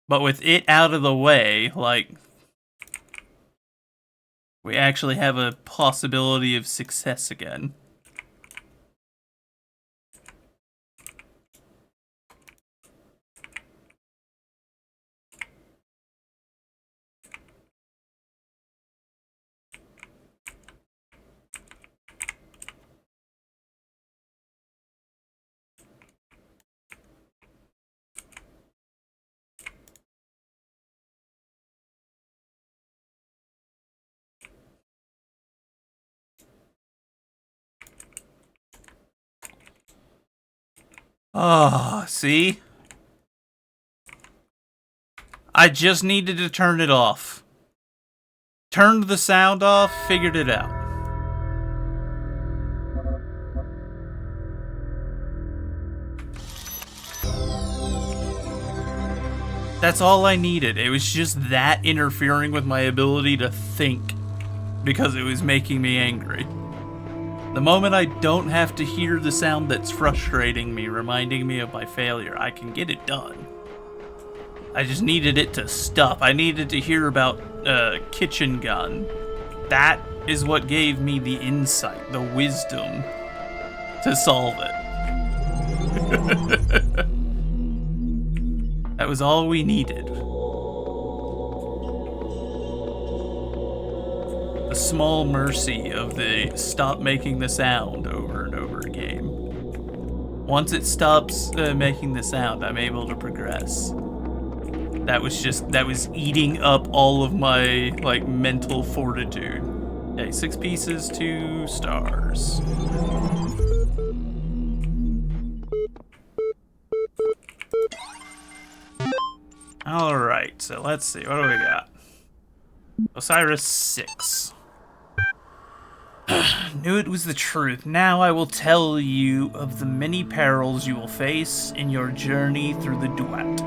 [SPEAKER 1] But with it out of the way, like, we actually have a possibility of success again. Ah, see? I just needed to turn it off. Turned the sound off, figured it out. That's all I needed. It was just that interfering with my ability to think because it was making me angry. The moment I don't have to hear the sound that's frustrating me, reminding me of my failure, I can get it done. I just needed it to stop. I needed to hear about kitchen gun. That is what gave me the insight, the wisdom to solve it. That was all we needed. The small mercy of the stop making the sound over and over again. Once it stops making the sound, I'm able to progress. That was eating up all of my, like, mental fortitude. Okay, 6 pieces, 2 stars. Alright, so let's see, what do we got? Osiris 6. Knew it was the truth. Now I will tell you of the many perils you will face in your journey through the Duat.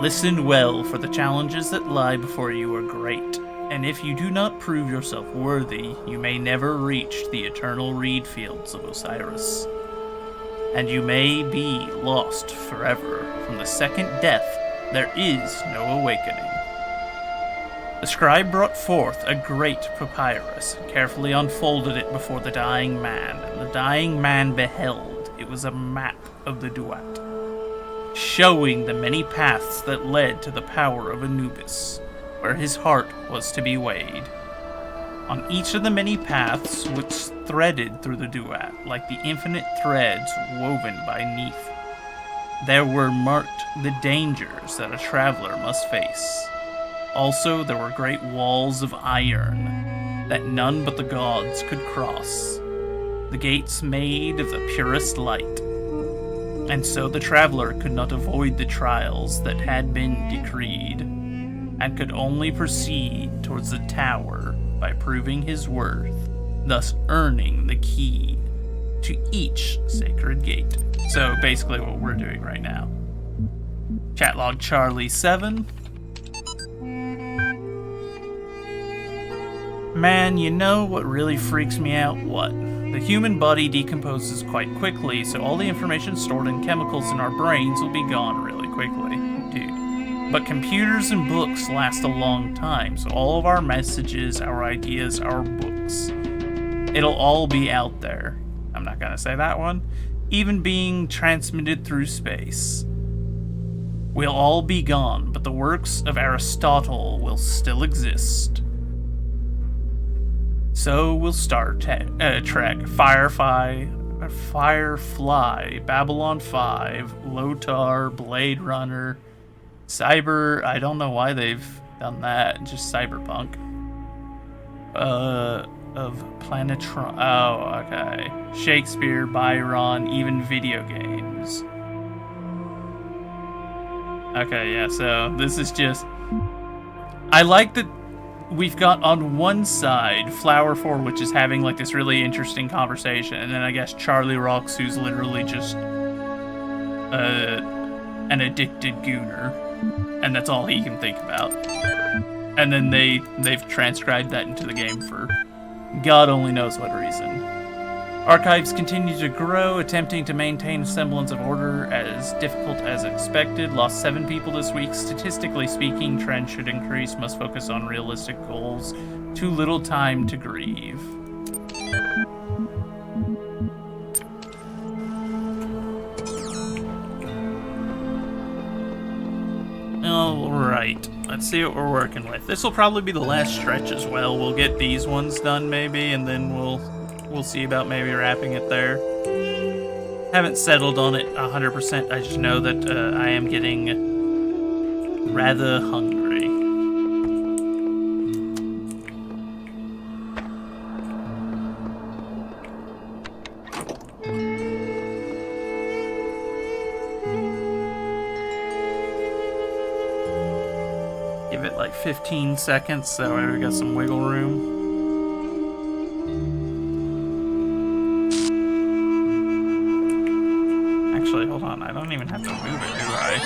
[SPEAKER 1] Listen well, for the challenges that lie before you are great, and if you do not prove yourself worthy, you may never reach the eternal reed fields of Osiris. And you may be lost forever. From the second death, there is no awakening. The scribe brought forth a great papyrus, carefully unfolded it before the dying man, and the dying man beheld. It was a map of the Duat, showing the many paths that led to the power of Anubis, where his heart was to be weighed. On each of the many paths which threaded through the Duat, like the infinite threads woven by Neith, there were marked the dangers that a traveler must face. Also, there were great walls of iron that none but the gods could cross, the gates made of the purest light. And so the traveler could not avoid the trials that had been decreed, and could only proceed towards the tower by proving his worth, thus earning the key to each sacred gate. So basically what we're doing right now. Chat log Charlie 7. Man, you know what really freaks me out? What? The human body decomposes quite quickly, so all the information stored in chemicals in our brains will be gone really quickly. Dude. But computers and books last a long time, so all of our messages, our ideas, our books, it'll all be out there. I'm not gonna say that one. Even being transmitted through space. We'll all be gone, but the works of Aristotle will still exist. So we'll start Trek, Firefly, Babylon 5, Lotar, Blade Runner, Cyber, I don't know why they've done that, just Cyberpunk. Of Planetron, oh, okay. Shakespeare, Byron, even video games. Okay, yeah, so this is just... I like that we've got on one side Flower 4, which is having like this really interesting conversation, and then I guess Charlie Rocks, who's literally just an addicted gooner, and that's all he can think about. And then they've transcribed that into the game for God only knows what reason. Archives continue to grow, attempting to maintain a semblance of order as difficult as expected. Lost 7 people this week. Statistically speaking, trend should increase. Must focus on realistic goals. Too little time to grieve. Alright, let's see what we're working with. This will probably be the last stretch as well. We'll get these ones done maybe, and then we'll see about maybe wrapping it there. Haven't settled on it 100%. I just know that I am getting rather hungry. Give it like 15 seconds, so we got some wiggle room. Actually, hold on, I don't even have to move it, do I?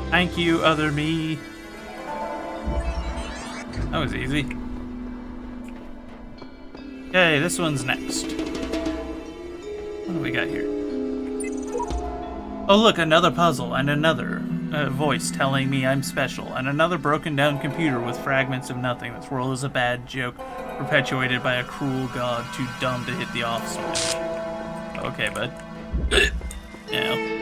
[SPEAKER 1] Thank you, other me. That was easy. Okay, this one's next. What do we got here? Oh look, another puzzle and another voice telling me I'm special, and another broken down computer with fragments of nothing. This world is a bad joke, perpetuated by a cruel god too dumb to hit the off switch. Okay, bud. Yeah.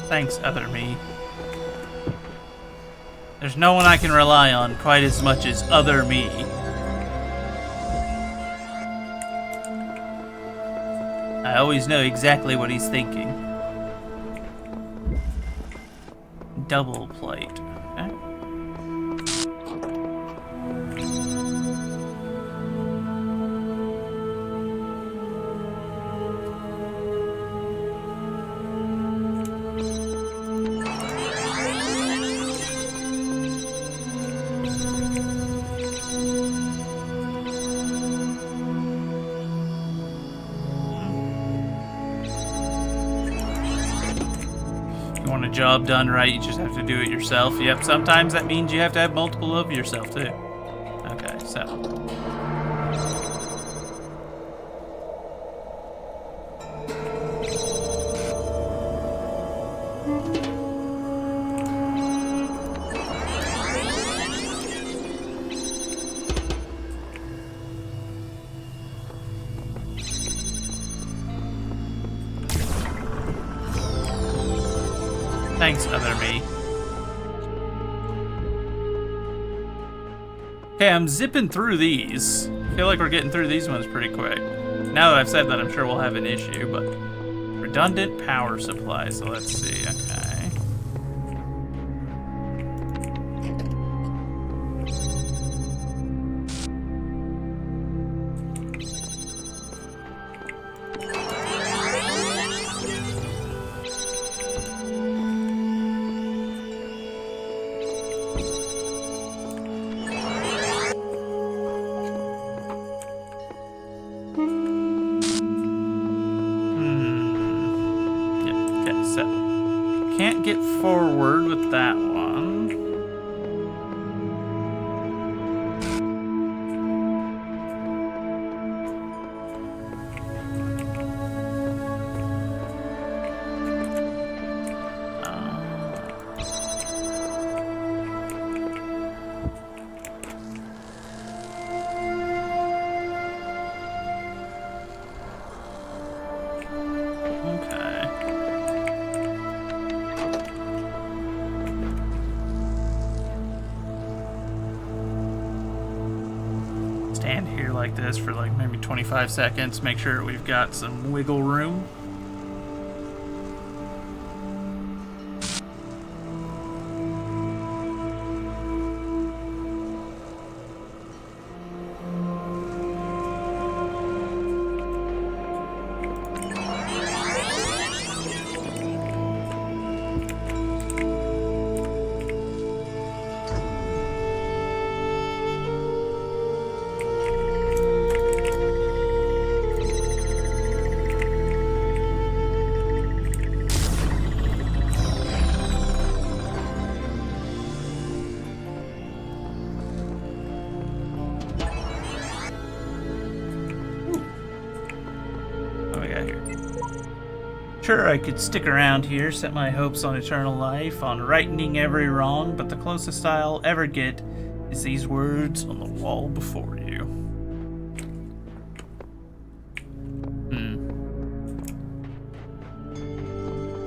[SPEAKER 1] Thanks, other me. There's no one I can rely on quite as much as other me. I always know exactly what he's thinking. Double plate. Okay. You want a job done right, you just have to do it yourself. Yep, sometimes that means you have to have multiple of yourself too. Okay, so. Thanks, other me. Okay, I'm zipping through these. I feel like we're getting through these ones pretty quick. Now that I've said that, I'm sure we'll have an issue, but redundant power supply, so let's see, okay. Can't get forward with that one. Okay. stand here like this for like maybe 25 seconds, make sure we've got some wiggle room. Sure, I could stick around here, set my hopes on eternal life, on righting every wrong, but the closest I'll ever get is these words on the wall before you.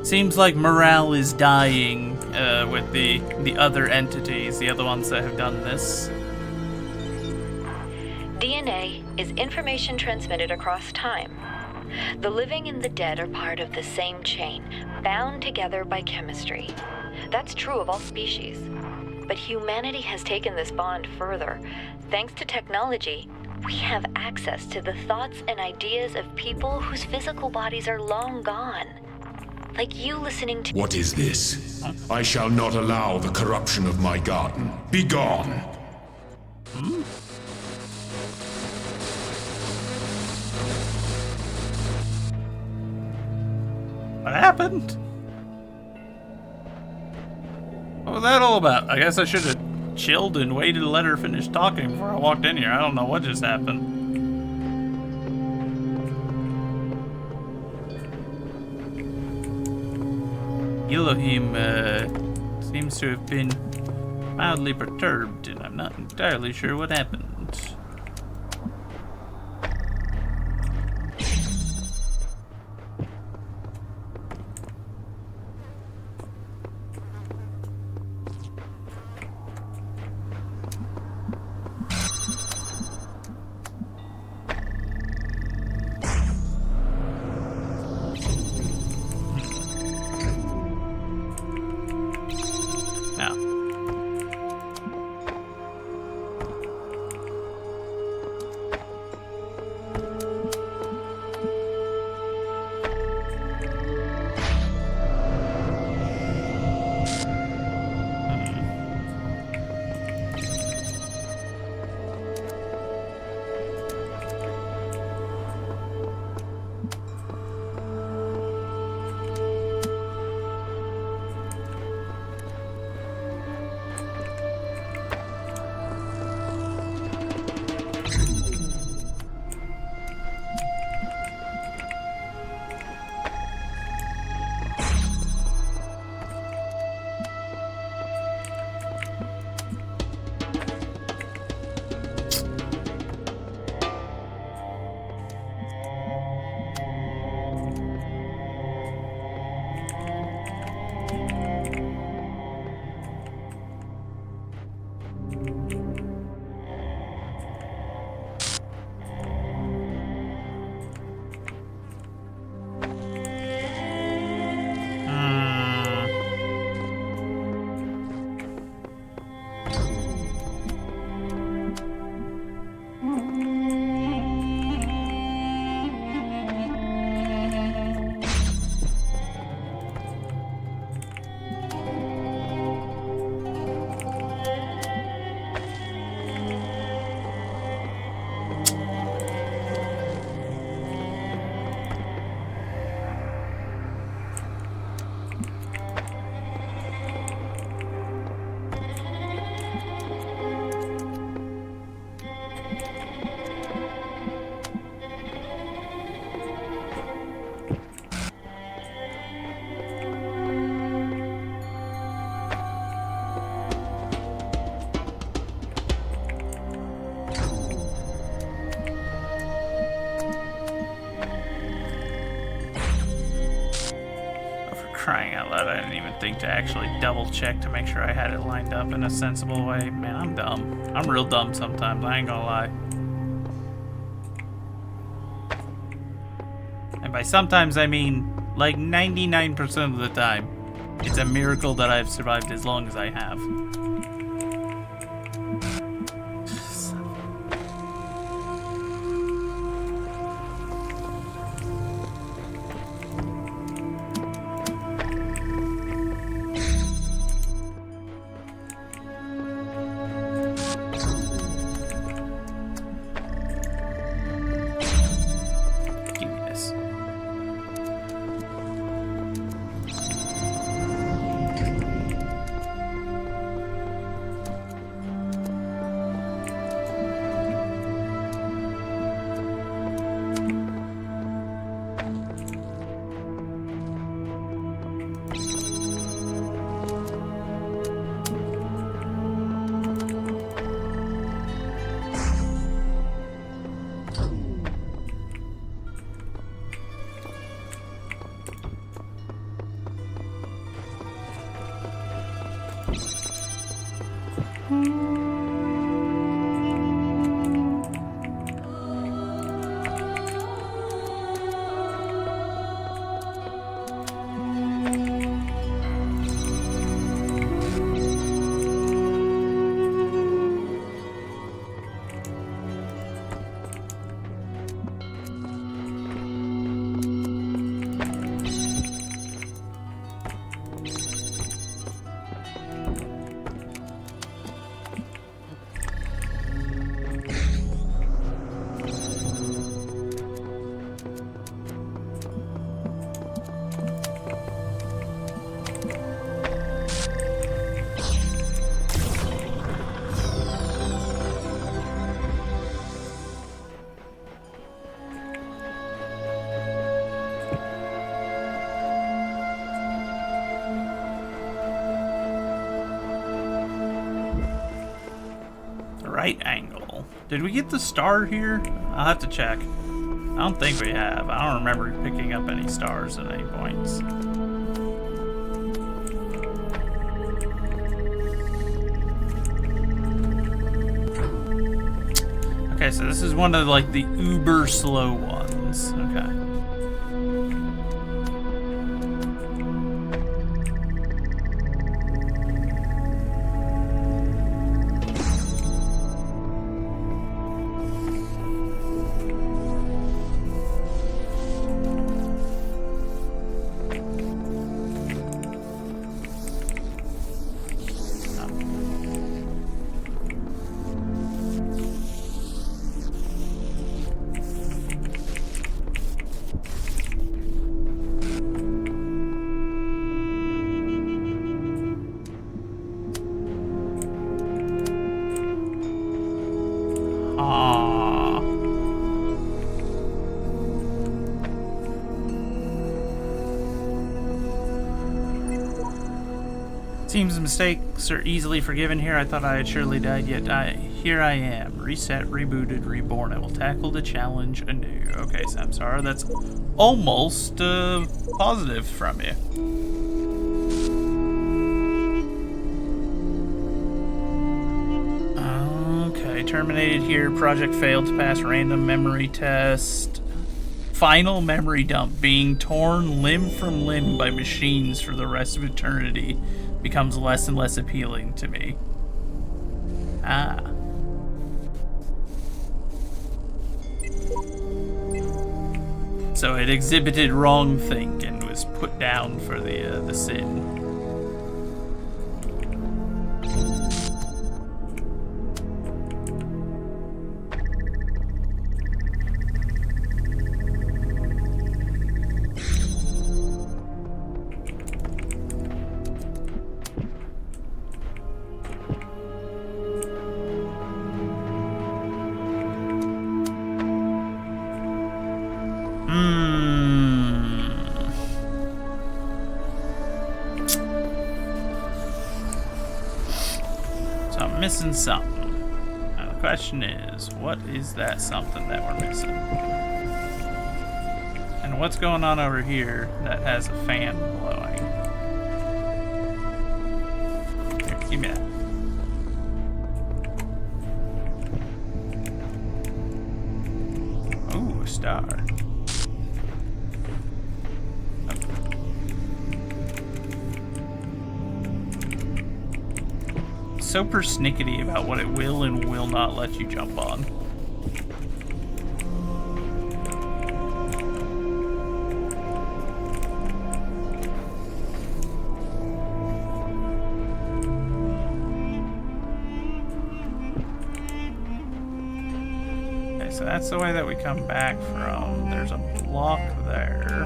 [SPEAKER 1] Seems like morale is dying with the other entities, the other ones that have done this.
[SPEAKER 14] DNA is information transmitted across time. The living and the dead are part of the same chain, bound together by chemistry. That's true of all species. But humanity has taken this bond further. Thanks to technology, we have access to the thoughts and ideas of people whose physical bodies are long gone. Like you listening to—
[SPEAKER 15] What is this? I shall not allow the corruption of my garden. Be gone!
[SPEAKER 1] What happened? What was that all about? I guess I should have chilled and waited to let her finish talking before I walked in here. I don't know what just happened. Elohim seems to have been mildly perturbed, and I'm not entirely sure what happened. Crying out loud, I didn't even think to actually double check to make sure I had it lined up in a sensible way. Man, I'm dumb. I'm real dumb sometimes, I ain't gonna lie. And by sometimes I mean like 99% of the time. It's a miracle that I've survived as long as I have. Right angle. Did we get the star here? I'll have to check. I don't think we have. I don't remember picking up any stars at any points. Okay, so this is one of like the uber slow ones. Okay. Seems mistakes are easily forgiven here. I thought I had surely died, yet here I am. Reset, rebooted, reborn. I will tackle the challenge anew. Okay, Samsara, that's almost positive from you. Okay, terminated here. Project failed to pass random memory test. Final memory dump. Being torn limb from limb by machines for the rest of eternity becomes less and less appealing to me. Ah. So it exhibited wrong think and was put down for the sin. Missing something. Now the question is, what is that something that we're missing? And what's going on over here that has a fan blowing? Here, give me that. Ooh, a star. so persnickety about what it will and will not let you jump on. Okay, so that's the way that we come back from. There's a block there.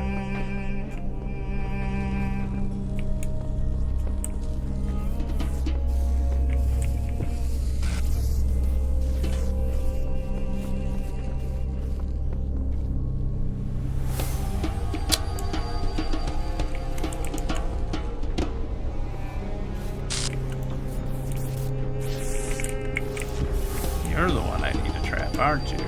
[SPEAKER 1] You're the one I need to trap, aren't you?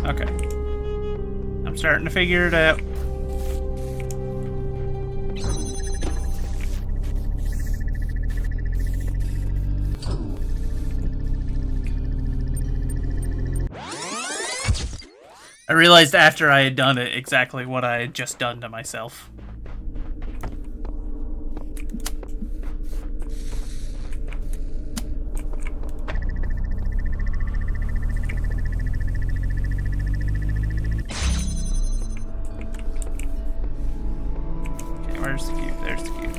[SPEAKER 1] Okay. I'm starting to figure it out. I realized after I had done it exactly what I had just done to myself. Okay, where's the cube? There's the cube.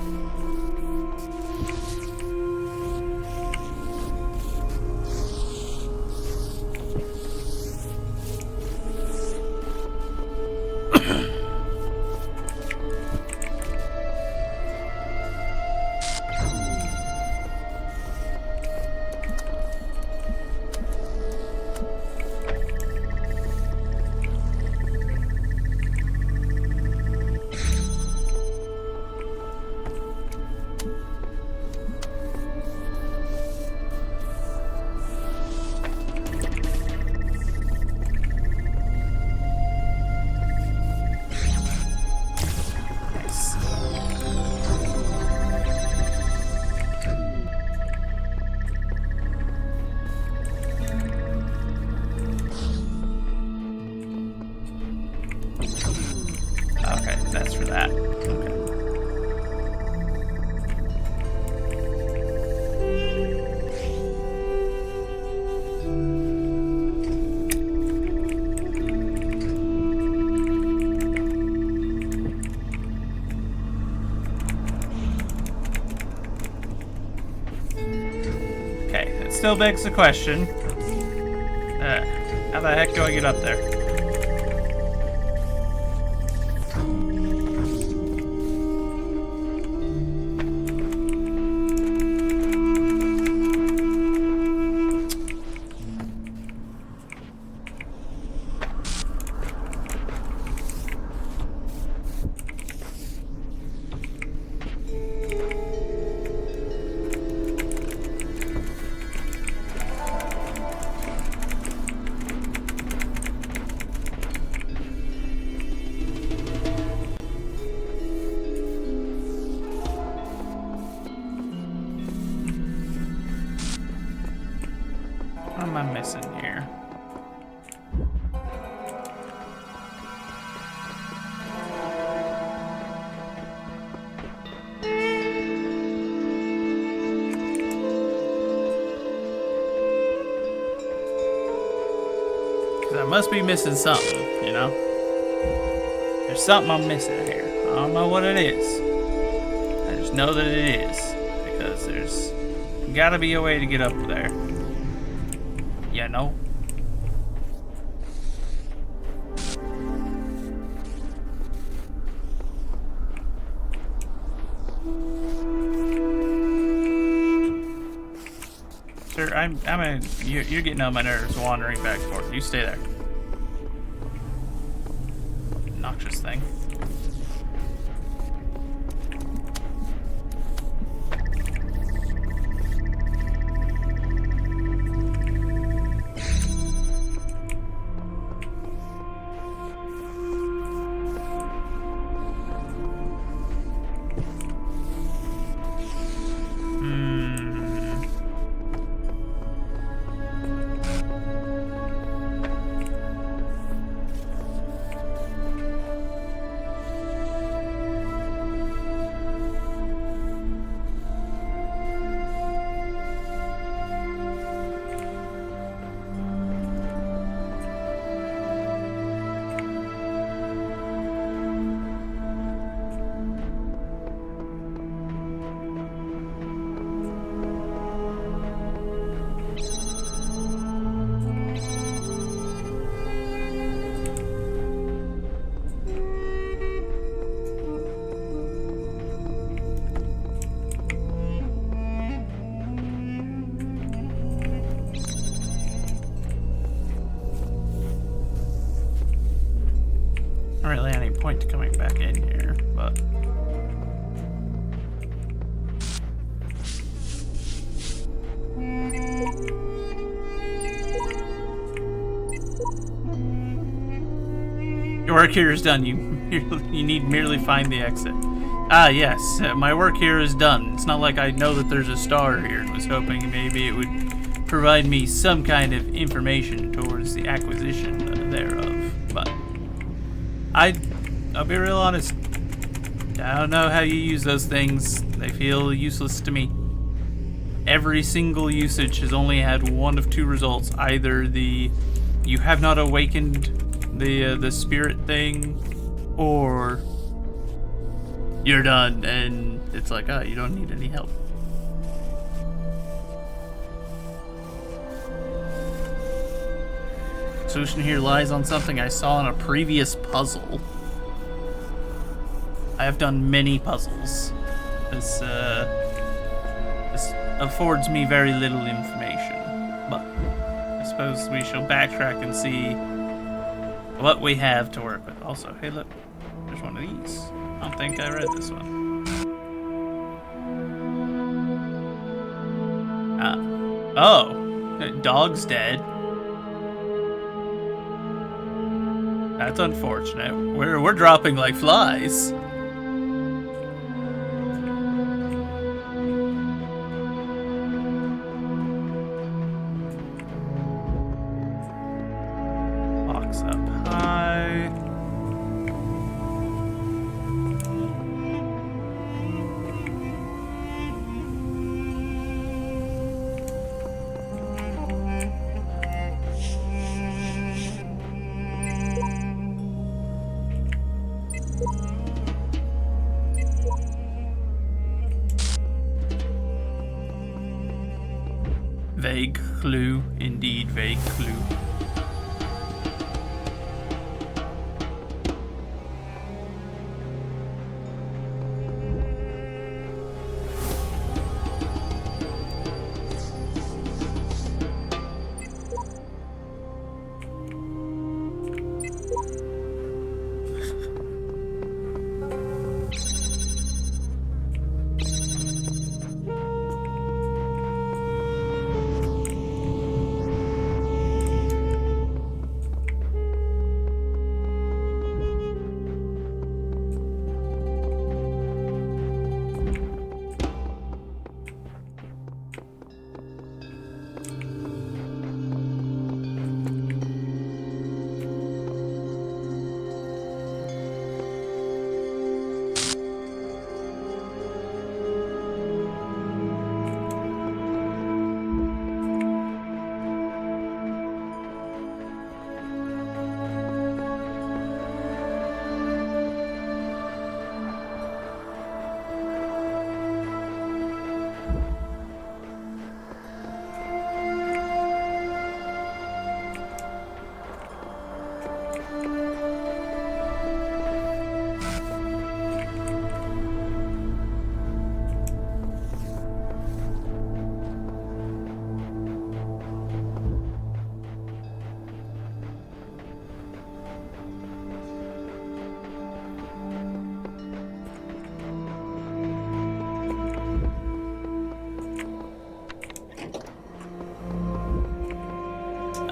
[SPEAKER 1] Okay, that's for that. Okay. Okay, it still begs the question. How the heck do I get up there? What am I missing here? Because I must be missing something, you know? There's something I'm missing here. I don't know what it is. I just know that it is. Because there's gotta be a way to get up there. You know? Sir, you're getting on my nerves wandering back and forth. You stay there. Noxious thing. Not really any point to coming back in here, but... Your work here is done. You need merely find the exit. Ah, yes. My work here is done. It's not like I know that there's a star here and was hoping maybe it would provide me some kind of information towards the acquisition thereof. But I'll be real honest. I don't know how you use those things. They feel useless to me. Every single usage has only had one of two results. Either the you have not awakened the spirit thing, or you're done and it's like, oh, you don't need any help. Solution here lies on something I saw in a previous puzzle. I have done many puzzles. This affords me very little information, but I suppose we shall backtrack and see what we have to work with. Also, hey look, there's one of these. I don't think I read this one. Oh, dog's dead. That's unfortunate. We're dropping like flies. Box up high. Vague clue, indeed vague clue.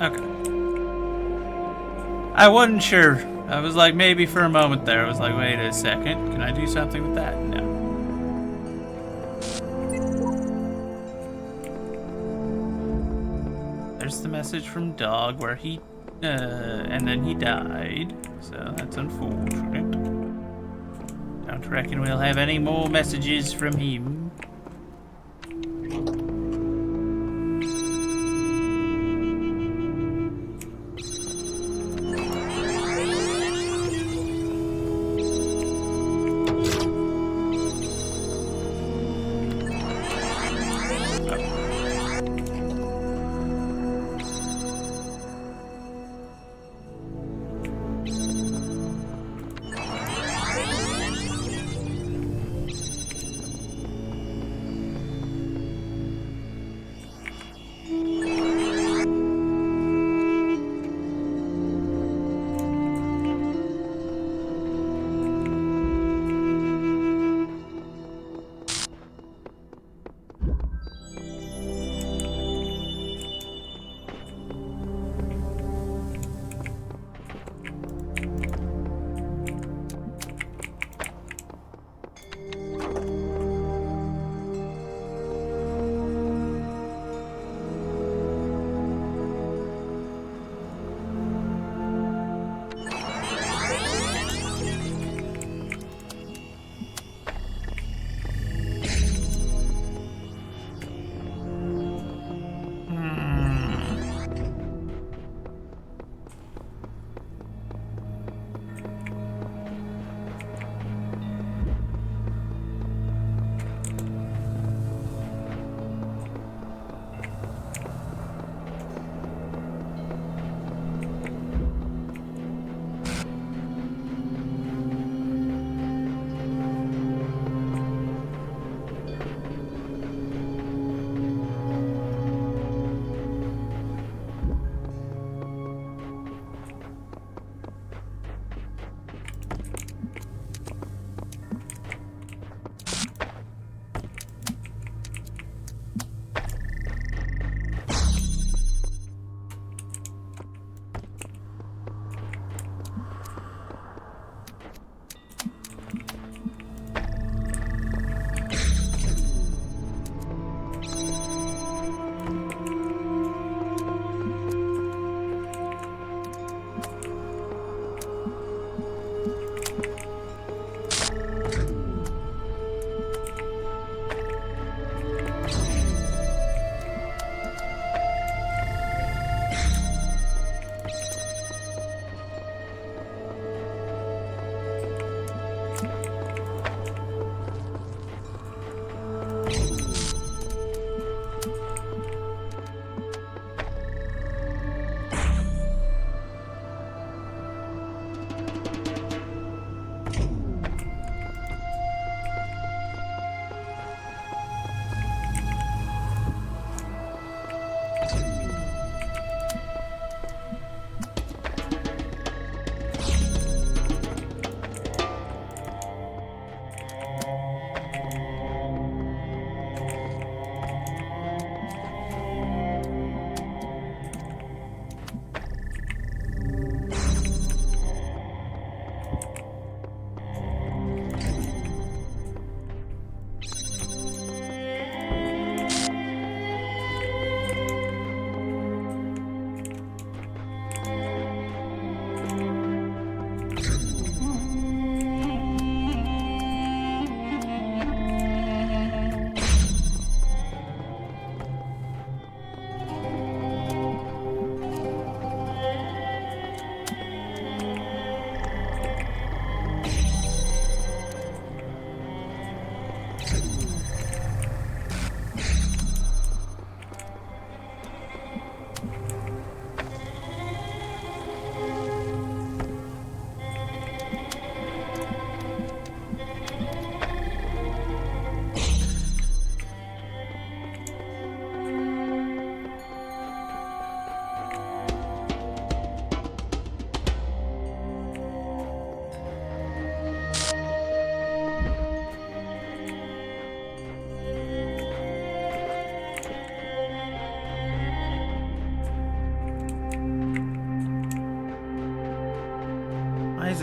[SPEAKER 1] Okay. I wasn't sure. I was like, maybe for a moment there. I was like, wait a second. Can I do something with that? No. There's the message from Dog where he, and then he died. So that's unfortunate. Don't reckon we'll have any more messages from him.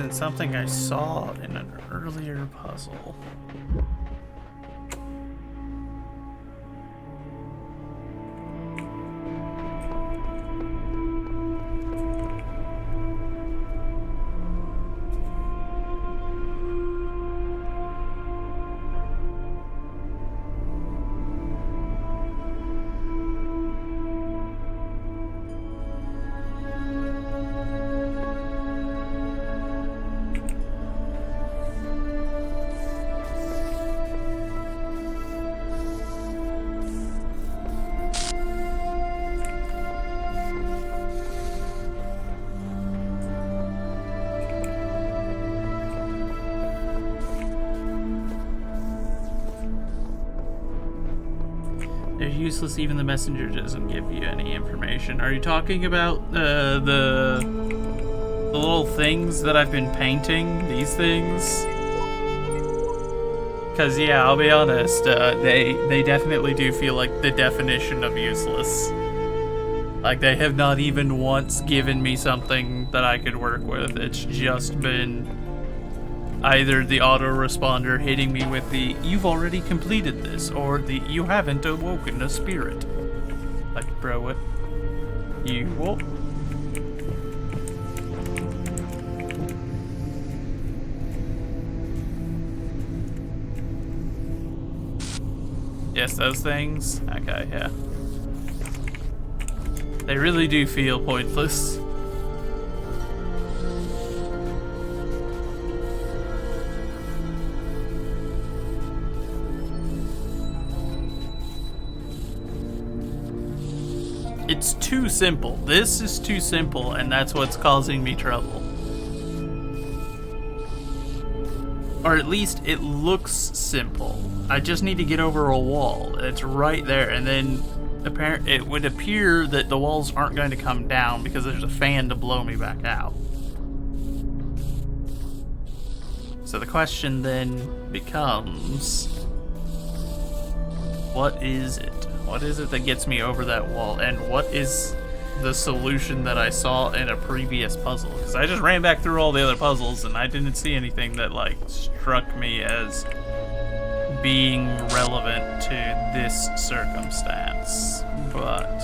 [SPEAKER 1] than something I saw in an earlier puzzle. They're useless, even the messenger doesn't give you any information. Are you talking about the little things that I've been painting? These things? Because, yeah, I'll be honest, they definitely do feel like the definition of useless. Like, they have not even once given me something that I could work with. It's just been either the autoresponder hitting me with the "you've already completed this" or the "you haven't awoken a spirit." Like, bro, what? You what? Yes, those things? Okay, yeah. They really do feel pointless. It's too simple. This is too simple, and that's what's causing me trouble. Or at least it looks simple. I just need to get over a wall. It's right there, and then it would appear that the walls aren't going to come down because there's a fan to blow me back out. So the question then becomes, what is it? What is it that gets me over that wall? And what is the solution that I saw in a previous puzzle? Because I just ran back through all the other puzzles and I didn't see anything that like struck me as being relevant to this circumstance. But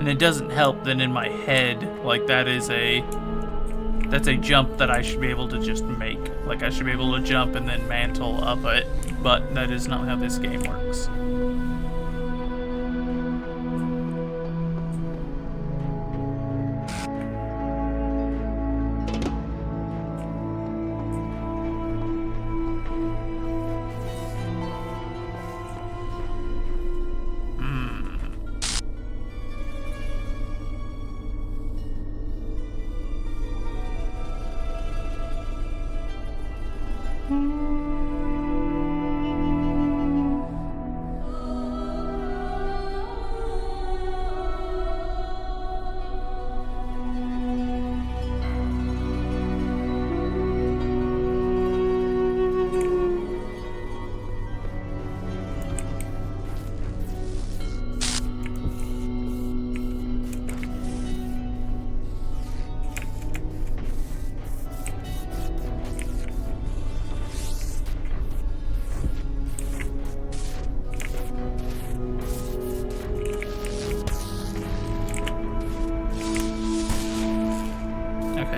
[SPEAKER 1] and it doesn't help that in my head, like that's a jump that I should be able to just make. Like I should be able to jump and then mantle up it, but that is not how this game works.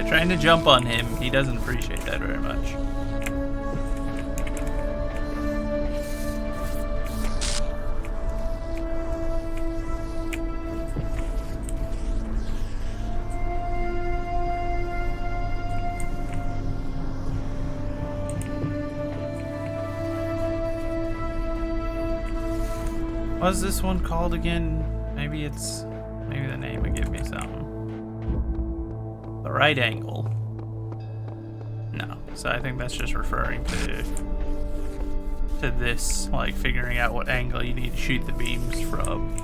[SPEAKER 1] Trying to jump on him, he doesn't appreciate that very much. What's this one called again? Maybe the name would give me something. The right angle. No, so I think that's just referring to this, like figuring out what angle you need to shoot the beams from.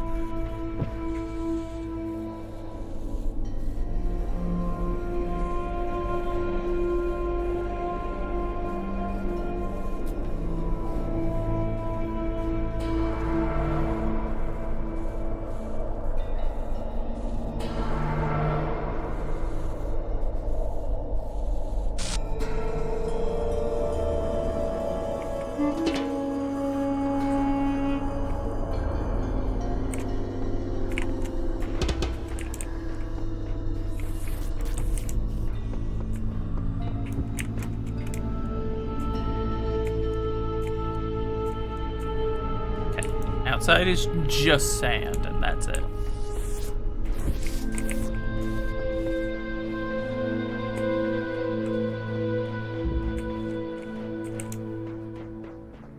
[SPEAKER 1] outside is just sand, and that's it.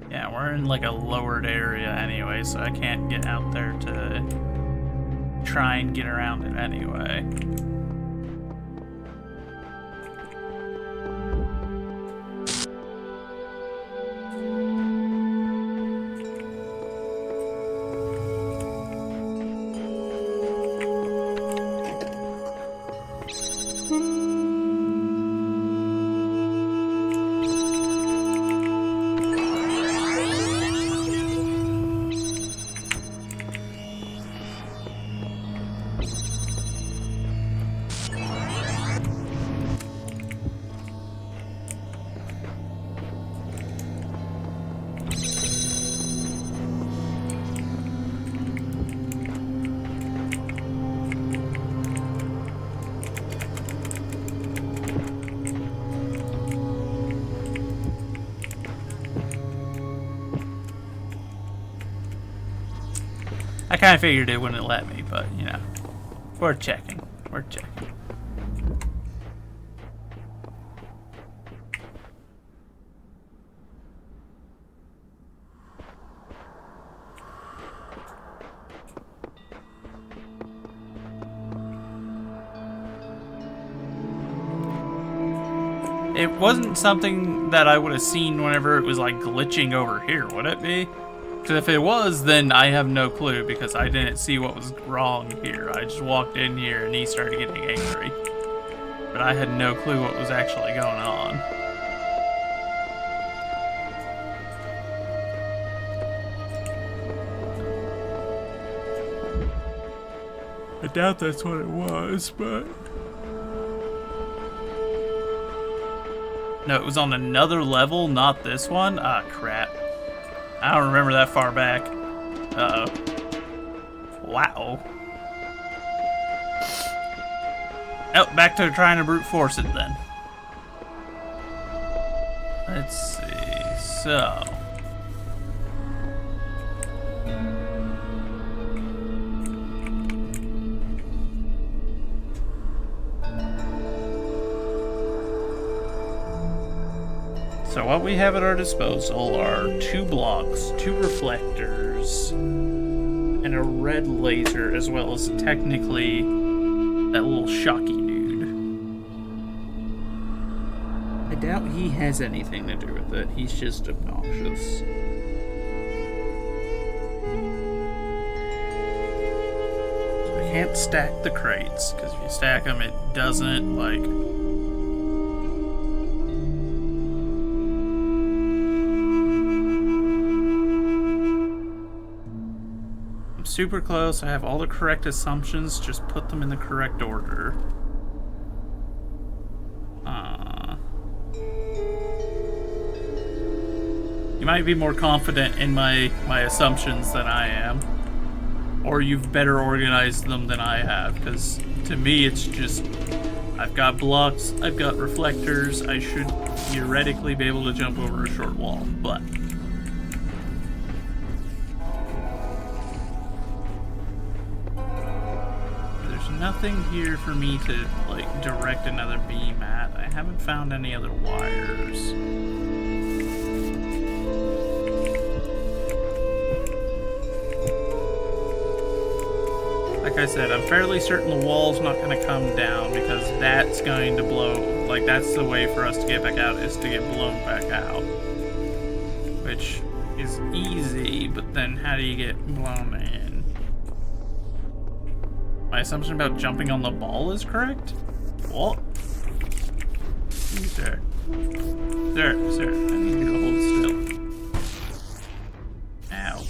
[SPEAKER 1] Yeah, we're in like a lowered area anyway, so I can't get out there to try and get around it anyway. I kind of figured it wouldn't let me, but, you know, we're checking. We're checking. It wasn't something that I would have seen whenever it was, like, glitching over here, would it be? Because if it was, then I have no clue, because I didn't see what was wrong here. I just walked in here and he started getting angry. But I had no clue what was actually going on. I doubt that's what it was, but... No, it was on another level, not this one? Ah, crap. I don't remember that far back. Uh-oh. Wow. Oh, back to trying to brute force it then. Let's see. So... So what we have at our disposal are 2 blocks, 2 reflectors, and a red laser, as well as technically that little shocky dude. I doubt he has anything to do with it. He's just obnoxious. So I can't stack the crates, because if you stack them, it doesn't, like... super close. I have all the correct assumptions. Just put them in the correct order. You might be more confident in my assumptions than I am. Or you've better organized them than I have. Because to me it's just... I've got blocks, I've got reflectors. I should theoretically be able to jump over a short wall. But... nothing here for me to, like, direct another beam at. I haven't found any other wires. Like I said, I'm fairly certain the wall's not going to come down because that's going to blow, like, that's the way for us to get back out, is to get blown back out. Which is easy, but then how do you get blown in? My assumption about jumping on the ball is correct? What? Sir. Sir, I need you to hold still. Ow.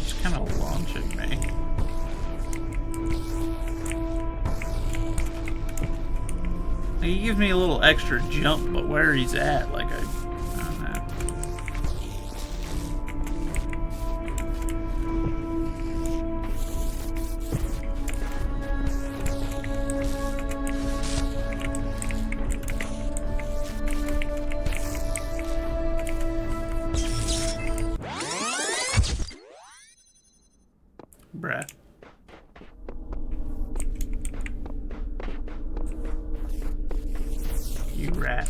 [SPEAKER 1] Just kind of launching me. He gives me a little extra jump, but where he's at, like, I don't know. rat.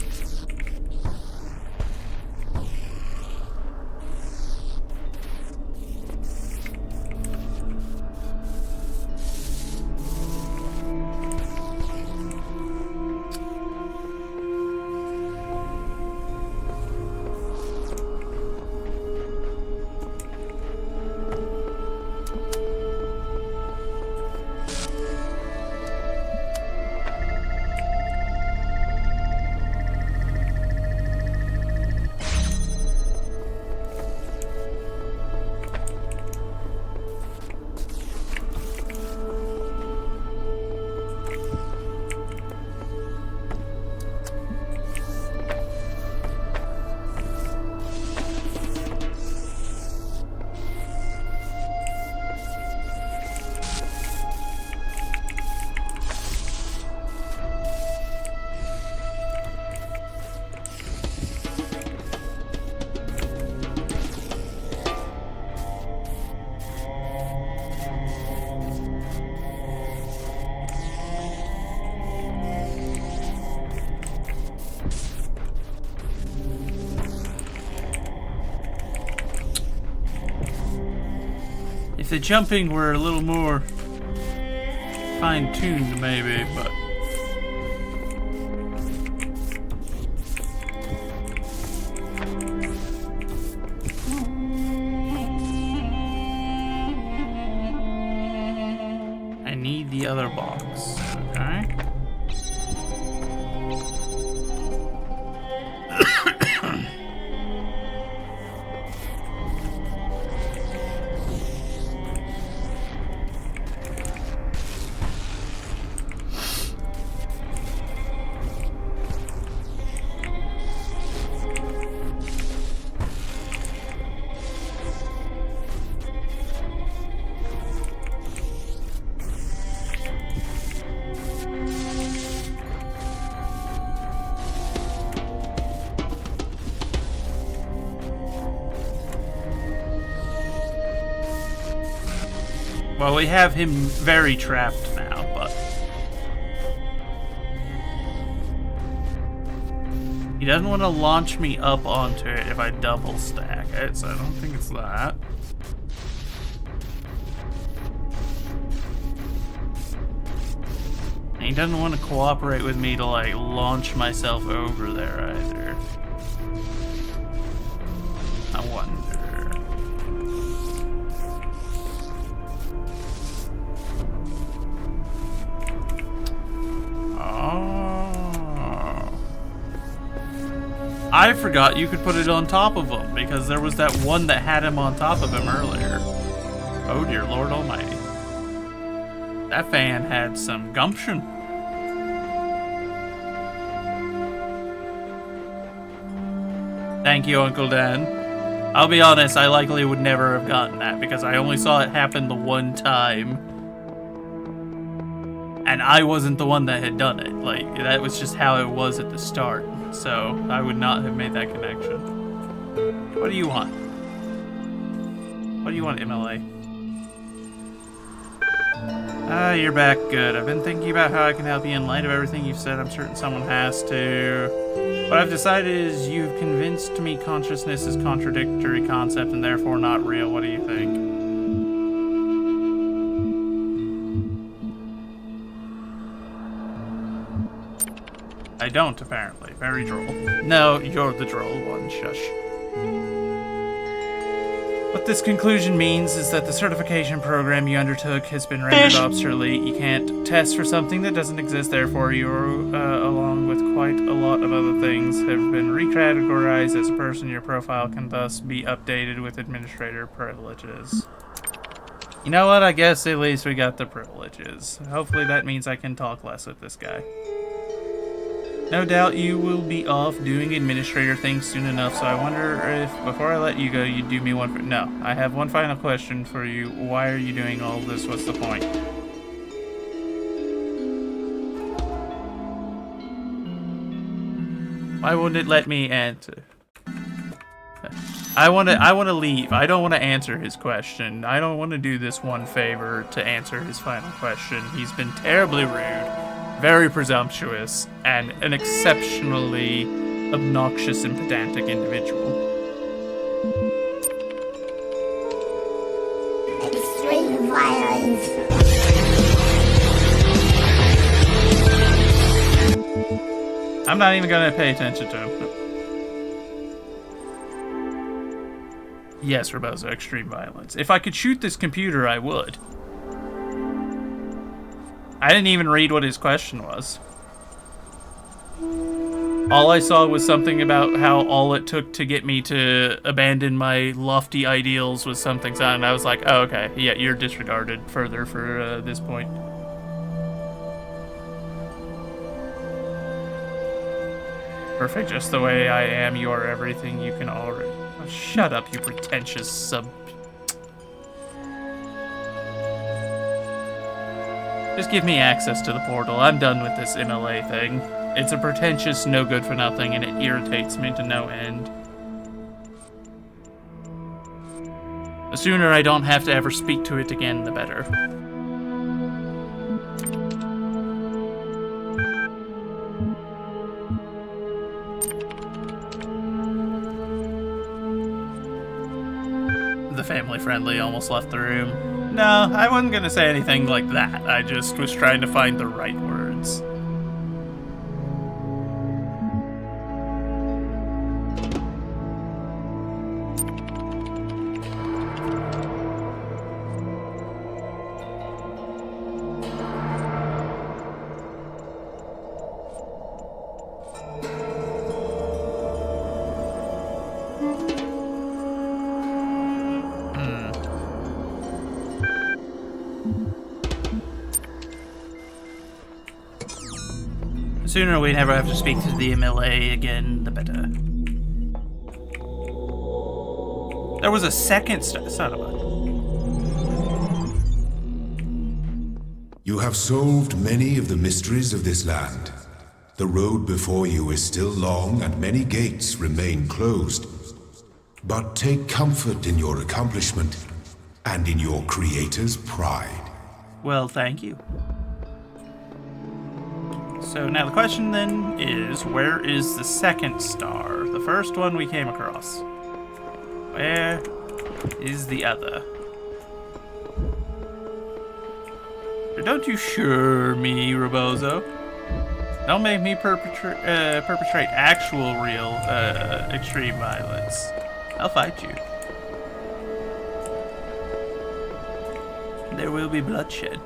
[SPEAKER 1] If the jumping were a little more fine-tuned, maybe, but... I need the other box, okay? Well, we have him very trapped now, but... He doesn't want to launch me up onto it if I double stack it, so I don't think it's that. And he doesn't want to cooperate with me to, like, launch myself over there either. I wonder... I forgot you could put it on top of him, because there was that one that had him on top of him earlier. Oh dear Lord Almighty. That fan had some gumption. Thank you, Uncle Dan. I'll be honest, I likely would never have gotten that, because I only saw it happen the one time. And I wasn't the one that had done it. Like, that was just how it was at the start. So, I would not have made that connection. What do you want? What do you want, MLA? Ah, you're back. Good. I've been thinking about how I can help you in light of everything you've said. I'm certain someone has to. What I've decided is you've convinced me consciousness is a contradictory concept and therefore not real. What do you think? I don't, apparently. Very droll. No, you're the droll one. Shush. What this conclusion means is that the certification program you undertook has been rendered obsolete. You can't test for something that doesn't exist, therefore you, along with quite a lot of other things, have been recategorized as a person. Your profile can thus be updated with administrator privileges. You know what? I guess at least we got the privileges. Hopefully that means I can talk less with this guy. No doubt you will be off doing administrator things soon enough, so I wonder if, before I let you go, you'd do me one... No, I have one final question for you. Why are you doing all this? What's the point? Why wouldn't it let me answer? I want to leave. I don't want to answer his question. I don't want to do this one favor to answer his final question. He's been terribly rude. very presumptuous, and an exceptionally obnoxious and pedantic individual.
[SPEAKER 2] Extreme violence.
[SPEAKER 1] I'm not even gonna pay attention to him. Yes, Rebozo, extreme violence. If I could shoot this computer, I would. I didn't even read what his question was. All I saw was something about how all it took to get me to abandon my lofty ideals was something, and I was like, oh, okay, yeah, you're disregarded further for this point. Perfect, just the way I am, you are everything you can already... Oh, shut up, you pretentious sub... Just give me access to the portal. I'm done with this MLA thing. It's a pretentious, no good for nothing, and it irritates me to no end. The sooner I don't have to ever speak to it again, the better. The family friendly almost left the room. No, I wasn't gonna say anything like that. I just was trying to find the right words. The sooner we never have to speak to the MLA again, the better. There was a second son of a...
[SPEAKER 15] You have solved many of the mysteries of this land. The road before you is still long and many gates remain closed. But take comfort in your accomplishment and in your creator's pride.
[SPEAKER 1] Well, thank you. So now the question then is, where is the second star? The first one we came across. Where is the other? Don't you sure me, Rebozo? Don't make me perpetrate actual real extreme violence. I'll fight you. There will be bloodshed.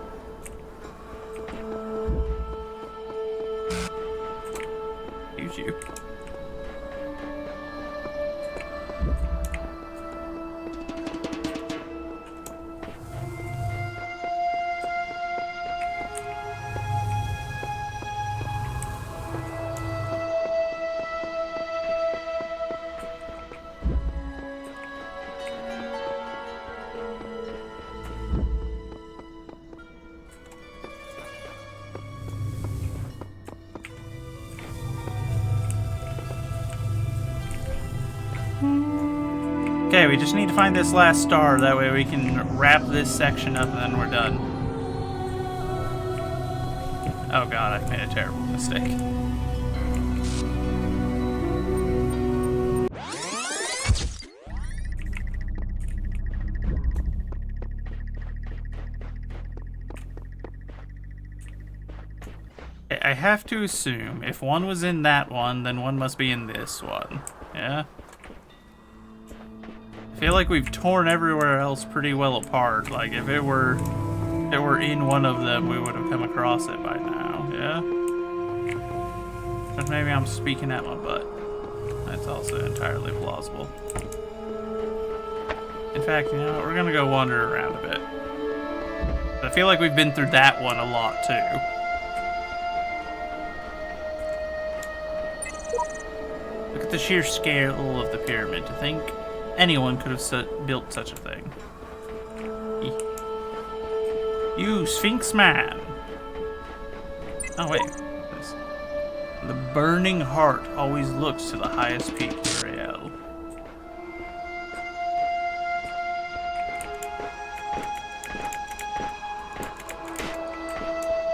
[SPEAKER 1] Use you. Okay, we just need to find this last star, that way we can wrap this section up and then we're done. Oh god, I've made a terrible mistake. I have to assume, if one was in that one, then one must be in this one. Yeah? I feel like we've torn everywhere else pretty well apart. Like, if it were in one of them, we would have come across it by now, yeah? But maybe I'm speaking at my butt. That's also entirely plausible. In fact, you know what? We're gonna go wander around a bit. I feel like we've been through that one a lot, too. Look at the sheer scale of the pyramid. To think anyone could have built such a thing. You Sphinx man. Oh wait. The burning heart always looks to the highest peak of Uriel.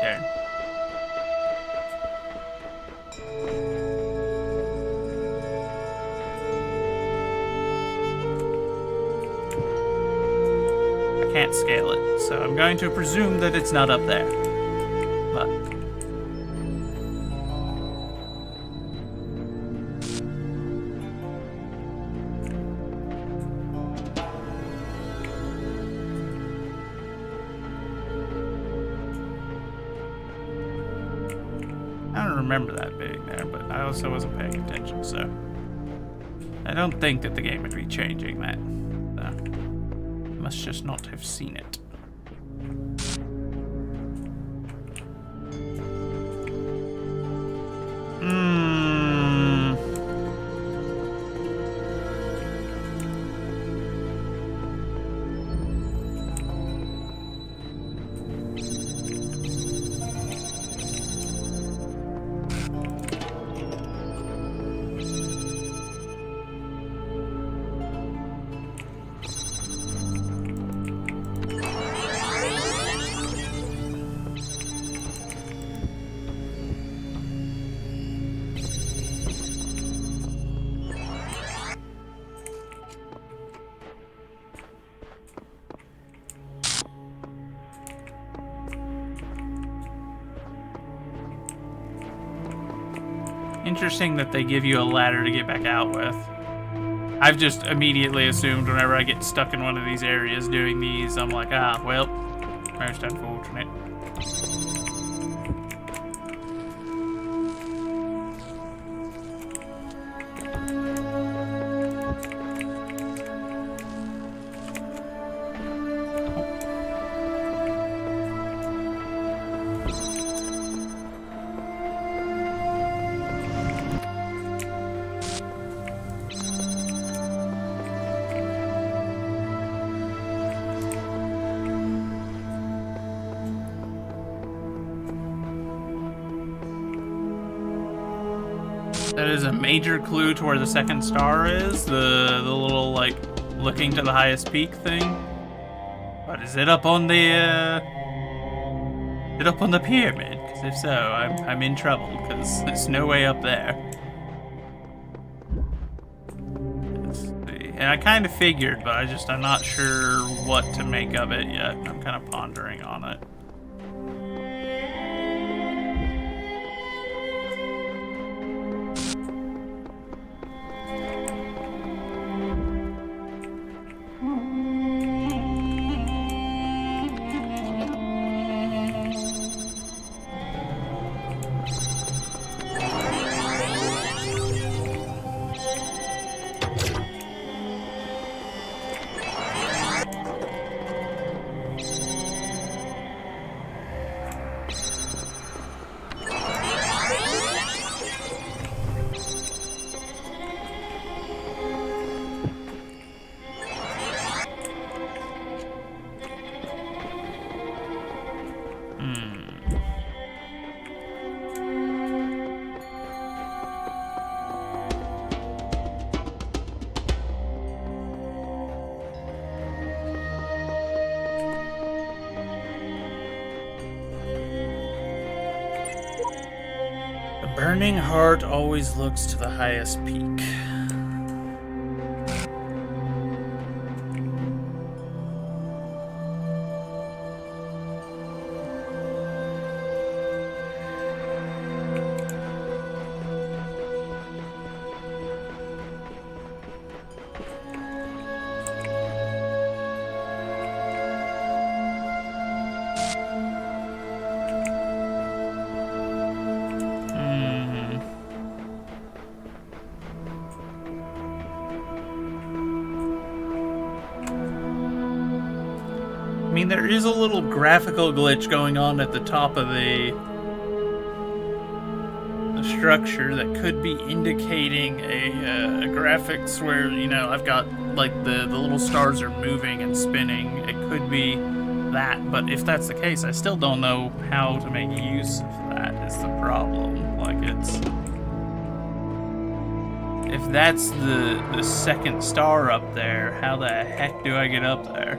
[SPEAKER 1] There. can't scale it, so I'm going to presume that it's not up there. But I don't remember that being there, but I also wasn't paying attention, so I don't think that the game would be changing that. So, must just not have seen it. Interesting that they give you a ladder to get back out with. I've just immediately assumed whenever I get stuck in one of these areas doing these, I'm like, ah, well, most unfortunate. That is a major clue to where the second star is. The little, like, looking to the highest peak thing. But is it up on the, is it up on the pyramid? Because if so, I'm in trouble, because there's no way up there. Let's see. And I kind of figured, but I'm not sure what to make of it yet. I'm kind of pondering on it. Burning heart always looks to the highest peak. I mean, there is a little graphical glitch going on at the top of the structure that could be indicating a graphics where, you know, I've got, like, the little stars are moving and spinning. It could be that, but if that's the case, I still don't know how to make use of that is the problem. Like, it's... If that's the second star up there, how the heck do I get up there?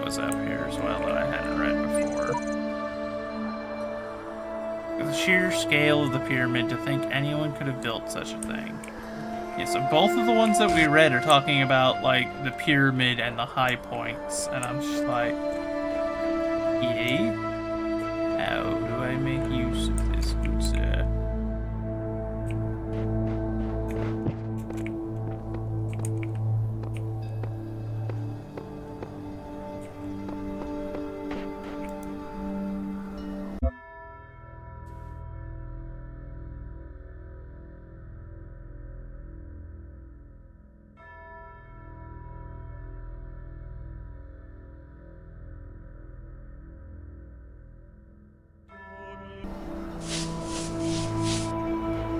[SPEAKER 1] was up here as well that I hadn't read before. The sheer scale of the pyramid, to think anyone could have built such a thing. Yeah, so both of the ones that we read are talking about, like, the pyramid and the high points, and I'm just like, yay? How do I make use of this, good sir?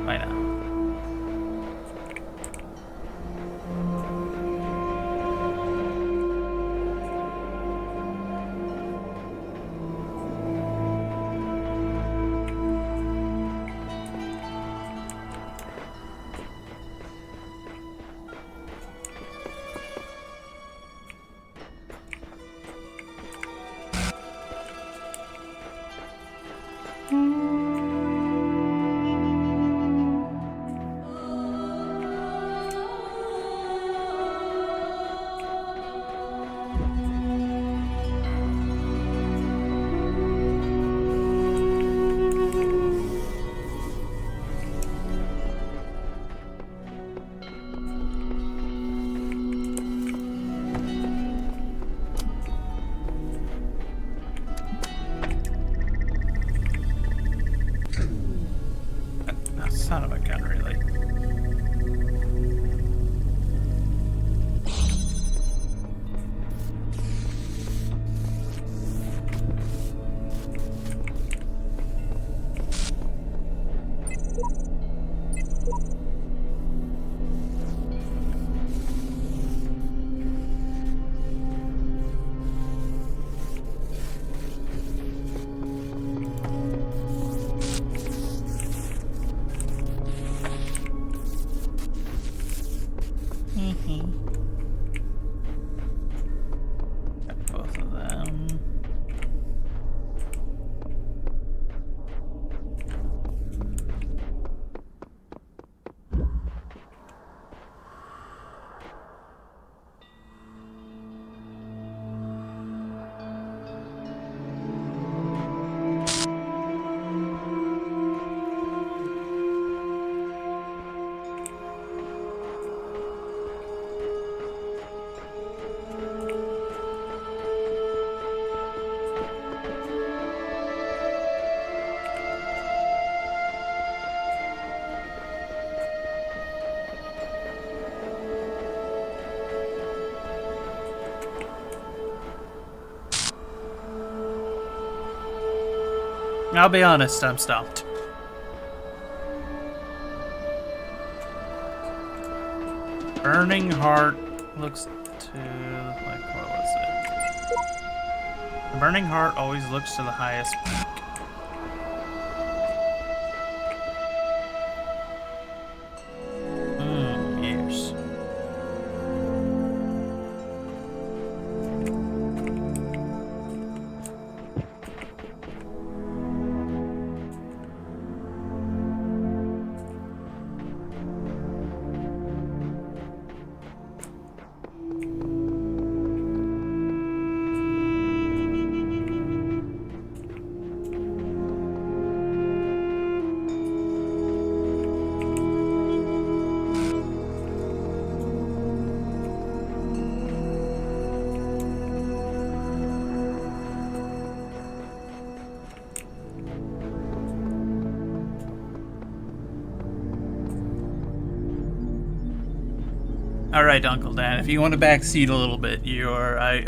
[SPEAKER 1] Why not? Son of a gun, really. Got both of them. I'll be honest, I'm stumped. Burning Heart looks to, like, what was it? The Burning Heart always looks to the highest peak. Years. Alright, Uncle Dan, if you want to backseat a little bit,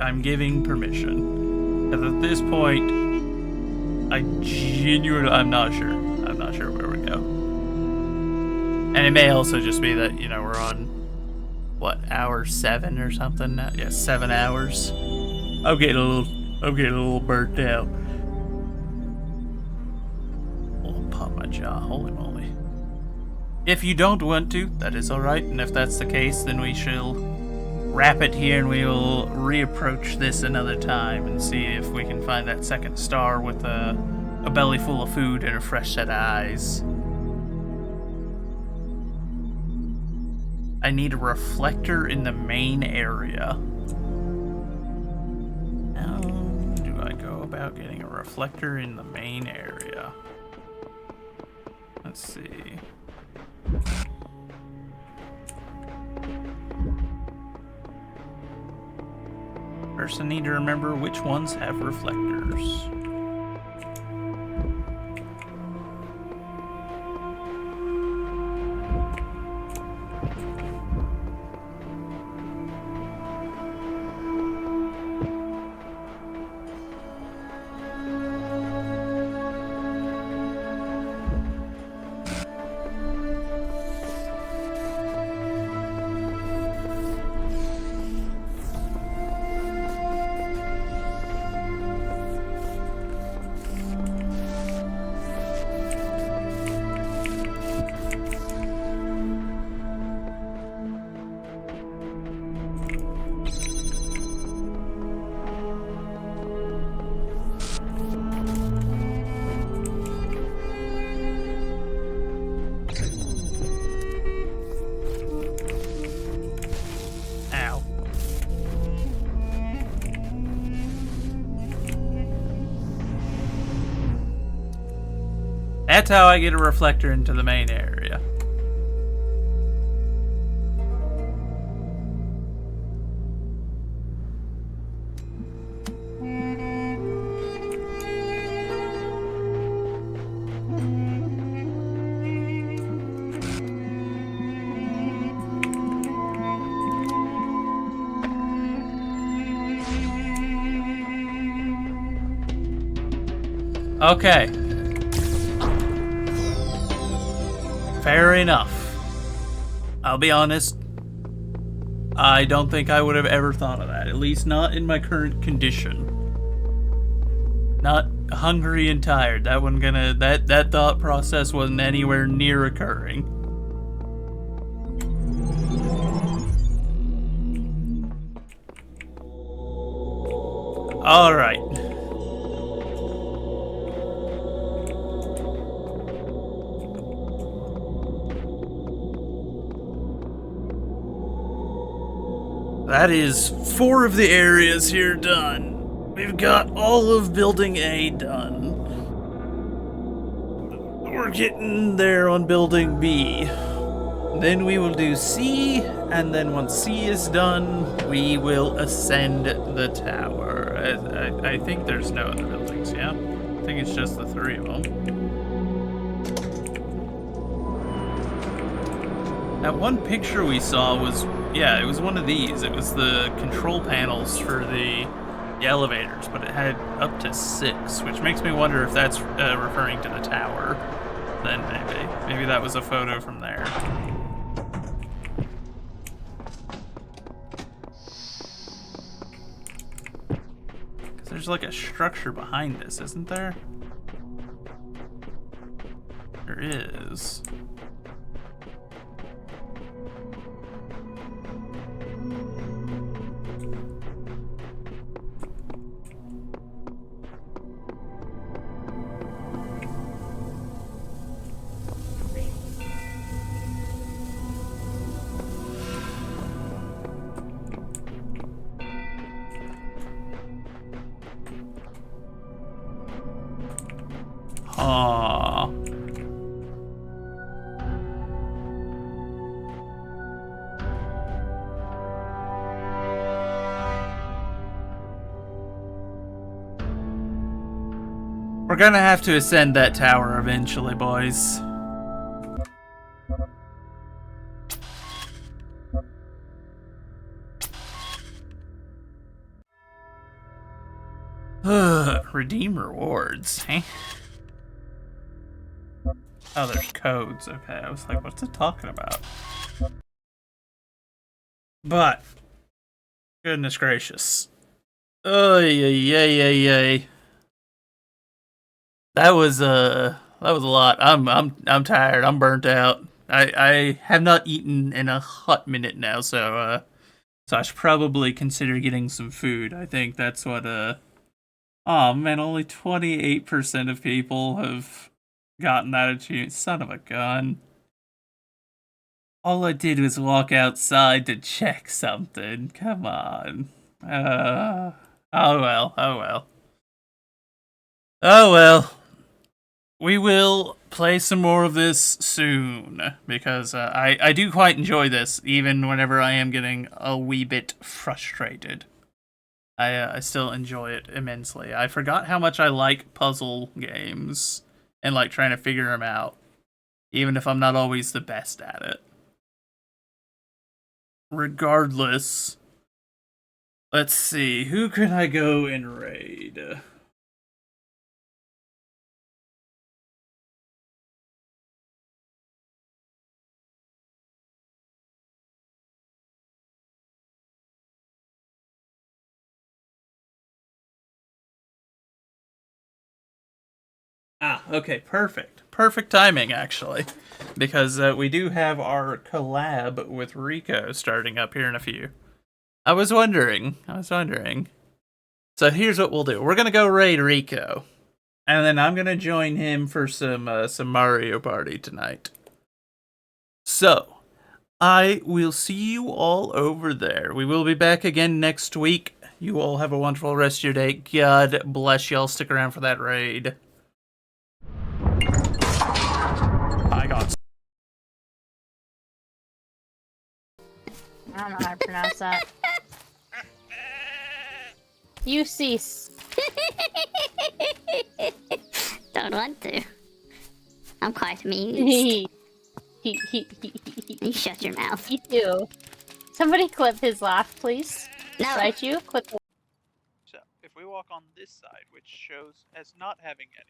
[SPEAKER 1] I'm giving permission. Because at this point, I'm not sure. I'm not sure where we go. And it may also just be that, we're on, what, hour 7 or something now? Yeah, 7 hours. I'm getting a little burnt out. Oh, pop my jaw, holy moly. If you don't want to, that is alright, and if that's the case, then we shall wrap it here, and we will reapproach this another time and see if we can find that second star with a belly full of food and a fresh set of eyes. I need a reflector in the main area. How do I go about getting a reflector in the main area? Let's see. First, I need to remember which ones have reflectors. That's how I get a reflector into the main area. Okay. Fair enough. I'll be honest. I don't think I would have ever thought of that. At least not in my current condition. Not hungry and tired. That thought process wasn't anywhere near occurring. All right. That is 4 of the areas here done. We've got all of Building A done. We're getting there on Building B. Then we will do C, and then once C is done, we will ascend the tower. I think there's no other buildings, yeah? I think it's just the 3 of them. That one picture we saw was, yeah, it was one of these. It was the control panels for the elevators, but it had up to 6, which makes me wonder if that's referring to the tower. Then maybe that was a photo from there. Because there's like a structure behind this, isn't there? There is. Aww. We're gonna have to ascend that tower eventually, boys. Redeem rewards, eh? Oh, there's codes. Okay, I was like, what's it talking about? But, goodness gracious. Oh, yay. That was a lot. I'm tired. I'm burnt out. I have not eaten in a hot minute now, so So I should probably consider getting some food. I think that's what, oh man, only 28% of people have gotten that achievement. Son of a gun. All I did was walk outside to check something. Come on. Oh well, oh well. Oh well. We will play some more of this soon, because I do quite enjoy this, even whenever I am getting a wee bit frustrated. I still enjoy it immensely. I forgot how much I like puzzle games, and like trying to figure them out, even if I'm not always the best at it. Regardless, let's see, who can I go and raid? Ah, okay, perfect. Perfect timing, actually. Because we do have our collab with Rico starting up here in a few. I was wondering. So here's what we'll do. We're gonna go raid Rico. And then I'm gonna join him for some Mario Party tonight. So, I will see you all over there. We will be back again next week. You all have a wonderful rest of your day. God bless y'all. Stick around for that raid. I got.
[SPEAKER 18] I don't know how to pronounce that. You cease.
[SPEAKER 2] Don't want to. I'm quite amused. You shut your mouth.
[SPEAKER 18] You do. Somebody clip his laugh, please.
[SPEAKER 2] No.
[SPEAKER 18] Right, you? Clip.
[SPEAKER 5] So, if we walk on this side, which shows as not having any